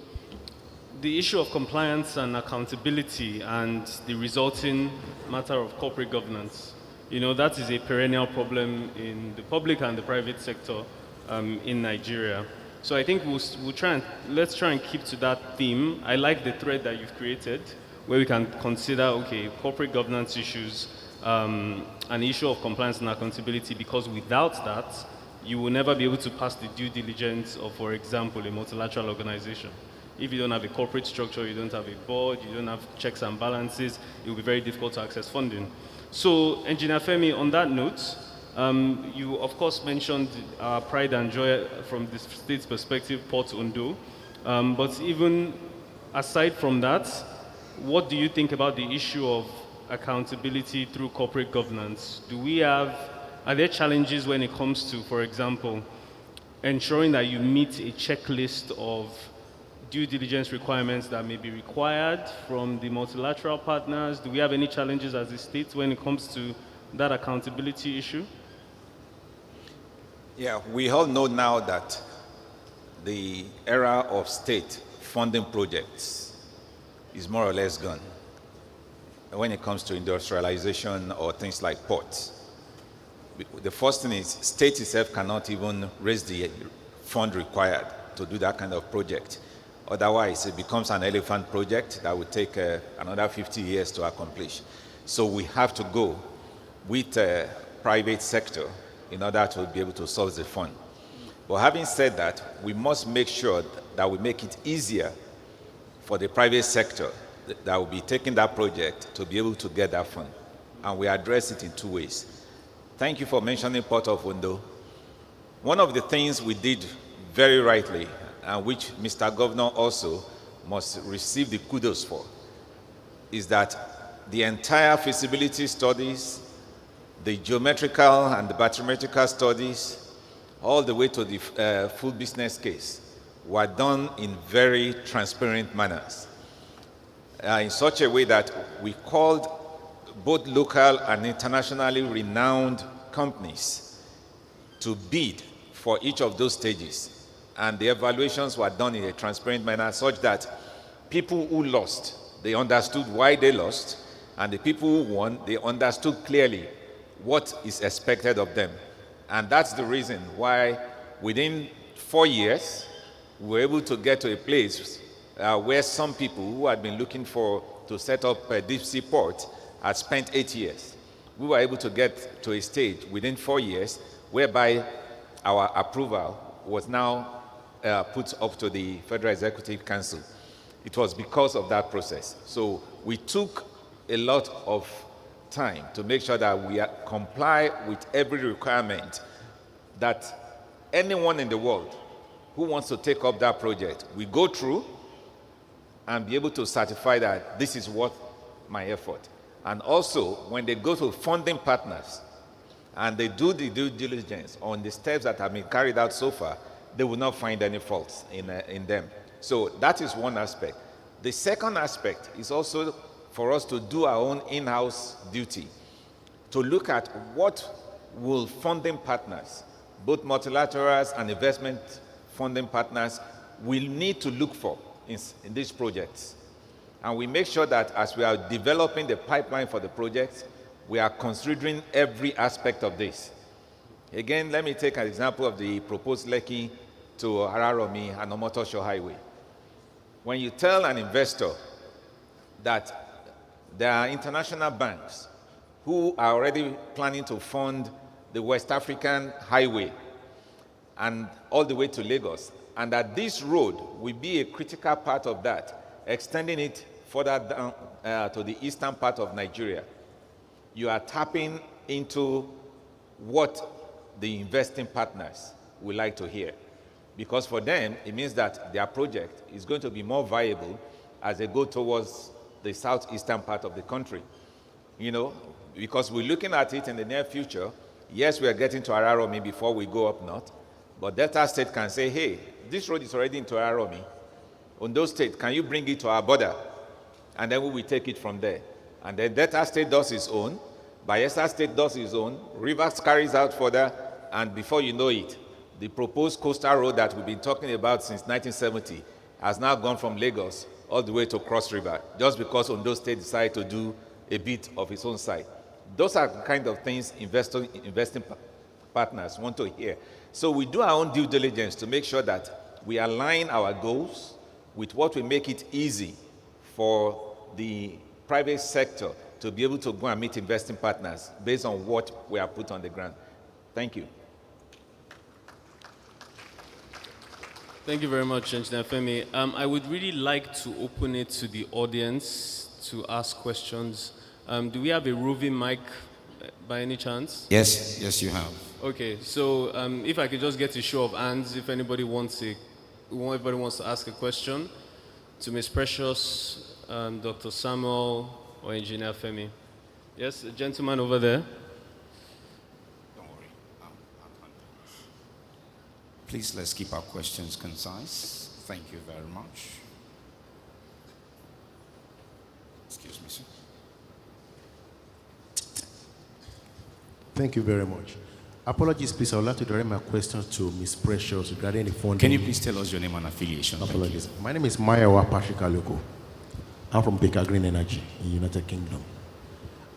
the issue of compliance and accountability and the resulting matter of corporate governance, that is a perennial problem in the public and the private sector in Nigeria. So I think let's try and keep to that theme. I like the thread that you've created, where we can consider, okay, corporate governance issues, an issue of compliance and accountability, because without that, you will never be able to pass the due diligence of, for example, a multilateral organization. If you don't have a corporate structure, you don't have a board, you don't have checks and balances, it will be very difficult to access funding. So, Engineer Femi, on that note, you of course mentioned pride and joy from the state's perspective, Port Ondo. But even aside from that, what do you think about the issue of accountability through corporate governance? Are there challenges when it comes to, for example, ensuring that you meet a checklist of due diligence requirements that may be required from the multilateral partners? Do we have any challenges as a state when it comes to that accountability issue? Yeah, we all know now that the era of state funding projects is more or less gone when it comes to industrialization or things like ports. The first thing is state itself cannot even raise the fund required to do that kind of project. Otherwise, it becomes an elephant project that will take another 50 years to accomplish. So we have to go with the private sector in order to be able to source the fund. But having said that, we must make sure that we make it easier for the private sector that will be taking that project to be able to get that fund. And we address it in two ways. Thank you for mentioning Port of Ondo. One of the things we did very rightly, and which Mr. Governor also must receive the kudos for, is that the entire feasibility studies, the geometrical and the bathymetrical studies, all the way to the full business case, were done in very transparent manners, in such a way that we called both local and internationally renowned companies to bid for each of those stages. And the evaluations were done in a transparent manner such that people who lost, they understood why they lost, and the people who won, they understood clearly what is expected of them. And that's the reason why within 4 years, we were able to get to a place where some people who had been looking to set up a deep sea port had spent 8 years. We were able to get to a stage within 4 years whereby our approval was now put up to the Federal Executive Council. It was because of that process. So we took a lot of time to make sure that we comply with every requirement that anyone in the world who wants to take up that project, we go through and be able to certify that this is worth my effort. And also, when they go to funding partners and they do the due diligence on the steps that have been carried out so far, they will not find any faults in them. So that is one aspect. The second aspect is also for us to do our own in-house duty, to look at what will funding partners, both multilaterals and investment funding partners, will need to look for in these projects. And we make sure that as we are developing the pipeline for the projects, we are considering every aspect of this. Again, let me take an example of the proposed Lekki to Araromi and Omotosho Highway. When you tell an investor that there are international banks who are already planning to fund the West African highway, and all the way to Lagos. And that this road will be a critical part of that, extending it further down to the eastern part of Nigeria. You are tapping into what the investing partners would like to hear. Because for them, it means that their project is going to be more viable as they go towards the southeastern part of the country. You know, because we're looking at it in the near future. Yes, we are getting to Araromi before we go up north, but Delta State can say, hey, this road is already into Araromi. Ondo State, can you bring it to our border? And then we will take it from there. And then Delta State does its own, Bayelsa State does its own, Rivers carries out further, and before you know it, the proposed coastal road that we've been talking about since 1970 has now gone from Lagos all the way to Cross River, just because Ondo State decided to do a bit of its own side. Those are the kind of things investing partners want to hear. So we do our own due diligence to make sure that we align our goals with what will make it easy for the private sector to be able to go and meet investing partners based on what we have put on the ground. Thank you. Thank you very much, Engineer Femi. I would really like to open it to the audience to ask questions. Do we have a roving mic by any chance? Yes, yes, you have. Okay, so if I could just get a show of hands, if anybody wants to ask a question to Ms. Precious, Dr. Samuel, or Engineer Femi. Yes, a gentleman over there. Please, let's keep our questions concise. Thank you very much. Excuse me, sir. Thank you very much. Apologies, please. I would like to direct my questions to Ms. Precious regarding the funding. Can you please tell us your name and affiliation? Apologies. My name is Mayawa Patrick Aloko. I'm from Baker Green Energy in United Kingdom.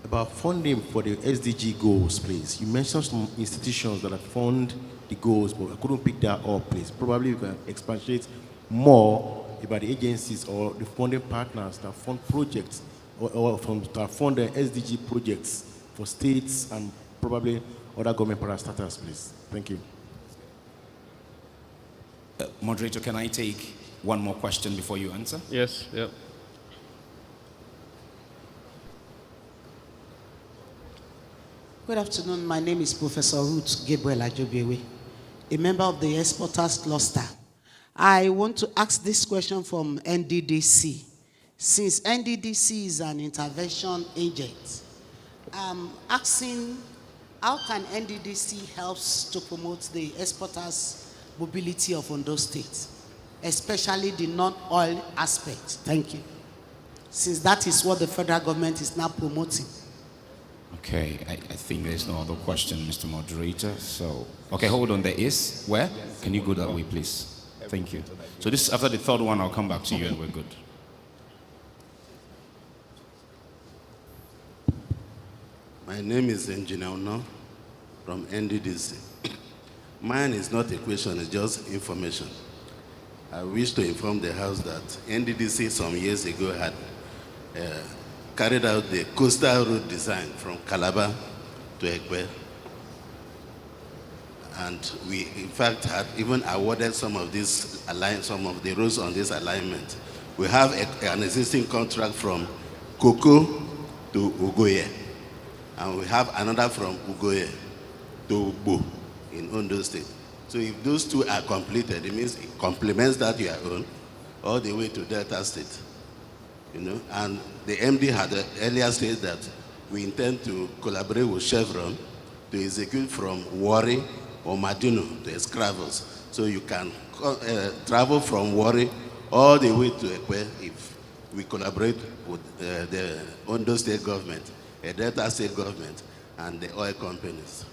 About funding for the SDG goals, please. You mentioned some institutions that have funded the goals, but I couldn't pick that up, please. Probably you can expatiate more about the agencies or the funding partners that fund projects or that fund the SDG projects for states and probably other government parastatals, please. Thank you. Moderator, can I take one more question before you answer? Yes, yeah. Good afternoon. My name is Professor Ruth Gabriel Ajobewe, a member of the Exporters Cluster. I want to ask this question from NDDC. Since NDDC is an intervention agent, I'm asking how can NDDC help to promote the exporters' mobility of Ondo State, especially the non-oil aspect? Thank you. Since that is what the federal government is now promoting. Okay, I think there's no other question, Mr. Moderator. So, okay, hold on. There is. Where? Can you go that way, please? Thank you. So this after the third one, I'll come back to you and we're good. My name is Engineer Ondo from NDDC. Mine is not a question, it's just information. I wish to inform the House that NDDC some years ago had carried out the coastal route design from Calabar to Ekpe. And we, in fact, had even awarded some of the roads on this alignment. We have an existing contract from Koko to Ugoye. And we have another from Ugoye to Bo in Ondo State. So if those two are completed, it means it complements that you own all the way to Delta State. You know, and the MD had earlier said that we intend to collaborate with Chevron to execute from Warri or Madino to Escravos. So you can travel from Warri all the way to Ekpe if we collaborate with the Ondo State government, the Delta State government, and the oil companies.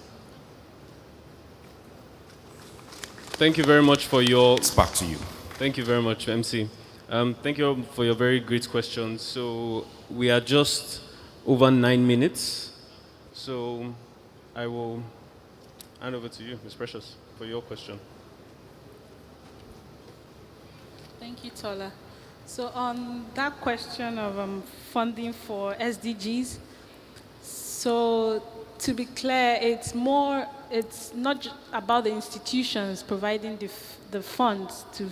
Thank you very much for your... It's back to you. Thank you very much, MC. Thank you for your very great questions. So we are just over 9 minutes. So I will hand over to you, Ms. Precious, for your question. Thank you, Tola. So on that question of funding for SDGs, So to be clear, it's not about the institutions providing the funds to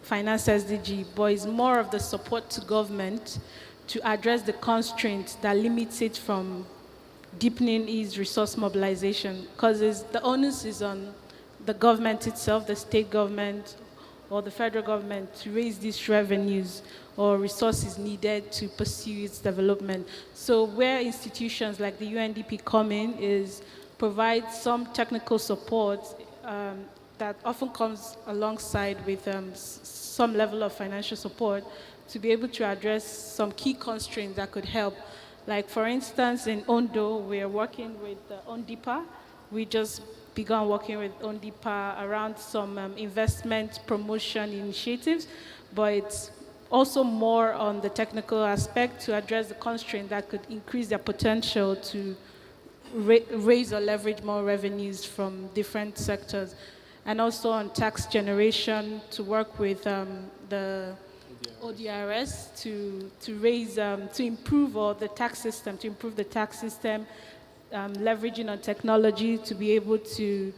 finance SDG, but it's more of the support to government to address the constraints that limits it from deepening its resource mobilization, because the onus is on the government itself, the state government or the federal government to raise these revenues or resources needed to pursue its development. So where institutions like the UNDP come in is provide some technical support that often comes alongside with some level of financial support to be able to address some key constraints that could help. Like for instance, in Ondo, we're working with Ondipa. We just began working with Ondipa around some investment promotion initiatives, but it's also more on the technical aspect to address the constraint that could increase their potential to raise or leverage more revenues from different sectors. And also on tax generation to work with the ODRS to raise, to improve the tax system, leveraging on technology to be able to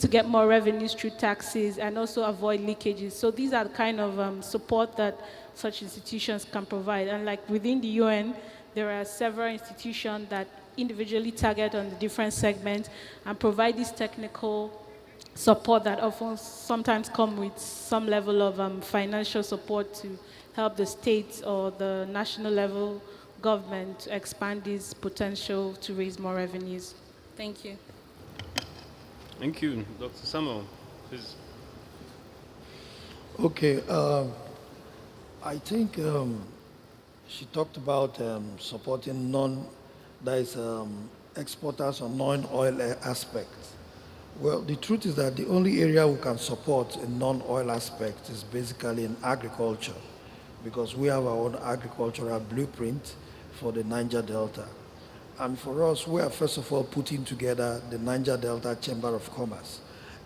get more revenues through taxes and also avoid leakages. So these are the kind of support that such institutions can provide. And like within the UN, there are several institutions that individually target on the different segments and provide this technical support that often sometimes come with some level of financial support to help the states or the national level government to expand this potential to raise more revenues. Thank you. Thank you. Dr. Samuel, please. Okay, I think she talked about supporting exporters on non-oil aspects. Well, the truth is that the only area we can support in non-oil aspects is basically in agriculture, because we have our own agricultural blueprint for the Niger Delta. And for us, we are first of all putting together the Niger Delta Chamber of Commerce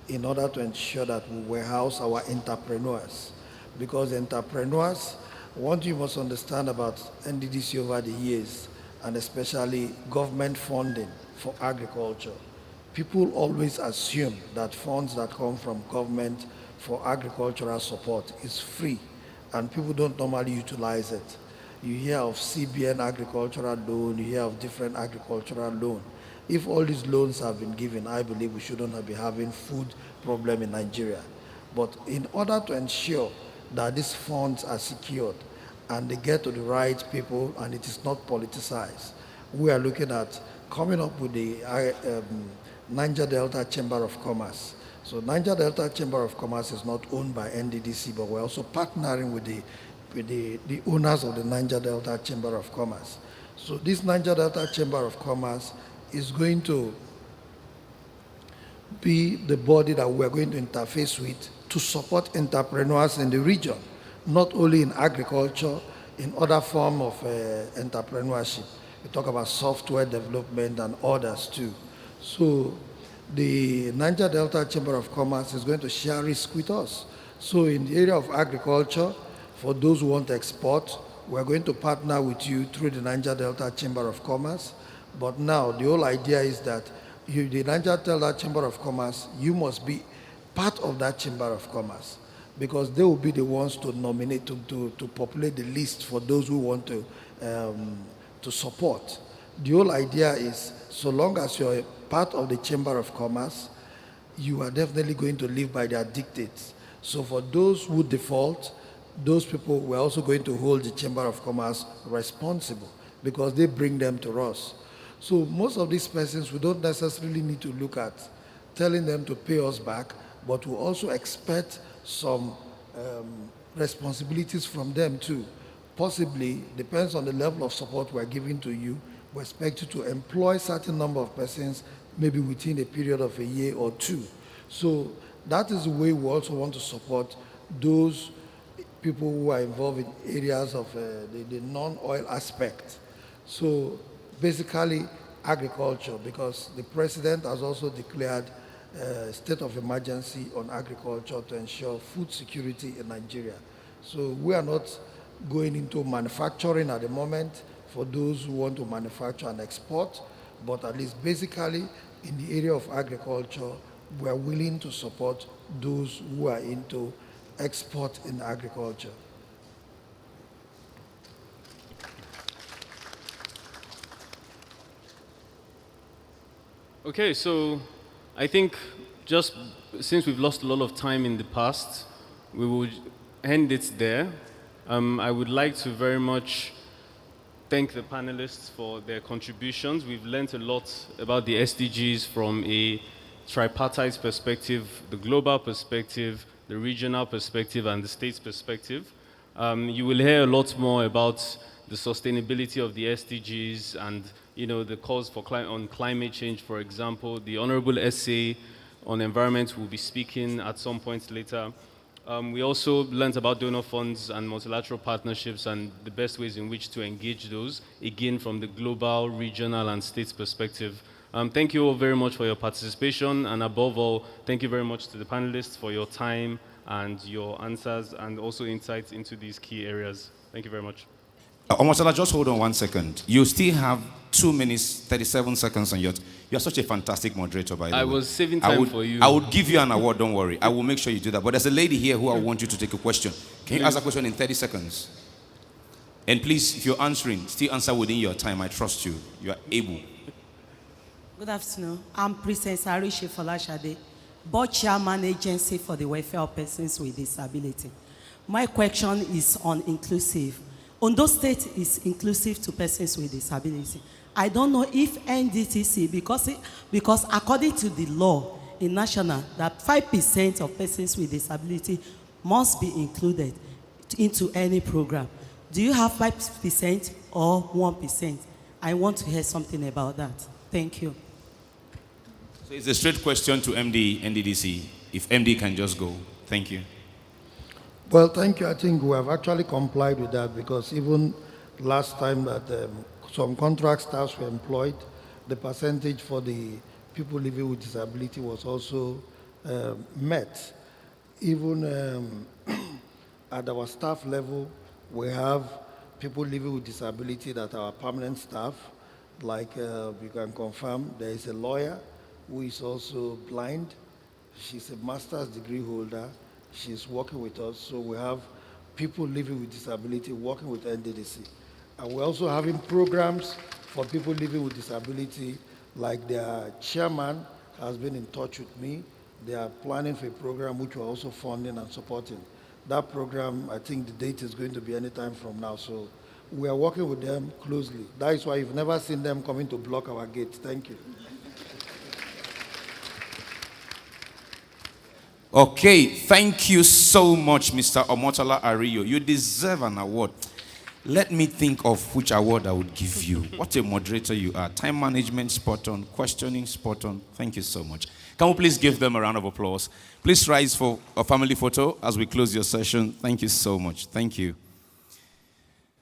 in order to ensure that we warehouse our entrepreneurs. Because entrepreneurs, what you must understand about NDDC over the years, and especially government funding for agriculture, people always assume that funds that come from government for agricultural support is free, and people don't normally utilize it. You hear of CBN agricultural loan, you hear of different agricultural loan. If all these loans have been given, I believe we shouldn't be having food problem in Nigeria. But in order to ensure that these funds are secured and they get to the right people and it is not politicized, we are looking at coming up with the Niger Delta Chamber of Commerce. So Niger Delta Chamber of Commerce is not owned by NDDC, but we're also partnering with the owners of the Niger Delta Chamber of Commerce. So this Niger Delta Chamber of Commerce is going to be the body that we're going to interface with to support entrepreneurs in the region, not only in agriculture, in other form of entrepreneurship. We talk about software development and others too. So the Niger Delta Chamber of Commerce is going to share risk with us. So in the area of agriculture, for those who want to export, we're going to partner with you through the Niger Delta Chamber of Commerce. But now the whole idea is that the Niger Delta Chamber of Commerce, you must be part of that Chamber of Commerce, because they will be the ones to nominate, to populate the list for those who want to support. The whole idea is, so long as you're part of the Chamber of Commerce, you are definitely going to live by their dictates. So for those who default, those people, we're also going to hold the Chamber of Commerce responsible because they bring them to us. So most of these persons, we don't necessarily need to look at telling them to pay us back, but we also expect some responsibilities from them too. Possibly, depends on the level of support we're giving to you, we expect you to employ certain number of persons, maybe within a period of a year or two. So that is the way we also want to support those people who are involved in areas of the non-oil aspect. So basically agriculture, because the president has also declared a state of emergency on agriculture to ensure food security in Nigeria. So we are not going into manufacturing at the moment. for those who want to manufacture and export, but at least basically in the area of agriculture, we are willing to support those who are into export in agriculture. Okay, so I think just since we've lost a lot of time in the past, we will end it there. I would like to very much thank the panelists for their contributions. We've learned a lot about the SDGs from a tripartite perspective, the global perspective, the regional perspective, and the state's perspective. You will hear a lot more about the sustainability of the SDGs and the cause for on climate change, for example. The Honorable SA on environment will be speaking at some point later. We also learned about donor funds and multilateral partnerships and the best ways in which to engage those, again, from the global, regional, and states perspective. Thank you all very much for your participation, and above all, thank you very much to the panelists for your time and your answers and also insights into these key areas. Thank you very much. Omotala, just hold on 1 second. You still have 2 minutes, 37 seconds on your... You are such a fantastic moderator, by the way. I was saving time for you. I would give you an award, don't worry. I will make sure you do that. But there's a lady here who I want you to take a question. Can you ask a question in 30 seconds? And please, if you're answering, still answer within your time. I trust you. You are able. Good afternoon. I'm Princess Arishi Folashade, Board Chairman Agency for the Welfare of Persons with Disability. My question is on inclusive. Ondo State is inclusive to persons with disability. I don't know if NDTC, because according to the law in national, that 5% of persons with disability must be included into any program. Do you have 5% or 1%? I want to hear something about that. Thank you. So it's a straight question to MD, NDDC. If MD can just go. Thank you. Well, thank you. I think we have actually complied with that because even last time that some contract staffs were employed, the percentage for the people living with disability was also met. Even at our staff level, we have people living with disability that are permanent staff. Like you can confirm, there is a lawyer who is also blind. She's a master's degree holder. She's working with us, so we have people living with disability working with NDDC. And we're also having programs for people living with disability, like their chairman has been in touch with me. They are planning for a program which we're also funding and supporting. That program, I think the date is going to be anytime from now, so we are working with them closely. That is why you've never seen them coming to block our gate. Thank you. Okay, thank you so much, Mr. Omotala Ariyo. You deserve an award. Let me think of which award I would give you. What a moderator you are. Time management, spot on. Questioning, spot on. Thank you so much. Can we please give them a round of applause? Please rise for a family photo as we close your session. Thank you so much. Thank you.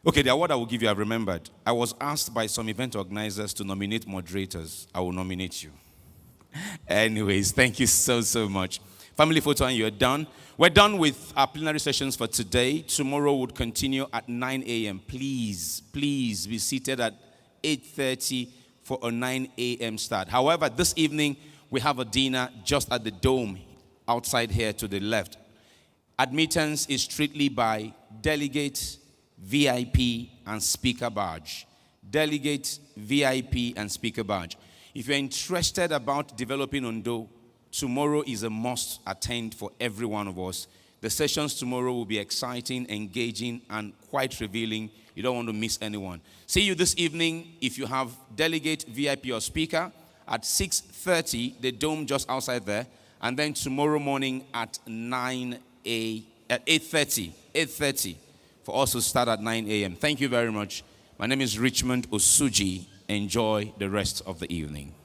Okay, the award I will give you, I've remembered. I was asked by some event organizers to nominate moderators. I will nominate you. Anyways, thank you so, so much. Family photo and you're done. We're done with our plenary sessions for today. Tomorrow would continue at 9 a.m. Please be seated at 8:30 for a 9 a.m. start. However, this evening we have a dinner just at the dome outside here to the left. Admittance is strictly by delegate, VIP, and speaker badge. Delegate, VIP, and speaker badge. If you're interested about developing Ondo, tomorrow is a must attend for every one of us. The sessions tomorrow will be exciting, engaging, and quite revealing. You don't want to miss anyone. See you this evening if you have delegate, VIP, or speaker at 6:30, the dome just outside there. And then tomorrow morning at 8:30 for us to start at 9 a.m. Thank you very much. My name is Richmond Osuji. Enjoy the rest of the evening.